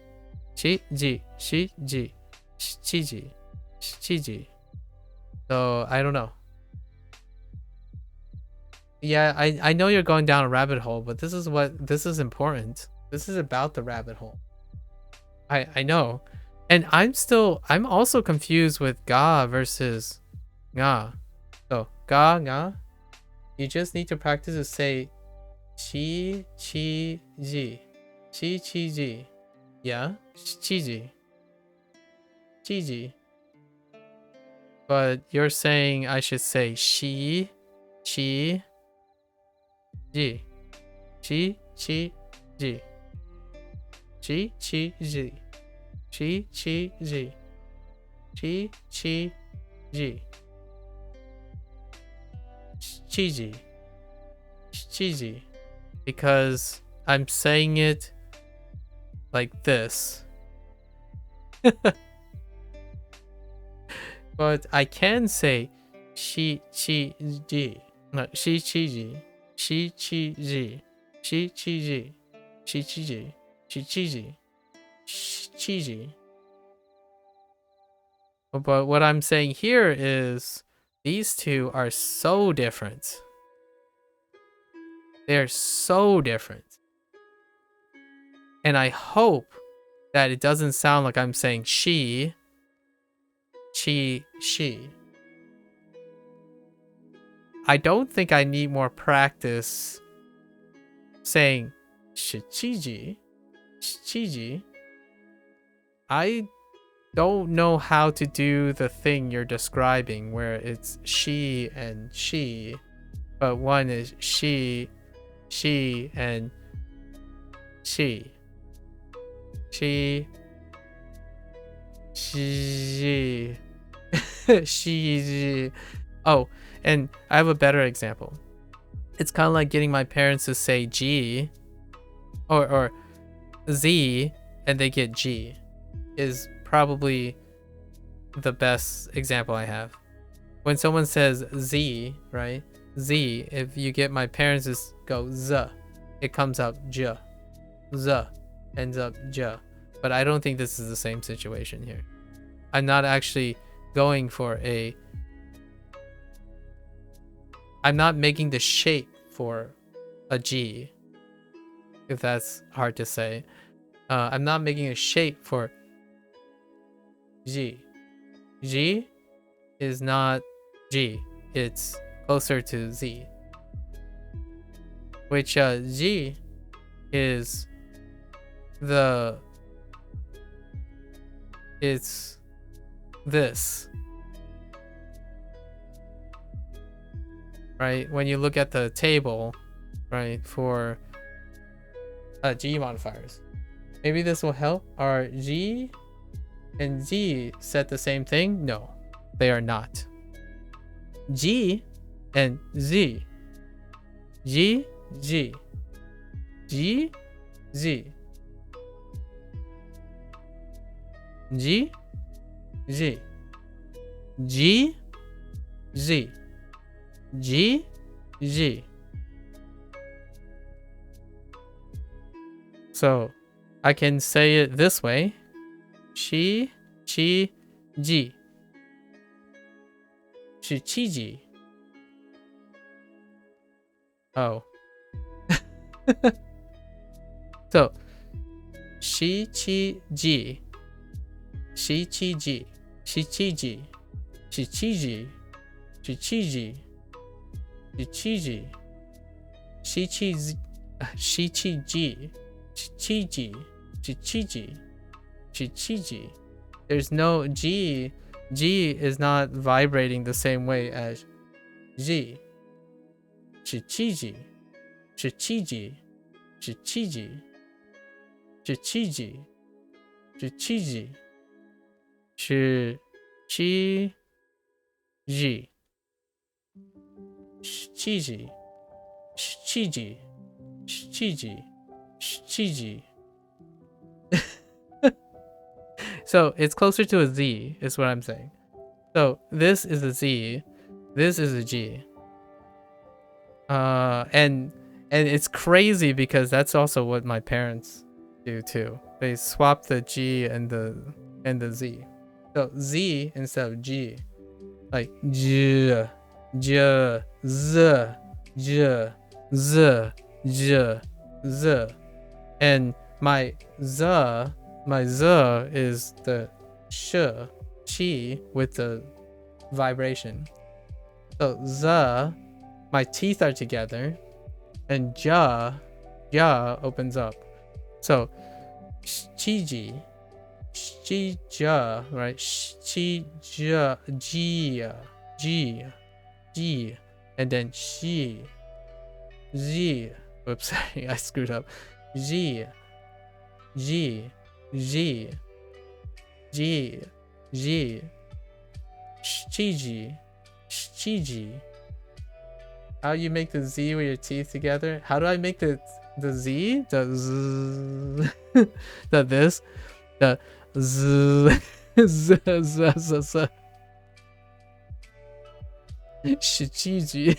S1: G, she, G, Chiji. So I don't know. Yeah, I know you're going down a rabbit hole, but this is important. This is about the rabbit hole. I know. And I'm also confused with ga versus nga. So ga. You just need to practice to say chi ji. Yeah? Chiji. But you're saying I should say she, chi, ji. Chi, ji. Chi, ji. Chi, ji. Chiji. Because I'm saying it like this. But I can say ji. No, chiji. Chiji. But what I'm saying here is these two are so different. They're so different. And I hope that it doesn't sound like I'm saying she. I don't think I need more practice saying chiji. I don't know how to do the thing you're describing where it's she and she, but one is she and she. She. Oh, and I have a better example. It's kind of like getting my parents to say G or Z and they get G is probably the best example I have. When someone says Z, right? Z, if you get my parents to go Z, it comes out J. Z ends up J. But I don't think this is the same situation here. I'm not actually going for I'm not making the shape for a G, if that's hard to say. I'm not making a shape for G. G is not G. It's closer to Z. Which G is it's this. Right? When you look at the table, right, for G modifiers. Maybe this will help. Are G and Z said the same thing? No, they are not. G and Z. G, G. G, Z. G, Z. G, Z. G, Z. So I can say it this way. Chi, chi, ji. Chi, chi, ji. Oh. So, shi, chi, ji. Shi, chi, ji. Shi, chi, ji. Shi, chi, ji. Shi, chi, ji. Shi, chi, ji. Shi, chi, zi. Shi, chi, ji. Chi, ji. Chi, chi, ji. Chi, chi, ji. There's no G. G is not vibrating the same way as G. Chi, chi, ji. Chi, chi, ji. Chi, chi, ji. Chi, chi, ji. Chi, chi, ji. Chi, chi, ji. Chi, ji. Chi, ji. Chi, ji. Chi, ji. So it's closer to a Z, is what I'm saying. So this is a Z, this is a G. And it's crazy because that's also what my parents do too. They swap the G and the Z. So Z instead of G, like J, J, Z, J, Z, J, Z, and my Z is the sh, chi with the vibration. So Z, my teeth are together, and ja opens up. So chi ji, chi ja, right? Chi ja, ji, and then she, z. Whoops, I screwed up. G, G, G, G, G, Chiji, Chiji. How you make the Z with your teeth together? How do I make the Z? The Z, the this, the Z, Z, Z, Z, Z. Shichiji.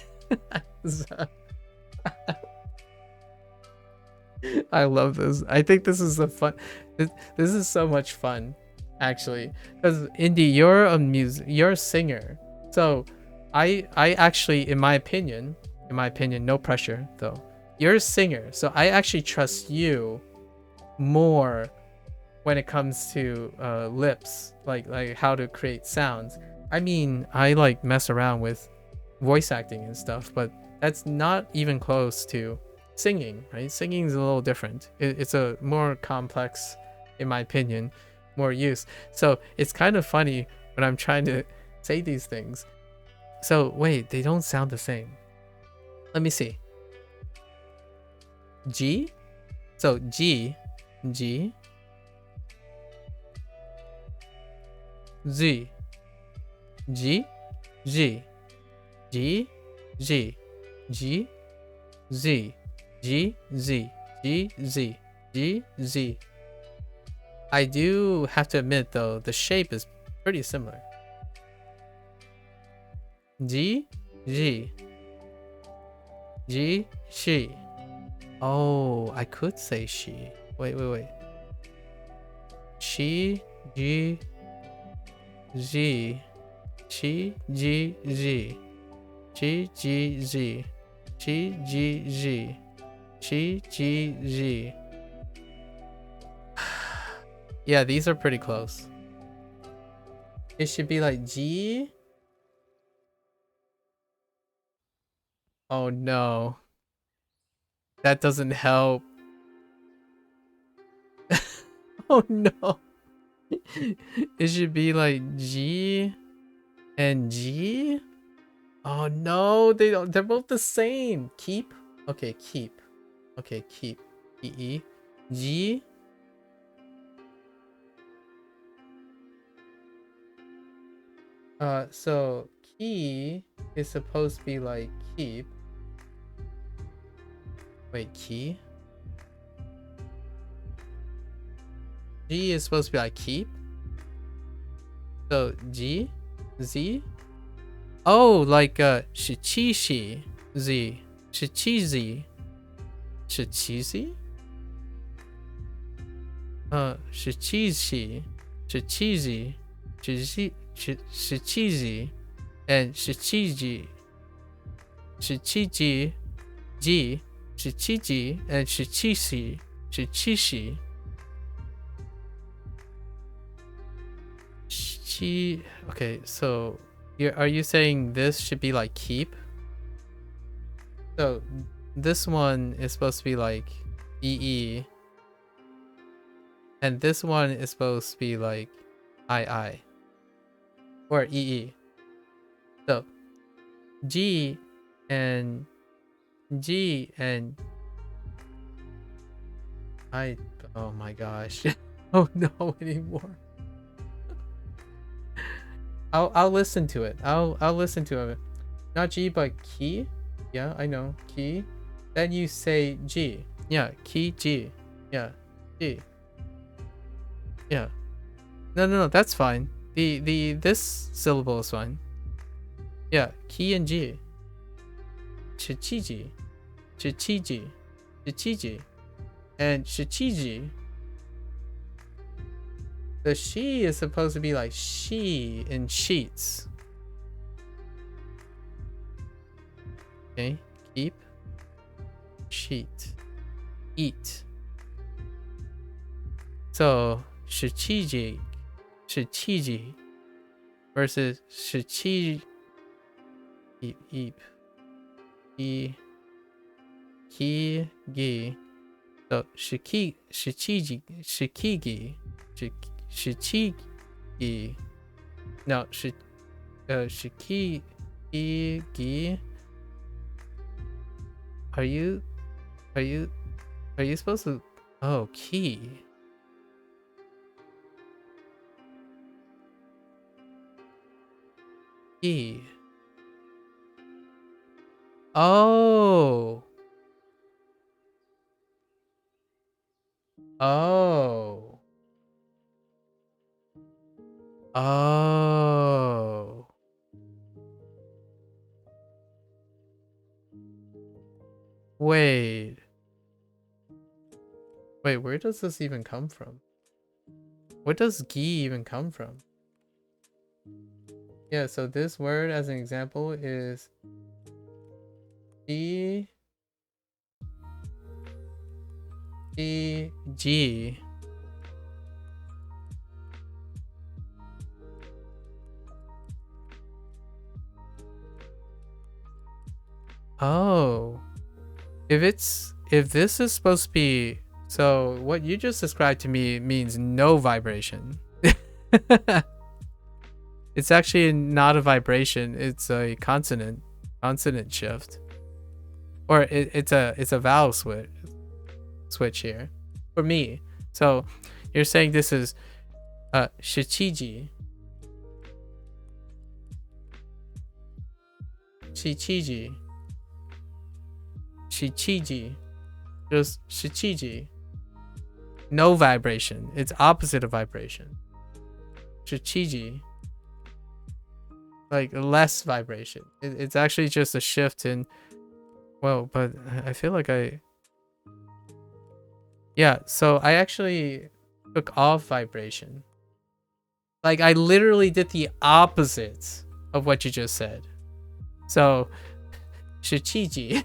S1: I love this. I think this is a fun. This is so much fun, actually. Because Indy, you're a singer. So, I actually, in my opinion, no pressure though. You're a singer, so I actually trust you more when it comes to lips, like how to create sounds. I mean, I like mess around with voice acting and stuff, but that's not even close to singing, right? Singing is a little different. It's a more complex, in my opinion, more use. So it's kind of funny when I'm trying to say these things. So wait, they don't sound the same. Let me see. G, so G, G, Z, G, G, G, G, G, Z, G, Z, G, Z, G, Z, I do have to admit though, the shape is pretty similar. G, G, G, she. Oh, I could say she. Wait. She, G, Z, she, G, Z, she, G, Z, she, G, Z, she, G, Z. Yeah, these are pretty close. It should be like G. Oh no. That doesn't help. Oh no. It should be like G and G. Oh no, they don't. They're both the same. Keep. Okay, keep. Okay, keep. E G. So key is supposed to be like keep. Wait, key. G is supposed to be like keep. So G, Z. Oh, like shichishi Z, shichizi, shichizi. Shichizi, shichizi, shichizi, and shichiji, shichiji, G, shichiji, and shichishi, shichishi. Okay, so are you saying this should be like keep? So this one is supposed to be like EE, and this one is supposed to be like II or EE. So G and I. Oh my gosh! Oh no anymore. I'll listen to it. I'll listen to it. Not G, but key. Yeah, I know key. Then you say G. Yeah, key G. Yeah, G. Yeah. No. That's fine. This syllable is fine. Yeah, key and G. Shichiji, shichiji, shichiji, and shichiji. The she is supposed to be like she in sheets. Okay, keep, sheet, eat. So shichiji versus shichi, eep, ki, gi. So shichigi, no, shiki, gi. Are you supposed to? Oh, key. Key. Oh. Oh. Oh. Wait, where does this even come from? Where does gi even come from? Yeah, so this word as an example is G, G. Oh. If this is supposed to be, so what you just described to me means no vibration. It's actually not a vibration, it's a consonant shift. Or it's a vowel switch here for me. So you're saying this is shichiji, shichiji, shichiji, just shichiji. no vibration. It's opposite of vibration. Shichiji, like less vibration. It's actually just a shift in, well, but I feel like yeah, so I actually took off vibration. Like I literally did the opposite of what you just said. So shichiji.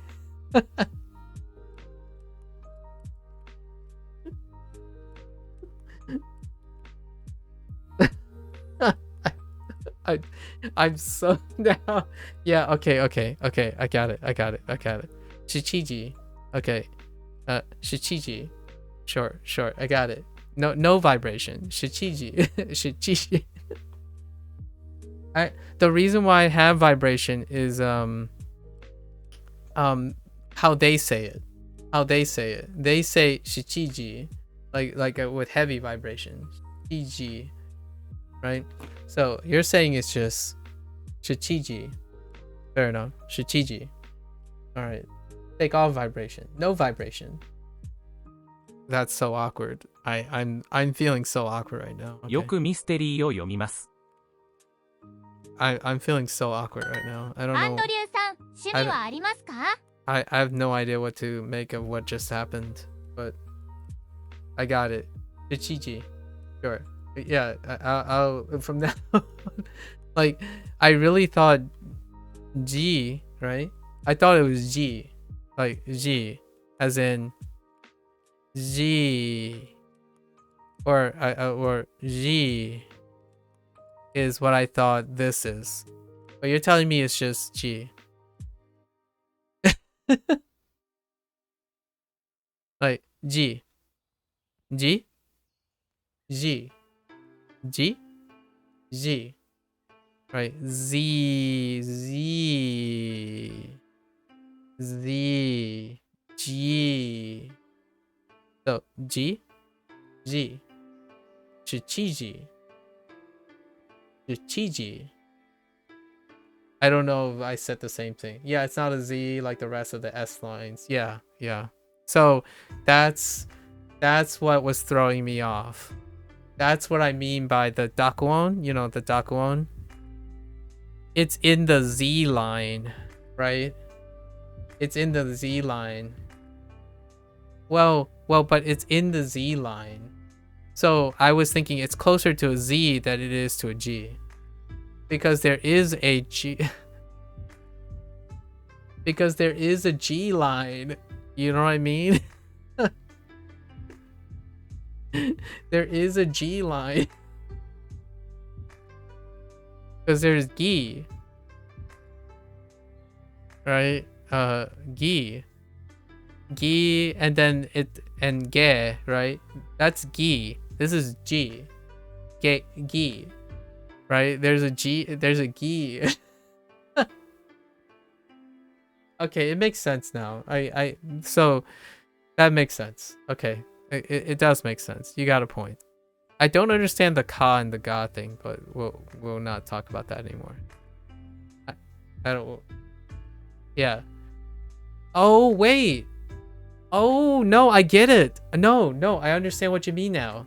S1: I'm so now. Yeah, okay. I got it. Shichiji. Okay. Shichiji. Sure. I got it. No vibration. Shichiji. Shichiji. The reason why I have vibration is how they say it. They say shichiji like with heavy vibration. Shichiji. Right? So you're saying it's just shichiji. Fair enough. Shichiji. All right. Take off vibration. No vibration. That's so awkward. I'm feeling so awkward right now. Okay.
S4: よくミステリーを読みます。
S1: I'm feeling so awkward right now. I don't
S2: アン
S1: know.
S2: ドリューさん、趣味はありますか？
S1: I have no idea what to make of what just happened, but I got it. Shichiji. Sure. Yeah, I'll from now on, like I really thought G, right? I thought it was G, like G, as in G, or G is what I thought this is, but you're telling me it's just G. Like G, G, G. G, G, right? Z, G. So G, Shichiji. I don't know if I said the same thing. Yeah, it's not a Z like the rest of the S lines. Yeah. So that's what was throwing me off. That's what I mean by the dakuon, you know, the dakuon. It's in the Z line, right? It's in the Z line. Well, but it's in the Z line. So I was thinking it's closer to a Z than it is to a G. Because there is a G. Because there is a G line. You know what I mean? There is a G line. Because there's gi. Right? Gi. Gi and then and ge, right? That's gi. This is G. Gi. Right? There's a G, there's a gi. Okay, it makes sense now. So that makes sense. Okay. It does make sense. You got a point. I don't understand the ka and the ga thing, but we'll not talk about that anymore. I don't. Yeah. Oh wait. Oh no, I get it. No, I understand what you mean now.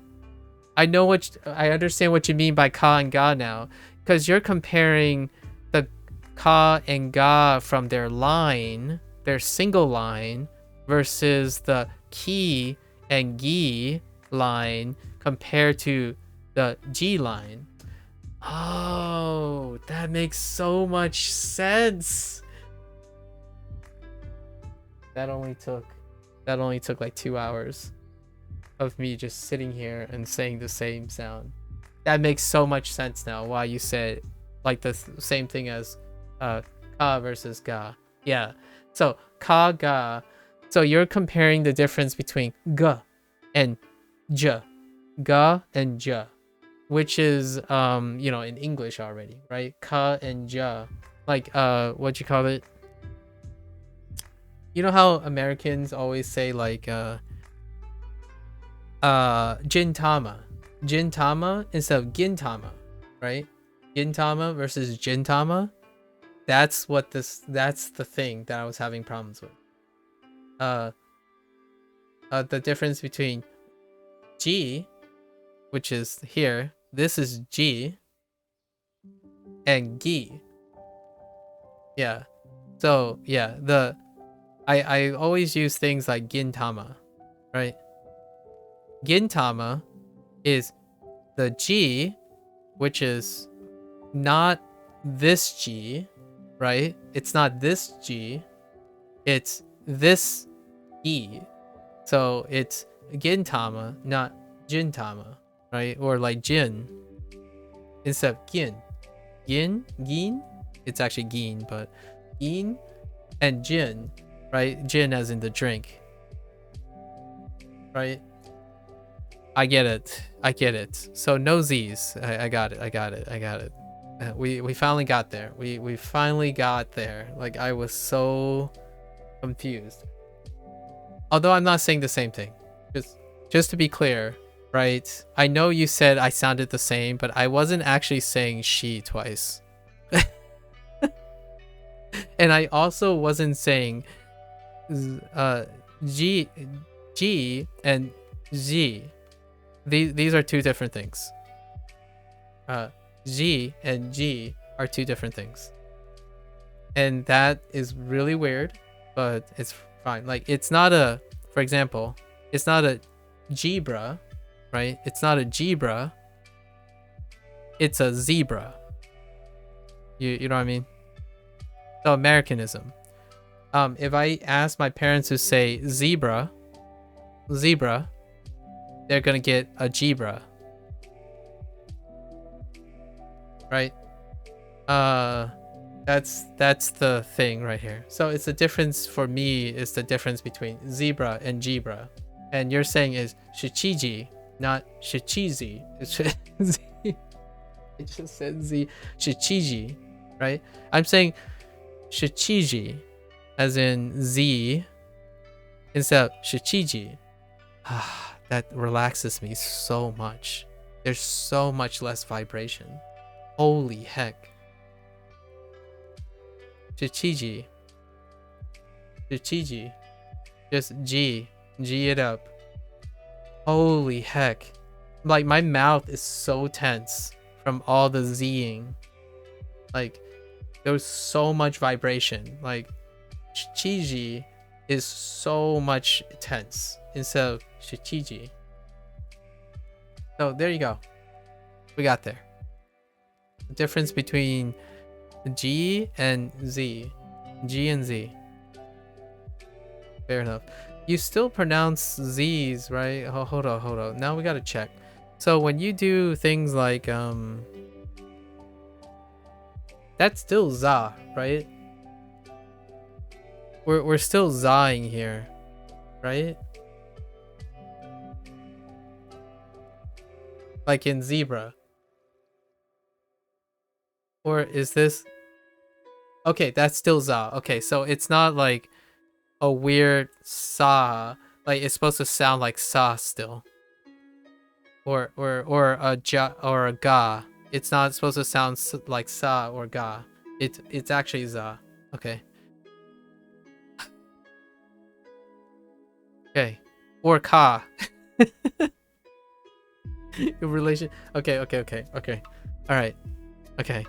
S1: I understand what you mean by ka and ga now, because you're comparing the ka and ga from their line, their single line, versus the ki and gi line compared to the G line. Oh, that makes so much sense. That only took like 2 hours of me just sitting here and saying the same sound. That makes so much sense now why you said like the same thing as ka versus ga. Yeah. So ka ga. So you're comparing the difference between ga and j. Ga and j, which is you know, in English already, right? Ka and ja. Like what you call it? You know how Americans always say like gintama instead of gintama, right? Gintama versus gintama. That's the thing that I was having problems with. The difference between G, which is here. This is G. And Gi. Yeah. So yeah, I always use things like Gintama, right? Gintama is the G, which is not this G, right? It's not this G. It's this E. So it's Gintama, not Jintama, right? Or like Jin instead of Gin. Gin, it's actually Gin, but Gin and Jin, right? Gin as in the drink, right? I get it. So no Z's. I got it. We finally got there. We finally got there. Like, I was so confused. Although I'm not saying the same thing. Just to be clear, right? I know you said I sounded the same, but I wasn't actually saying she twice. And I also wasn't saying G and Z. These are two different things. Z and G are two different things. And that is really weird, but it's fine. Like, it's not a, for example, it's not a zebra, right? It's not a zebra. It's a zebra. You know what I mean? So Americanism. If I ask my parents to say zebra, they're gonna get a zebra, right? That's the thing right here. So it's the difference for me is the difference between zebra and zebra, and you're saying is shichiji, not shichizi. It just said z shichiji, right? I'm saying shichiji as in z instead of shichiji. That relaxes me so much. There's so much less vibration. Holy heck. Shichiji. Just G it up. Holy heck. Like, my mouth is so tense from all the Zing. Like, there's so much vibration. Like, Shichiji is so much tense instead of Shichiji. So there you go. We got there. The difference between G and Z. G and Z. Fair enough. You still pronounce Z's, right? Oh, hold on. Now we gotta check. So when you do things like that's still za, right? We're still zaing here, right? Like in zebra. Or is this? Okay, that's still za. Okay, so it's not like a weird sa. Like, it's supposed to sound like sa still. Or a ja or a ga. It's not supposed to sound like sa or ga. It's actually za. Okay. Okay. Or ka. In relation. Okay. All right. Okay.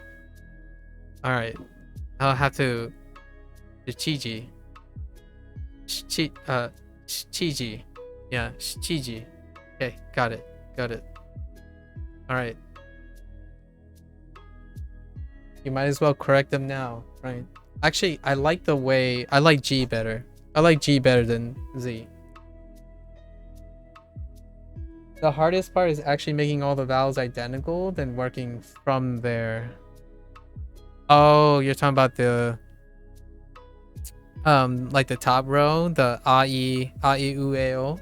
S1: All right. I'll have to. Shichiji. Shichiji. Yeah, Shichiji. Okay, got it. All right. You might as well correct them now, right? Actually, I like G better. I like G better than Z. The hardest part is actually making all the vowels identical, then working from there. Oh, you're talking about the like the top row, the a I U E O,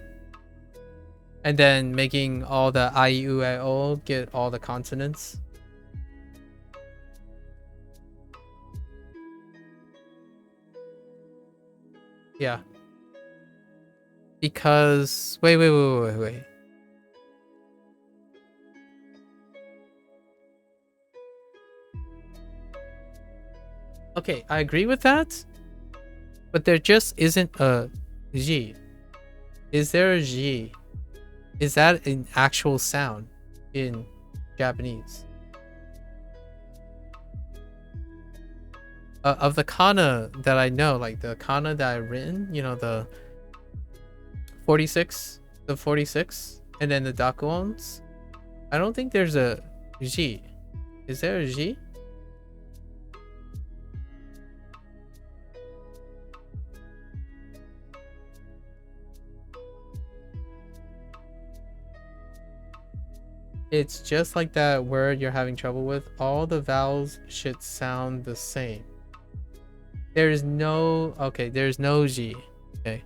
S1: and then making all the I U E O get all the consonants. Yeah. Because wait. Okay, I agree with that, but there just isn't a G. Is there a G Is that an actual sound in Japanese? Of the kana that I know, like the kana that I've written, you know, the 46, and then the dakuons, I don't think there's a ji. Is there a ji? It's just like that word you're having trouble with. All the vowels should sound the same. There's no... Okay, there's no G. Okay.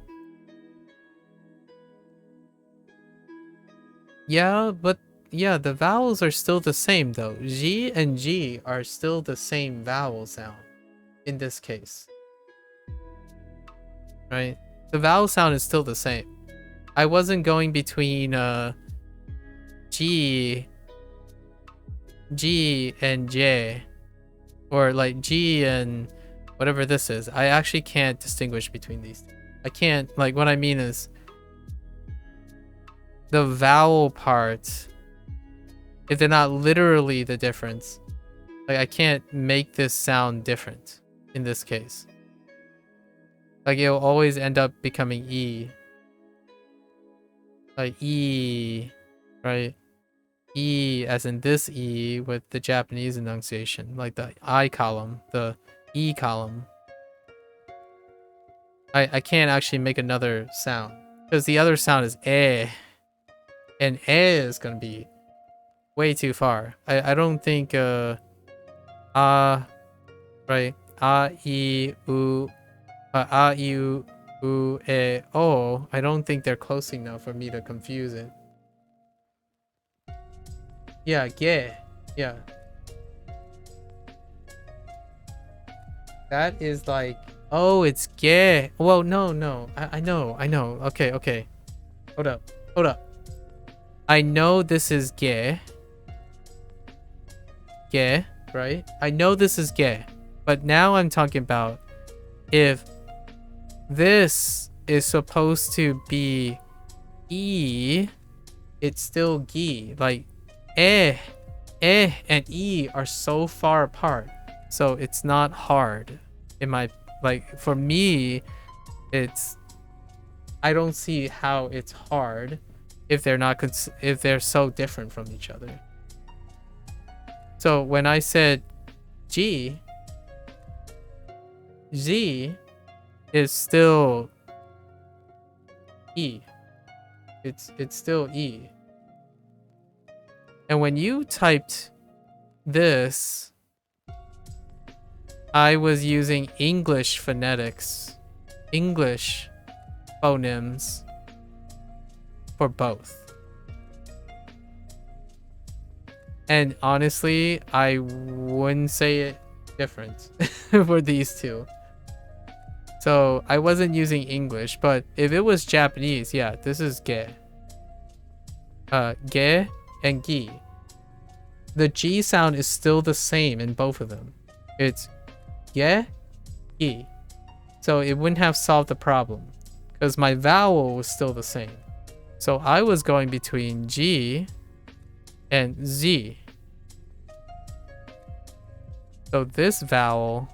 S1: Yeah, but... Yeah, the vowels are still the same though. G and G are still the same vowel sound. In this case. Right? The vowel sound is still the same. I wasn't going between... G and J, or like G and whatever this is. I actually can't distinguish between these. I can't, like, what I mean is the vowel part, if they're not literally the difference, like I can't make this sound different in this case. Like it'll always end up becoming E. Like E, right? E as in this E with the Japanese enunciation, like the I column, the E column. I can't actually make another sound because the other sound is eh, and eh is gonna be way too far. I don't think right, a I U e o. I don't think they're close enough for me to confuse it. Yeah, ge. Yeah. That is like, oh, it's ge. Well, no. I know. Okay. Hold up. I know this is ge. Ge, right? I know this is ge. But now I'm talking about if this is supposed to be E, it's still gi. Like, and E are so far apart, so it's not hard. In my, like, for me, it's, I don't see how it's hard if they're not if they're so different from each other. So when I said G, Z is still E. It's still E. And when you typed this, I was using English phonetics, English phonemes for both. And honestly, I wouldn't say it different for these two. So I wasn't using English, but if it was Japanese, yeah, this is ge. Ge and gi. The G sound is still the same in both of them. It's ge, gi. So it wouldn't have solved the problem because my vowel was still the same. So I was going between G and Z. So this vowel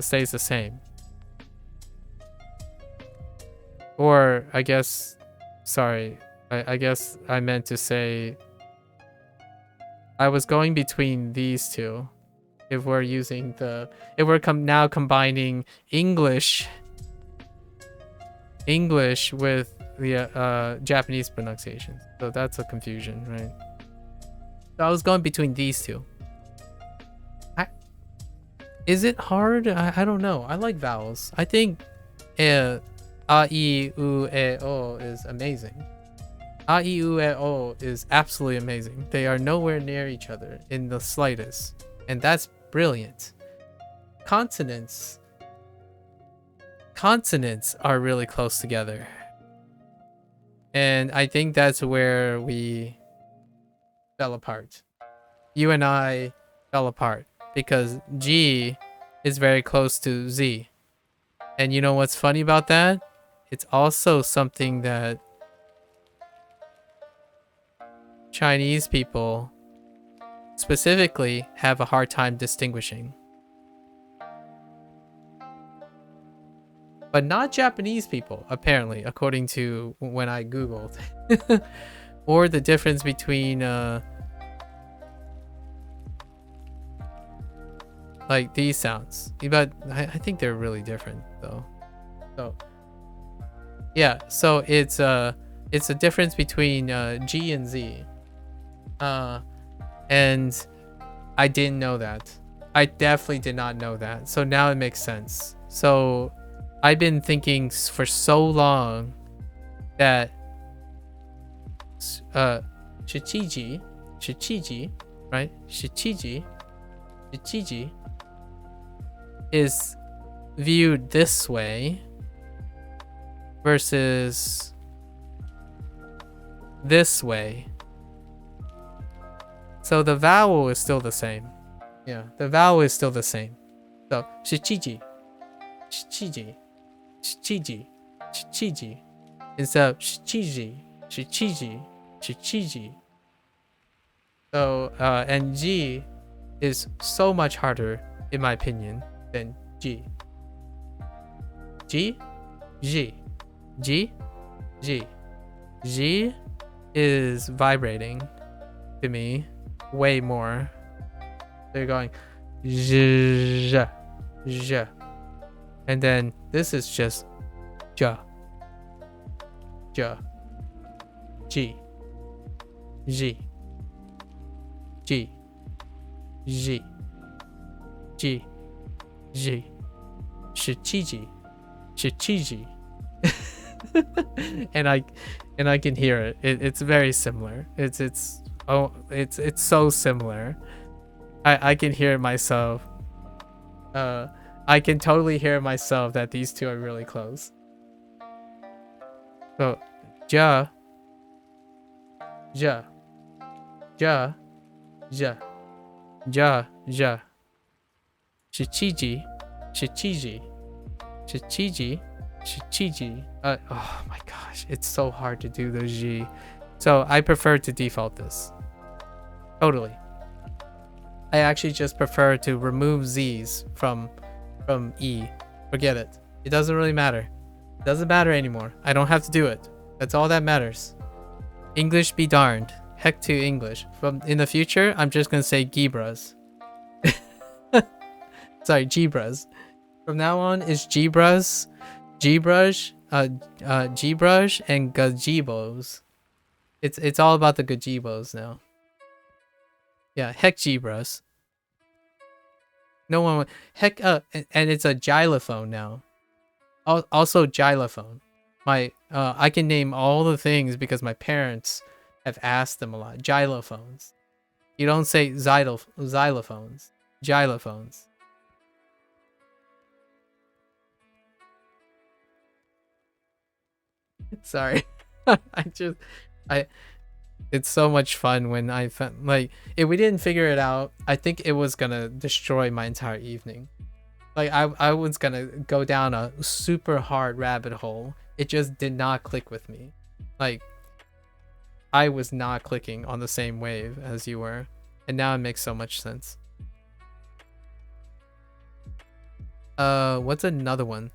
S1: stays the same. Or I guess, sorry, I guess I meant to say I was going between these two. If we're using if we're now combining English with the Japanese pronunciation. So that's a confusion, right? So I was going between these two. Is it hard? I don't know. I like vowels. I think a, I, U, E, O is amazing. A, I, U, E, O is absolutely amazing. They are nowhere near each other in the slightest. And that's brilliant. Consonants are really close together. And I think that's where we fell apart. You and I fell apart because G is very close to Z. And you know what's funny about that? It's also something that Chinese people specifically have a hard time distinguishing. But not Japanese people, apparently, according to when I Googled. Or the difference between, like these sounds. But I think they're really different, though. So, yeah, so it's a difference between G and Z. And I didn't know that. I definitely did not know that. So now it makes sense. So I've been thinking for so long that shichiji, right? Shichiji is viewed this way versus this way. So the vowel is still the same. Yeah, the vowel is still the same. So shichiji, shichiji, shichiji, shichiji, instead of shichiji, shichiji, shichiji. So and G is so much harder, in my opinion, than G. G, G, G, G. G is vibrating to me way more. They're going zh, zh. And then this is just ja, ja, G, G, G, G, G, G, shichiji, shichiji. and I can hear it. It's very similar. It's so similar. I can hear it myself. I can totally hear myself that these two are really close. So ja, ja, ja, ja, ja, ja. Shichiji, shichiji, shichiji, shichiji. Oh my gosh, it's so hard to do the G. So I prefer to default this. Totally. I actually just prefer to remove Z's from E. Forget it. It doesn't really matter. It doesn't matter anymore. I don't have to do it. That's all that matters. English be darned. Heck to English. From in the future, I'm just gonna say Gibras. Sorry, Gbras. From now on, it's Gbras, Gbrush, Gbrush, and gazebos. It's all about the gazebos now. Yeah, heck Gbras. No one heck and it's a xylophone now. Also xylophone. My I can name all the things because my parents have asked them a lot. Xylophones. You don't say xylophones. Xylophones. Sorry. It's so much fun when I found, like, if we didn't figure it out, I think it was gonna destroy my entire evening. Like I was gonna go down a super hard rabbit hole. It just did not click with me. Like I was not clicking on the same wave as you were, and now it makes so much sense. What's another one?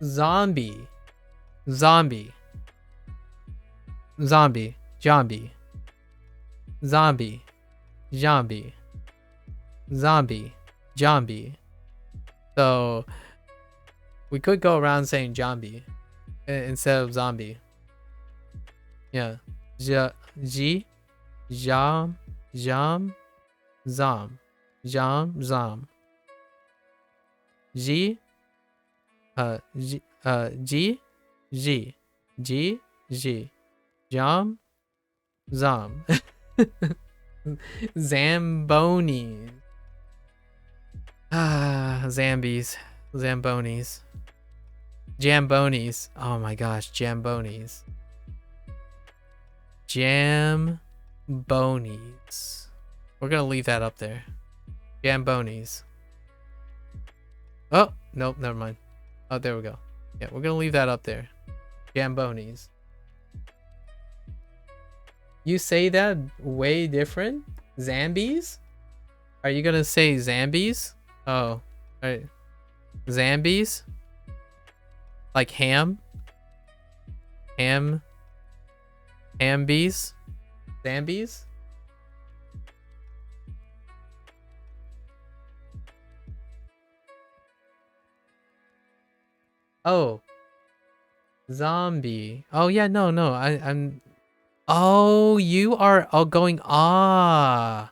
S1: Zombie. Zombie. Zombie. Zombie. Zombie. Zombie. Zombie. Zombie. So we could go around saying zombie instead of zombie. Yeah. Ji. Jam. Jam. Zam. Jam. Zam. Ji. Ji. Ji. Ji. Ji. Jam. Zam. Zamboni. Zambies. Zambonis. Jambonis. Oh my gosh, jambonis. Jambonis. We're gonna leave that up there. Jambonis. Oh, nope, never mind. Oh, there we go. Yeah, we're gonna leave that up there. Jambonis. You say that way different? Zambies? Are you gonna say Zambies? Oh, right. Zambies? Like ham? Hambies? Zambies? Oh. Zombie. Oh yeah, no, I'm oh, you are going oh,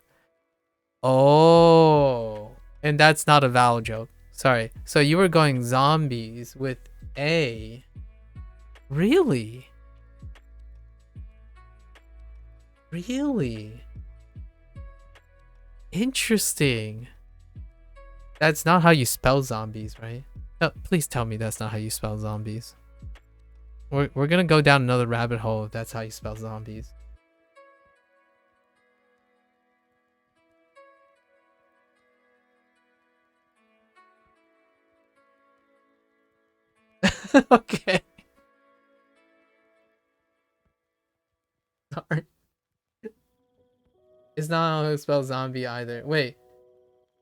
S1: and that's not a vowel joke. Sorry. So you were going zombies with a. Really? Really? Interesting. That's not how you spell zombies, right? No, please tell me that's not how you spell zombies. We're gonna go down another rabbit hole if that's how you spell zombies. Okay. Sorry. It's not how I spell zombie either. Wait.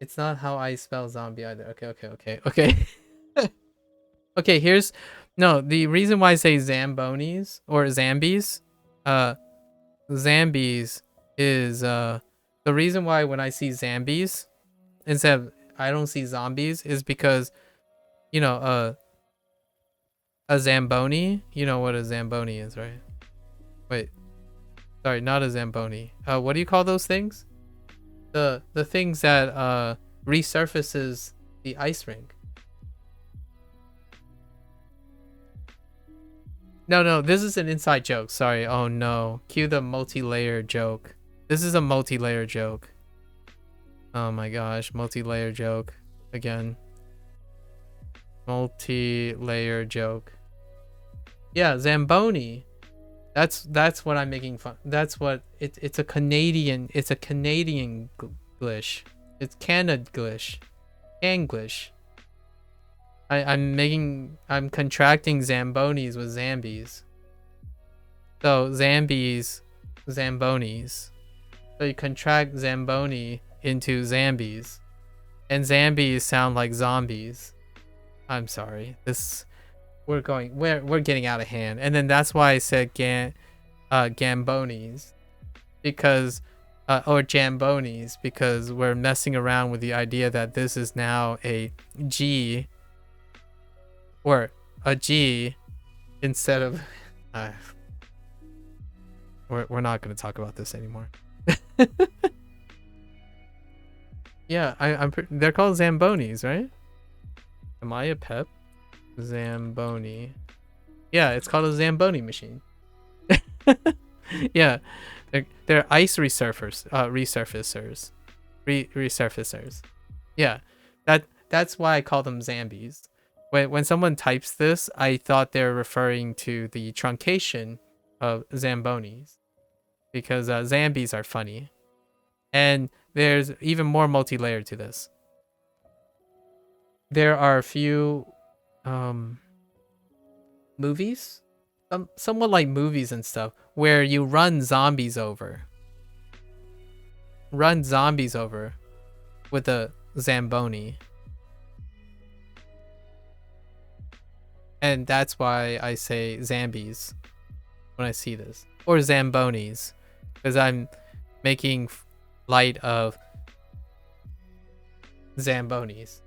S1: It's not how I spell zombie either. Okay. Okay, here's... No, the reason why I say Zambonis or Zambies, Zambies is, the reason why when I see Zambies, instead of I don't see zombies, is because, you know, a Zamboni, you know what a Zamboni is, right? Wait. Sorry, not a Zamboni. What do you call those things? The things that, resurfaces the ice rink. No, this is an inside joke. Sorry. Oh no. Cue the multi-layer joke. This is a multi-layer joke. Oh my gosh. Multi-layer joke. Again. Multi-layer joke. Yeah, Zamboni. That's what I'm making fun. That's what it's a Canadian. It's a Canadian glish. It's Canada-glish. Anglish. I'm contracting Zambonis with Zambies. So Zambies, Zambonis. So you contract Zamboni into Zambies. And Zambies sound like zombies. I'm sorry. We're getting out of hand. And then that's why I said Gambonis. Because or Jambonis, because we're messing around with the idea that this is now a G or a G instead of we're not going to talk about this anymore. Yeah, they're called Zambonis, right? Am I a pep? Zamboni. Yeah, it's called a Zamboni machine. Yeah, they're ice resurfacers. Yeah, that's why I call them Zambies. When someone types this, I thought they're referring to the truncation of Zambonis, because Zambies are funny, and there's even more multi-layer to this. There are a few movies, somewhat like movies and stuff, where you run zombies over with a Zamboni. And that's why I say Zambies when I see this. Or Zambonis. Because I'm making light of Zambonis.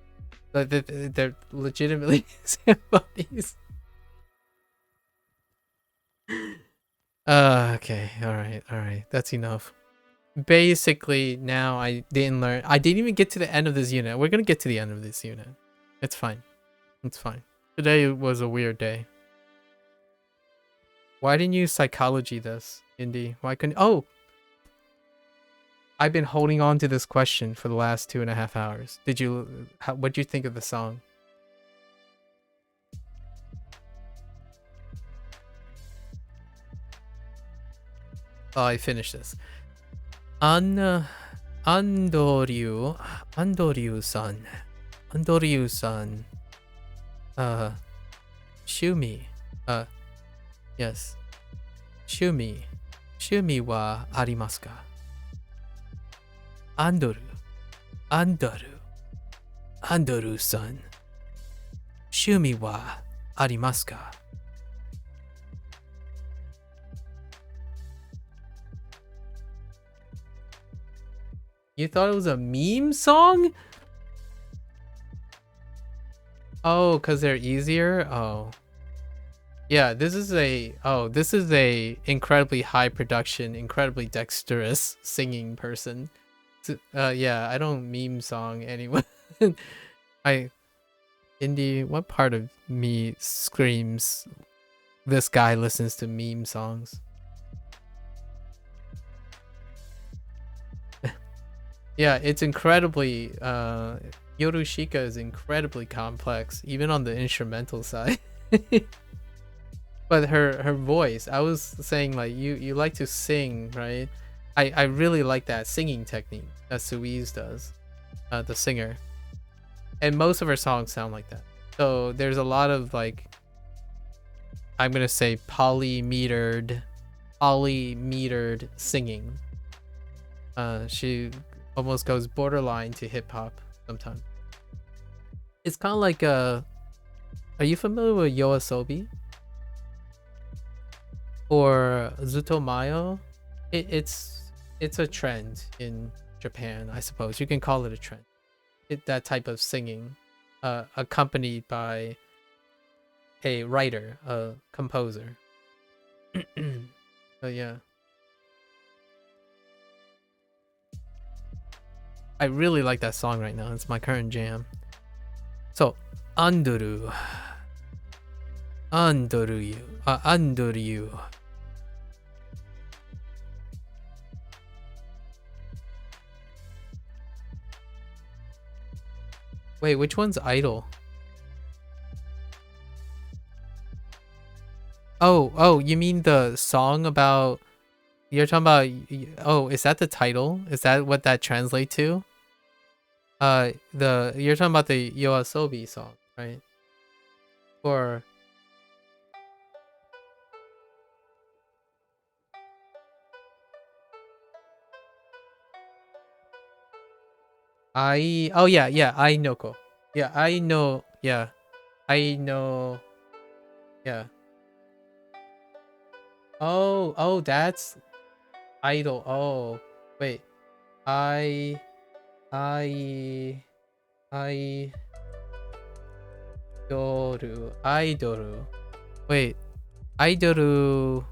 S1: They're legitimately Zambonis. Okay. Alright. That's enough. Basically, now I didn't even get to the end of this unit. We're gonna get to the end of this unit. It's fine. Today was a weird day. Why didn't you psychology this, Indy? Why couldn't... Oh! I've been holding on to this question for the last 2.5 hours. What'd you think of the song? Oh, I finished this. Andoryu-san. Shumi. Yes. Shumi. Shumi wa arimasu ka? Andoru. Andoru. Andoru-san. Shumi wa arimasu ka? You thought it was a meme song? Oh, because they're easier? Oh. Yeah, this is a incredibly high production, incredibly dexterous singing person. Yeah, I don't meme song anyone. What part of me screams this guy listens to meme songs? Yeah, it's incredibly Yorushika is incredibly complex, even on the instrumental side. But her voice, I was saying, like, you like to sing, right? I really like that singing technique that Suisse does, the singer. And most of her songs sound like that. So there's a lot of, like, I'm gonna say polymetered singing. She almost goes borderline to hip hop sometimes. It's kind of like are you familiar with Yoasobi or Zutomayo? It's a trend in Japan, I suppose. You can call it a trend. That type of singing, accompanied by a writer, a composer. But yeah. I really like that song right now. It's my current jam. So, Andoru. Andoryu. Wait, which one's idol? Oh, you mean the song about... You're talking about... Oh, is that the title? Is that what that translates to? You're talking about the Yoasobi song, right? Or... Oh yeah, I know. Yeah, I know. Yeah, I know. Yeah. Oh, that's idol. Oh, wait. I Idoru. Wait, Idoru.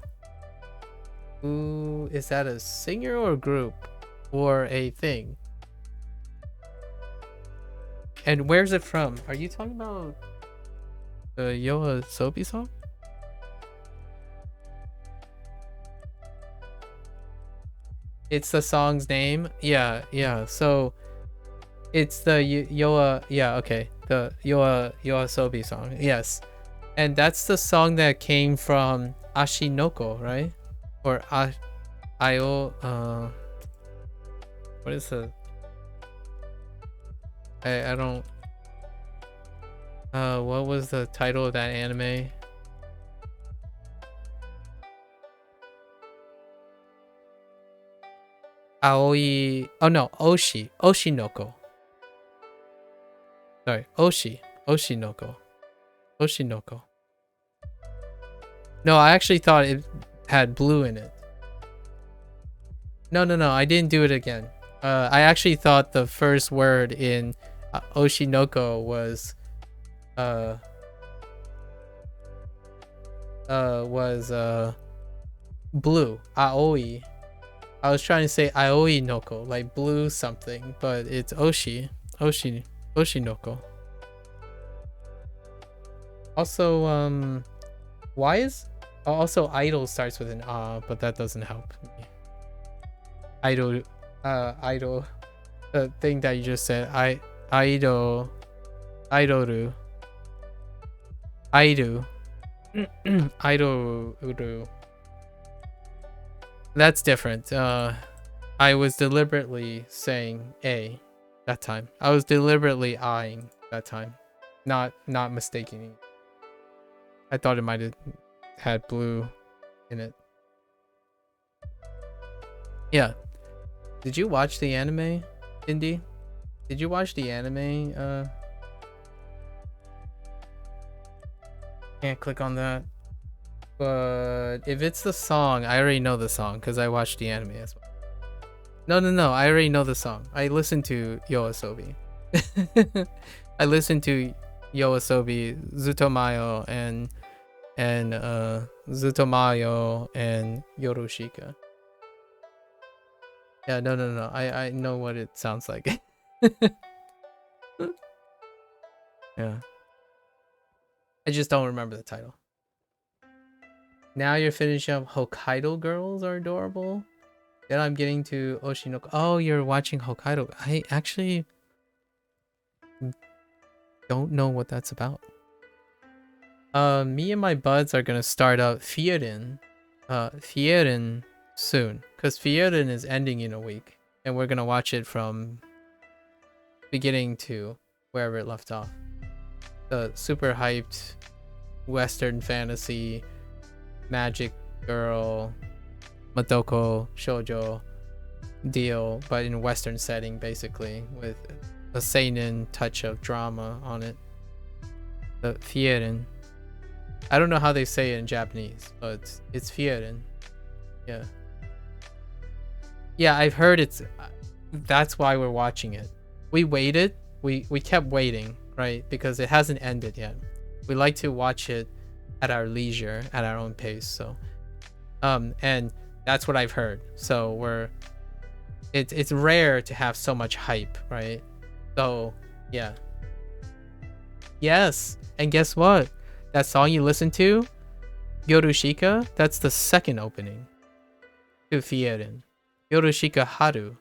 S1: Ooh, is that a singer or a group or a thing? And where's it from? Are you talking about the Yoasobi song? It's the song's name. Yeah. So it's the Yoa. Yeah, okay. The Yoasobi song. Yes, and that's the song that came from Ashinoko, right? Or Ayo. What is the? I don't. What was the title of that anime? Aoi. Oh no, Oshinoko. Sorry, Oshinoko. No, I actually thought it had blue in it. No, I didn't do it again. I actually thought the first word in Oshinoko was blue. Aoi. I was trying to say Aoi Noko, like blue something, but it's Oshinoko. Also, why is also idol starts with an but that doesn't help me. Idol, the thing that you just said, idoru, idoru. That's different. I was deliberately saying A that time. I was deliberately eyeing that time, not mistaking it. I thought it might have had blue in it. Yeah. Did you watch the anime, Indy? Did you watch the anime? Can't click on that. But if it's the song, I already know the song because I watched the anime as well. No. I already know the song. I listened to Yoasobi. I listened to Yoasobi, Zutomayo, and Zutomayo and Yorushika. Yeah, no. I know what it sounds like. Yeah. I just don't remember the title. Now you're finishing up Hokkaido Girls are adorable. Then I'm getting to Oshinoko. Oh, you're watching Hokkaido. I actually don't know what that's about. Me and my buds are gonna start up Fierin soon, because Fierin is ending in a week, and we're gonna watch it from beginning to wherever it left off. The super hyped Western fantasy magic girl Madoko shoujo deal, but in a Western setting, basically, with a seinen touch of drama on it. The Fierin. I don't know how they say it in Japanese, but it's Fierin. Yeah. Yeah, I've heard it's... That's why we're watching it. We waited. We kept waiting, right? Because it hasn't ended yet. We like to watch it at our leisure, at our own pace. So, and that's what I've heard. So it's rare to have so much hype, right? So, yeah. Yes, and guess what? That song you listen to, Yorushika, that's the second opening to Fierin. Yorushika Haru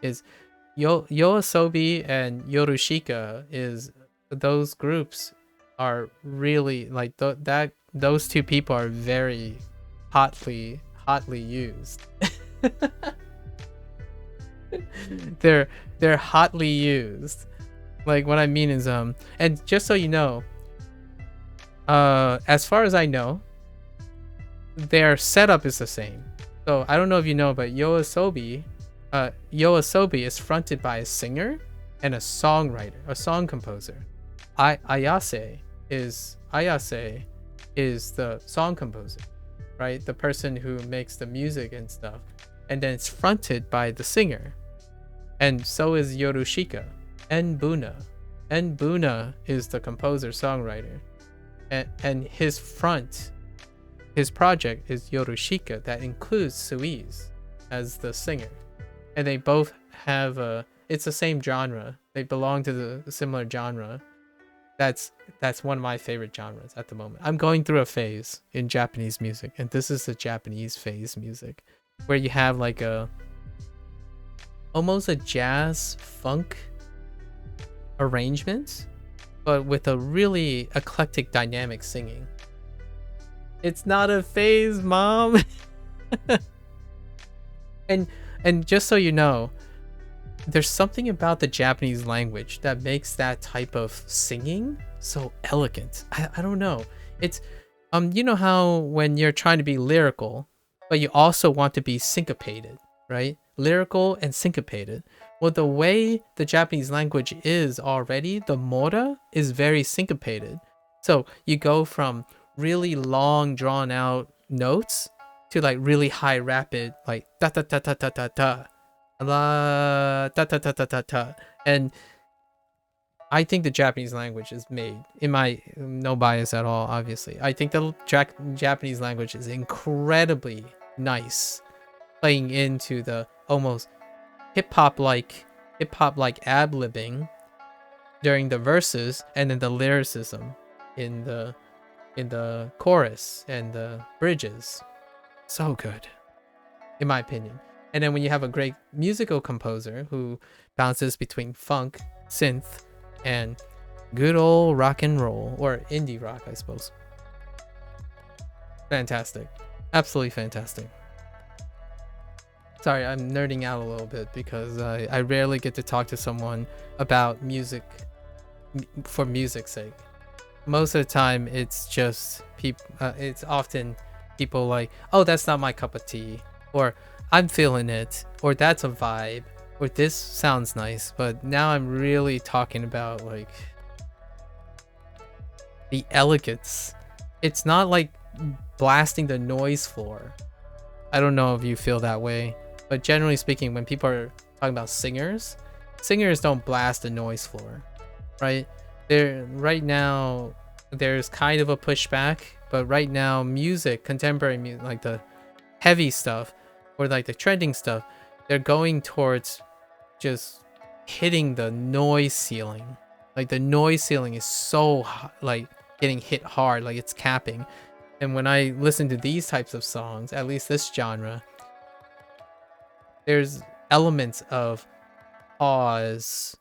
S1: is Yoasobi and Yorushika is those groups are really like those two people are very hotly used. they're hotly used. Like what I mean is and just so you know, as far as I know, their setup is the same. So I don't know if you know, but Yoasobi is fronted by a singer and a songwriter, a song composer. Ayase is the song composer, right? The person who makes the music and stuff. And then it's fronted by the singer. And so is Yorushika. And Buna is the composer songwriter. And his project is Yorushika, that includes Suiz as the singer. And they both have it's the same genre. They belong to the similar genre. That's one of my favorite genres at the moment. I'm going through a phase in Japanese music, and this is the Japanese phase music, where you have like almost a jazz funk arrangement, but with a really eclectic dynamic singing. It's not a phase, mom. And just so you know, there's something about the Japanese language that makes that type of singing so elegant. I don't know. It's you know how when you're trying to be lyrical, but you also want to be syncopated, right? Lyrical and syncopated. Well, the way the Japanese language is already, the mora is very syncopated. So you go from really long drawn out notes to like really high rapid, like ta ta ta ta ta ta ta, la ta ta ta ta ta ta. And I think the Japanese language is made, in my no bias at all, obviously. I think the Japanese language is incredibly nice, playing into the almost hip hop like ad-libbing during the verses, and then the lyricism in the chorus and the bridges. So good, in my opinion. And then when you have a great musical composer who bounces between funk, synth, and good old rock and roll, or indie rock, I suppose. Fantastic. Absolutely fantastic. Sorry, I'm nerding out a little bit because I rarely get to talk to someone about music for music's sake. Most of the time, it's just people. It's often people like, "Oh, that's not my cup of tea," or I'm feeling it, or that's a vibe, or this sounds nice. But now I'm really talking about like the elegance. It's not like blasting the noise floor. I don't know if you feel that way, but generally speaking, when people are talking about singers don't blast the noise floor, right? Right now there's kind of a pushback, but right now music, contemporary music, like the heavy stuff or like the trending stuff, they're going towards just hitting the noise ceiling. Like the noise ceiling is so like getting hit hard, like it's capping. And when I listen to these types of songs, at least this genre, there's elements of pause,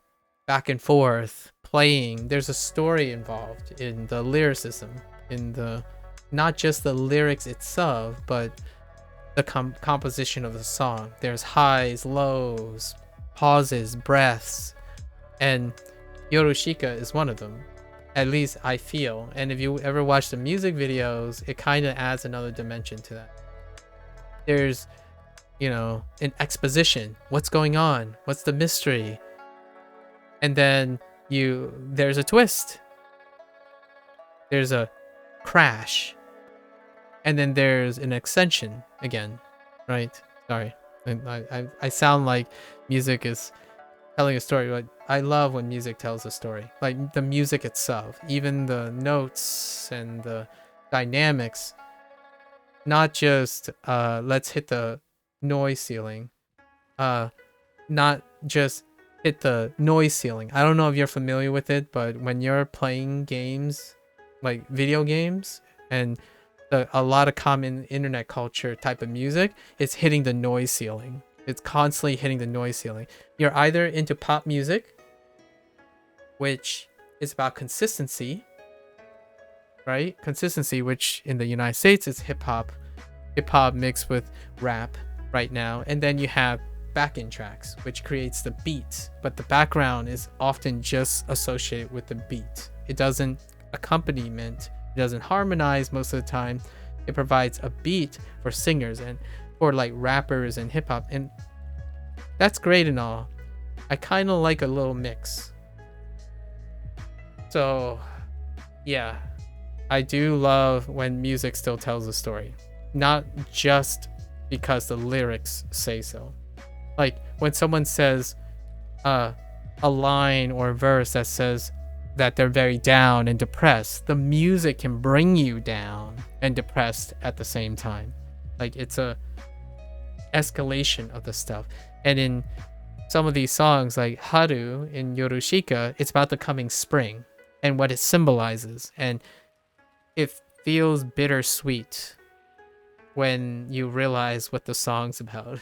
S1: back and forth, playing. There's a story involved in the lyricism, in the not just the lyrics itself, but the composition of the song. There's highs, lows, pauses, breaths, and Yorushika is one of them. At least I feel. And if you ever watch the music videos, it kind of adds another dimension to that. There's, you know, an exposition. What's going on? What's the mystery? And then there's a twist. There's a crash. And then there's an extension again, right? Sorry. I sound like music is telling a story, but I love when music tells a story. Like the music itself, even the notes and the dynamics, not just let's hit the noise ceiling, not just hit the noise ceiling. I don't know if you're familiar with it, but when you're playing games, like video games, and a lot of common internet culture type of music, it's hitting the noise ceiling. It's constantly hitting the noise ceiling. You're either into pop music, which is about consistency, right? Consistency, which in the United States is hip hop mixed with rap right now. And then you have back-end tracks, which creates the beat, but the background is often just associated with the beat. It doesn't accompaniment. It doesn't harmonize most of the time. It provides a beat for singers and for like rappers and hip hop, and that's great and all. I kind of like a little mix. So yeah, I do love when music still tells a story, not just because the lyrics say so. Like when someone says a line or a verse that says that they're very down and depressed, the music can bring you down and depressed at the same time. Like it's a escalation of the stuff. And in some of these songs, like Haru in Yorushika, it's about the coming spring and what it symbolizes, and it feels bittersweet when you realize what the song's about.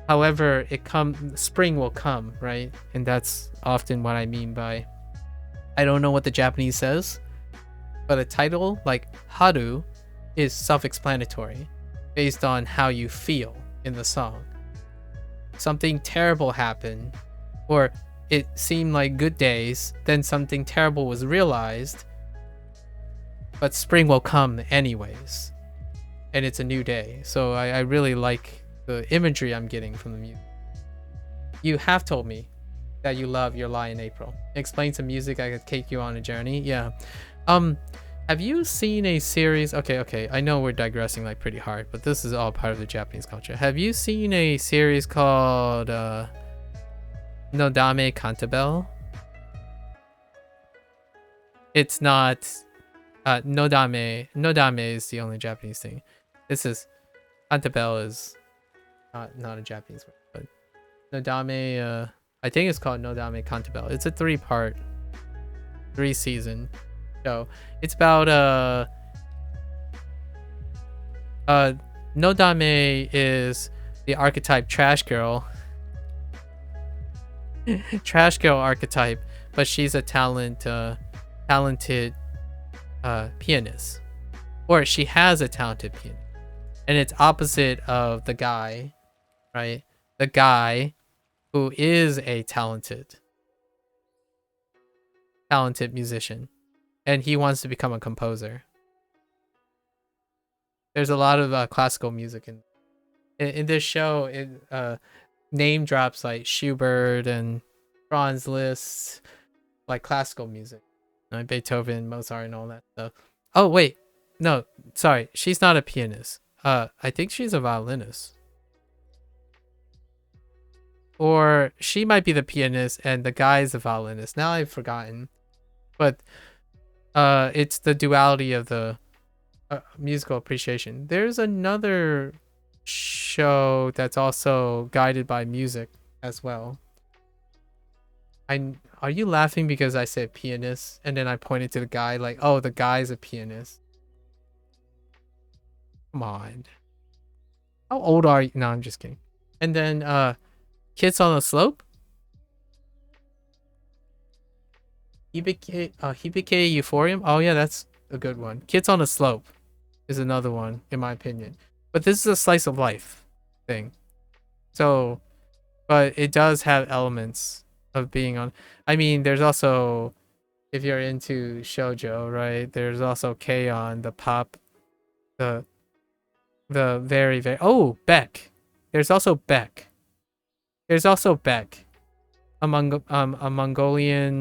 S1: However, spring will come, right? And that's often what I mean by, I don't know what the Japanese says, but a title like Haru is self-explanatory based on how you feel in the song. Something terrible happened, or it seemed like good days, then something terrible was realized, but spring will come anyways, and it's a new day. So I really like the imagery I'm getting from the music. You have told me that you love Your Lie in April. Explain some music I could take you on a journey. Yeah. Have you seen a series? Okay. I know we're digressing like pretty hard, but this is all part of the Japanese culture. Have you seen a series called Nodame Cantabile? It's not Nodame. Nodame is the only Japanese thing. This is Cantabile is not a Japanese word, but Nodame, I think it's called Nodame Cantabile. It's a 3-season show. It's about Nodame is the archetype trash girl archetype, but she's a talented pianist, or she has a talented pianist, and it's opposite of the guy, right? The guy who is a talented musician, and he wants to become a composer. There's a lot of classical music in. in this show, it name drops like Schubert and Franz Liszt, like classical music, like Beethoven, Mozart, and all that stuff. Oh wait, no, sorry, she's not a pianist. I think she's a violinist, or she might be the pianist and the guy's a violinist. Now I've forgotten, but it's the duality of the musical appreciation. There's another show that's also guided by music as well. Are you laughing because I said pianist and then I pointed to the guy like, oh, the guy's a pianist? Come on. How old are you? No, I'm just kidding. And then Kids on the Slope? Hibike Euphorium? Oh yeah, that's a good one. Kids on the Slope is another one, in my opinion. But this is a slice of life thing. So, but it does have elements of being on. I mean, there's also, if you're into shoujo, right? There's also K-On, the pop, the very, very, oh, Beck. There's also Beck. There's also Beck. A Mongolian,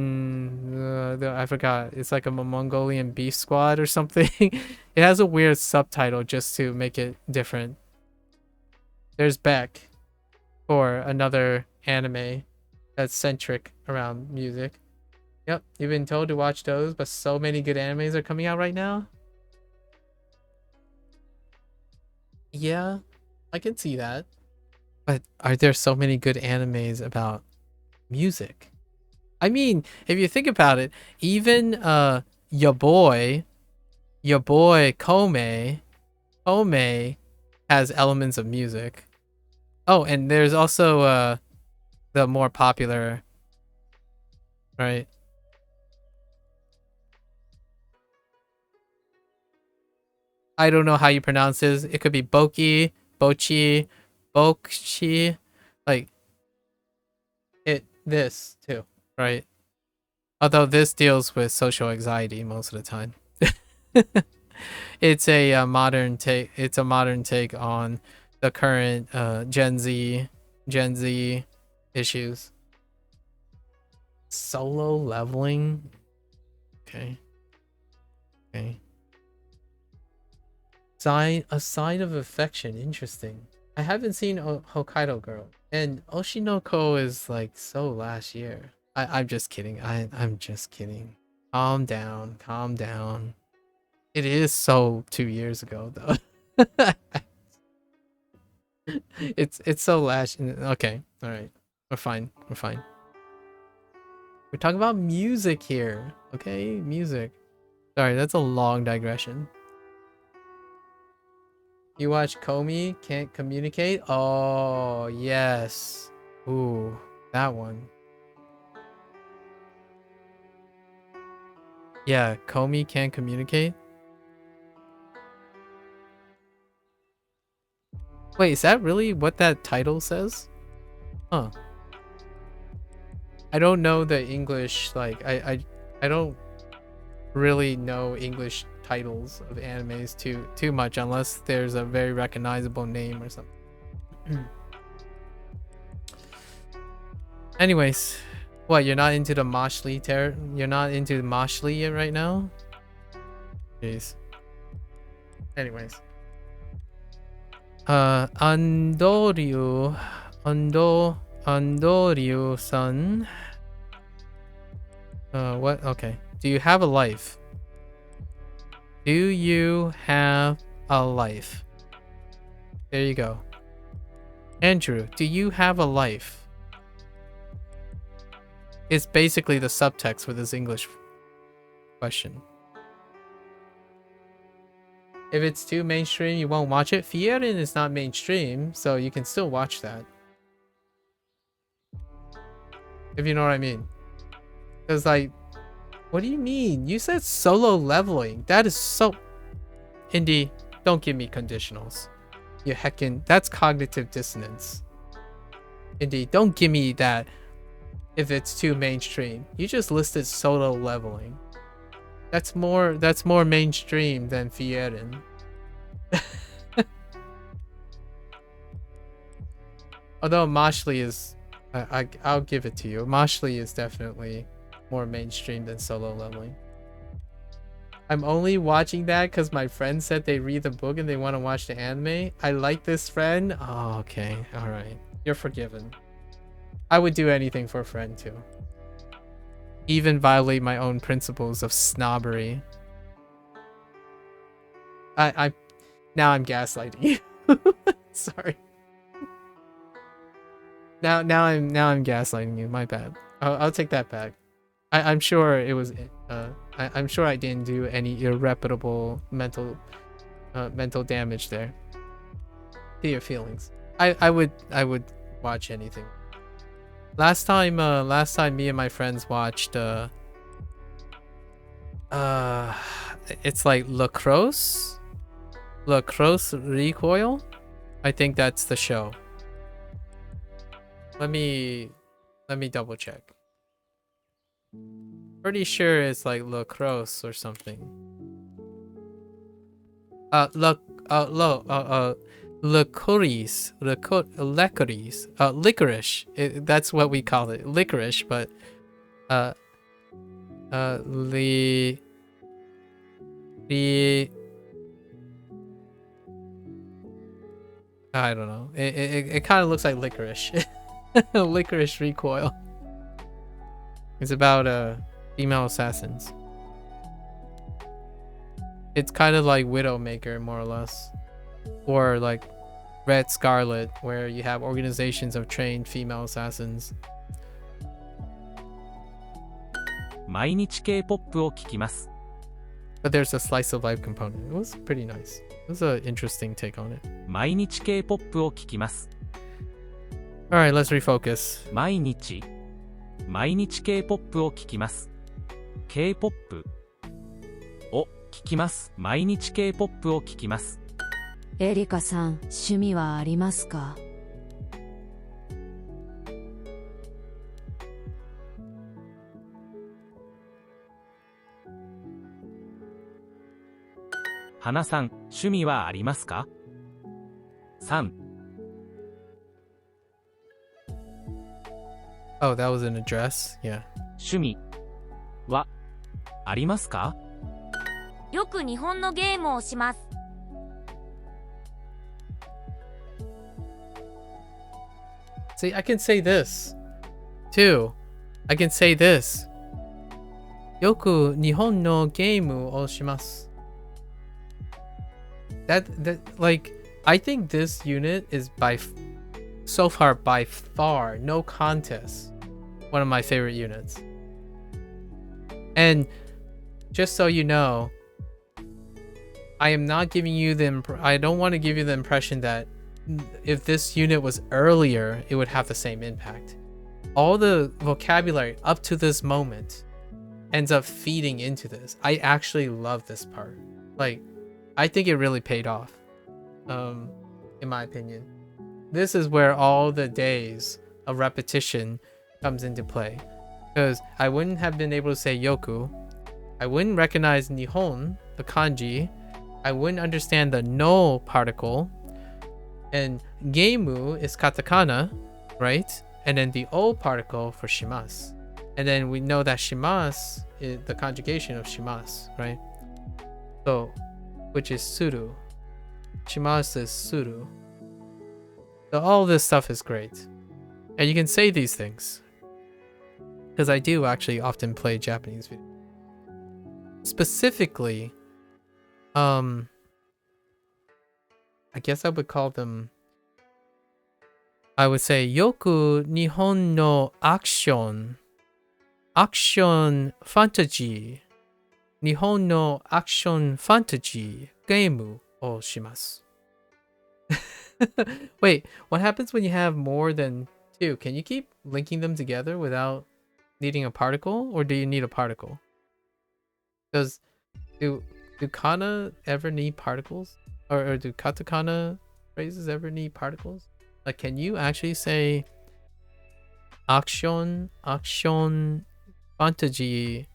S1: I forgot. It's like a Mongolian beef squad or something. It has a weird subtitle just to make it different. There's Beck, for another anime that's centric around music. Yep, you've been told to watch those, but so many good animes are coming out right now. Yeah, I can see that. But are there so many good animes about music? I mean, if you think about it, even your boy Kome has elements of music. Oh, and there's also the more popular, right? I don't know how you pronounce this. It could be Bochi, Bokchi, like this too, right? Although this deals with social anxiety most of the time. It's a modern take. It's a modern take on the current Gen Z issues. Solo leveling. Okay. A sign of affection. Interesting. I haven't seen Hokkaido Girl, and Oshinoko is like so last year. I'm just kidding. I'm just kidding. Calm down. It is so 2 years ago though. It's so last. Okay, all right. We're fine. We're talking about music here. Okay, music. Sorry, that's a long digression. You watch Comey Can't Communicate? Oh, yes. Ooh, that one. Yeah, Comey Can't Communicate? Wait, is that really what that title says? Huh. I don't know the English, like, I don't really know English titles of animes too much unless there's a very recognizable name or something. Anyways, what, you're not into the Moshly you're not into Moshly right now? Jeez. Anyways. Andoryu-san. What? Okay. Do you have a life? Do you have a life? There you go. Andrew, do you have a life? It's basically the subtext with his English question. If it's too mainstream, you won't watch it. Severin is not mainstream, so you can still watch that. If you know what I mean. Because, like, what do you mean? You said solo leveling. That is so... Indy, don't give me conditionals. You heckin'... That's cognitive dissonance. Indy, don't give me that if it's too mainstream. You just listed solo leveling. That's more mainstream than Severin. Although Moshly is, I'll give it to you. Moshly is definitely more mainstream than Solo Leveling. I'm only watching that because my friend said they read the book and they want to watch the anime. I like this friend. Oh, okay. All right. You're forgiven. I would do anything for a friend too. Even violate my own principles of snobbery. Now I'm gaslighting you. Sorry. Now I'm gaslighting you. My bad. I'll take that back. I'm sure it was. I'm sure I didn't do any irreparable mental damage there to your feelings. I would watch anything. Last time me and my friends watched it's like Lacrosse Recoil. I think that's the show. Let me double check. Pretty sure it's like Lacrosse or something. Licorice. Licorice. That's what we call it. Licorice, but I don't know. It kind of looks like licorice. Licorice Recoil. It's about female assassins. It's kind of like Widowmaker, more or less, or like Red Scarlet, where you have organizations of trained female assassins.
S4: 毎日系ポップを聞きます。
S1: But there's a slice of life component. It was pretty nice. It was an interesting take on it.
S4: 毎日系ポップを聞きます。
S1: Alright, let's refocus.
S4: 毎日系ポップを聞きます。K-POP を聞きます。毎日系ポップを聞きます。
S5: エリカさん、趣味はありますか？
S4: 花さん、趣味はありますか？ 3
S1: Oh, that was an address? Yeah.
S4: 趣味はありますか？
S7: よく日本のゲームをします。
S1: See, I can say this too. I can say this. よく日本のゲームをします。That like, I think this unit is so far by far, no contest, one of my favorite units. And just so you know, I am not giving you I don't want to give you the impression that if this unit was earlier, it would have the same impact. All the vocabulary up to this moment ends up feeding into this. I actually love this part. Like, I think it really paid off, in my opinion. This is where all the days of repetition comes into play. Because I wouldn't have been able to say yoku. I wouldn't recognize nihon, the kanji. I wouldn't understand the no particle. And geimu is katakana, right? And then the o particle for shimasu. And then we know that shimasu is the conjugation of shimasu, right? So, which is suru. Shimasu is suru. So all this stuff is great. And you can say these things. Because I do actually often play Japanese videos. Specifically, I guess I would call them, I would say, Yoku Nihon no action fantasy, Nihon no action fantasy game o shimasu. Wait, what happens when you have more than two? Can you keep linking them together without needing a particle, or do you need a particle? Do kana ever need particles? Or do katakana phrases ever need particles? Like, can you actually say action fantasy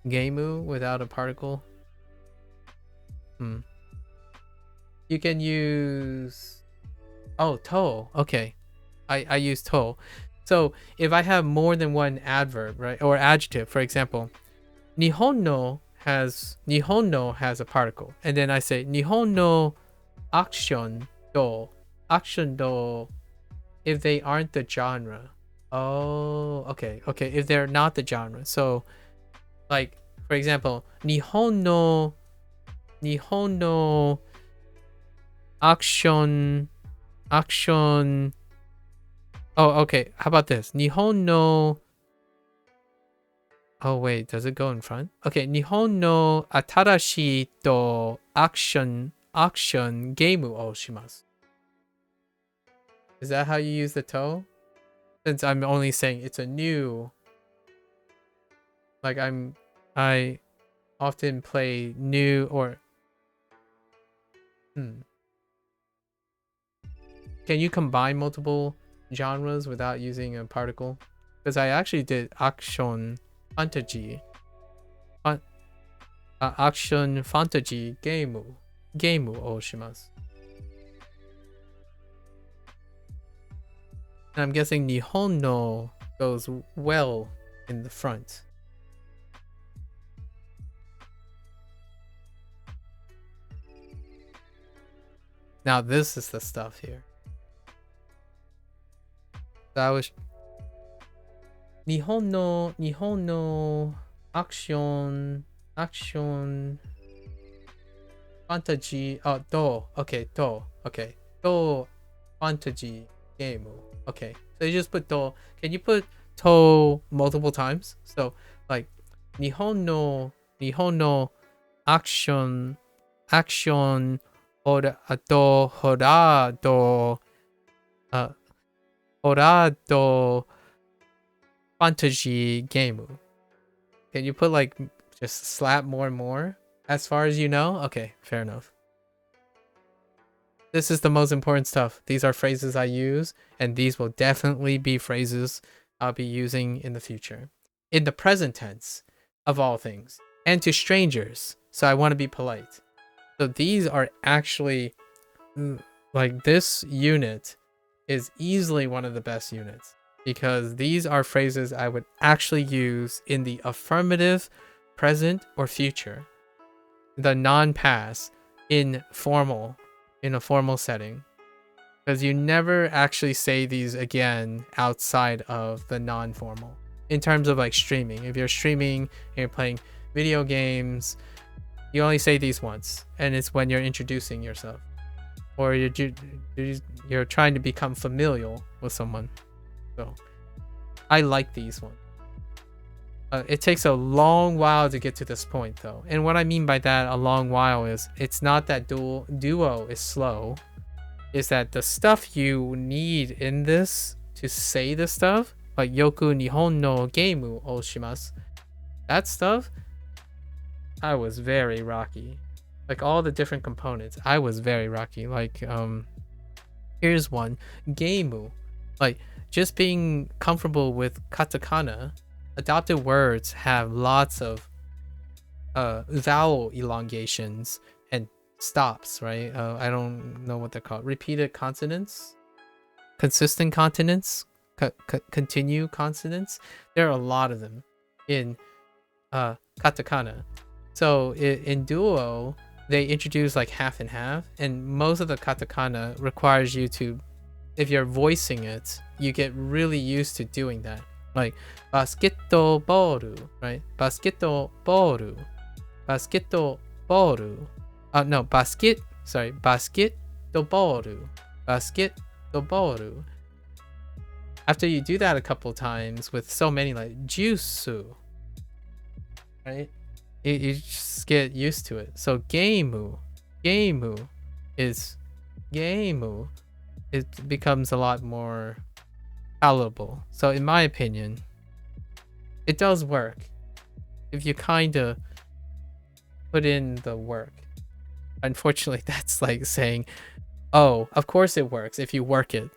S1: gameu without a particle? You can use, oh, to. Okay. I use to. So if I have more than one adverb, right, or adjective, for example, Nihon no has a particle, and then I say Nihon no action do if they aren't the genre. Oh, okay. If they're not the genre. So, like, for example, Nihon no action. Oh, okay. How about this? Nihon no. Oh wait, does it go in front? Okay, Nihon no atarashi to action game o shimasu. Is that how you use the to? Since I'm only saying it's a new, like I often play new or Can you combine multiple genres without using a particle? Because I actually did action fantasy action fantasy game o shimasu. And I'm guessing Nihon no goes well in the front. Now this is the stuff here. That was Nihon no action fantasy to fantasy game. Okay, so you just put to. Can you put to multiple times? So like Nihon no action horado fantasy game. Can you put like just slap more and more as far as you know? Okay, fair enough. This is the most important stuff. These are phrases I use, and these will definitely be phrases I'll be using in the future. In the present tense, of all things. And to strangers, so I want to be polite. So these are actually, like, this unit is easily one of the best units, because these are phrases I would actually use in the affirmative, present, or future. The non-pass in a formal setting, because you never actually say these again outside of the non-formal. In terms of like streaming, if you're streaming and you're playing video games, you only say these once, and it's when you're introducing yourself, or you're trying to become familial with someone. So I like these ones. It takes a long while to get to this point though, and what I mean by that, a long while, is it's not that duo is slow. Is that the stuff you need in this to say the stuff, like yoku nihon no game o shimasu, that stuff, I was very rocky. Like all the different components, I was very rocky. Like here's one, game, like just being comfortable with katakana. Adopted words have lots of vowel elongations and stops, right? I don't know what they're called. Repeated consonants, consistent consonants, continue consonants. There are a lot of them in katakana. So in Duo, they introduce like half and half, and most of the katakana requires you to, if you're voicing it, you get really used to doing that. Like basketball, right? Basketball. Basketball. No, basket. Sorry, basketball. Basketball. After you do that a couple times with so many, like juice, right? You just get used to it. So game, it becomes a lot more palatable. So in my opinion, it does work if you kind of put in the work. Unfortunately, that's like saying, oh, of course it works if you work it.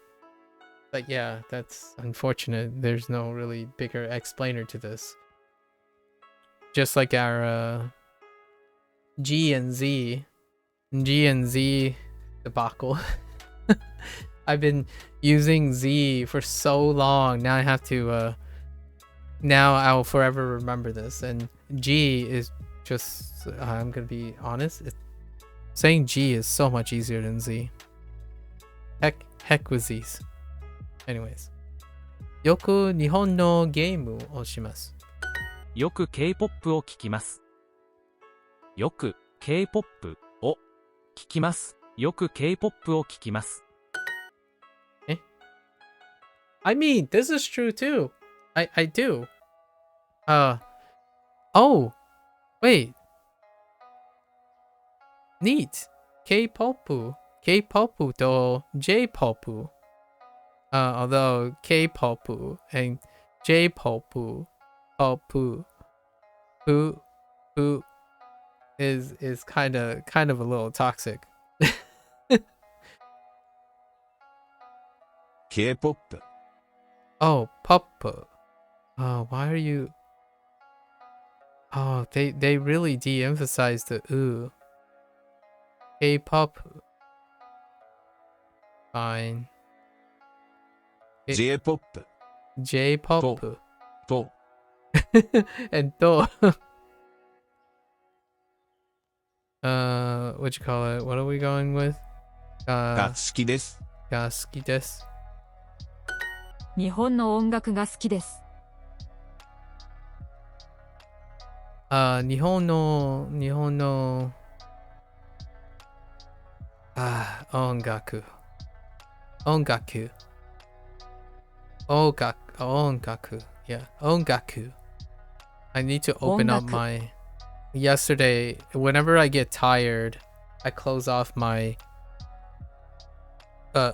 S1: Like, yeah, that's unfortunate. There's no really bigger explainer to this. Just like our G and Z debacle. I've been using Z for so long. Now I have to now I'll forever remember this. And G is just I'm gonna be honest, saying G is so much easier than Z. Heck with Z's. Anyways. よく日本のゲームをします。
S4: よく K-POP を聞きます。よく K-POP を聞きます。よく K-POP を聞きます。
S1: I mean, this is true too. I do. Oh, wait. Neat. K-pop. K-pop と J-pop. Although K-pop and J-pop, pop, who is kind of a little toxic.
S6: K-POP.
S1: Oh, pop. Oh, why are you? Oh, they really de-emphasize the ooh. K-pop. Fine.
S6: J-POP.
S1: J-pop.
S6: To.
S1: And do. What you call it? What are we going with?
S6: が好きです。
S1: が好きです。
S8: 日本の音楽が好きです。
S1: 日本の音楽。Yeah, 音楽. I need to open up my... Yesterday, whenever I get tired, I close off my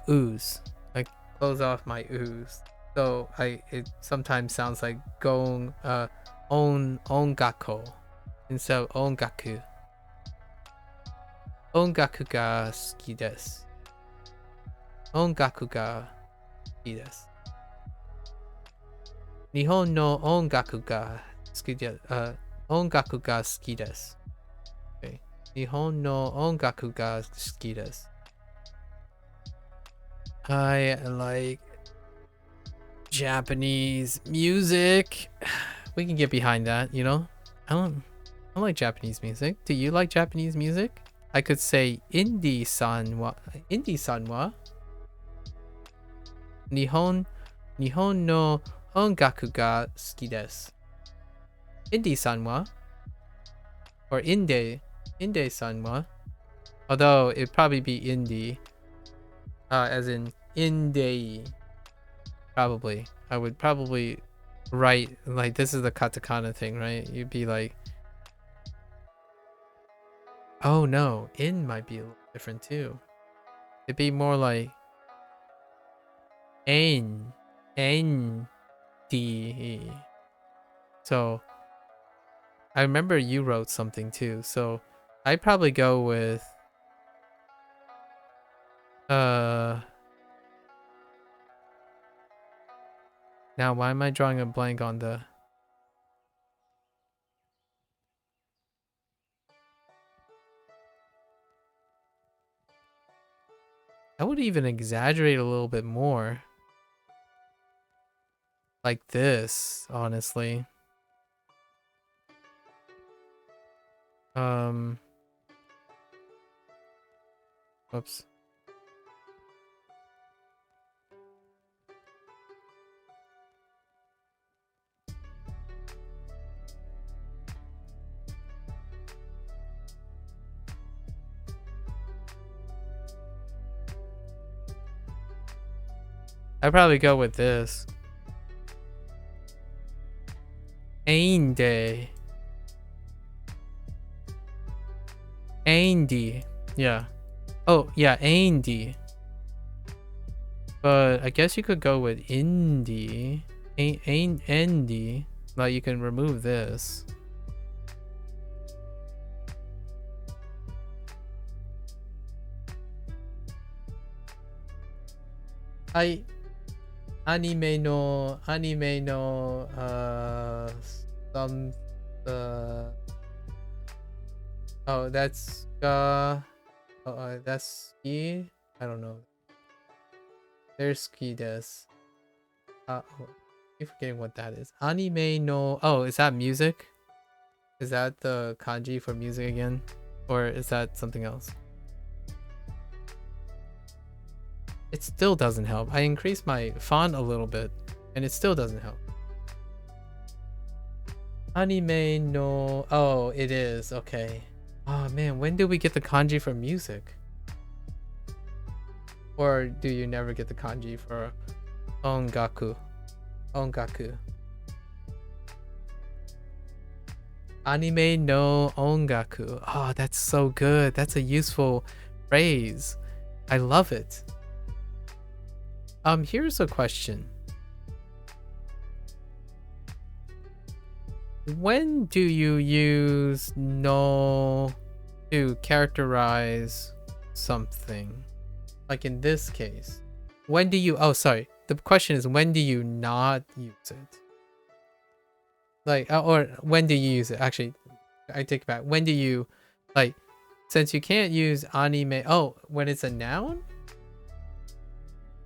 S1: ooze. I close off my ooze. So it sometimes sounds like gon ongaku instead of ongaku. Ongaku ga suki desu. Ongaku ga suki desu. Nihon no ongaku ga suki desu. Ongaku ga suki desu. Okay. Nihon no ongaku ga suki desu. I like Japanese music. We can get behind that, you know? I don't like Japanese music. Do you like Japanese music? I could say indie-san wa Nihon no ongaku ga suki desu. Indie-san wa? Or Inde-san wa? Although it'd probably be indie. As in indie. Probably. I would probably write like this is the katakana thing, right? You'd be like, oh no, in might be a little different too. It'd be more like N D. So I remember you wrote something too, so I'd probably go with now why am I drawing a blank on the I would even exaggerate a little bit more. Like this, honestly. Whoops. I'd probably go with this. Andy. Yeah. Oh, yeah, Andy. But I guess you could go with indie. Andy. Like you can remove this. Anime no some oh that's that's E. I don't know. Thereski desu. Keep forgetting what that is. Anime no. Oh, is that music? Is that the kanji for music again? Or is that something else? It still doesn't help. I increased my font a little bit and it still doesn't help. Anime no. Oh, it is. Okay. Oh man, when do we get the kanji for music? Or do you never get the kanji for ongaku? Ongaku. Anime no ongaku. Oh, that's so good. That's a useful phrase. I love it. Here's a question. When do you use no to characterize something? Like in this case. When do you... Oh, sorry. The question is, when do you not use it? Like, or when do you use it? Actually, I take it back. When do you... Like, since you can't use anime... Oh, when it's a noun?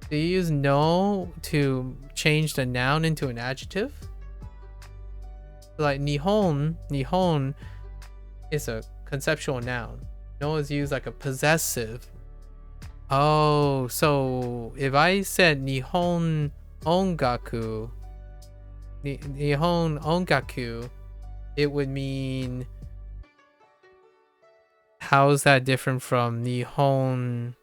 S1: Do you use no to change the noun into an adjective? Like Nihon is a conceptual noun. No is used like a possessive. Oh, so if I said Nihon ongaku, Nihon ongaku, it would mean... How is that different from Nihon?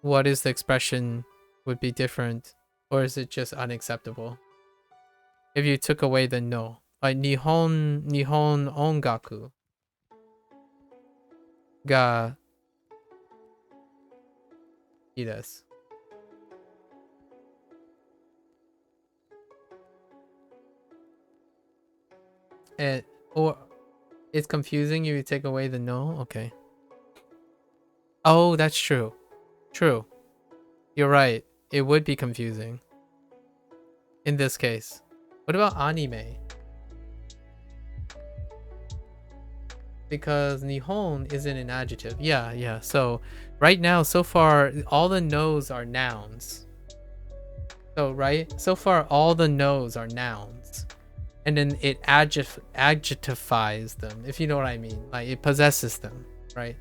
S1: What is the expression would be different? Or is it just unacceptable? If you took away the no. Like Nihon ongaku ga ii desu. And or it's confusing if you take away the no. Okay. Oh, that's true. True. You're right. It would be confusing in this case. What about anime? Because Nihon isn't an adjective. Yeah. So right now, so far, all the no's are nouns. So, right? So far, all the no's are nouns. And then it adjectivifies them, if you know what I mean. Like, it possesses them, right?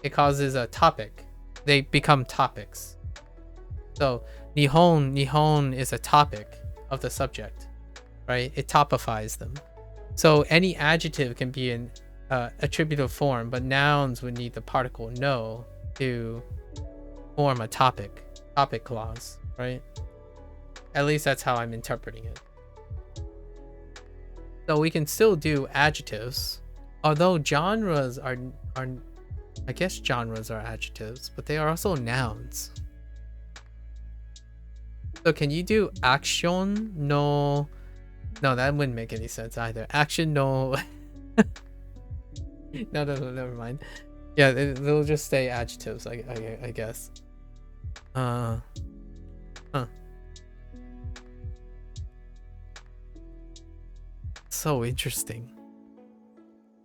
S1: It causes a topic. They become topics. So, Nihon is a topic of the subject, right? It topifies them. So, any adjective can be an attributive form, but nouns would need the particle no to form a topic clause, right? At least that's how I'm interpreting it. So we can still do adjectives, although genres are I guess genres are adjectives, but they are also nouns. So can you do action no? No, that wouldn't make any sense either. Action no. No, never mind. Yeah, they'll just stay adjectives, I guess. Huh. So interesting.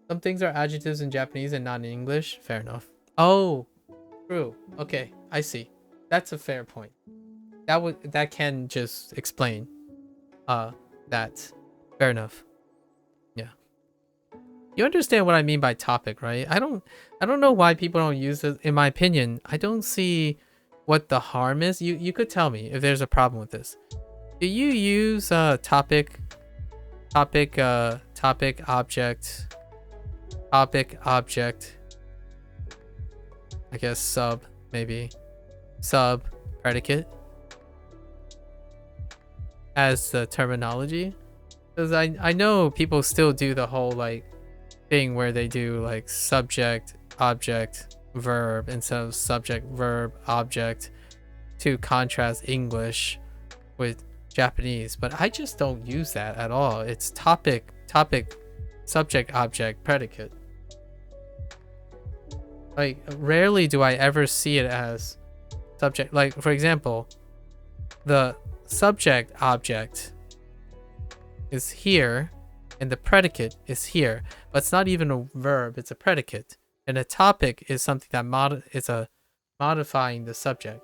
S1: Some things are adjectives in Japanese and not in English. Fair enough. Oh, true. Okay, I see. That's a fair point. That can just explain that. Fair enough. Yeah. You understand what I mean by topic, right? I don't know why people don't use it. In my opinion, I don't see what the harm is. You could tell me if there's a problem with this. Do you use topic object, I guess sub, maybe sub predicate as the terminology? Because I know people still do the whole like thing where they do like subject object verb instead of subject verb object to contrast English with Japanese, but I just don't use that at all. It's topic subject object predicate. Like rarely do I ever see it as subject. Like for example, the subject object is here and the predicate is here, but it's not even a verb, it's a predicate. And a topic is something that is modifying the subject.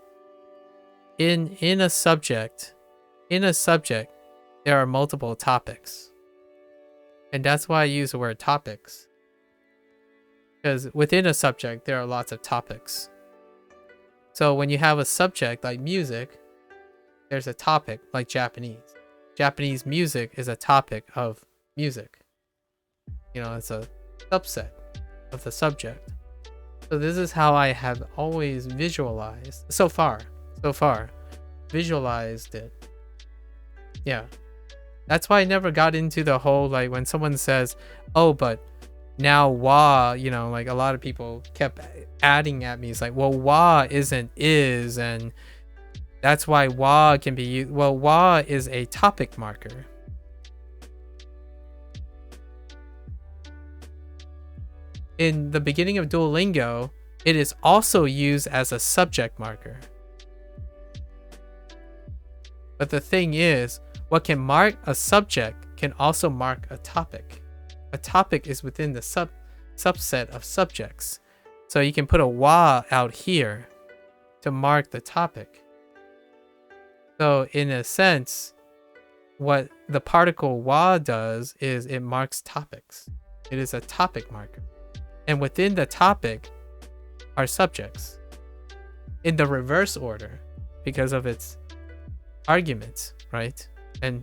S1: in a subject, there are multiple topics. And that's why I use the word topics. Because within a subject, there are lots of topics. So when you have a subject like music, there's a topic like Japanese. Japanese music is a topic of music. You know, it's a subset of the subject. So this is how I have always visualized, so far, visualized it. Yeah. That's why I never got into the whole, like, when someone says, oh, but now wa, you know, like a lot of people kept adding at me. It's like, well, wa isn't is, and that's why wa can be used. Well, wa is a topic marker. In the beginning of Duolingo, it is also used as a subject marker. But the thing is, what can mark a subject can also mark a topic. A topic is within the subset of subjects. So you can put a wa out here to mark the topic. So in a sense, what the particle wa does is it marks topics. It is a topic marker. And within the topic are subjects in the reverse order because of its arguments, right? And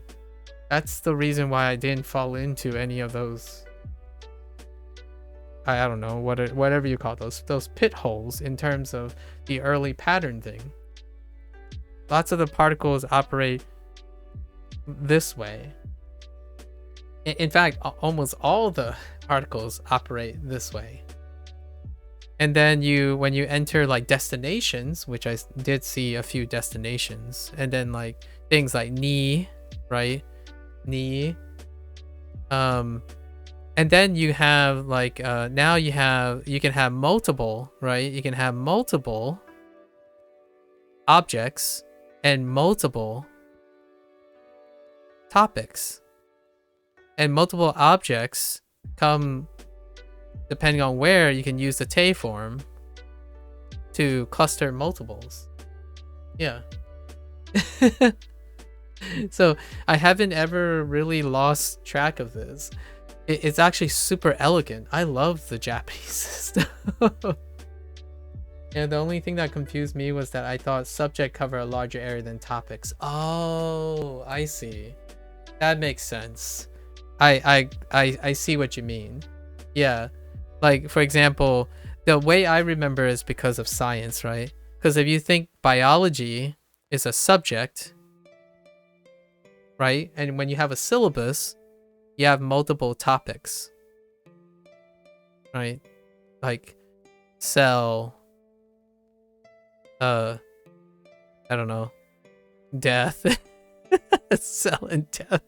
S1: that's the reason why I didn't fall into any of those, I don't know, whatever you call those pit holes in terms of the early pattern thing. Lots of the particles operate this way. In fact, almost all the particles operate this way. And then when you enter like destinations, which I did see a few destinations, and then like things like ni, right? Ni. And then you have like now you can have multiple, right? You can have multiple objects and multiple topics. And multiple objects come, depending on where, you can use the te form to cluster multiples. Yeah. So I haven't ever really lost track of this. It's actually super elegant. I love the Japanese system. And the only thing that confused me was that I thought subject cover a larger area than topics. Oh, I see. That makes sense. I see what you mean. Yeah. Like, for example, the way I remember is because of science, right? Because if you think biology is a subject, right? And when you have a syllabus, you have multiple topics, right? Like cell, I don't know, death, cell and death,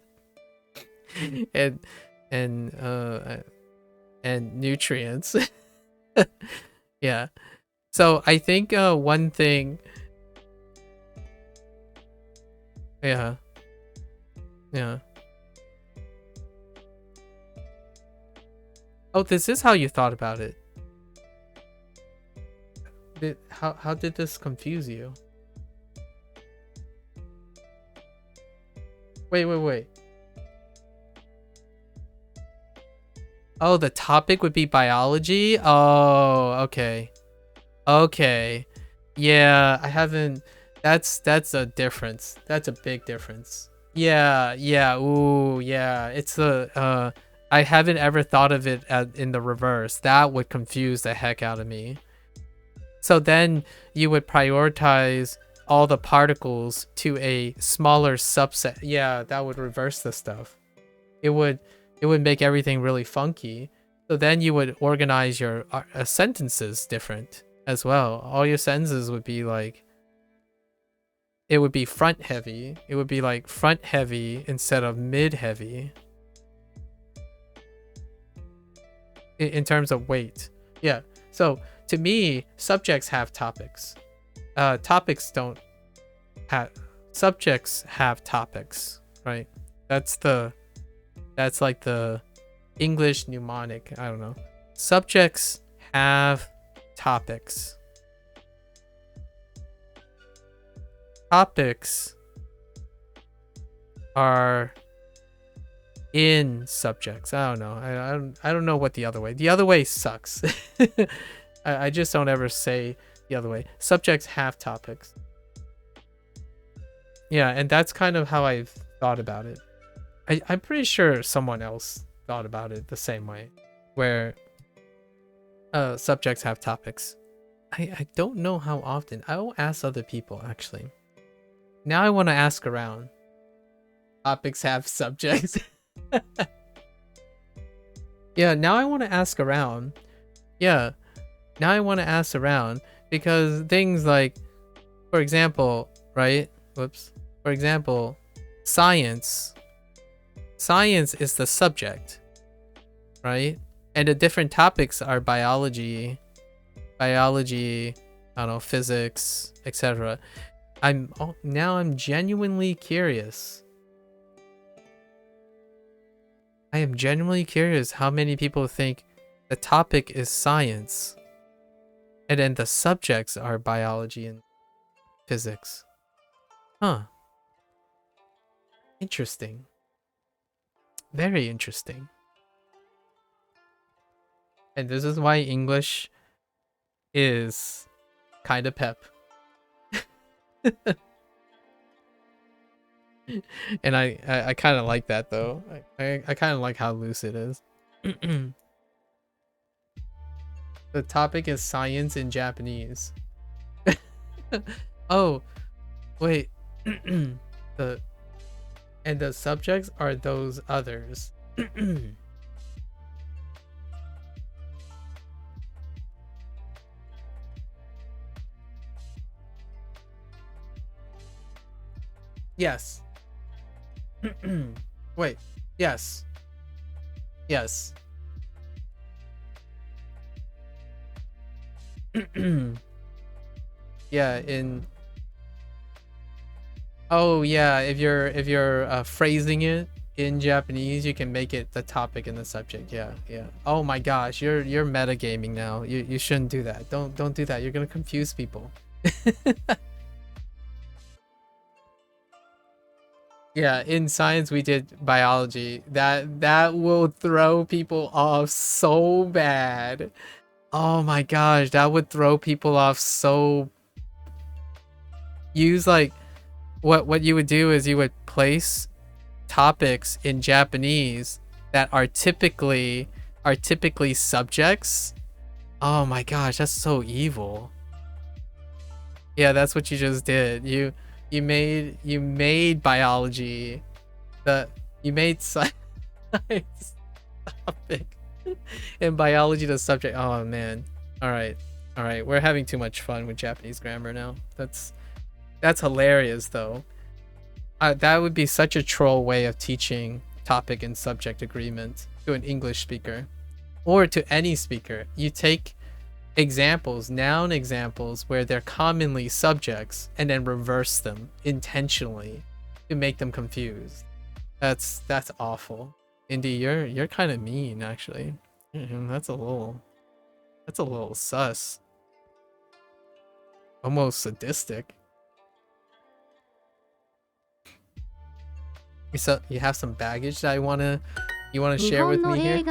S1: and nutrients. Yeah. So I think one thing, yeah. Oh, this is how you thought about it. How did this confuse you? Wait. Oh, the topic would be biology? Oh, okay. Yeah, I haven't. That's a difference. That's a big difference. Yeah. Ooh, yeah. It's a I haven't ever thought of it in the reverse. That would confuse the heck out of me. So then you would prioritize all the particles to a smaller subset. Yeah, that would reverse the stuff. It would make everything really funky. So then you would organize your sentences different as well. All your sentences would be like, it would be front heavy. It would be like front heavy instead of mid heavy. In terms of weight. Yeah. So to me, subjects have topics. Topics don't have, subjects have topics, right? That's like the English mnemonic. I don't know. Subjects have topics. topics are in subjects. I don't know. I don't know what the other way. The other way sucks. I just don't ever say the other way. Subjects have topics. Yeah, and that's kind of how I've thought about it. I'm pretty sure someone else thought about it the same way, where subjects have topics. I don't know how often. I will ask other people, actually. Now I want to ask around. Topics have subjects. Yeah, now I want to ask around. Yeah, now I want to ask around because things like, for example, right? Whoops. For example, science. Science is the subject, right? And the different topics are biology, I don't know, physics, etc. Now I'm genuinely curious. I am genuinely curious how many people think the topic is science and then the subjects are biology and physics. Huh. Interesting. Very interesting. And this is why English is kind of pep. And I kind of like that though. I kind of like how loose it is. The topic is science in Japanese. Oh, wait. The subjects are those others. Yes. Wait. Yes. Yes. Yeah, in oh yeah, if you're phrasing it in Japanese, you can make it the topic and the subject. Yeah, yeah. Oh my gosh, you're metagaming now. You shouldn't do that. Don't do that. You're gonna confuse people. Yeah, in science we did biology. That will throw people off so bad. Oh my gosh, that would throw people off so. Use like what you would do is you would place topics in Japanese that are typically subjects. Oh my gosh, that's so evil. Yeah, that's what you just did. You made biology you made science topic and biology the subject. Oh man. All right, we're having too much fun with Japanese grammar now. That's hilarious though. That would be such a troll way of teaching topic and subject agreement to an English speaker or to any speaker. You take examples, noun examples where they're commonly subjects and then reverse them intentionally to make them confused. That's awful. Indy, you're kind of mean actually. That's a little sus. Almost sadistic. So you have some baggage that you wanna share with me here?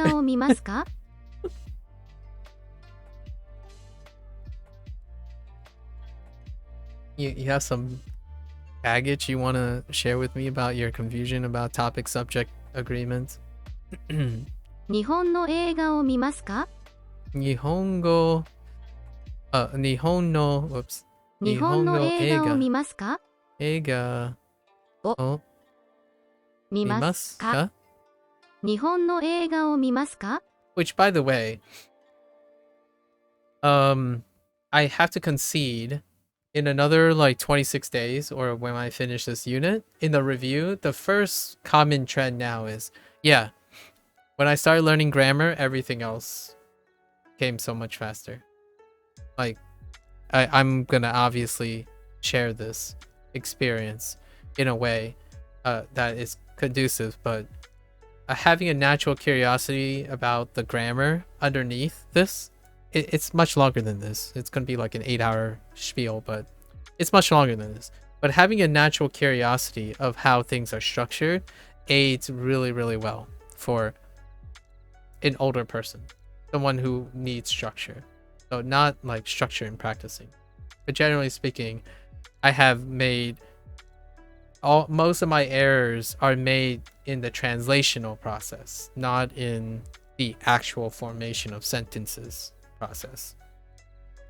S1: You have some baggage you want to share with me about your confusion about topic subject agreement?
S2: 日本の映画を見ますか?
S1: 日本の映画を見ますか? 映画を見ますか?
S2: 日本の映画を見ますか?
S1: Which, by the way, I have to concede, in another like 26 days, or when I finish this unit, in the review, the first common trend now is, yeah, when I started learning grammar, everything else came so much faster. Like, I'm gonna obviously share this experience in a way that is conducive, but having a natural curiosity about the grammar underneath this, it's much longer than this. It's gonna be like an 8-hour spiel, but it's much longer than this. But having a natural curiosity of how things are structured aids really, really well for an older person, someone who needs structure. So not like structure in practicing, but generally speaking, I have made most of my errors are made in the translational process, not in the actual formation of sentences process.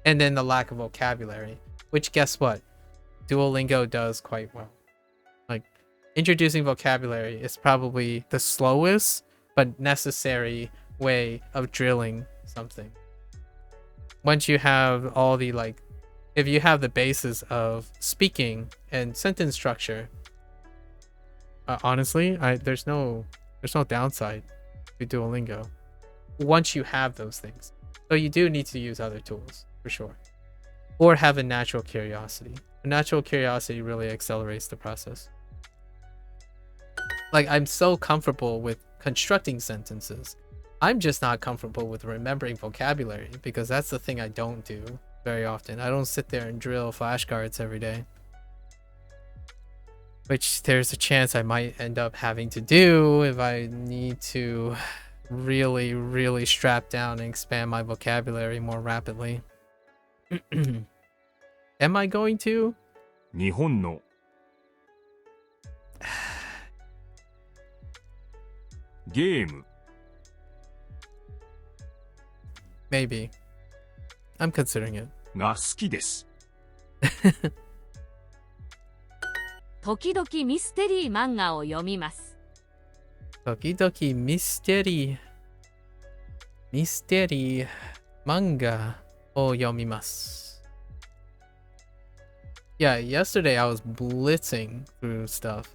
S1: And then the lack of vocabulary, which guess what? Duolingo does quite well. Like, introducing vocabulary is probably the slowest but necessary way of drilling something. Once you have all the if you have the basis of speaking and sentence structure, honestly, there's no downside to Duolingo once you have those things. So you do need to use other tools for sure, or have a natural curiosity. A natural curiosity really accelerates the process. Like, I'm so comfortable with constructing sentences. I'm just not comfortable with remembering vocabulary, because that's the thing I don't do very often. I don't sit there and drill flashcards every day, which there's a chance I might end up having to do if I need to really, really strap down and expand my vocabulary more rapidly. Am I going to?
S6: 日本の ゲーム
S1: Maybe. I'm considering it.
S6: が好きです。
S7: 時々ミステリー漫画を読みます。
S1: 時々ミステリー漫画を読みます。Yeah, yesterday I was blitzing through stuff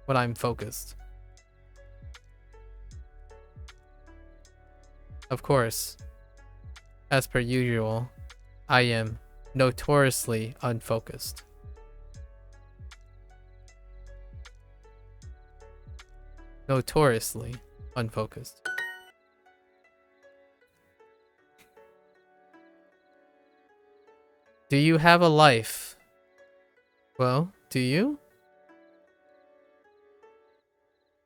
S1: when I'm focused. Of course, as per usual, I am notoriously unfocused. Notoriously unfocused. Do you have a life? Well, do you?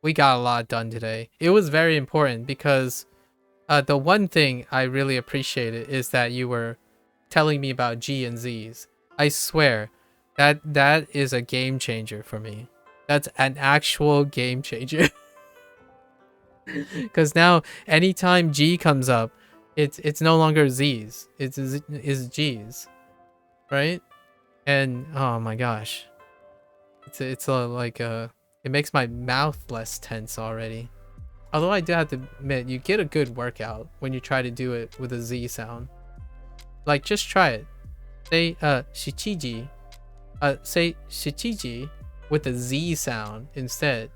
S1: We got a lot done today. It was very important because the one thing I really appreciated is that you were telling me about G and Z's. I swear that is a game changer for me. That's an actual game changer. Because now anytime G comes up, it's no longer Z's. It's G's, right? And oh my gosh, it makes my mouth less tense already. Although I do have to admit, you get a good workout when you try to do it with a Z sound. Like, just try it. Say shichiji. Say shichiji with a Z sound instead.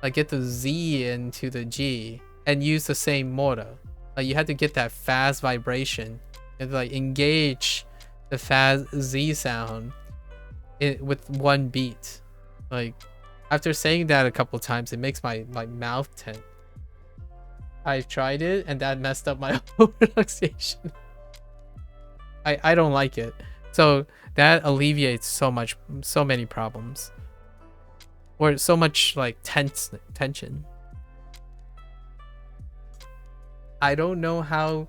S1: Like, get the Z into the G and use the same mora. Like, you have to get that fast vibration and like engage the fast Z sound with one beat. Like, after saying that a couple times, it makes my mouth tense. I've tried it and that messed up my whole pronunciation. I don't like it. So that alleviates so many problems. Or so much like tension. I don't know how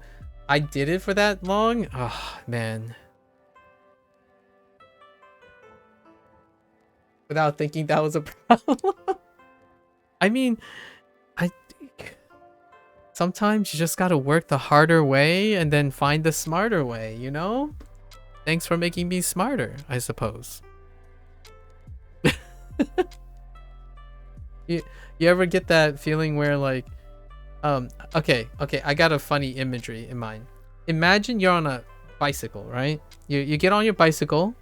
S1: I did it for that long. Oh man. Without thinking that was a problem. I mean, sometimes you just gotta work the harder way and then find the smarter way, you know? Thanks for making me smarter, I suppose. You ever get that feeling where like, okay, I got a funny imagery in mind. Imagine you're on a bicycle, right? You get on your bicycle,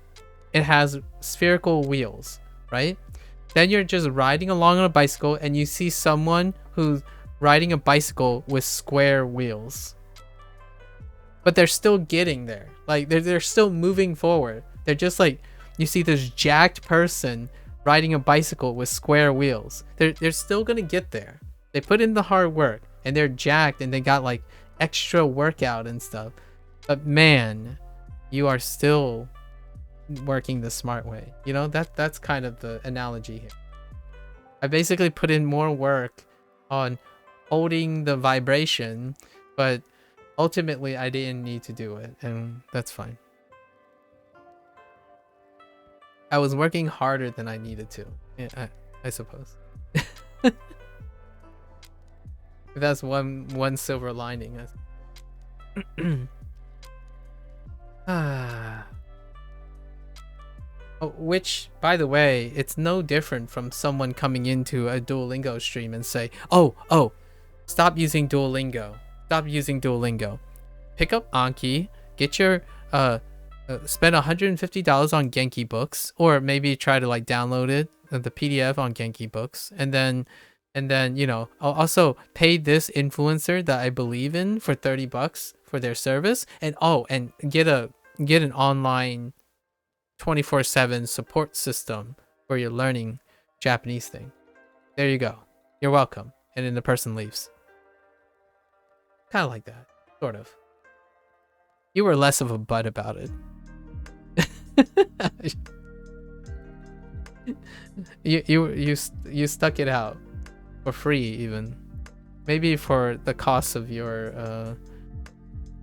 S1: it has spherical wheels, right? Then you're just riding along on a bicycle and you see someone who's riding a bicycle with square wheels. But they're still getting there. Like, they're still moving forward. They're just like, you see this jacked person riding a bicycle with square wheels. They're still gonna get there. They put in the hard work and they're jacked and they got like extra workout and stuff. But man, you are still working the smart way. You know, that's kind of the analogy here. I basically put in more work on holding the vibration, but ultimately I didn't need to do it, and that's fine. I was working harder than I needed to. Yeah, I suppose. That's one silver lining. Oh, which, by the way, it's no different from someone coming into a Duolingo stream and say, oh, stop using Duolingo. Stop using Duolingo. Pick up Anki, get your spend $150 on Genki books, or maybe try to like download it, the PDF on Genki books, and then you know, I'll also pay this influencer that I believe in for $30 for their service, and get an online 24/7 support system where you're learning Japanese thing. There you go. You're welcome. And then the person leaves. Kind of like that, sort of. You were less of a butt about it. you stuck it out for free, even maybe for the cost of your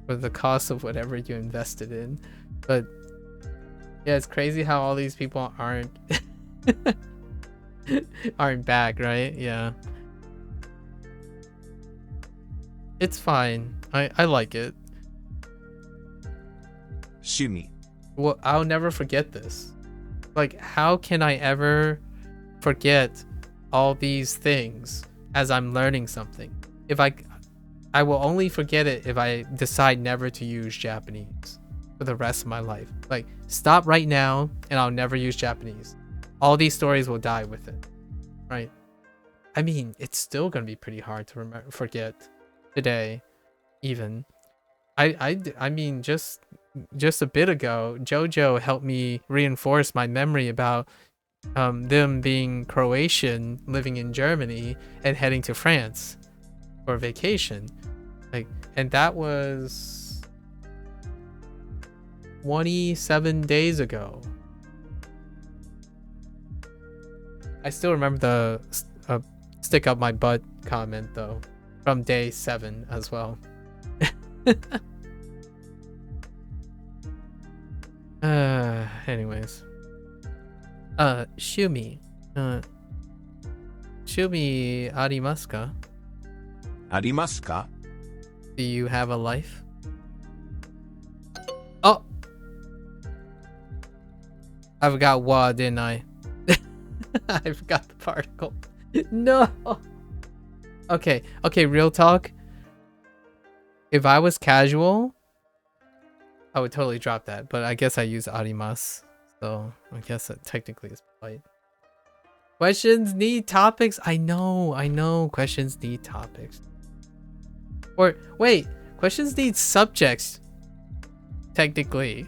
S1: for the cost of whatever you invested in. But yeah, it's crazy how all these people aren't back, right? Yeah, it's fine. I like it.
S6: 趣味
S1: Well, I'll never forget this. Like, how can I ever forget all these things as I'm learning something? If I will only forget it if I decide never to use Japanese for the rest of my life. Like, stop right now and I'll never use Japanese. All these stories will die with it, right? I mean, it's still gonna be pretty hard to forget today, even. I mean, just a bit ago, Jojo helped me reinforce my memory about them being Croatian, living in Germany, and heading to France for vacation. Like, and that was 27 days ago. I still remember the stick up my butt comment though, from day 7 as well. Anyways. Shumi. Shumi arimasu ka?
S6: ありますか
S1: Do you have a life? Oh! I forgot wa, didn't I? I forgot the particle. No! Okay, real talk. If I was casual, I would totally drop that, but I guess I use arimasu, so I guess that technically is polite. Questions need topics. I know. Questions need topics. Or wait, questions need subjects. Technically,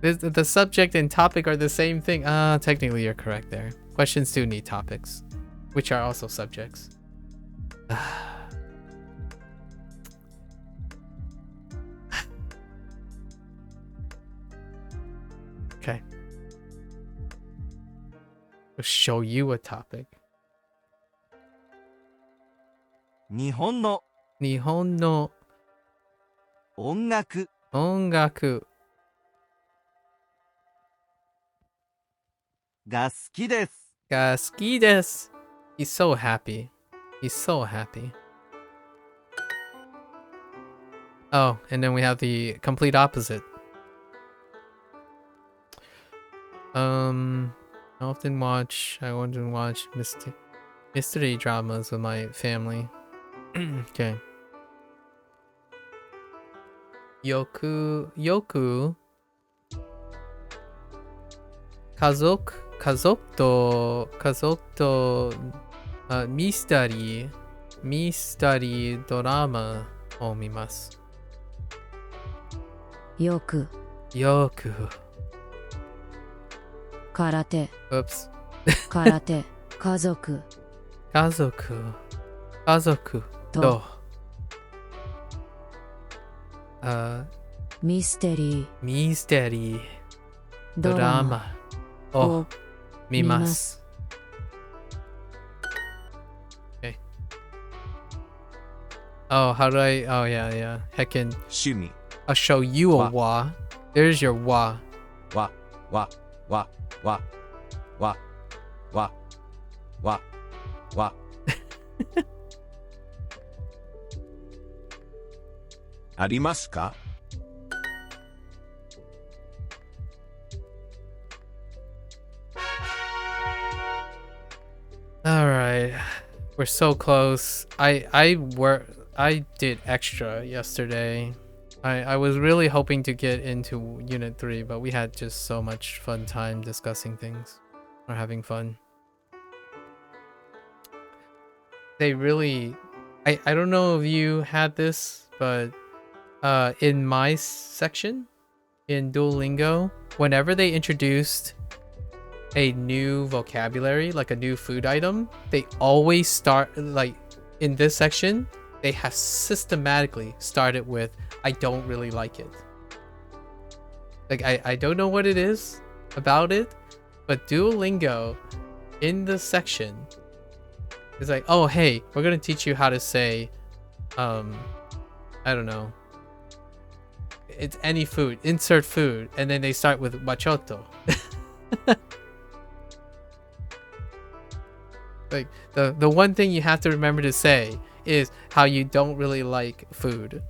S1: the subject and topic are the same thing. Technically you're correct there. Questions do need topics, which are also subjects. Okay. I'll show you a topic.
S3: 日本の
S1: 日本の
S3: 音楽
S1: 音楽
S3: が好きです。
S1: が好きです。He's so happy. He's so happy. Oh, and then we have the complete opposite. I often watch mystery dramas with my family. Okay. よく家族とミステリードラマを見ます。
S5: よく空手
S1: Oops.
S5: 空手家族
S1: と
S5: ミステリードラマ
S1: Oh,
S5: を見ます
S1: Okay. Oh, how do I? Oh, yeah, yeah. Heckin'.
S6: 趣味
S1: I'll show you a wa. There's your wa.
S6: わわわわわわわわありますか
S1: All right, we're so close. I did extra yesterday. I was really hoping to get into Unit 3, but we had just so much fun time discussing things or having fun. They really, I don't know if you had this, but in my section in Duolingo, whenever they introduced a new vocabulary, like a new food item, they always start, like in this section, they have systematically started with, I don't really like it. Like, I don't know what it is about it, but Duolingo in this section is like, oh, hey, we're going to teach you how to say, I don't know. It's any food, insert food. And then they start with machoto. Like, the one thing you have to remember to say is how you don't really like food.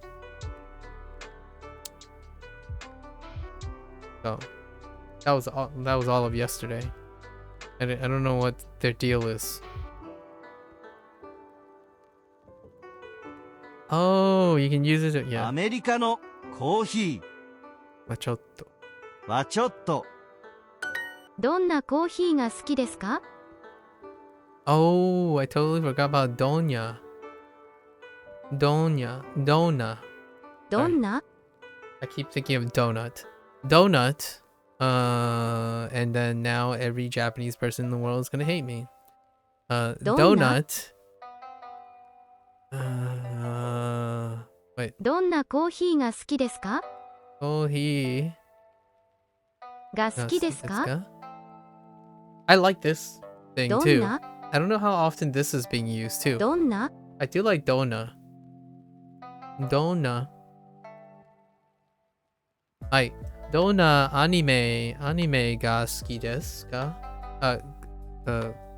S1: So that was all of yesterday. I don't know what their deal is. Oh, you can use it.
S3: ア
S1: Yeah.
S3: メリカのコーヒ
S1: Machotto.
S3: ーはちょっと
S2: どんなコーヒーが好きですか？
S1: Oh, I totally forgot about Donya. Dona.
S2: どんな
S1: I keep thinking of donut. Donut. And then now every Japanese person in the world is gonna hate me. Donut. Wait.
S2: どんなコーヒーが好きですか？
S1: Kohi.
S2: が好きですか？
S1: I like this thing
S2: どん
S1: too.
S2: な
S1: I don't know how often this is being used too.
S2: どんな
S1: I do like Dona. Dona. Hi. Dona anime ga suki desu ka?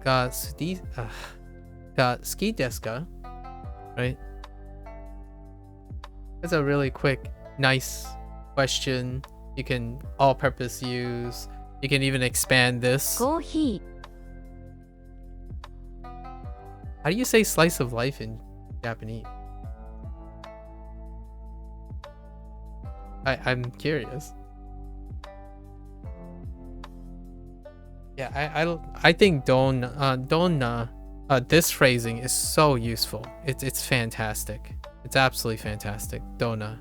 S1: Ga suki desu ka? Right? That's a really quick, nice question. You can all-purpose use. You can even expand this.
S2: コーヒ
S1: How do you say slice of life in Japanese? I'm curious. Yeah, I think donna this phrasing is so useful. It's fantastic. It's absolutely fantastic. Donna.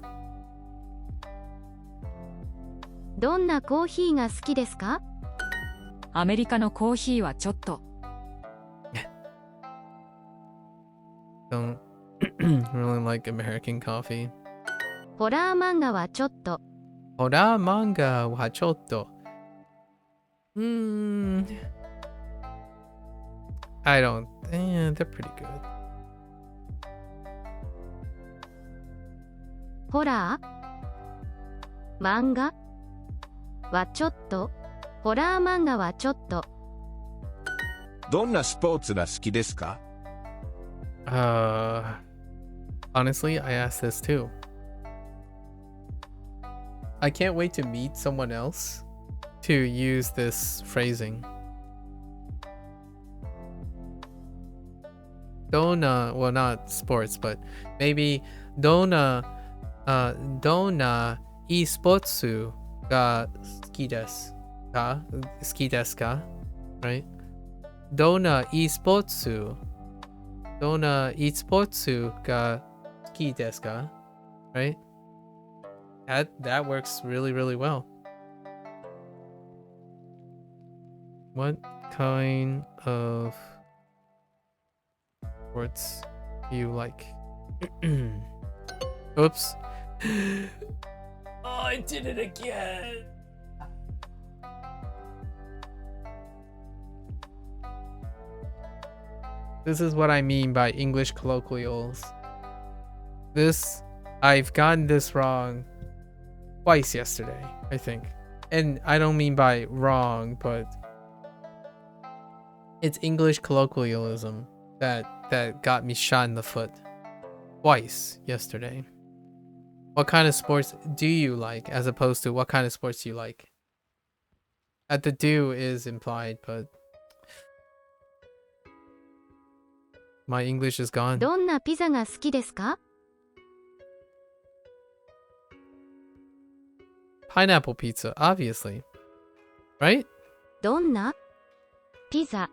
S2: ーどんなコーヒーが好きですか？
S8: アメリカのコーヒーはちょっと
S1: Don't really like American coffee.
S2: ホラー漫画はちょっと
S1: Hora manga wa chotto. I don't. They're pretty good.
S2: ホラー漫画はちょっとホラー漫画はちょっと
S6: どんなスポーツが好きですか
S1: Honestly, I asked this too. I can't wait to meet someone else to use this phrasing. Dona, well, not sports, but maybe dona esportsu ga suki desu ka? Suki desu ka? Right? Dona esportsu ga suki desu ka? Right? That works really, really well. What kind of sports do you like? Oops. Oh, I did it again. This is what I mean by English colloquials. I've gotten this wrong twice yesterday, I think. And I don't mean by wrong, but it's English colloquialism that got me shot in the foot twice yesterday. What kind of sports do you like, as opposed to what kind of sports do you like? The do is implied, but my English is gone.
S2: どんなピザが好きですか？
S1: Pineapple pizza, obviously. Right?
S2: どんなピザ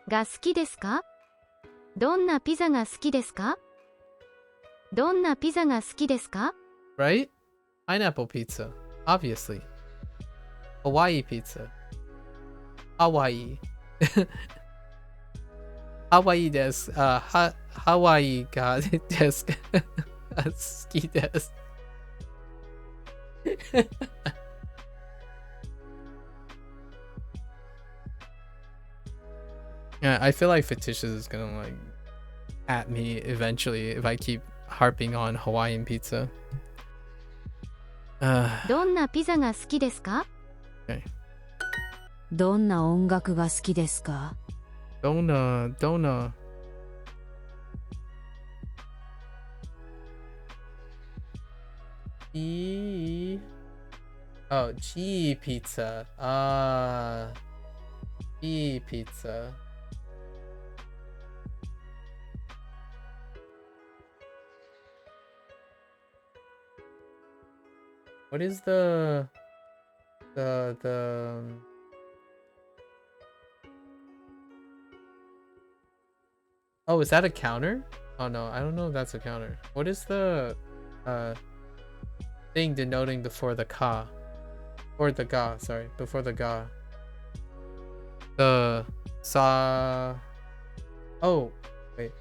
S2: が好きですか？どんなピザが好きですか？どんなピザが好きですか？
S1: Right? Pineapple pizza, obviously. Hawaii pizza. Hawaii. Hawaii desu. Hawaii ga desu. 好きです。Yeah, I feel like Fictitious is gonna like at me eventually if I keep harping on Hawaiian pizza.
S2: どんなピザが好きですか？
S1: Okay.
S5: どんな音楽が好きですか？
S1: Dona. Oh, G pizza. G pizza. What is the Oh, is that a counter? Oh no, I don't know if that's a counter. What is the thing denoting before the ka? Or the ga, sorry, before the ga. The sa. Oh, wait.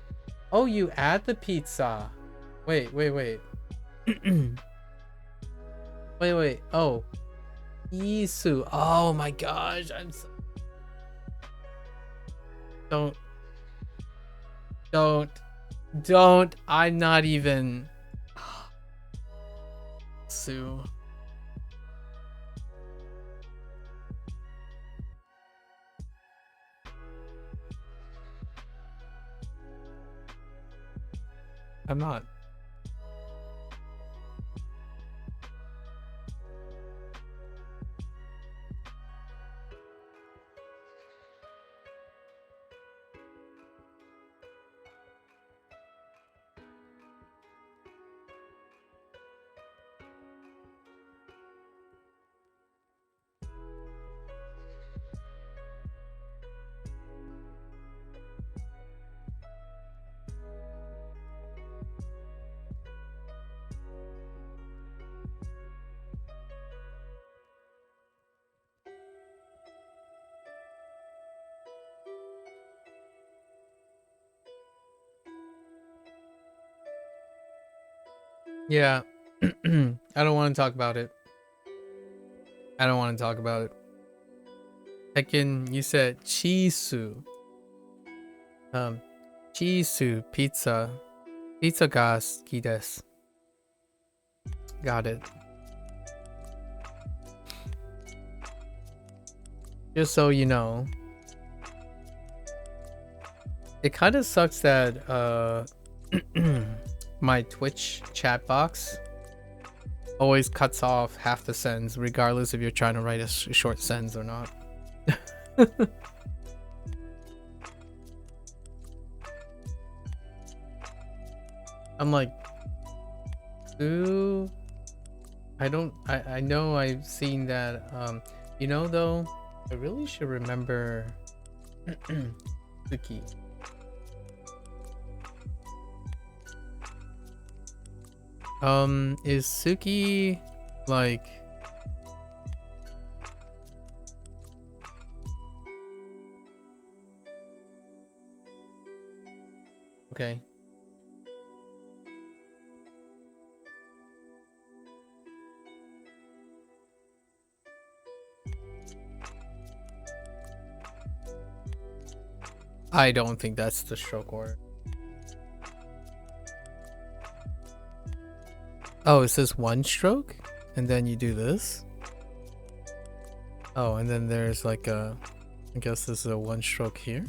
S1: Oh, you add the pizza. Wait. Wait. Oh. Isu. Oh my gosh. Don't. I'm not even. Sue. I'm not. Yeah. I don't want to talk about it. Tekken, you said chisu. Chisu pizza. Pizza ga suki desu. Got it. Just so you know. It kind of sucks that my Twitch chat box always cuts off half the sentence, regardless if you're trying to write a short sentence or not. I'm like, ooh, I know I've seen that. You know, though, I really should remember Suki. Is Suki like okay? I don't think that's the stroke order. Oh, it says one stroke? And then you do this? Oh, and then there's like a... I guess this is a one stroke here.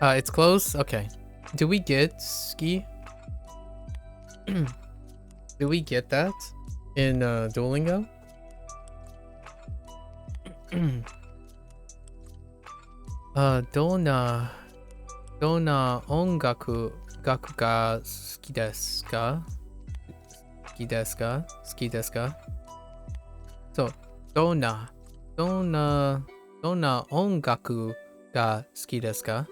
S1: It's close? Okay. Do we get ski? Do we get that in Duolingo? Donna ongaku gaku ga suki desu ka? Suki desu ka? Suki desu ka? So, donna ongaku ga suki desu ka?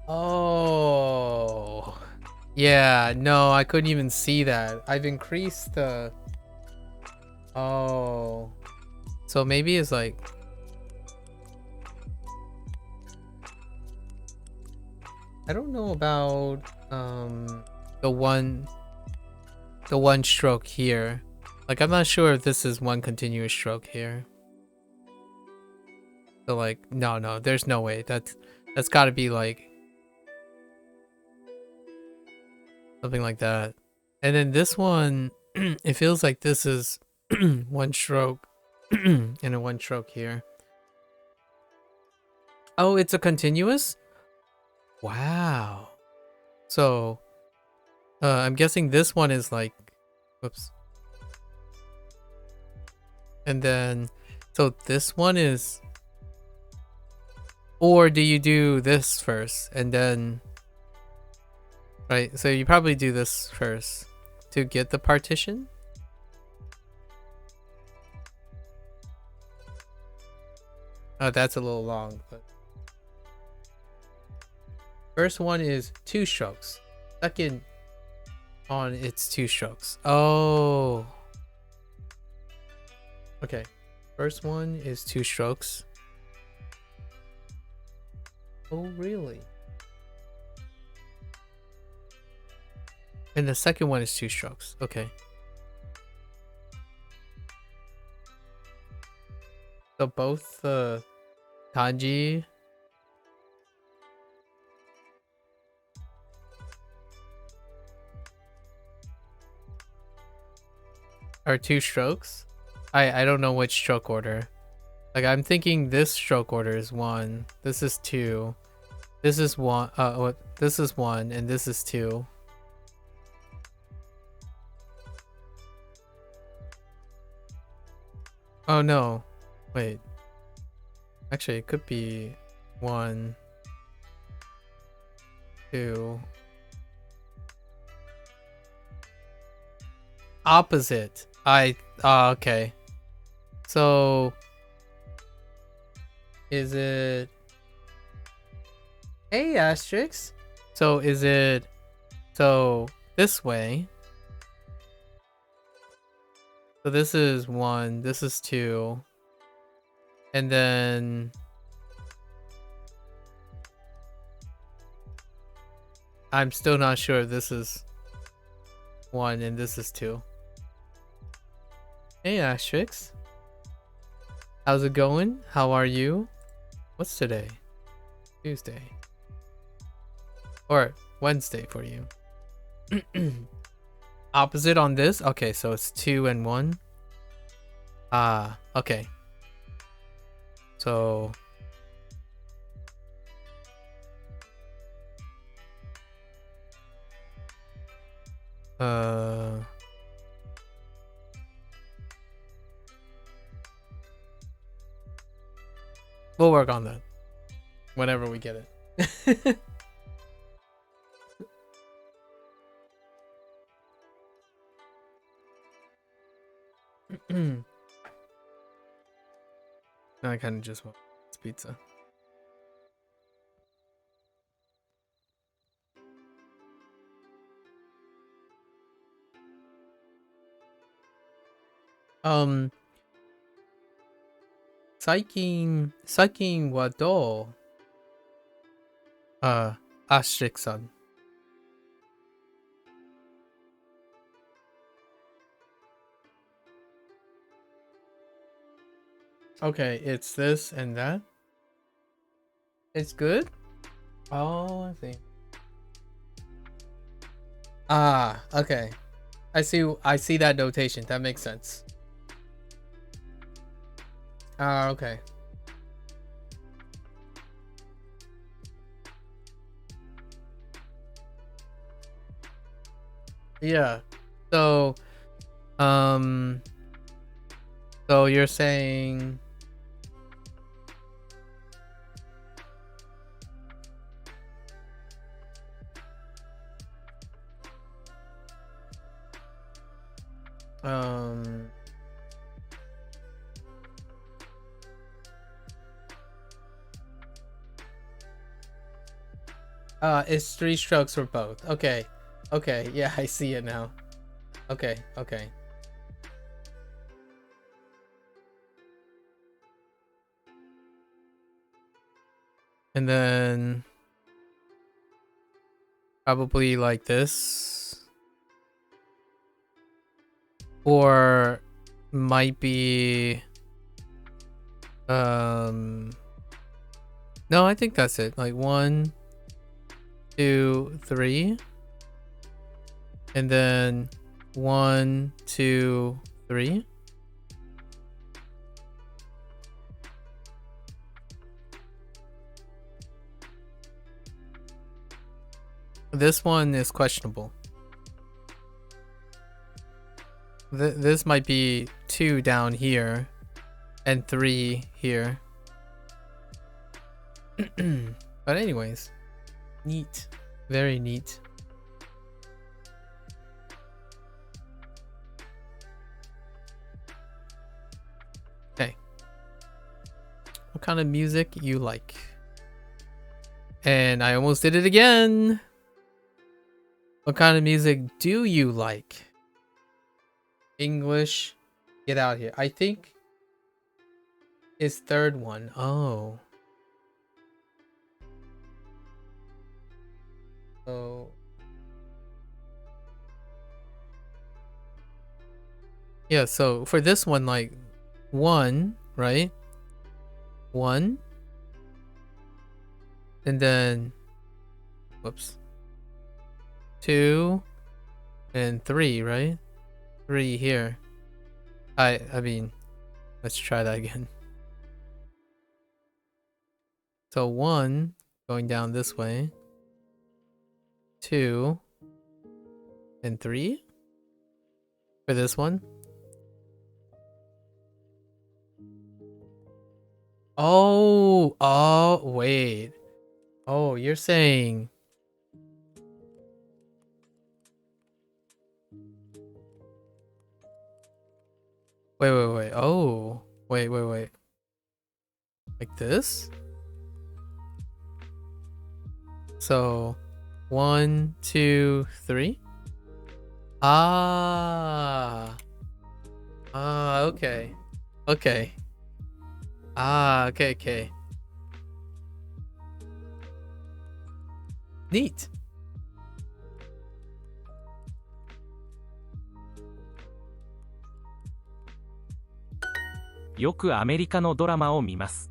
S1: Oh, yeah, no, I couldn't even see that. I've increased the... Oh, so maybe it's like... I don't know about the one stroke here. Like, I'm not sure if this is one continuous stroke here. So like, no, there's no way. That's got to be like something like that. And then this one, it feels like this is one stroke and a one stroke here. Oh, it's a continuous? Wow. So, I'm guessing this one is like, whoops. And then, so this one is, or do you do this first and then, right? So you probably do this first to get the partition. Oh, that's a little long, but first one is 2 strokes. Second on it's 2 strokes. Oh. Okay. First one is 2 strokes. Oh, really? And the second one is 2 strokes. Okay. So both the kanji are 2 strokes. I don't know which stroke order. Like, I'm thinking this stroke order is 1. This is 2. This is 1. This is 1, and this is 2. Oh no. Wait. Actually, it could be 1, 2. Opposite. Okay. So is it A asterisk? So is it so this way? So this is 1, this is 2. And then I'm still not sure if this is 1 and this is 2. Hey Asterix. How's it going? How are you? What's today? Tuesday. Or Wednesday for you. Opposite on this? Okay, so it's 2 and 1. Okay. So we'll work on that whenever we get it. No, I kind of just want pizza. 最近はどうアシュリックさん。Okay, it's this and that. It's good? Oh, I see. Ah, okay. I see that notation. That makes sense. Ah, okay. Yeah. So, so you're saying it's 3 strokes for both. Okay. Okay, yeah, I see it now. Okay, okay. And then probably like this. Or might be no, I think that's it. Like 1, 2, 3. And then 1, 2, 3. This one is questionable. This might be 2 down here and 3 here. But anyways, neat. Very neat. Okay. What kind of music you like? And I almost did it again. What kind of music do you like? English, get out here. I think his third one. Oh. So yeah, so for this one, like 1, right? 1. And then whoops. 2 and 3, right? 3 here. I mean, let's try that again. So 1 going down this way. 2 and 3 for this one. Oh, wait. Oh, you're saying wait. Oh, wait. Like this? So 1, 2, 3. Okay. Okay. Okay. Neat.
S4: よくアメリカのドラマを見ます。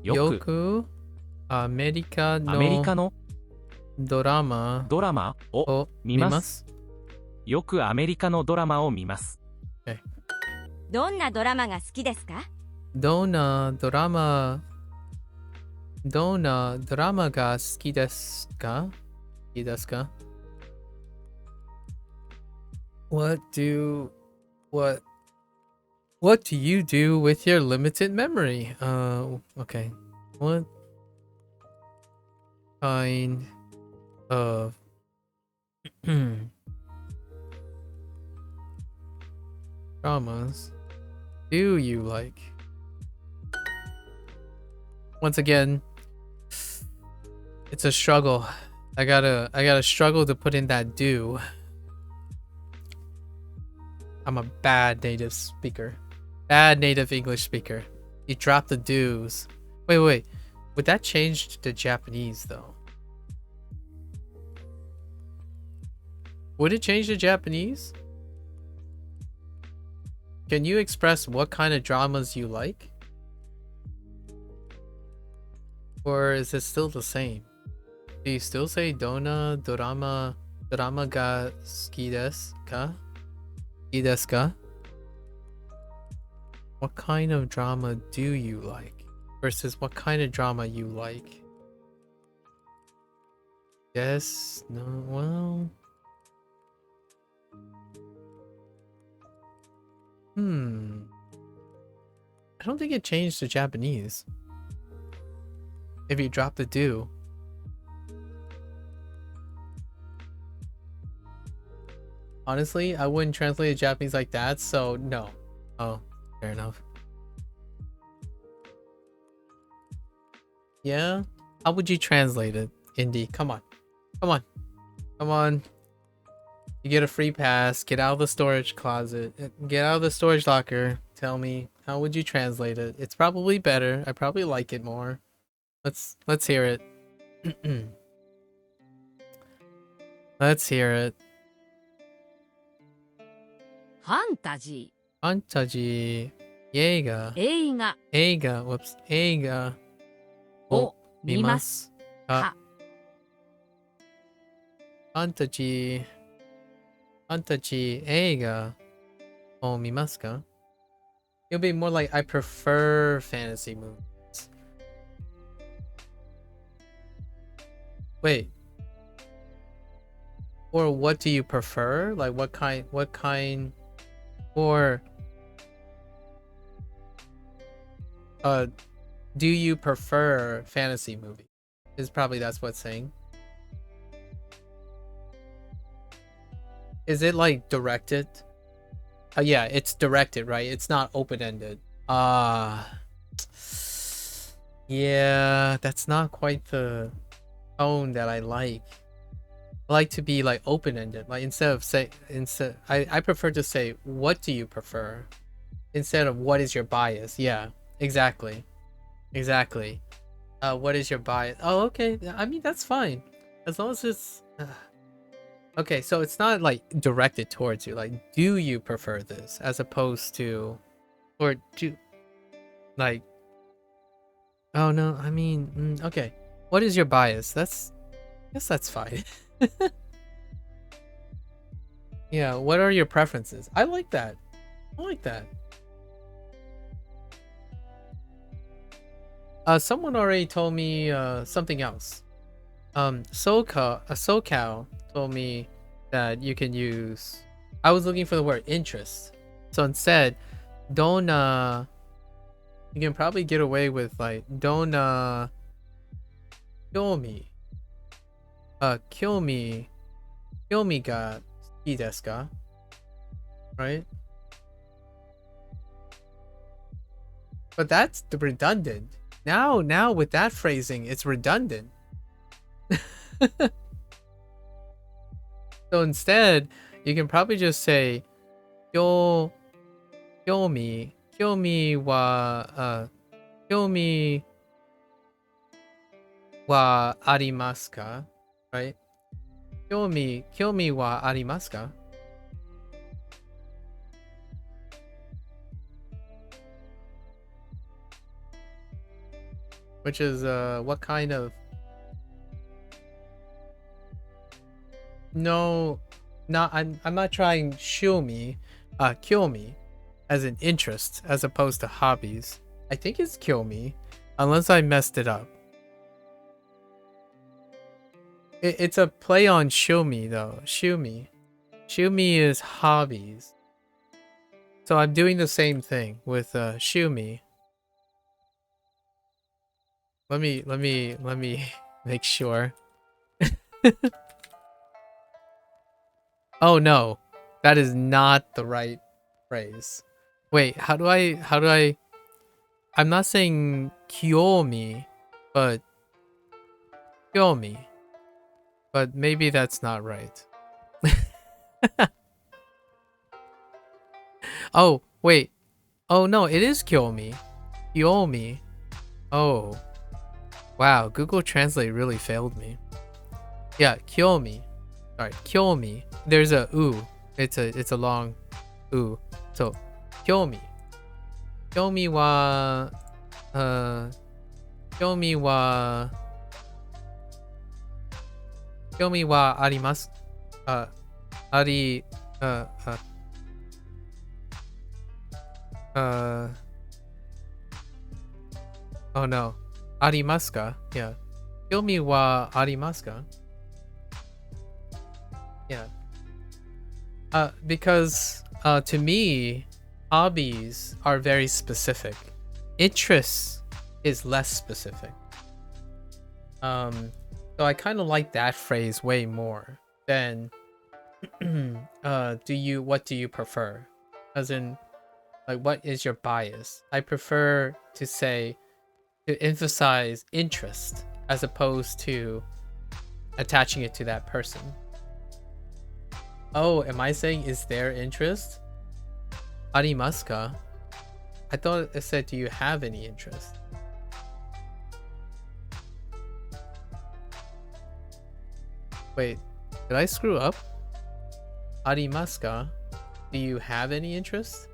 S4: よく
S1: アメリカのドラマ
S4: を見ます。よくアメリカのドラマを見ます。
S7: どんなドラマが好きですか？
S1: どんなドラマが好きですか？What do you do with your limited memory? Okay. What kind of dramas do you like? Once again, it's a struggle. I gotta struggle to put in that do. I'm a bad native speaker. Bad native English speaker. You drop the do's. Wait. Would that change to Japanese though? Would it change to Japanese? Can you express what kind of dramas you like? Or is it still the same? Do you still say drama ga suki desu ka? Suki desu ka? What kind of drama do you like? Versus what kind of drama you like? Yes, no, well... I don't think it changed to Japanese. If you drop the do. Honestly, I wouldn't translate it Japanese like that, so no. Oh, fair enough. Yeah? How would you translate it, Indy? Come on. You get a free pass. Get out of the storage closet. Get out of the storage locker. Tell me, how would you translate it? It's probably better. I probably like it more. Let's hear it. Let's hear it.
S7: ファンタジ
S1: Fantasy. 映画。
S7: ー、映画
S1: Whoops. 映画
S7: を
S1: 見
S7: 見
S1: ま
S7: ますす
S1: か。
S7: か。
S1: Fantasy. 映画を見ますか? It'll be more like I prefer fantasy movies. Wait. Or what do you prefer? Like what kind or do you prefer fantasy movies? Is probably that's what's saying. Is it like directed? Yeah, it's directed, right? It's not open-ended. Yeah, that's not quite the tone that I like. I like to be like open-ended. Like I prefer to say, what do you prefer? Instead of what is your bias? Yeah, exactly. What is your bias? Oh, okay. I mean, that's fine. As long as it's... Okay, so it's not like directed towards you. Like, do you prefer this? As opposed to... Or do... Like... Oh, no, I mean... okay. What is your bias? I guess that's fine. Yeah, what are your preferences? I like that. Someone already told me something else. SoCal told me that you can use... I was looking for the word interest. So instead, don't... you can probably get away with like, don't... kill me. Kill me ga suki desu ka? Right? But that's redundant. Now with that phrasing, it's redundant. So instead, you can probably just say, kill me wa arimasu ka? Right? Kill me wa arimasu ka? Which is what kind of... No, I'm not trying kill me as an interest as opposed to hobbies. I think it's kill me, unless I messed it up. It's a play on show me though. Show me is hobbies. So I'm doing the same thing with show me. Let me make sure. Oh no, that is not the right phrase. Wait, how do I... I'm not saying kiyomi, but kiyomi. But maybe that's not right. Oh, wait. Oh no, it is kiyomi. Kyomi. Oh. Wow, Google Translate really failed me. Yeah, kyomi. Sorry, kyomi. There's a u. It's a long u. So, kyomi. Kyomi wa kyomi wa kyomi wa arimasu. Ari oh no. Arimasu ka? Yeah. Kyomi wa arimasu ka? Yeah. Because to me, hobbies are very specific. Interests is less specific. So I kind of like that phrase way more than what do you prefer? As in, like, what is your bias? I prefer to say, to emphasize interest as opposed to attaching it to that person. Oh, am I saying is there interest? Arimasu ka? I thought it said, do you have any interest? Wait, did I screw up? Arimasu ka? Do you have any interest?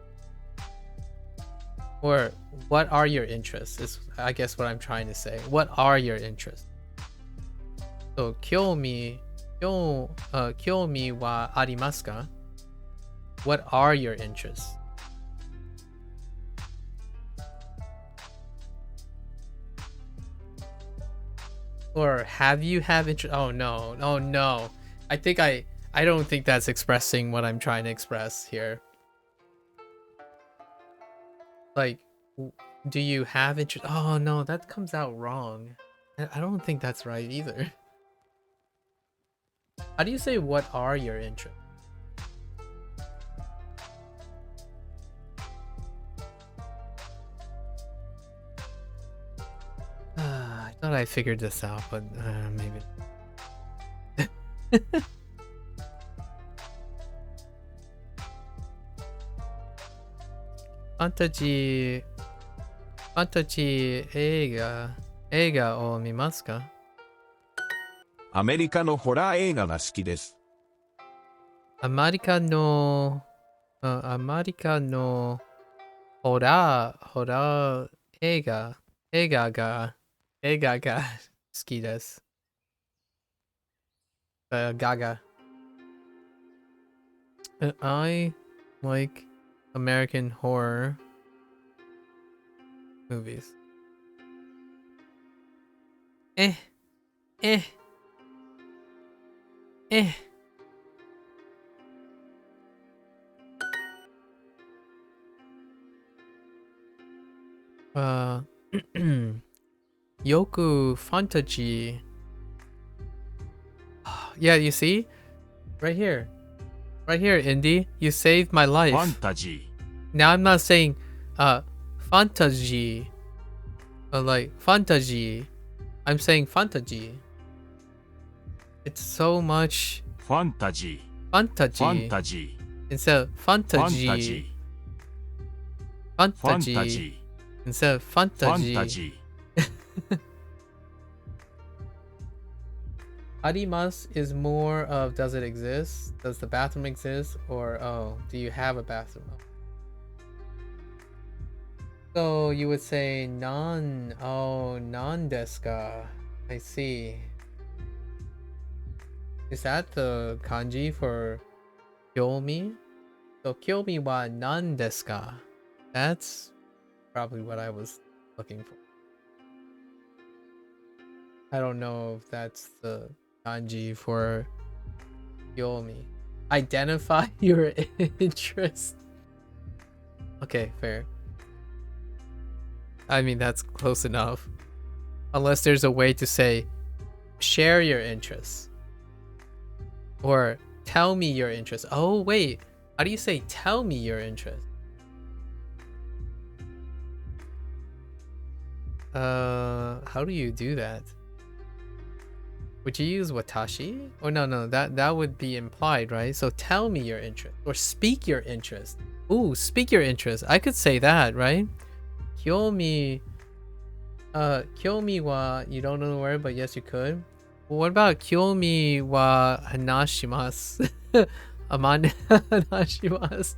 S1: Or what are your interests is I guess what I'm trying to say. What are your interests? So kyomi wa arimasu ka? What are your interests? Or have you interest? Oh no. Oh no. I don't think that's expressing what I'm trying to express here. Like, do you have interest? Oh no, that comes out wrong. I don't think that's right either. How do you say what are your interests? I thought I figured this out, but maybe. Fantasy 映画を見ますか？
S6: アメリカのホラー映画が好きです。
S1: アメリカのホラー映画が好きです。Gaga. I like American horror movies. Yoku Fantasy. Yeah, you see? Right here, Indy. You saved my life.
S6: Fantasy.
S1: Now I'm not saying fantasy, like fantasy. I'm saying fantasy. It's so much
S6: Fantasy.
S1: fantasy instead of fantasy. Fantasy instead of fantasy. Arimas is more of does it exist? Does the bathroom exist? Or oh, do you have a bathroom? So you would say non. Oh, non desu ka. I see. Is that the kanji for kyomi? So kyomi wa nan desu ka? That's probably what I was looking for. I don't know if that's the kanji for kyomi. Identify your interest. Okay, fair. I mean, that's close enough. Unless there's a way to say, share your interests. Or tell me your interest. Oh, wait. How do you say tell me your interest? How do you do that? Would you use watashi? Oh, no, that would be implied, right? So tell me your interest. Or speak your interest. Ooh, speak your interest. I could say that, right? Kyomi wa, you don't know the word, but yes you could. What about Kyomi wa hanashimasu? Amane hanashimasu.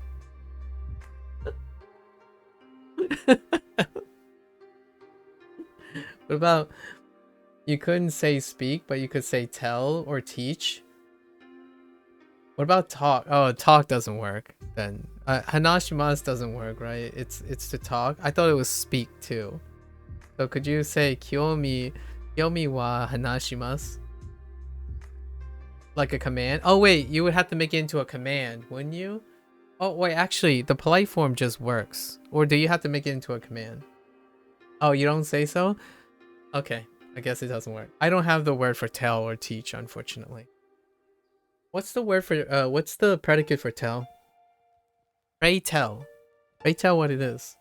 S1: What about, you couldn't say speak, but you could say tell or teach. What about talk? Oh, talk doesn't work then. Hanashimasu doesn't work, right? It's to talk. I thought it was speak too. So could you say Kyomi wa hanashimasu? Like a command? Oh wait, you would have to make it into a command, wouldn't you? Oh wait, actually, the polite form just works. Or do you have to make it into a command? Oh, you don't say so? Okay, I guess it doesn't work. I don't have the word for tell or teach, unfortunately. What's the word for, what's the predicate for tell? Pray tell. Pray tell what it is.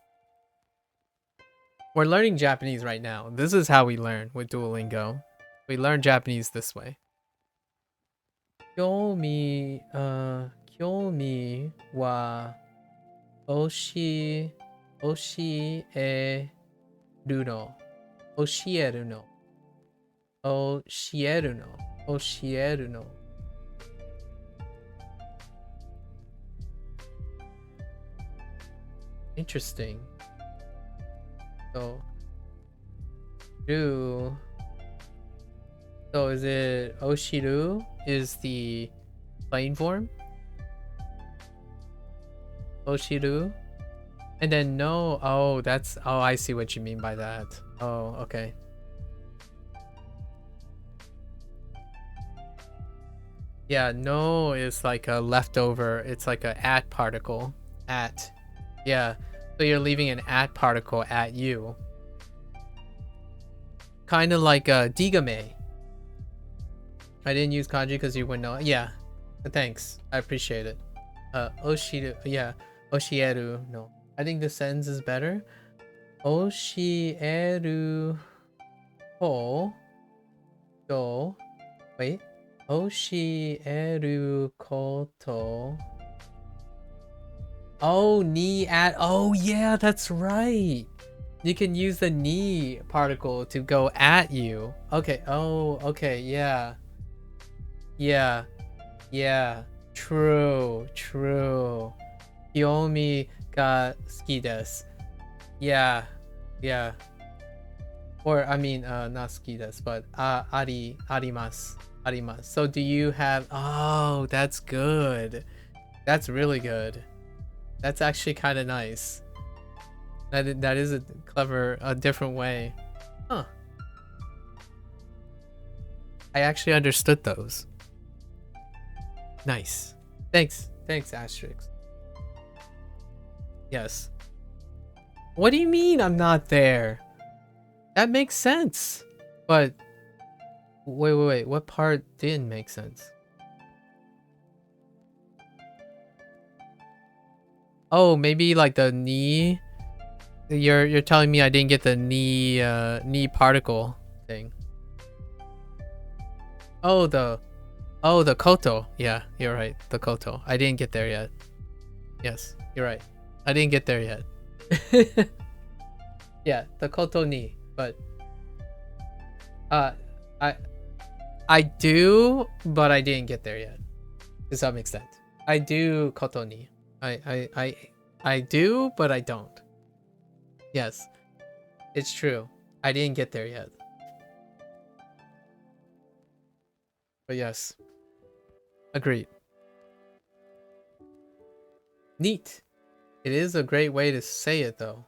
S1: We're learning Japanese right now. This is how we learn with Duolingo. We learn Japanese this way. Kyomi wa oshieru no. Oshieru no. Oshieru no. Oshieru no. Interesting. So, so is it Oshiru is the plain form? Oshiru? And then no, oh, that's, oh, I see what you mean by that. Oh, okay. Yeah, no is like a leftover. It's like a at particle. At. Yeah. So you're leaving an at particle at you. Kind of like a digame. I didn't use kanji because you wouldn't know. Yeah. Thanks. I appreciate it. Oshiru. Yeah. Oshieru. No. I think the sentence is better. Oshieru. Ho. Do. Wait. Oshieru koto. Oh, ni at. Oh, yeah, that's right. You can use the ni particle to go at you. Okay. Oh, okay. Yeah. Yeah. Yeah. True. True. Kyomi ga suki desu. Yeah. Yeah. Or, I mean, not suki desu, but arimasu. Arimasu. So do you have... Oh, that's good. That's really good. That's actually kind of nice. That is a clever, a different way. Huh. I actually understood those. Nice. Thanks. Thanks, Asterix. Yes. What do you mean I'm not there? That makes sense. But... Wait. What part didn't make sense? Oh, maybe like the knee. You're telling me I didn't get the knee particle thing. Oh, the koto. Yeah, you're right. The koto. I didn't get there yet. Yes, you're right. I didn't get there yet. Yeah, the koto ni, but I do, but I didn't get there yet. To some extent. I do koto ni. I do, but I don't. Yes, it's true. I didn't get there yet. But yes, agreed. Neat. It is a great way to say it, though.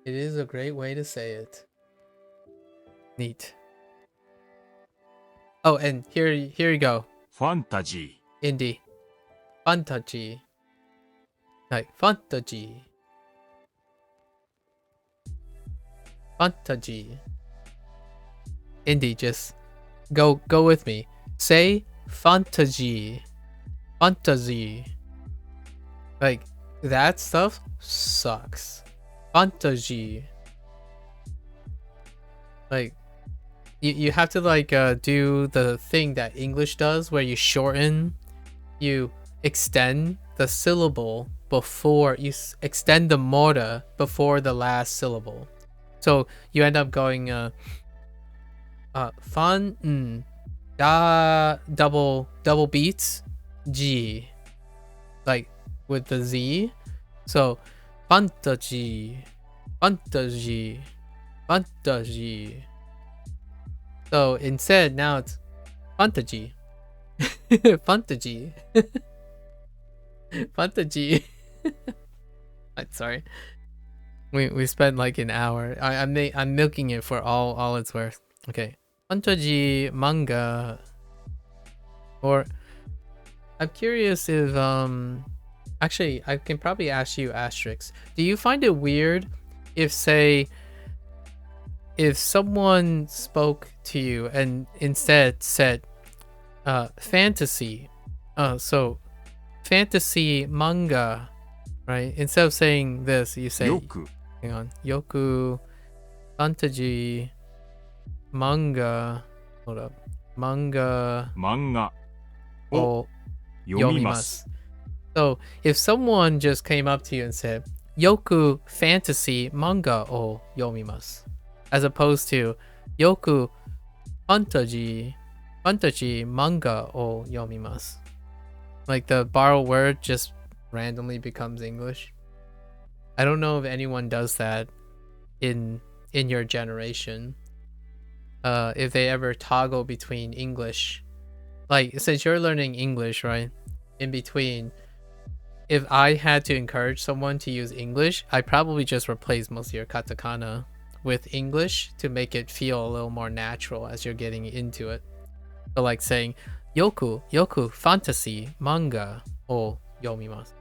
S1: It is a great way to say it. Neat. Oh, and here you go.
S6: Fantasy.
S1: Indie. Fantasy. Like fantasy. Fantasy. Indie, just go with me. Say fantasy. Fantasy. Like that stuff sucks. Fantasy. Like you have to like do the thing that English does where you shorten, you extend the syllable before, you extend the mora before the last syllable. So you end up going fun da double beats G, like with the Z. So fantasy. So instead now it's fantasy. Fantasy. Fantasy. I'm sorry. We spent like an hour. I'm milking it for all it's worth. Okay. Fantasy manga. Or I'm curious if actually I can probably ask you asterisk. Do you find it weird if, say, if someone spoke to you and instead said fantasy, so fantasy manga, right? Instead of saying this, you say
S6: Yoku.
S1: hang on, yoku fantasy manga, hold up, manga
S6: 漫画を
S1: o
S6: 読みます。
S1: yomimasu. So if someone just came up to you and said yoku fantasy manga o yomimasu, as opposed to yoku fantasy manga o yomimasu, like the borrowed word just randomly becomes English. I don't know if anyone does that in your generation. If they ever toggle between English, like since you're learning English, right? In between, if I had to encourage someone to use English, I probably just replace most of your katakana with English to make it feel a little more natural as you're getting into it. So like saying yoku fantasy manga o yomimasu,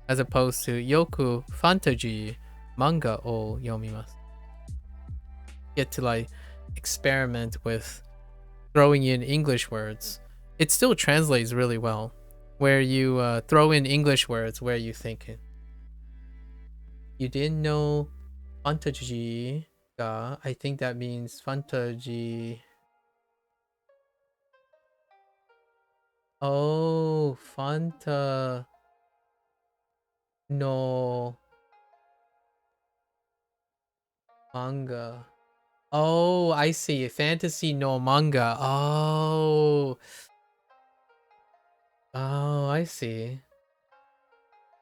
S1: as opposed to yoku fantasy manga o yomimasu. Get to like experiment with throwing in English words. It still translates really well, where you throw in English words where you think it. You didn't know fantasy ga, I think that means fantasy. Oh, Fanta no manga. Oh, I see. Fantasy no manga. Oh, I see.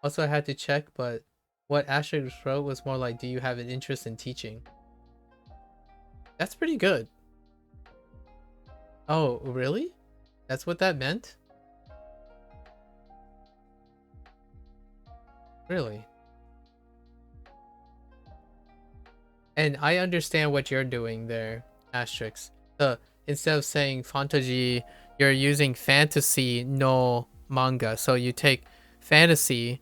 S1: Also, I had to check, but what Asher wrote was more like, do you have an interest in teaching? That's pretty good. Oh, really? That's what that meant? Really? And I understand what you're doing there, asterisk. Instead of saying fantasy, you're using fantasy no manga. So you take fantasy,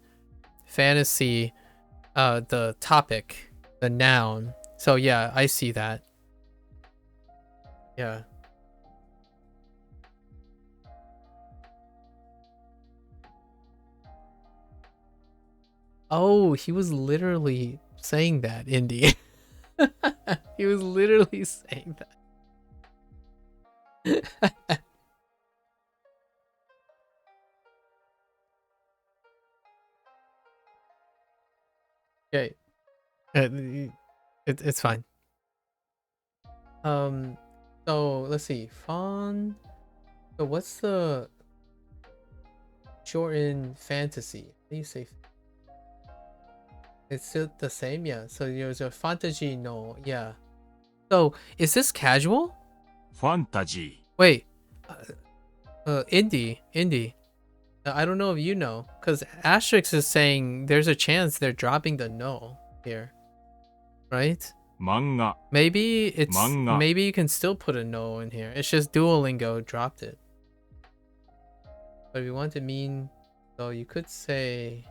S1: the topic, the noun. So yeah, I see that. Yeah. Oh, he was literally saying that, Indy. He was literally saying that. Okay. It's fine. So let's see. Fawn. So what's the shortened fantasy? How do you say? It's still the same, yeah. So there's a fantasy no, yeah. So is this casual?
S6: ファンタジ
S1: Wait, Indy. I don't know if you know, because Asterix is saying there's a chance they're dropping the no here, right?
S6: ー、漫画、
S1: Maybe it's
S6: Manga.
S1: maybe you can still put a no in here. It's just Duolingo dropped it. But if you want to mean, so you could say.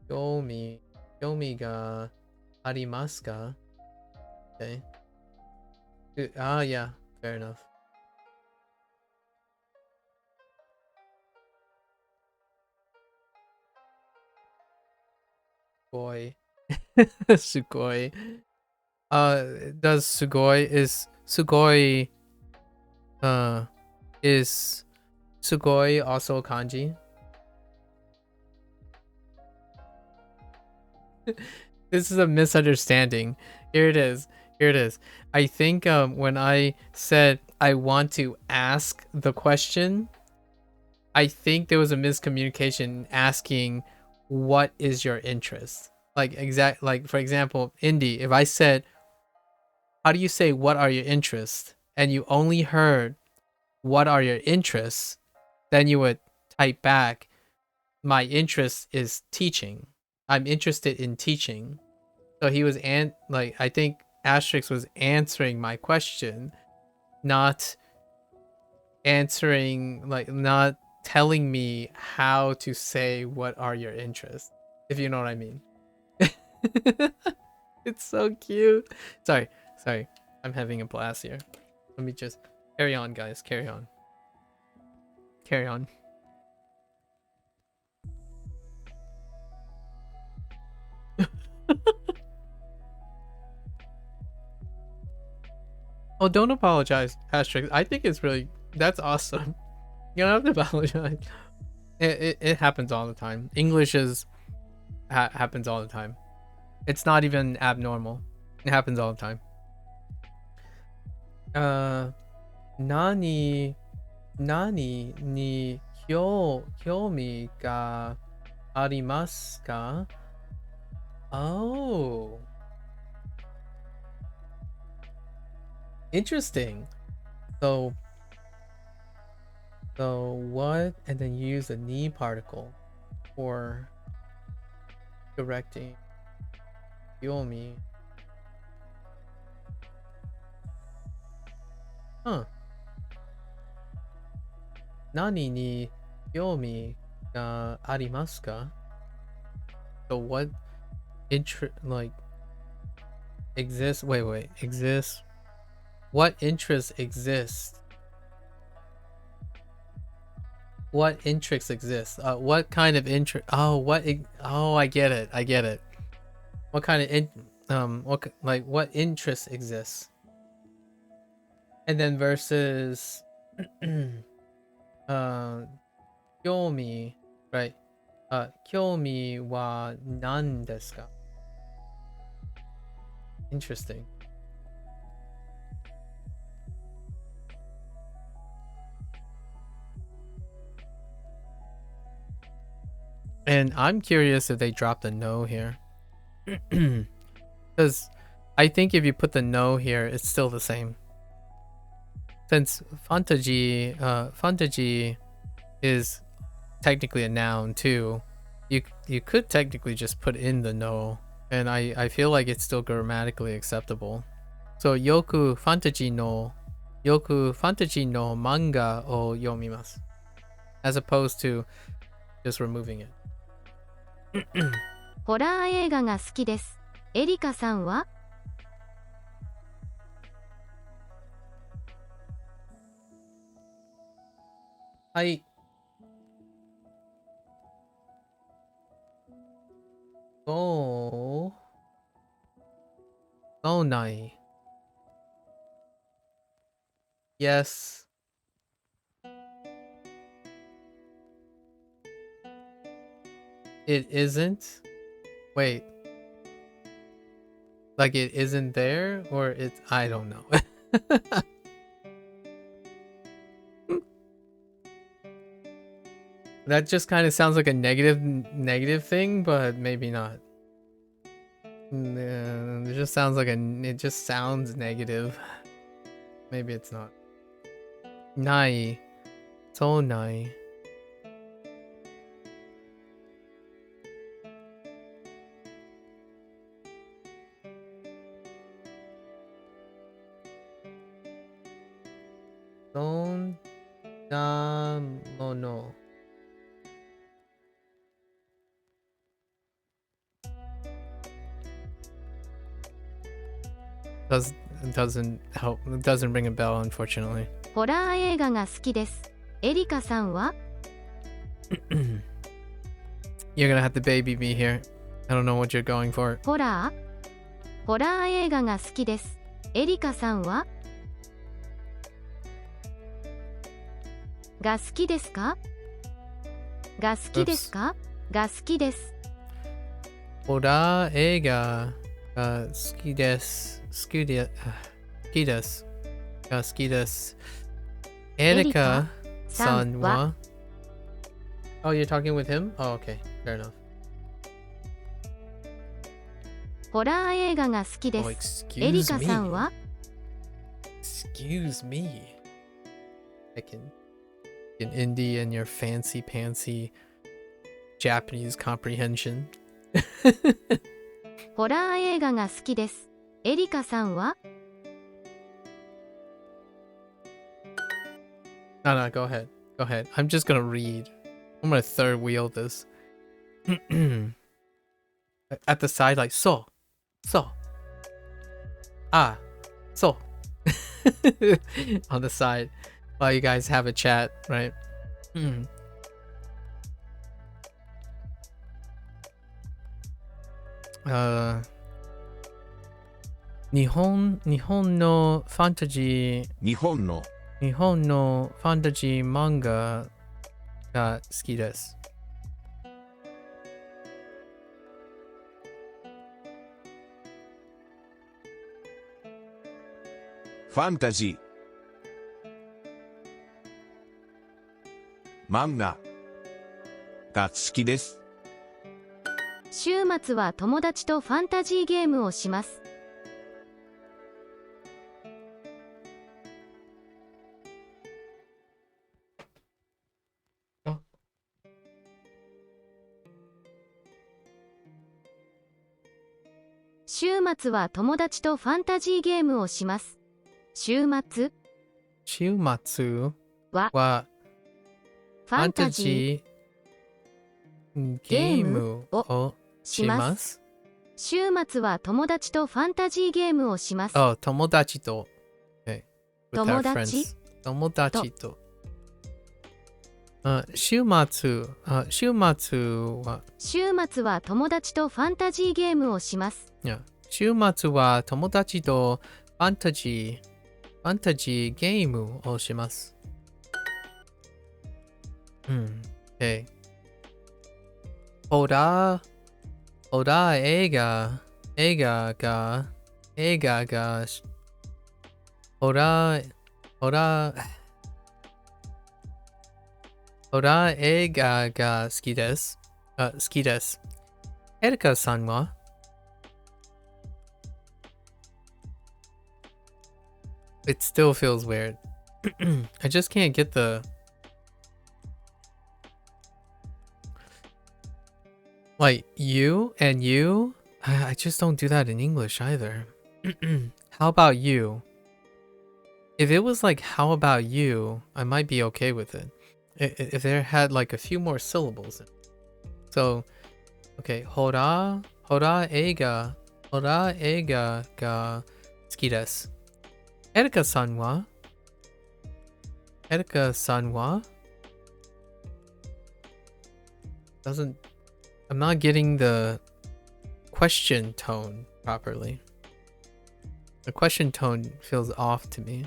S1: Yomi ga arimasu ka? Okay. Yeah, fair enough. Sugoi. Sugoi. Does sugoi is Sugoi also kanji. This is a misunderstanding. Here it is. Here it is. I think when I said I want to ask the question, I think there was a miscommunication asking what is your interest? Like for example, Indy, if I said, how do you say what are your interests? And you only heard what are your interests, then you would type back, my interest is teaching. I'm interested in teaching. So he was I think Asterix was answering my question, not answering, not telling me how to say what are your interests, if you know what I mean. It's so cute. Sorry. I'm having a blast here. Let me just carry on, guys. Carry on. Oh, don't apologize, Asterix. I think it's really, that's awesome. You don't have to apologize. It happens all the time. English happens all the time. It's not even abnormal. It happens all the time. Nani ni kyomi ga arimasu ka? Oh. Interesting. So what, and then you use the ni particle for directing Yomi. Huh. Nani ni Yomi ga arimasu ka? So what exists? Wait. Exists. What interests exist? What interests exist? What kind of interest? Oh, I get it. What kind of what interests exists? And then versus kyomi, right? Kyomi wa nan desu ka? Interesting. And I'm curious if they dropped the no here. Because I think if you put the no here, it's still the same. Since fantagy is technically a noun too, you could technically just put in the no, and I feel like it's still grammatically acceptable. So yoku fantagy no manga o yomimasu, as opposed to just removing it.
S2: ホラー映画が好きです。エリカさんは？
S1: はい。そうない。Yes. It isn't? Wait. Like it isn't there? Or it's... I don't know. That just kind of sounds like a negative thing, but maybe not. It just sounds like it just sounds negative. Maybe it's not. Nai. So nai. Son na mono. Doesn't help. It doesn't ring a bell, unfortunately.
S2: ホラー映画が好きです。エリカさんは？
S1: You're gonna have to baby me here. I don't know what you're going for.
S2: ホラー映画が好きです。が好きですかが好きですかが好きです。
S1: ホラー映画が好きです。好きで、好きです。が好きです。エリカさんは Oh, you're talking with him? Oh, okay. Fair enough.
S2: ホラー映画が好きで
S1: Oh,
S2: す。
S1: excuse
S2: エリカ
S1: me.
S2: さんは
S1: Excuse me. I can in indie and your fancy pantsy Japanese comprehension.
S2: ホラー映画が好きです。エリカさんは
S1: No, no, go ahead. Go ahead. I'm just gonna read. I'm gonna third wheel this. At the side, like, so. Ah, so. On the side. While you guys have a chat, right? Nihon no fantasy
S6: 日本の
S1: 日本のファンタジー漫画が好きです。
S6: ファンタジー漫画が好きです。
S2: 週末は友達とファンタジーゲームをします。週末は友達とファンタジーゲームをします。週末
S1: 週末
S2: は
S1: は
S2: ファンタジ
S1: ーゲームをします。
S2: 週末は友達とファンタジーゲームをします。
S1: Oh, 友達と。Okay. With our
S2: 友達
S1: friends. 友達と。週末は、
S2: 週末は友達とファンタジーゲームをします。
S1: Yeah. 週末は友達とファンタジーゲームをします。Okay. ホラー映画がホラー映画が好きです。好きです。エリカさんはIt still feels weird. I just can't get the like you and you. I just don't do that in English either. How about you? If it was like how about you, I might be okay with it. If there had like a few more syllables. So, okay, ホラー映画が好きです。エリカさんは doesn't I'm not getting the question tone properly. The question tone feels off to me.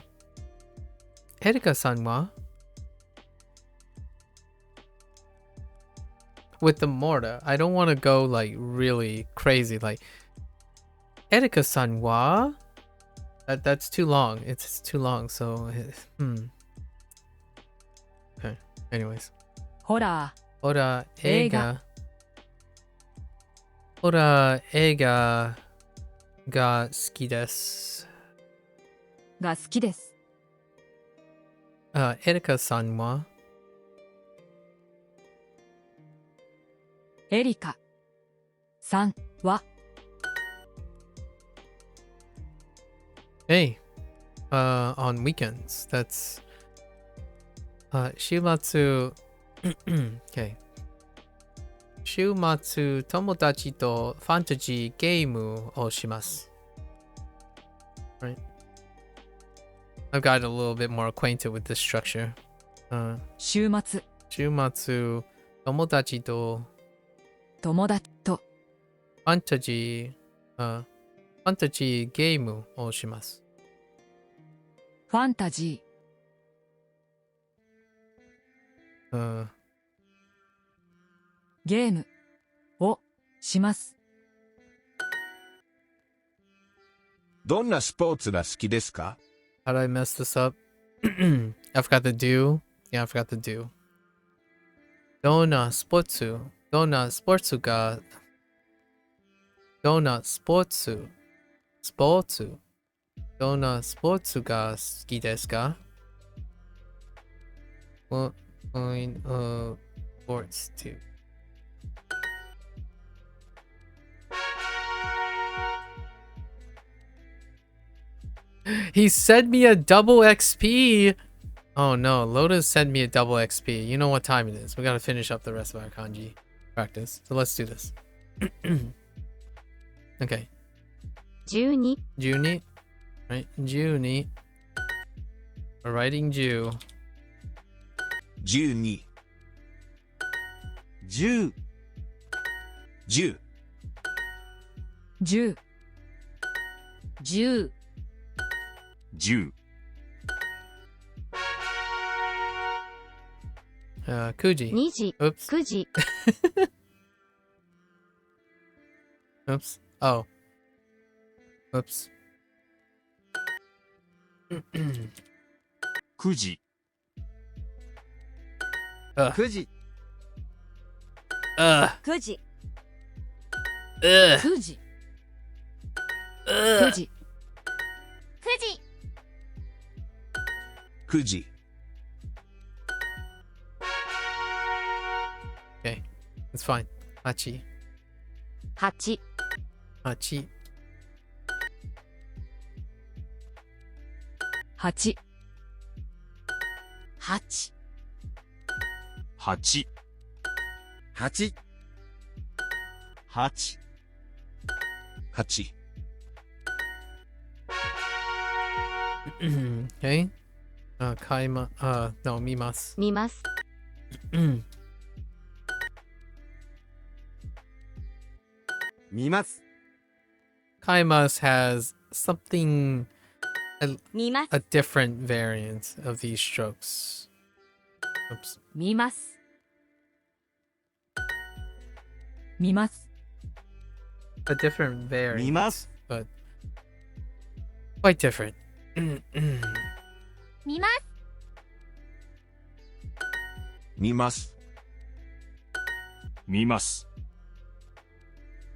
S1: エリカさんは with the morta, I don't want to go like really crazy. Like, Erika san wa? That's too long. It's too long. So, Okay. Anyways.
S8: ホラ
S1: 映画が好きです。
S8: ーが好きです。
S1: エリカさんは
S8: エリカさんは
S1: Hey, on weekends. That's 週末okay. 週末友達とファンタジーゲームをします。Right. I've gotten a little bit more acquainted with this structure.
S8: 週末
S1: 週末友達と
S8: 友達と
S1: ファンタジーゲームをします。
S8: ファンタジゲームをします。
S6: どんなスポーツが好きですか？
S1: How did I mess this up? I forgot the do. Yeah, I forgot the do. どんなスポーツが好きですか？ What kind of sports too? He sent me a double XP! Oh no, Lotus sent me a double XP. You know what time it is. We gotta finish up the rest of our kanji practice. So let's do this. Okay.
S2: 12
S1: 12. Right? 12. We're writing Jew.
S6: 12、10、 10、
S8: 10、
S7: 10、
S6: 10、
S1: Kuji.
S2: 2時
S1: Oops.
S2: 9時
S1: Oops. Oh. Oops.
S6: 9時、
S9: 9時、
S7: 9時、
S1: Ugh.
S8: 9時、
S1: Ugh.
S8: 9時、
S2: 9時
S6: 9時、
S1: Okay. It's fine. Hachi.
S2: 8
S1: Hachi.
S8: 8、
S7: 8、
S6: 8、
S9: 8、
S3: 8、
S6: 8、
S1: Okay. Kaima. No, mimasu.
S2: 見ます
S9: 見ます。
S1: Kaimas has something,
S7: 見ます、
S1: a different variant of these strokes. Oops.
S7: 見ます、
S8: 見ます。
S1: A different variant.
S3: 見ます、
S1: But quite different.
S2: 見ます
S6: 見ます。見ます。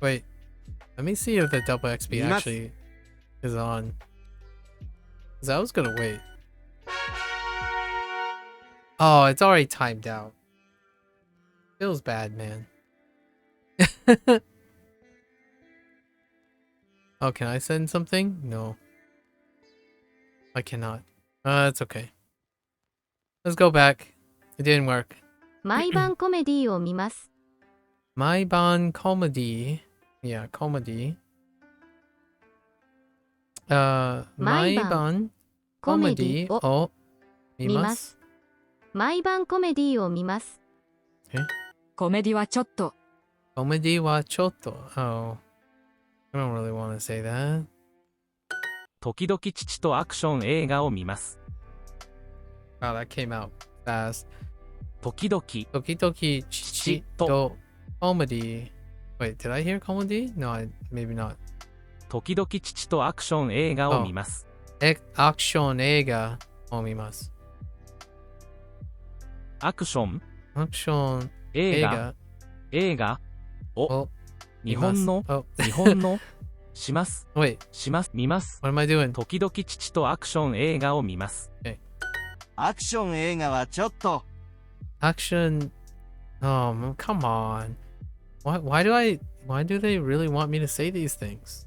S1: Wait. Let me see if the double XP
S9: Mimas.
S1: actually is on. Because I was gonna wait. Oh, it's already timed out. Feels bad, man. Oh, can I send something? No. I cannot. It's okay. Let's go back. It didn't work.
S2: 毎晩コメディを見ます
S1: Maiban comedy. Yeah, comedy.
S2: Maiban
S1: Maiban
S2: コメデ
S1: comedy
S2: ィを
S1: を
S2: 見ます 毎晩コメディを見ます
S8: コメディはちょっと。
S1: Comedy wa chotto. Oh. I don't really want to say that.
S4: 時々父とアクション映画を見ます。
S1: Wow, that came out fast.
S4: 時々
S1: Toki chichi to comedy. Wait, did I hear comedy? No, maybe not.
S4: 時々父とアクション映画を見ます。
S1: Action eiga omimasu.
S4: アクション
S1: Action
S4: 映画
S1: eiga
S4: 映画を
S1: o
S4: 日本の
S1: Oh.
S4: 日本のします。
S1: Wait,
S4: します。見ます。
S1: what am I doing?
S4: 時々父とアクション映画を見ます。
S3: アクション映画はちょっと、
S1: Action. Oh, come on. Why do they really want me to say these things?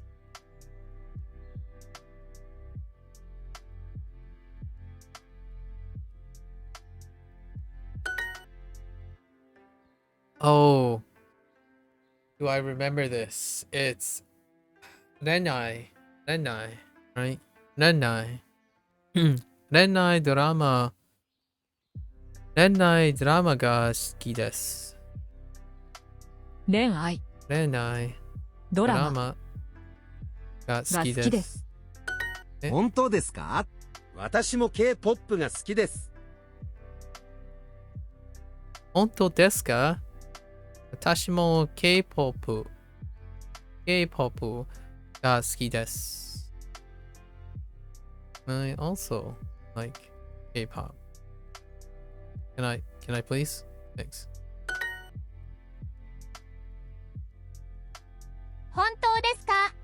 S1: Oh. Do I remember this? It's Renai. Right? Renai. Renai drama. Renai drama ga suki desu.
S8: 恋愛、
S1: Renai
S8: ドラマ
S1: drama ga
S8: が
S1: suki
S8: 好きで
S1: desu.
S8: す。
S9: 本当ですか？私も K-POP が好きです。
S1: 本当ですか？私も K-POP が好きです。I also like K-pop. Can I please? Thanks.
S2: 本当ですか？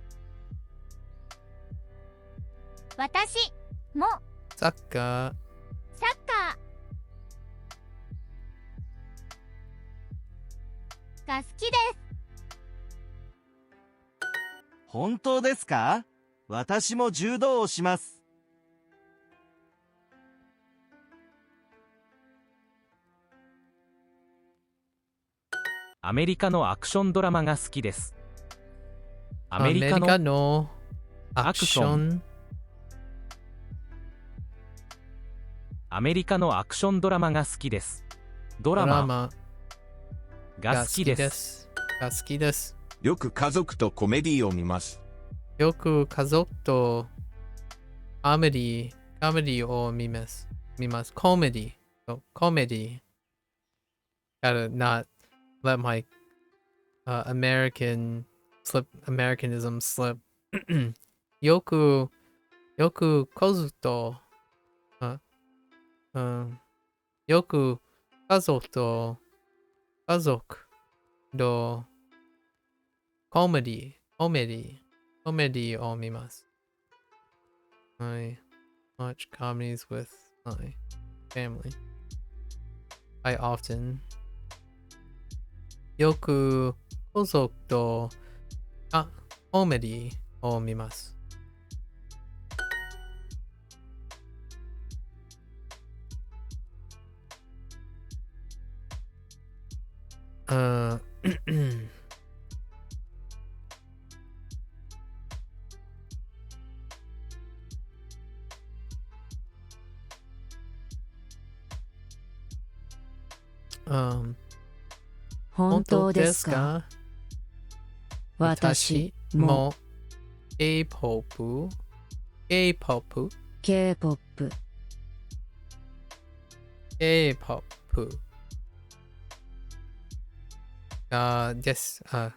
S2: 私も
S1: サッカー
S2: サッカーが好きです。
S3: 本当ですか？私も柔道をします。
S4: アメリカのアクションドラマが好きです。ア
S1: アメリ
S4: メリカの
S1: カのアクション
S4: アメリカのアクションドラマが好きです。ド
S1: ド
S4: ラマ
S1: ラマ
S4: が好きです。
S1: が好きです。
S6: よく家族とコメディを見ます。
S1: よく家族とコメディを見ます。コメディ。Gotta not let my Americanism slip. よく家族と、よく家族とコメディを見ます。I watch comedies with my family. I often よく家族とコメディを見ます。
S5: 本当ですか？私も
S1: K-POP
S5: K-POP
S1: がです。が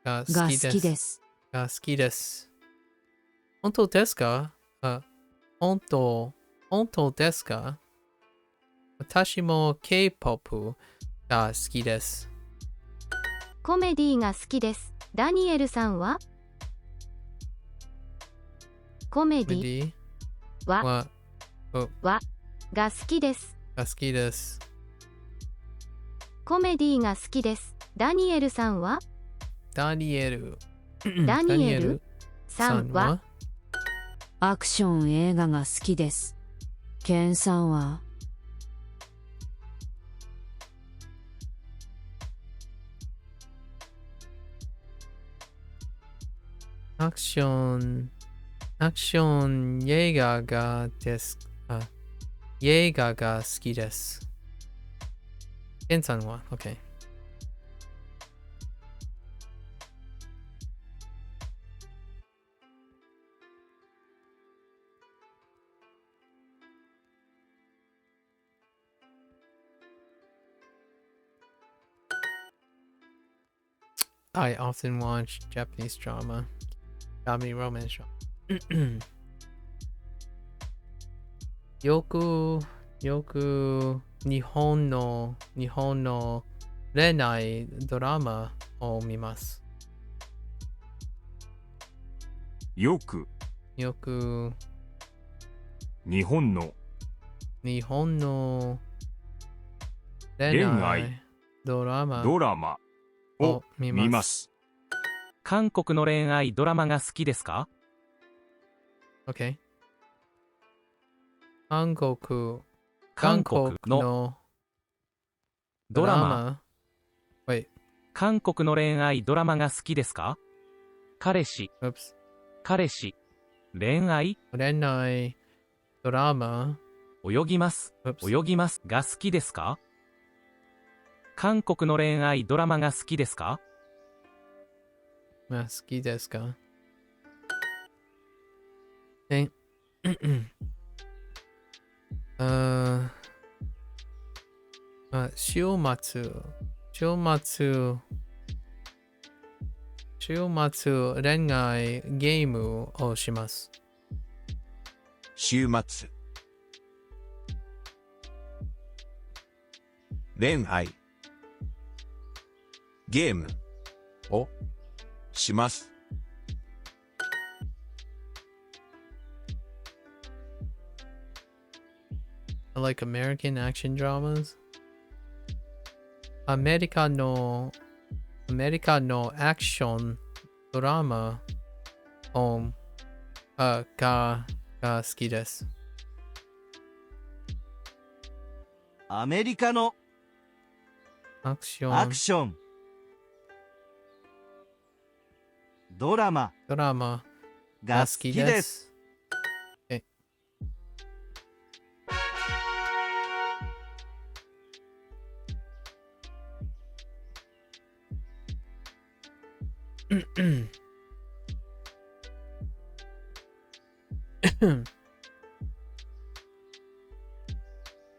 S5: が
S1: 好き
S5: 好き
S1: で。
S5: ですす。
S1: が好きです。本当ですか？本当ですか？私も K-POP が好きです。
S2: コメディが好きです。ダニエルさんは？コメディはが好きです。
S1: が好きです。
S2: コメディが好きです。ダニエルさんは？
S1: ダニエル
S2: さんは？
S5: アクション映画が好きです。ケンさんは？
S1: アクション映画がです。映画が好きです。ケンさんは OK。I often watch Japanese drama. Family romance drama. よく日本の恋愛ドラマを見ます。
S6: よく日本の
S1: 恋愛ドラマを見ます。
S4: 韓国の恋愛ドラマが好きですか？
S1: OK。韓国の
S4: ドラマ。
S1: Wait。
S4: 韓国の恋愛ドラマが好きですか？彼氏、恋愛
S1: ドラマ、
S4: 泳ぎますが好きですか？韓国の恋愛ドラマが好きですか？
S1: 好きですか？週末、週末、週末恋愛ゲームをします。
S6: 週末。恋愛。ゲームをします。
S1: I like American action dramas. アメリカのアクションドラマが好きです。
S3: アメリカの
S1: アクション
S3: ドラマが好きです。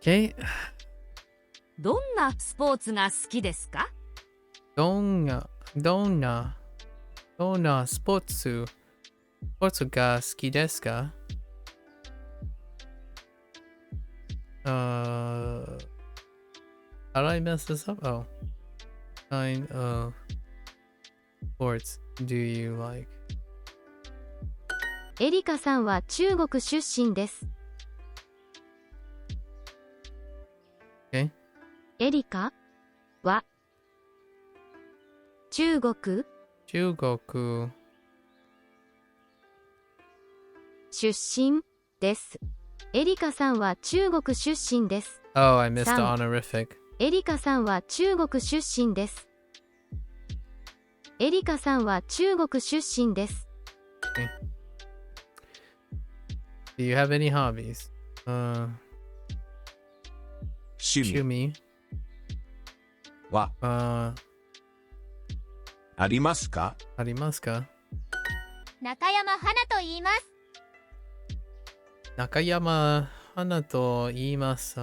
S1: Okay.
S7: どんなスポーツが好きですか？
S1: どんなスポーツが好きですか？ How do I mess this up? Oh. Kind of sports do you like?
S2: エリカさんは中国出身です。
S1: Okay.
S2: エリカは中国出身です。エリカさんは中国出身です。
S1: Oh, I missed the honorific.
S2: エリカさんは中国出身です。エリカさんは中国出身です。
S1: Okay. Do you have any hobbies? 趣味
S6: はありますか？
S2: 中山花と言います。
S1: 中山花と言います。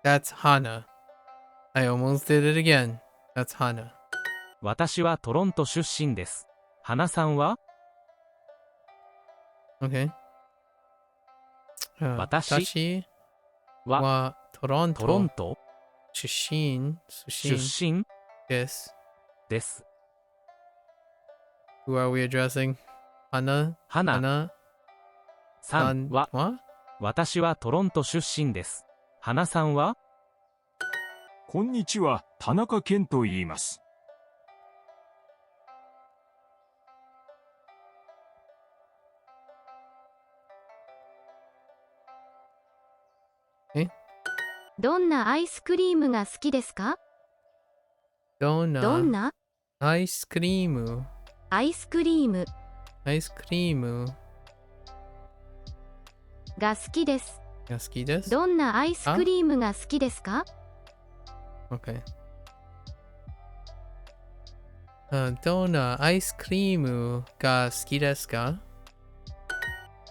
S1: That's Hana. I almost did it again. That's Hana.
S4: 私はトロント出身です。花さんは？
S1: Okay.
S4: 私は
S1: トロント出身です。Who are we addressing? 花
S4: さんは私はトロント出身です。花さんは？
S10: こんにちは、田中健と言います。
S2: どんなアイスクリームが好きですか？
S1: どんなアイスクリーム
S2: が好きです。どんなアイスクリームが好きですか？
S1: Okay. どんなアイスクリームが好きですか？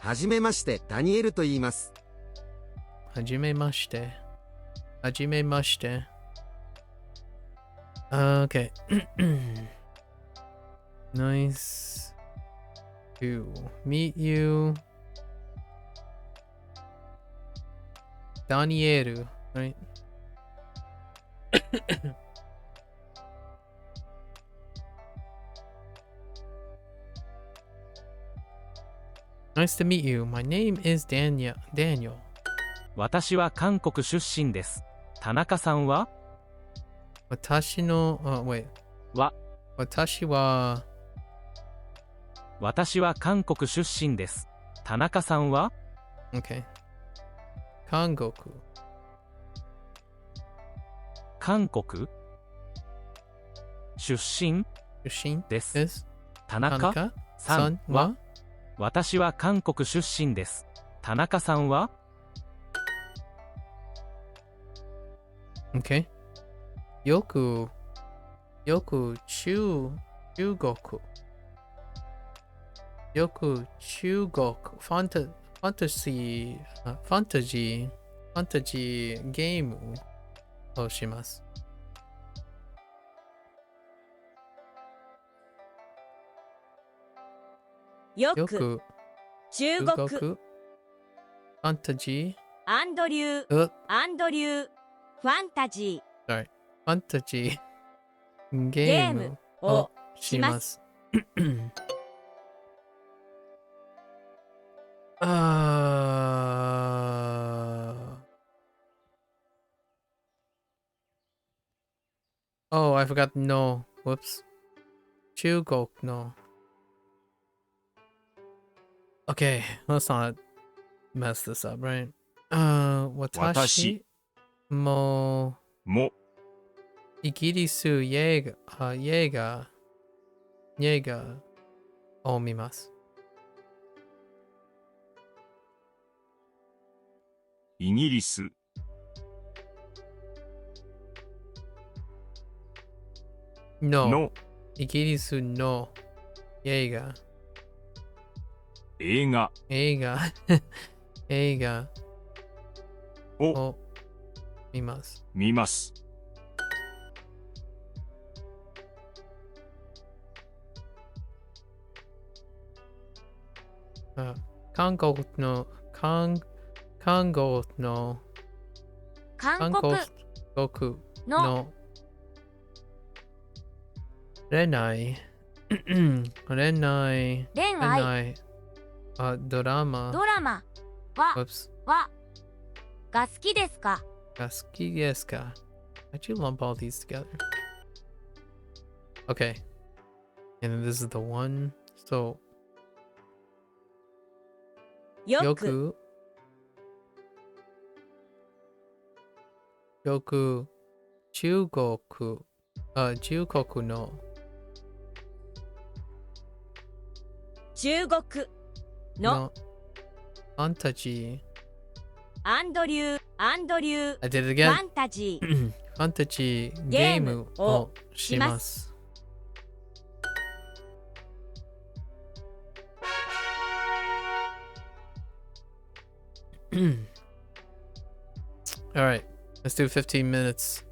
S9: はじめまして、ダニエルと言います。
S1: はじめまして。Okay. Nice to meet you. Daniel, right? Nice to meet you. My name is Daniel.
S4: 私は韓国出身です。田中さんは？
S1: 私は
S4: 韓国出身です。田中さんは？
S1: Okay. 韓国
S4: 出身です。田中さんは？私は韓国出身です。田中さんは？
S1: Okay. よく中国よく中国ファンタジーゲームをします。
S7: よく
S1: よく
S7: 中国
S1: ファンタジ
S7: アンドリュー
S1: ー、
S7: アンドリューファンタジ
S1: sorry、ファンタジーゲ
S7: ゲー
S1: ーム
S7: ム
S1: を
S7: を
S1: します。Oh, I forgot no. Whoops. 中国の Okay, let's not mess this up, right? 私も
S10: も、
S1: イギリス映画を見ます。
S10: イギリス、
S1: のイギリスの映画
S10: 映画
S1: 映画
S10: を
S1: を見ます。
S10: 見ます。
S1: 韓国の
S7: 韓国
S1: の恋愛ドラマ
S7: ドラマは
S1: Whoops
S7: が好きですか？
S1: が好きですか? How'd you lump all these together? Okay. And then this is the one. So,
S7: よく
S1: よく中国の
S7: 中国の
S1: ファンタジ
S7: アンドリュー
S1: ー I did it
S7: フ
S1: again
S7: ァンタジー
S1: ファンタジーゲームをします。All right, let's do 15 minutes.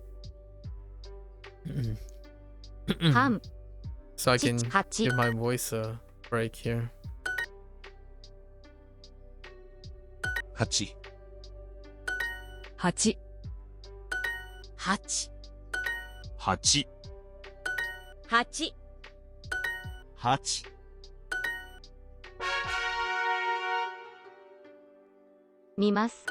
S2: 半
S1: So I can
S2: 8
S1: give my voice a break here.
S6: 8、
S8: 8、
S7: 8
S10: 8、
S7: 8
S3: 8、
S2: 見ます。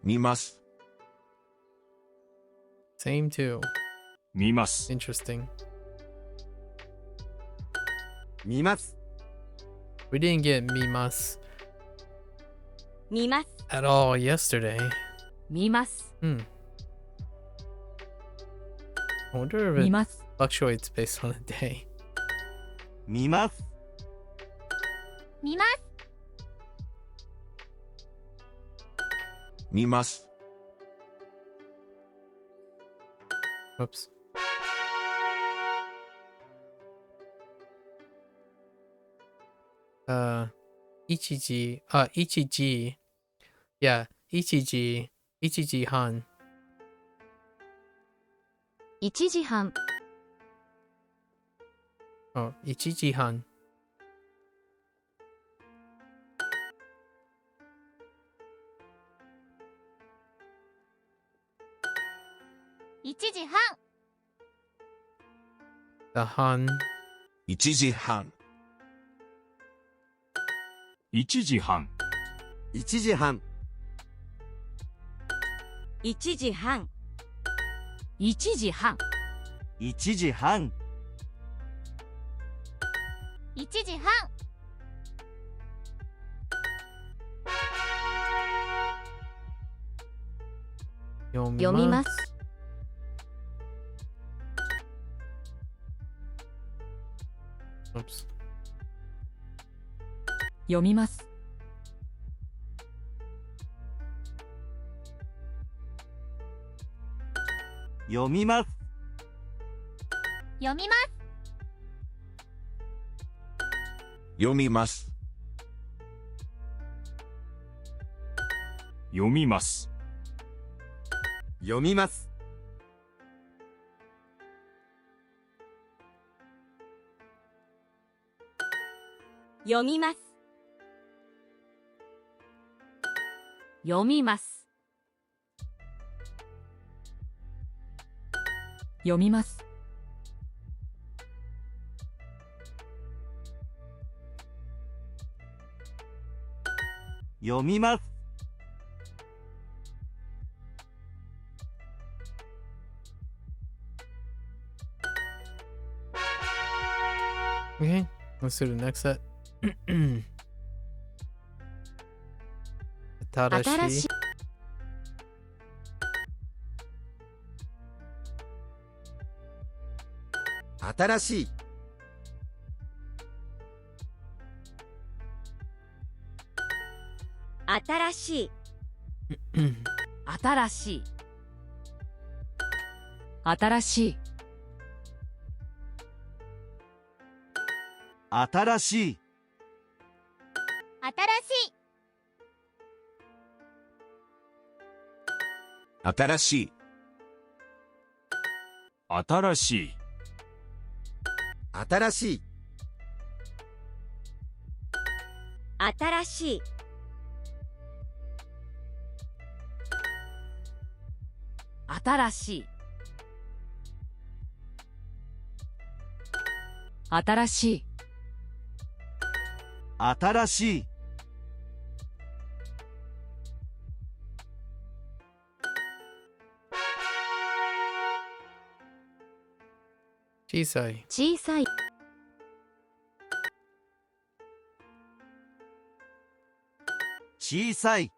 S6: 見ます。
S1: Same too.
S10: 見ます。
S1: Interesting.
S9: 見ます。
S1: We didn't get mimas
S7: 見ます
S1: at all yesterday.
S7: 見ます
S1: I wonder if
S8: 見
S1: it
S8: ます。
S1: fluctuates based on a day.
S3: 見ます。
S7: 見ます
S6: 見ます。
S1: Whoops. Ichiji. 1時. Yeah, 1時半.
S2: 1時半
S1: Oh, 1時半.
S7: 1時半
S1: The 半.
S6: 1時半。
S10: 1時半。
S9: 1時半。
S7: 1時半
S5: 1時半。
S3: 1時半。
S7: 1時半
S2: 読みます。
S1: Oops.
S8: 読みます。
S3: 読みます。
S2: 読みます。
S6: 読みます。
S10: 読みます。
S9: 読みます。
S7: 読みます。読みます。
S8: 読みます。
S3: 読みます。
S1: Okay, let's do the next set. 新しい。
S9: 新しい。
S7: 新しい。
S8: 新しい。新しい。
S3: 新しい。
S6: 新しい。
S10: 新しい。
S9: 新しい。
S7: 新しい。
S8: 新しい。新しい。
S3: 新しい。
S1: 小さい。
S2: 小さい。
S3: 小さい。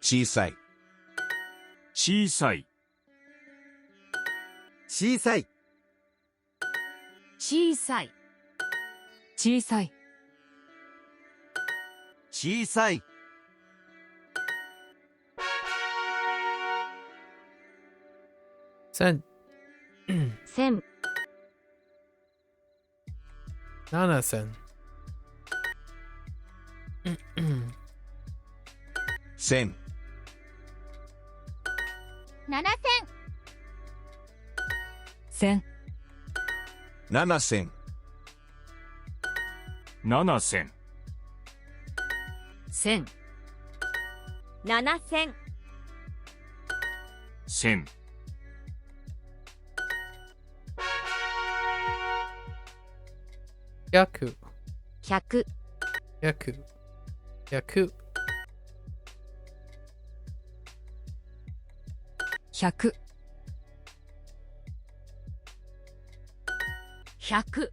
S6: 小さい。
S10: 小さい。
S9: 小さい。
S8: 小さい。小さい。
S3: 小さい。
S1: 千。
S2: 千。
S1: 七千。
S6: 千。
S2: 七千。
S8: 千。
S6: 七千。
S10: 七千。
S8: 千。
S7: 七千。
S10: 千。
S1: 百。
S2: 百。
S1: 百。百。
S8: 百。百。
S10: 百。
S9: 百。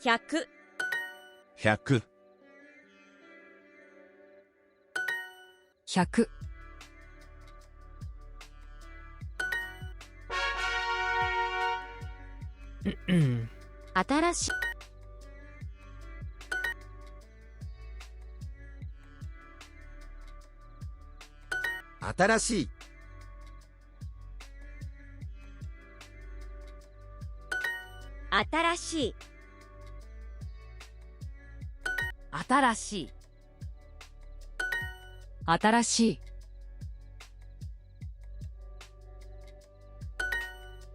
S7: 百。
S6: 百。
S8: 百。
S2: 新しい。
S9: 新しい。
S7: 新しい。
S8: 新しい。新しい。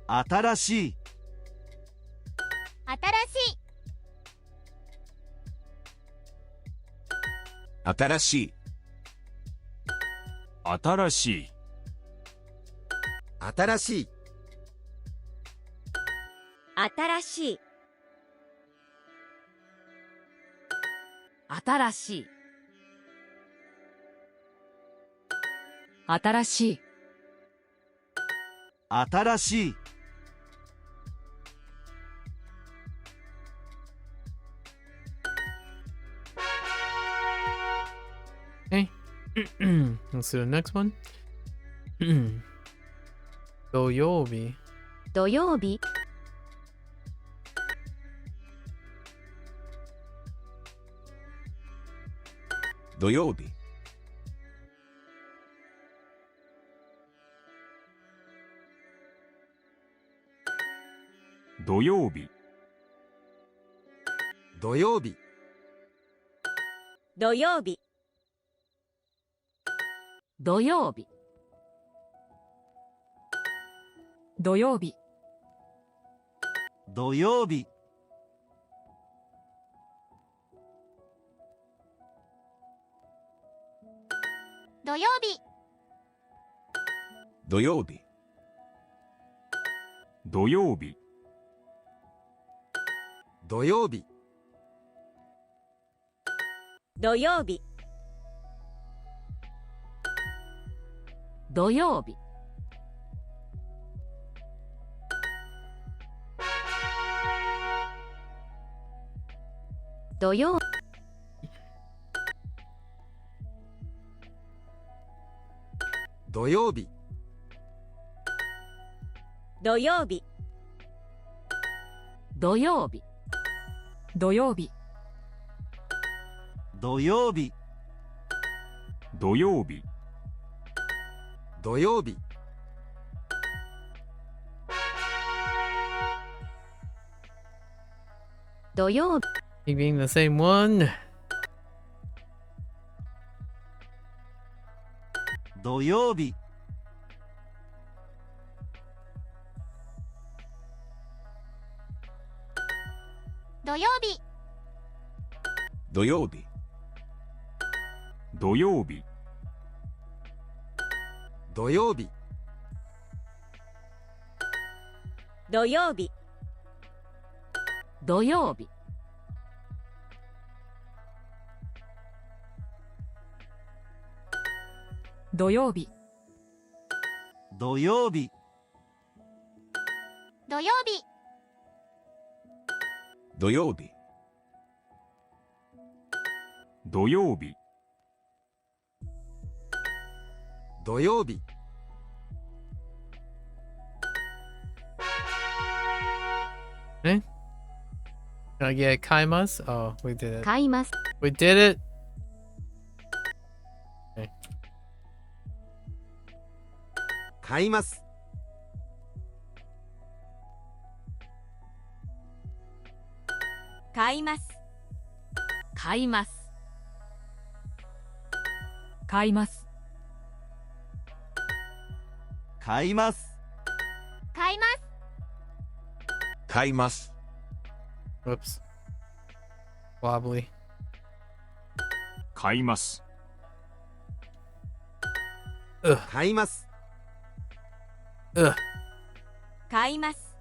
S3: 新しい。
S6: 新しい。
S10: 新しい。
S9: 新しい。
S7: 新しい。
S8: 新しい。新しい。
S3: 新しい。
S1: Okay. Let's do the next one. 土曜日。
S2: 土曜日、
S6: 土曜日、
S10: 土曜日、
S9: 土曜日、
S7: 土曜日、
S8: 土曜日、土曜日、
S3: 土曜日、
S2: 土曜日、
S6: 土曜日、
S10: 土曜日、
S9: 土曜日、
S7: 土曜日、
S8: 土曜日、
S2: 土曜、
S9: 土曜日、
S7: 土曜日、
S8: 土曜日、土曜日、
S3: 土曜日、
S10: 土曜日、
S9: 土曜日、
S2: 土曜日、
S1: Keeping the same one.
S3: 土曜日、
S2: 土曜日、
S6: 土曜日、
S10: 土曜日、
S9: 土曜日、
S7: 土曜日、
S8: 土曜日、土曜日、
S3: 土曜日、
S2: 土曜日、
S6: 土曜日、
S10: 土曜日、
S9: 土曜日、
S1: Okay. Can I get kaimas? Oh, we did it.
S2: 買います。
S1: We did it.
S9: 買います。
S7: 買います。
S8: 買います。買います。
S3: 買います。
S2: 買います。
S6: 買います。
S1: Whoops. Wobbly.
S10: 買います。
S9: 買います。
S1: Ugh.
S7: 買います。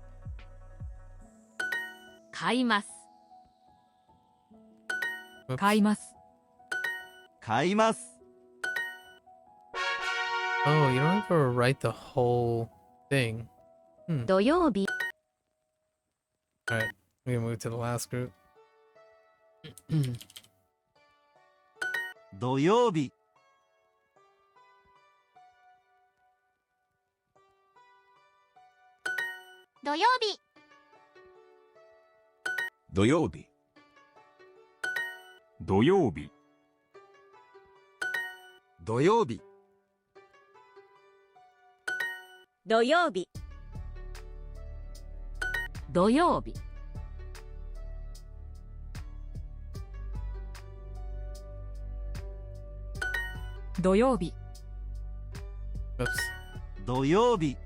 S8: 買います。
S1: Whoops.
S8: 買います。
S3: 買います。
S1: Oh, you don't have to write the whole thing.
S2: 土曜日、
S1: Alright, we can move to the last group.
S3: 土曜日、
S2: 土曜日、
S6: 土曜日、
S10: 土曜日、
S9: 土曜日、
S7: 土曜日、
S8: 土曜日、土曜日、
S1: Whoops.
S3: 土曜日、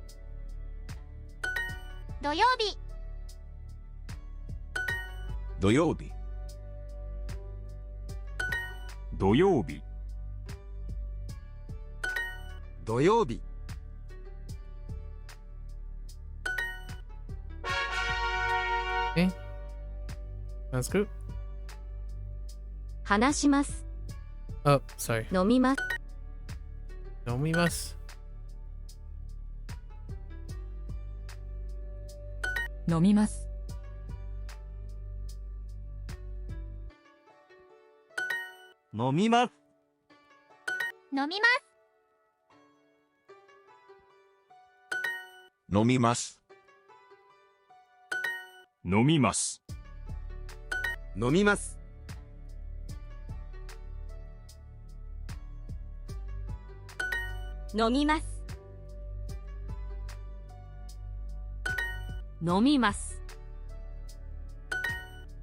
S2: 土曜日、
S6: 土曜日、
S10: 土曜日、
S9: 土曜日、
S1: Okay. Last group.
S2: 話します。
S1: Oh, sorry.
S2: 飲みます。
S1: Nomimasu.
S8: 飲みます。
S3: 飲みます。
S2: 飲みます。
S6: 飲みます。
S10: 飲みます。
S9: 飲みます。
S7: 飲みます。飲みます。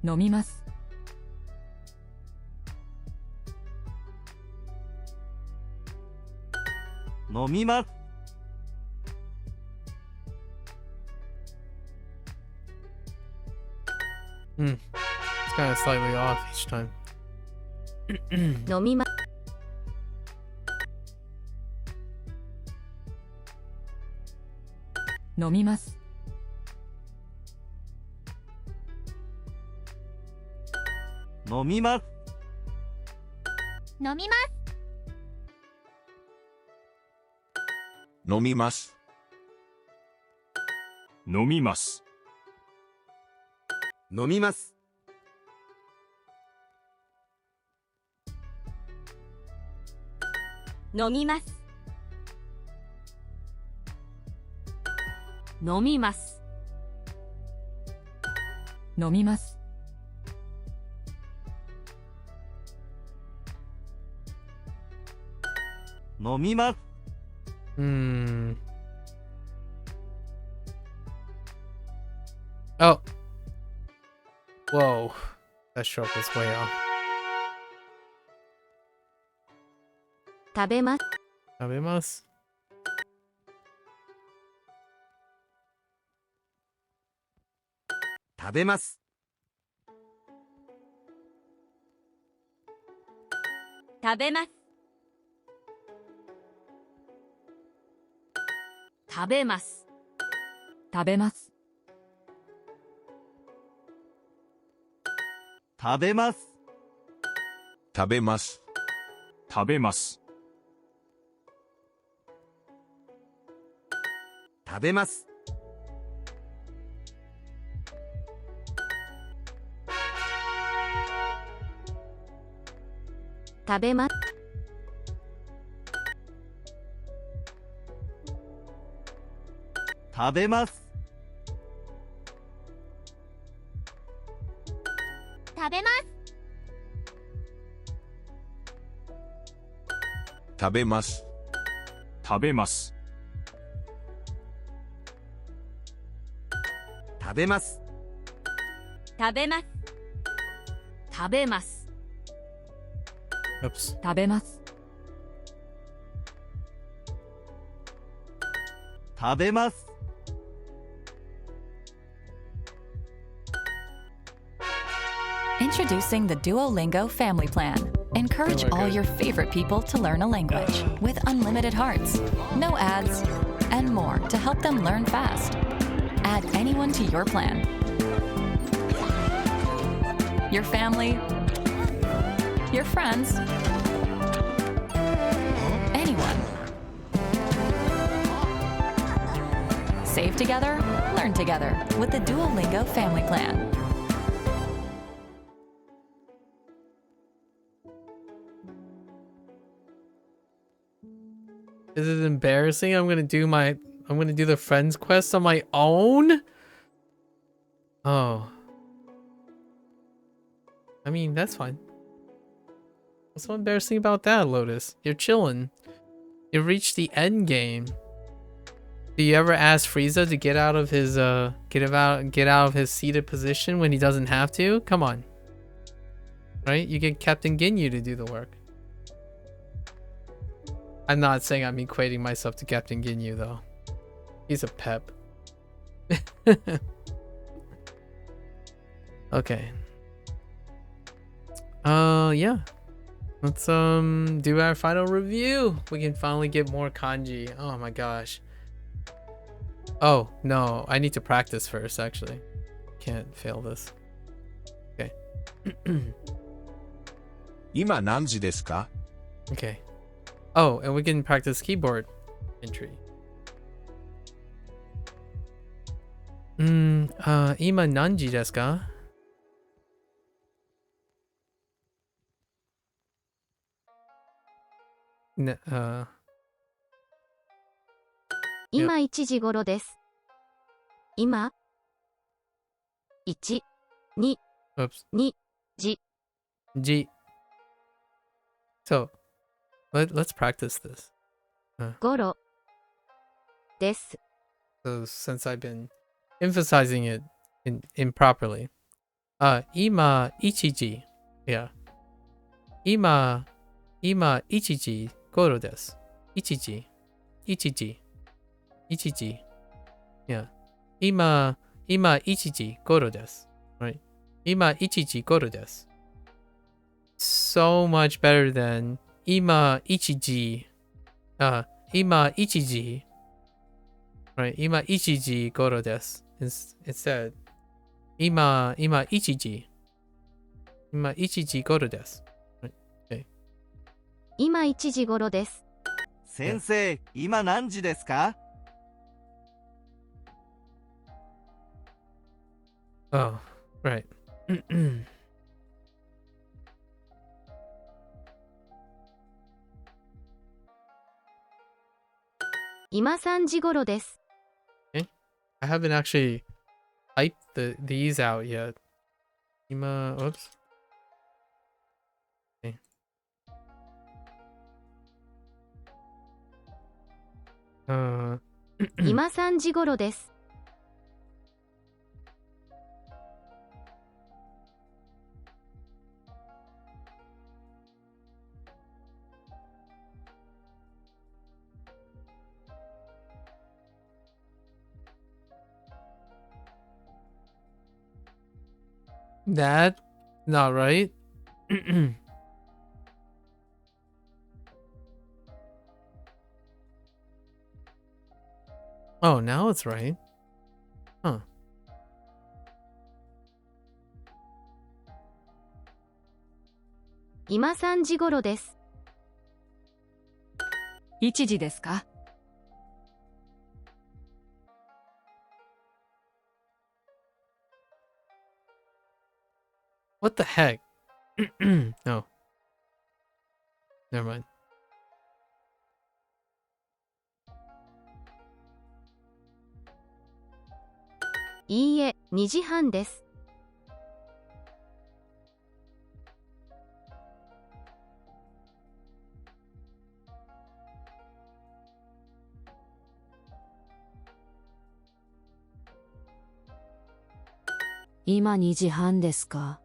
S8: 飲みます。
S3: 飲みます。
S1: It's kind of slightly off each time.
S2: 飲みま
S8: 飲みます。
S3: 飲みます。
S2: 飲みます。
S6: 飲みます。
S10: 飲みます。
S9: 飲みます。
S7: 飲みます。飲みます。
S8: 飲みます。
S3: 飲みます。
S1: Oh. Whoa. That stroke was way off.
S2: 食べます。
S1: 食べます。
S9: 食べます。
S7: 食べます。食べます。
S8: 食べます。
S3: 食べます。
S6: 食べます。
S10: 食べます。
S9: 食べます。
S2: 食べます。
S3: 食べます。
S2: 食べます。
S6: 食べます。
S10: 食べます。
S9: 食べます。
S7: 食べます。食べます。
S1: Oops.
S8: 食べます。
S3: 食べます。
S11: Introducing the Duolingo Family Plan. Encourage all your favorite people to learn a language with unlimited hearts, no ads, and more to help them learn fast. Add anyone to your plan. Your family, your friends, anyone. Save together, learn together with the Duolingo Family Plan.
S1: This is embarrassing. I'm gonna do the friends quest on my own. Oh. I mean, that's fine. What's so embarrassing about that, Lotus? You're chilling. You reached the end game. Do you ever ask Frieza to get out of his get out of his seated position when he doesn't have to? Come on. Right? You get Captain Ginyu to do the work. I'm not saying I'm equating myself to Captain Ginyu though. He's a pep. Okay. Yeah. Let's do our final review. We can finally get more kanji. Oh my gosh. Oh no, I need to practice first actually. Can't fail this. Okay.
S6: 今何時ですか?
S1: Okay. Oh, and we can practice keyboard entry. 今何時ですか? Ne,
S2: 今1時頃です。今 1、2、
S1: Oops.
S2: 2、じ、
S1: G. So, let's practice this.
S2: ごろです。
S1: So since I've been emphasizing it improperly. 今1時. Yeah. 今1時頃です。1時。Yeah. 今1時頃です。Right. 今1時頃です。So much better than 今1時。今1時。Right. 今1時頃です。Instead, 今1時。今1時頃です。Right. Okay.
S2: 今1時頃です。
S3: 先生、今何時ですか？
S1: Oh, right.
S2: 今3時頃です。
S1: I haven't actually typed these out yet. Whoops. Okay.
S2: 今3時頃です。
S1: That not right. Oh, now it's right. Huh.
S2: 今3時頃です。
S8: 1時ですか？
S1: What the heck? No. Never mind.
S2: いいえ、2時半です。
S5: 今2時半ですか？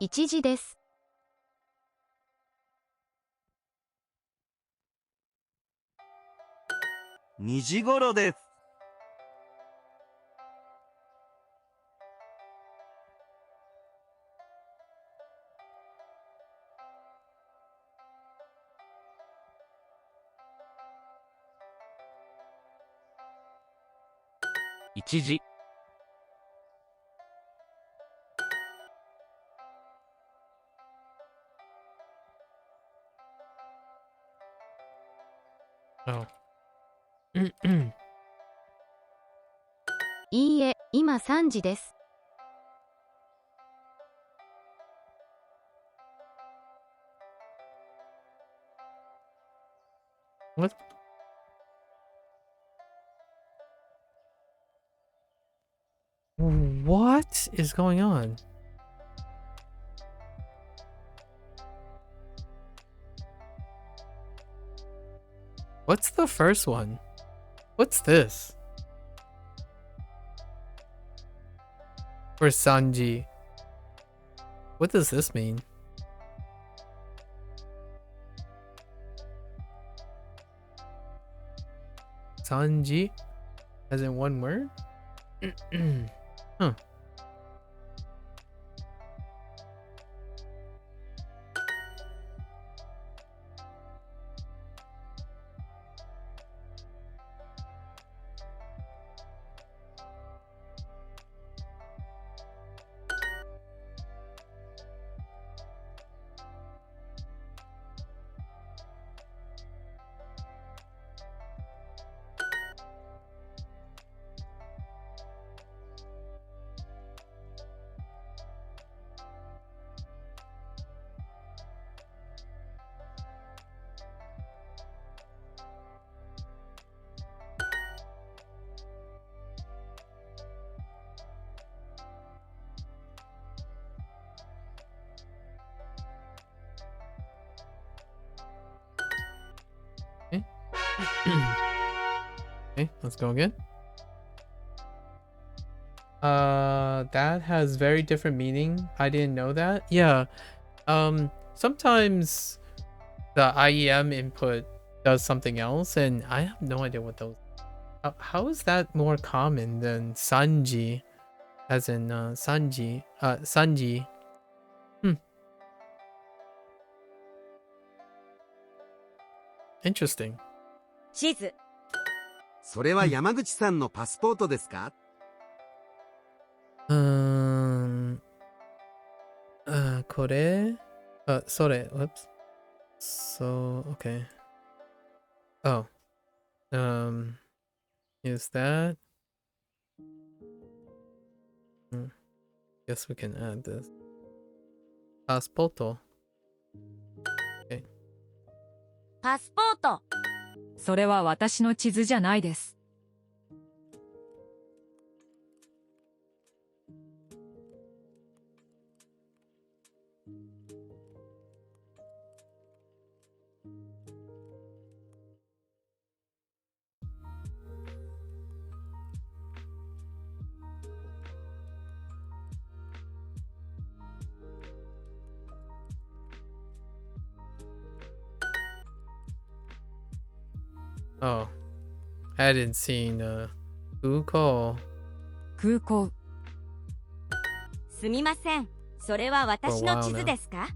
S2: 1時です。
S3: 2時頃です。
S4: 1時。
S1: Oh.
S2: いいえ、今3時です。
S1: What? What is going on? What's the first one? What's this? For Sanji. What does this mean? Sanji? As in one word? Huh. Okay, let's go again. That has very different meaning. I didn't know that. Yeah. Sometimes the IEM input does something else, and I have no idea what those. How is that more common than Sanji, as in Sanji? Sanji. Interesting.
S3: 地図。それは山口さんのパスポートですか？
S1: これそれ whoops. So, okay. Oh. Is that? Guess we can add this. Passporto. Okay.
S7: パスポート。
S8: それは私の地図じゃないです。
S1: Oh, I hadn't seen空港。
S8: 空港。
S7: すみません。それは私の地図ですか？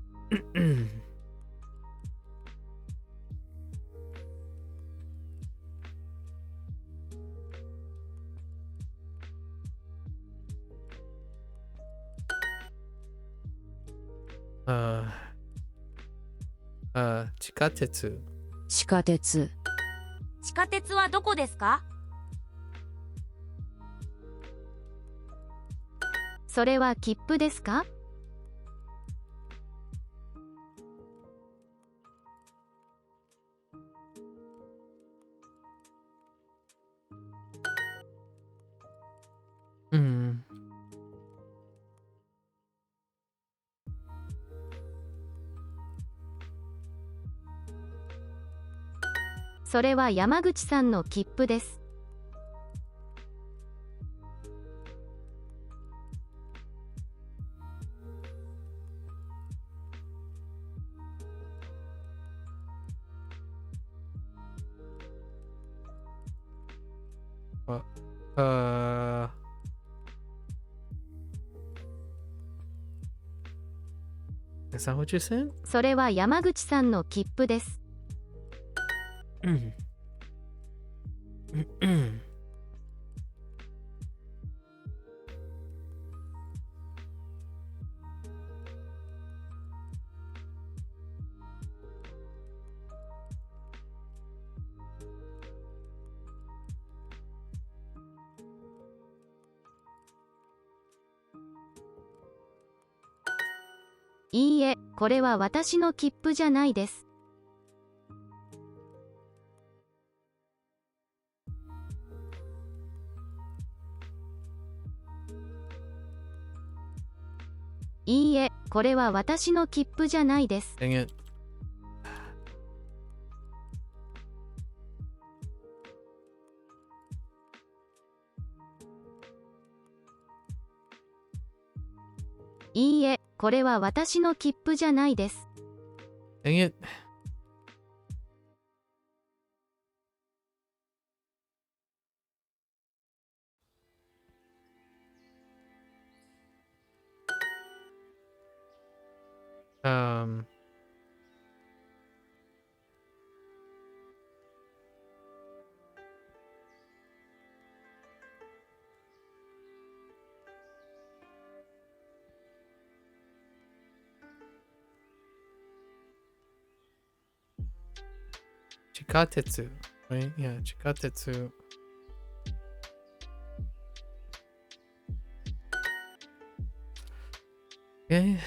S1: 地下鉄。
S5: 地下鉄。
S7: 地下鉄はどこですか？
S2: それは切符ですか？それは山口さんの切符です。
S1: Is that what you said?
S2: それは山口さんの切符です。いいえ、これは私の切符じゃないです。いいえ、これは私の切符じゃないです。
S1: Dang it.
S2: いいえ、これは私の切符じゃないです。
S1: Dang it. Chikatetsu, right? Yeah, chikatetsu. Okay.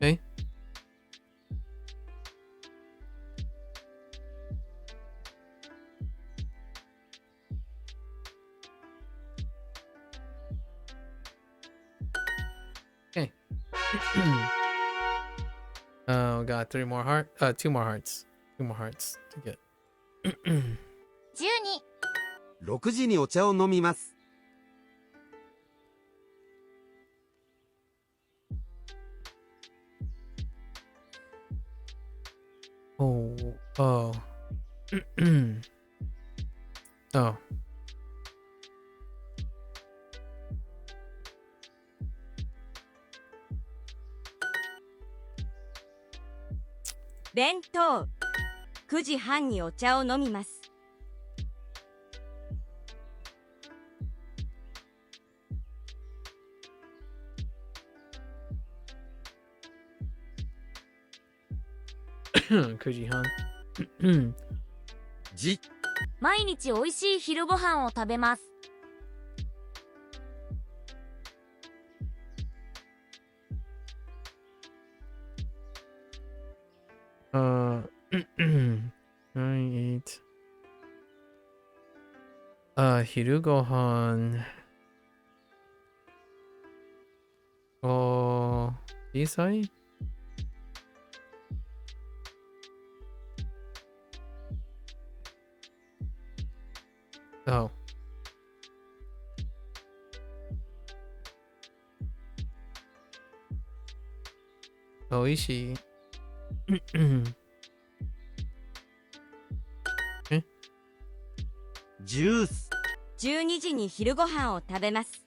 S1: Okay. Oh, we got 2 more hearts to get.
S2: 12
S9: 6時にお茶を飲みます。
S1: Oh. Oh. Oh.
S7: 弁当9時半にお茶を飲みます。
S1: 9時半。
S9: じ
S7: 毎日おいしい昼ご飯を食べます。
S1: 9, 8. 昼ご飯。小さい？Oh. おいしい。
S3: ジュース。
S7: 12時に昼ご飯を食べます。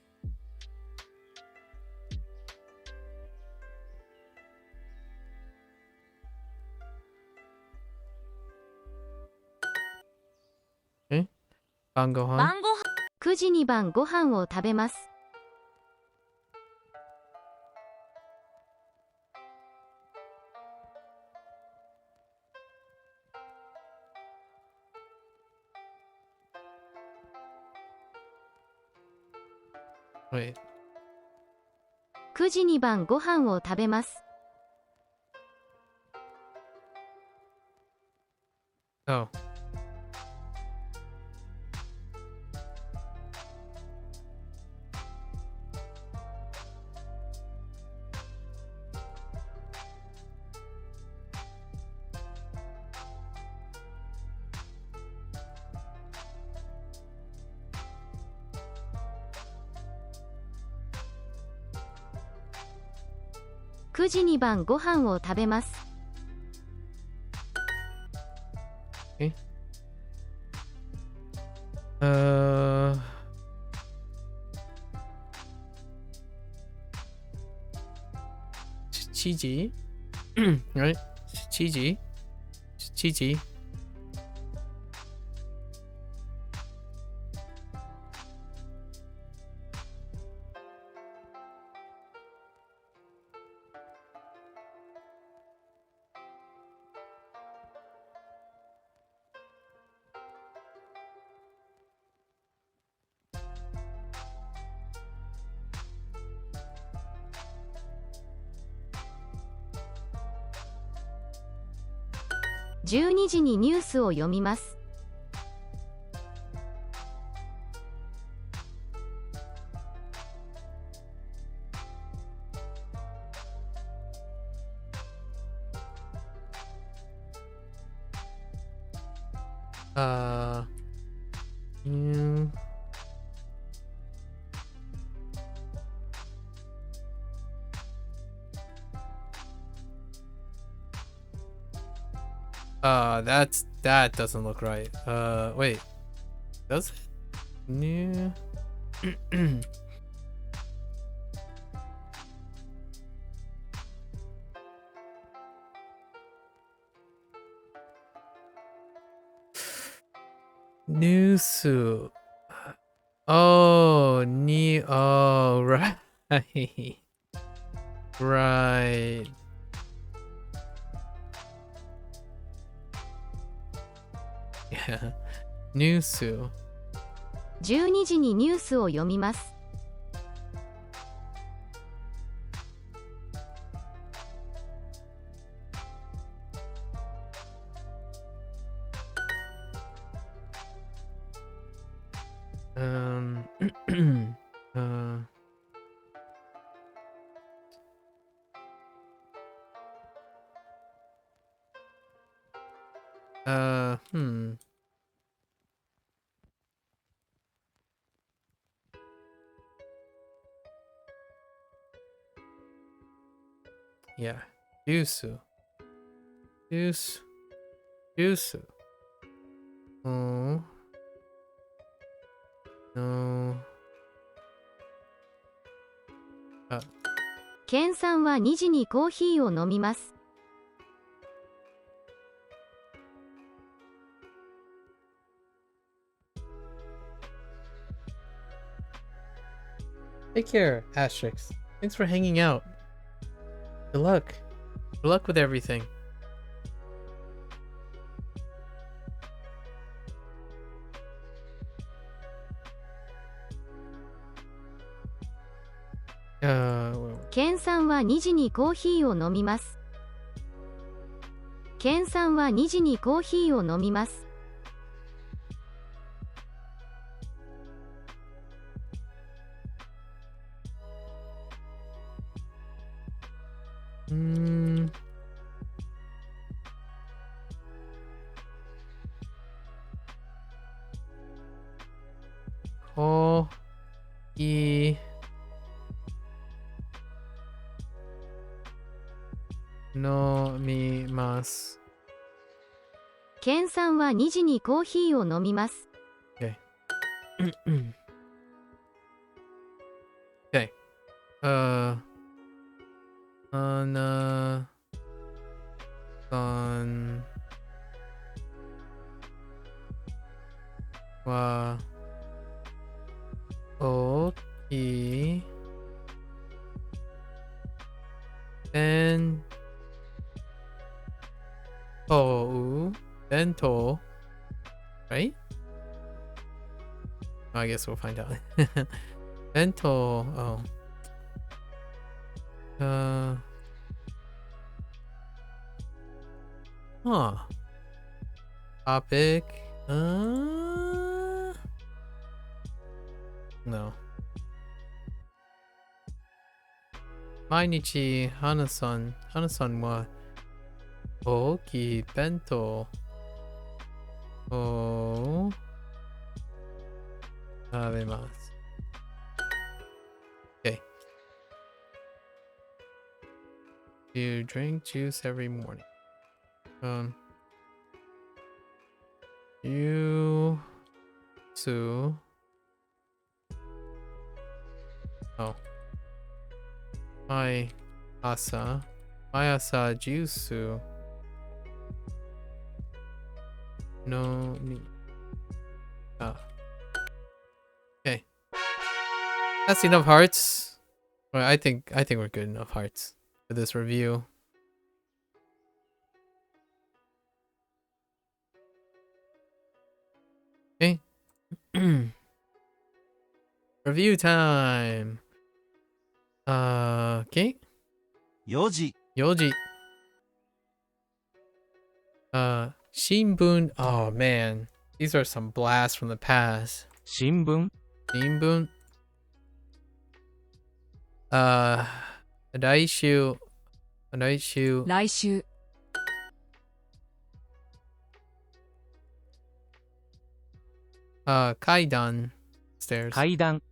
S1: 晩ご飯。
S7: 晩ご飯。
S2: 9時に晩ご飯を食べます。
S1: Wait.
S2: 9時に晩ご飯を食べます。
S1: Oh.9
S2: 時に晩ご飯を食べます。
S1: Cheesy? Right? Cheesy? Cheesy?12
S2: 時にニュースを読みます。
S1: Yeah. That doesn't look right. Wait. Does it? Yeah. News. Oh, right. Right. Yeah. ニュース。
S2: 12時にニュースを読みます。
S1: Hmm. Yeah. Juice. Juice. Juice. Oh. No.
S2: ケンさんは2時にコーヒーを飲みます。
S1: Take care, Asterix. Thanks for hanging out. Good luck. Good luck with everything. Well,
S2: ケンさんは2時にコーヒーを飲みます。ケンさんは2時にコーヒーを飲みます。
S1: コーヒー飲みます。
S2: ケンさんは2時にコーヒーを飲みます。
S1: Okay. Okay. Ana san wa oki bento, right? I guess we'll find out. Bento, Topic, no. 毎日、花さんは大きい弁当を食べます。Okay. You drink juice every morning. You to毎朝ジュース飲みOkay. That's enough hearts. Well, I think we're good enough hearts for this review. Okay. Review time. Okay.
S3: 4時。
S1: 新聞. Oh man, these are some blasts from the past.
S4: 新聞
S1: 来週階段 stairs
S4: 階段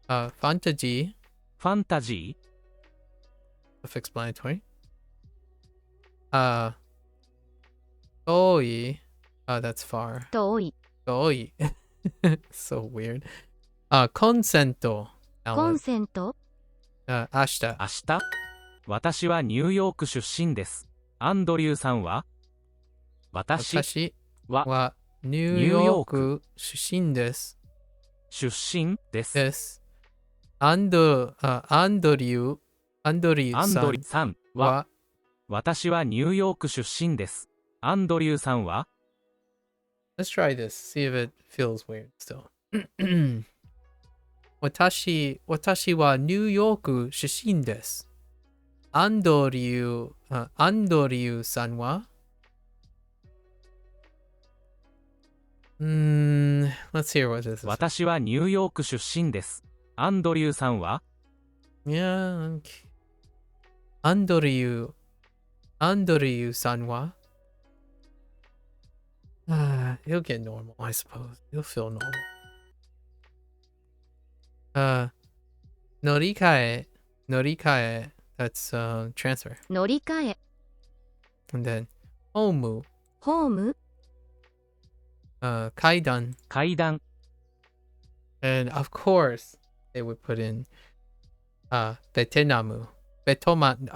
S1: ファンタジー self-explanatory 遠い that's far
S2: 遠い
S1: so weird コンセント
S2: 明日
S4: 私はニューヨーク出身です。アンドリューさんは
S1: 私はニューヨーク出身です。アンドリューさんは
S4: 私はニューヨーク出身です。アンドリューさんは
S1: Let's try this. See if it feels weird still. 私はニューヨーク出身です。アンドリューさんはLet's hear what this is.
S4: 私はニューヨーク出身です。アンドリューさんは
S1: Yeah, okay. アンドリューさんは He'll get normal, I suppose. He'll feel normal. Norikae. Norikae. That's transfer.
S2: 乗り換え
S1: And then homu.
S2: ホーム
S1: Kaidan.
S4: 階段
S1: And of course, they would put in Betenamu. Betonamu.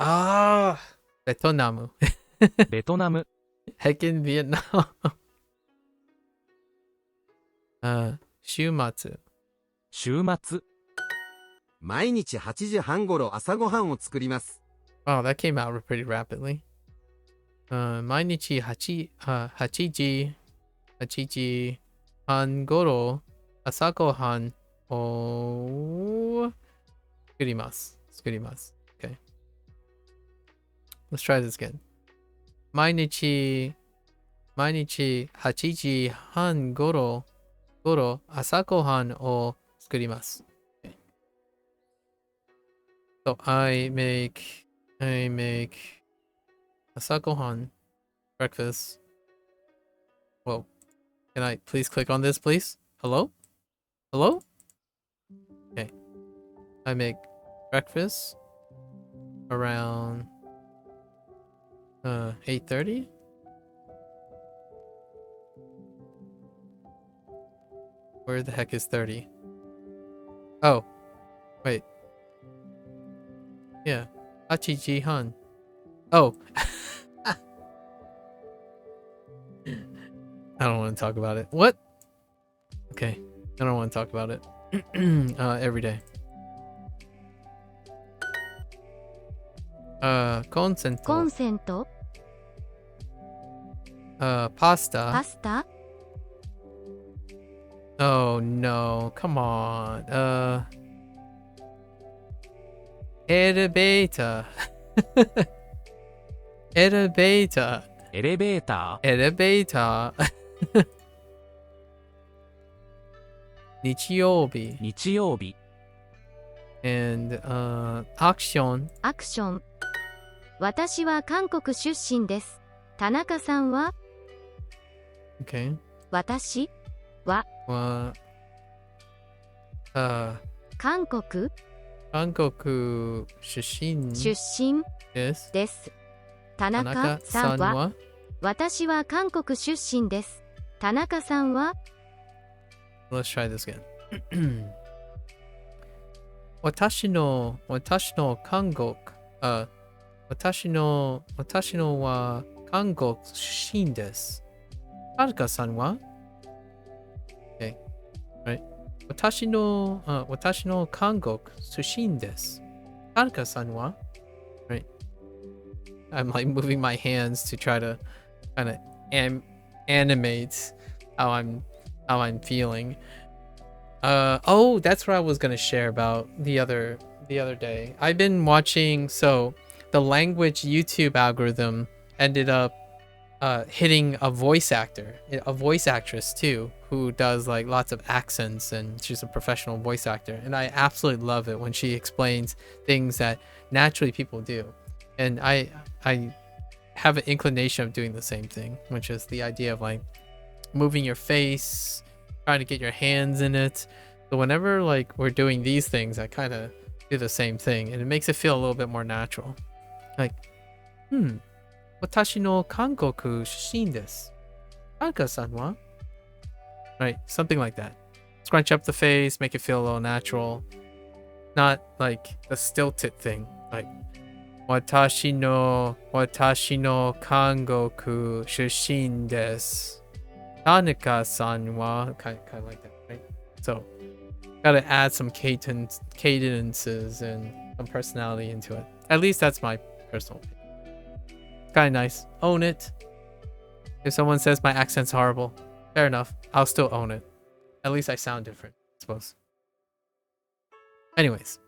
S4: ベトナム
S1: Heck in Vietnam. 週末。
S4: 週末
S9: 毎日8時半ごろ朝ごはんを作ります。
S1: Oh, that came out pretty rapidly. 毎日8時半ごろ朝ごはんを作ります。Okay. Let's try this again. 毎日8時半ごろ朝ごはんを作ります。Okay. So I make 朝ごはん breakfast. Whoa. Can I please click on this, please? Hello? Okay. I make breakfast around 8:30. Where the heck is 30? Oh, wait. Yeah. 8時半. Oh. I don't want to talk about it. What? Okay. I don't want to talk about it. Every day. コンセント。
S2: コンセント
S1: パスタ。
S2: パスタ
S1: Oh no, come on. Elevator.
S4: エレベーター
S1: 日曜日。
S4: 日曜日
S1: And アクション。
S2: アクション私は韓国出身です。田中さんは
S1: Okay.
S2: 私は 韓国
S1: 出身
S2: 出身
S1: です。
S2: 田中さんは私は韓国出身です。田中さんは
S1: Let's try this again. 私の韓国私のは韓国出身です。はるかさんは Okay. Right. 私の韓国出身です。はるかさんは Right. I'm like moving my hands to try to kind of animate how I'm feeling. Oh, that's what I was gonna share about the other day. I've been watching, so the language YouTube algorithm ended up hitting a voice actress too, who does like lots of accents, and she's a professional voice actor. And I absolutely love it when she explains things that naturally people do. And I have an inclination of doing the same thing, which is the idea of like moving your face, trying to get your hands in it. So whenever like we're doing these things, I kind of do the same thing, and it makes it feel a little bit more natural. Like, 私の韓国出身です。はるかさんは Right, something like that. Scrunch up the face, make it feel a little natural. Not like the stilted thing. Like, 私の韓国出身です。田中さんは kind of like that, right? So, gotta add some cadences and some personality into it. At least that's my personal opinion. It's kind of nice. Own it. If someone says my accent's horrible, fair enough. I'll still own it. At least I sound different, I suppose. Anyways.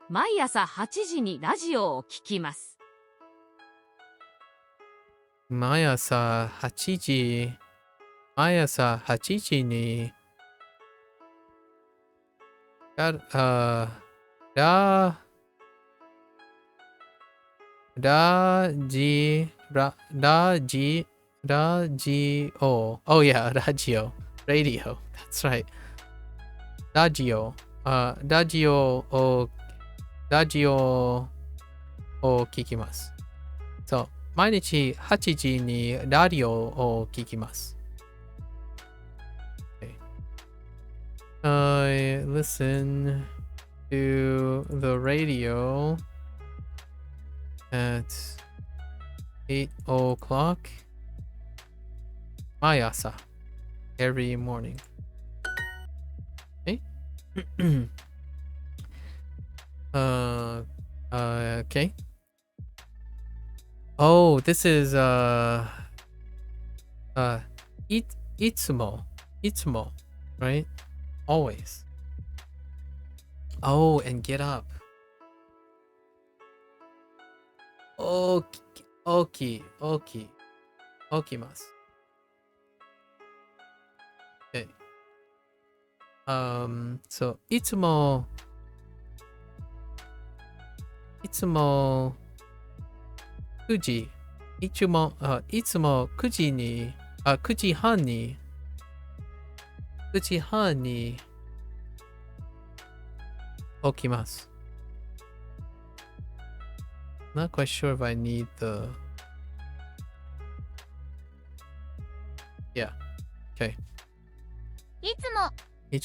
S7: 毎朝8時にラジオを聞きます。
S1: 毎朝8時にラジ Radio. Oh yeah, radio. Radio. That's right. Radio. Radio o kikimasu. So, 毎日8時にラジオを聞きます。I listen to the radio at 8 o'clock 毎朝 every morning. Okay. Okay. Oh, this is itsumo, right? Always. Oh, and get up. Okimasu. Okay. So いつも9時いつも9時に9時半に起きます。Not quite sure if I need the Yeah. Okay. いつも9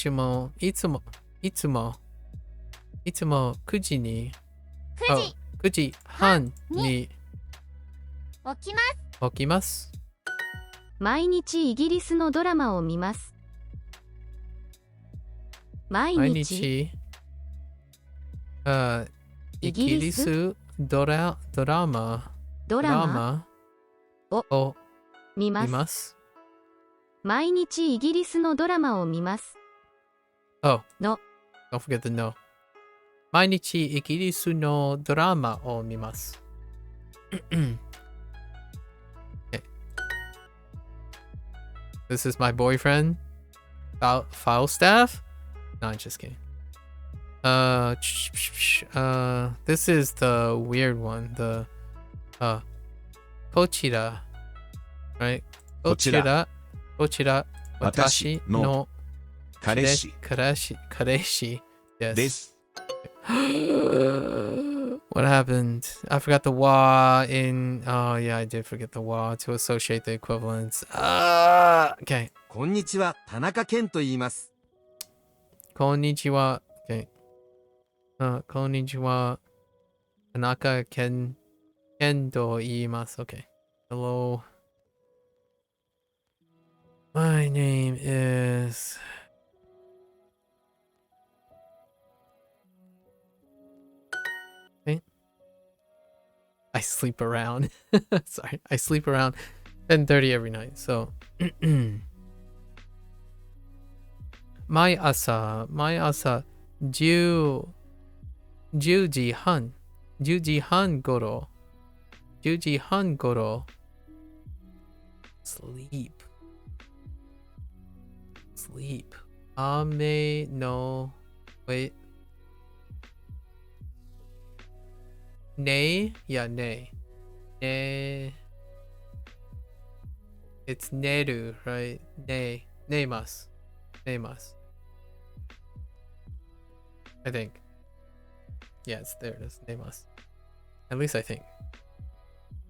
S1: 時に9時半に起きます。
S2: 毎日イギリスのドラマを見ます。毎日
S1: イギリスドラマを見ます。
S2: 毎日イギリスのドラマを見ます。
S1: Oh,
S2: no.
S1: Don't forget the no. 毎日イギリスのドラマを見ます。Okay. This is my boyfriend, Falstaff? No, I'm just kidding. This is the weird one. The Kochira, right? Kochira, watashi no kareshi. Yes. What happened? I forgot the wa in. Oh yeah, I did forget the wa to associate the equivalents. Okay.
S9: こんにちは、田中健と言います。
S1: こんにちは。Okay. こんにちは。田中健と言います。Okay. Hello. My name is. I sleep around. Sorry, I sleep around 10:30 every night. So, 毎朝10時半頃 sleep. Ame no wait. Nay? Yeah, nay. It's neru, right? Neimasu. I think. Yeah, it's there. It is. Neimasu. At least I think.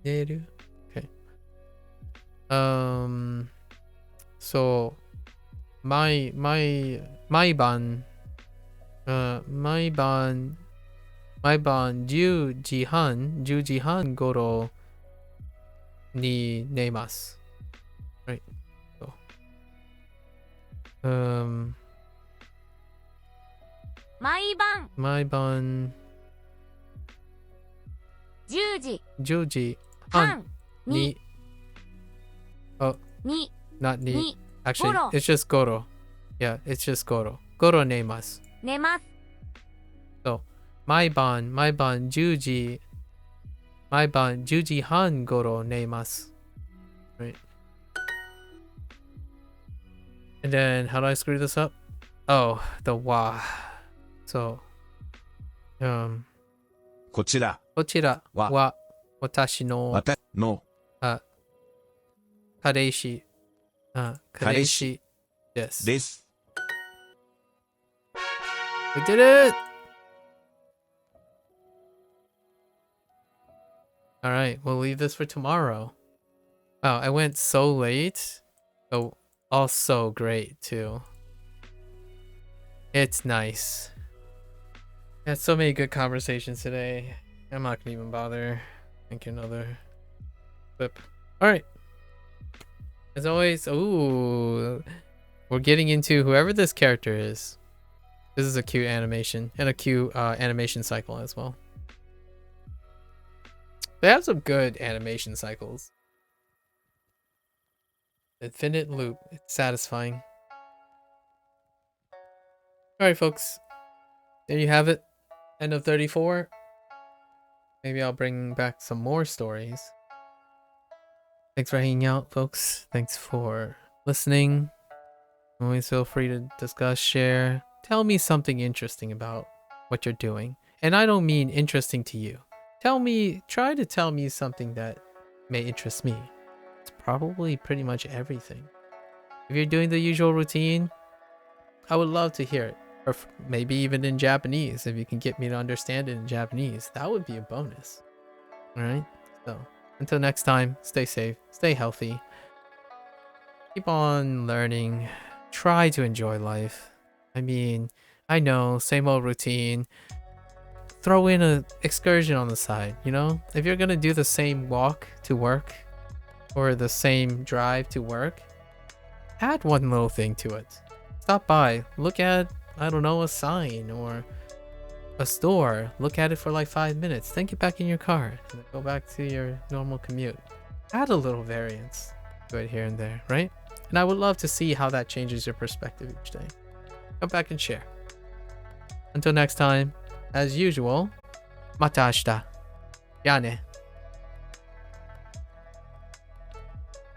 S1: Neru. Okay. So my ban 10時半頃に寝ます。Right. So, 毎晩10時半にOh, not ni. Actually, it's just goro. Yeah, it's just goro. Goro 寝ます。So, 毎晩10時半頃寝ます。Right. And then, how do I screw this up? Oh, the wa. So,
S6: こちら
S1: は私の Kareishi. Kareishi. Yes.
S6: This.
S1: We did it! Alright, we'll leave this for tomorrow. Wow, I went so late. Oh, also great too. It's nice. Had so many good conversations today. I'm not gonna even bother making another clip. Alright. As always, ooh, we're getting into whoever this character is. This is a cute animation and a cute animation cycle as well. They have some good animation cycles. Infinite loop. It's satisfying. Alright, folks. There you have it. End of 34. Maybe I'll bring back some more stories. Thanks for hanging out, folks. Thanks for listening. Always feel free to discuss, share. Tell me something interesting about what you're doing. And I don't mean interesting to you. Try to tell me something that may interest me. It's probably pretty much everything. If you're doing the usual routine, I would love to hear it. Or maybe even in Japanese. If you can get me to understand it in Japanese, that would be a bonus. Alright? So, until next time, stay safe, stay healthy. Keep on learning. Try to enjoy life. I mean, I know, same old routine. Throw in an excursion on the side, you know? If you're gonna do the same walk to work or the same drive to work, add one little thing to it. Stop by, look at, I don't know, a sign or a store. Look at it for like 5 minutes, then get back in your car and then go back to your normal commute. Add a little variance to it here and there, right? And I would love to see how that changes your perspective each day. Come back and share. Until next time, as usual, mata ashita. Ya ne.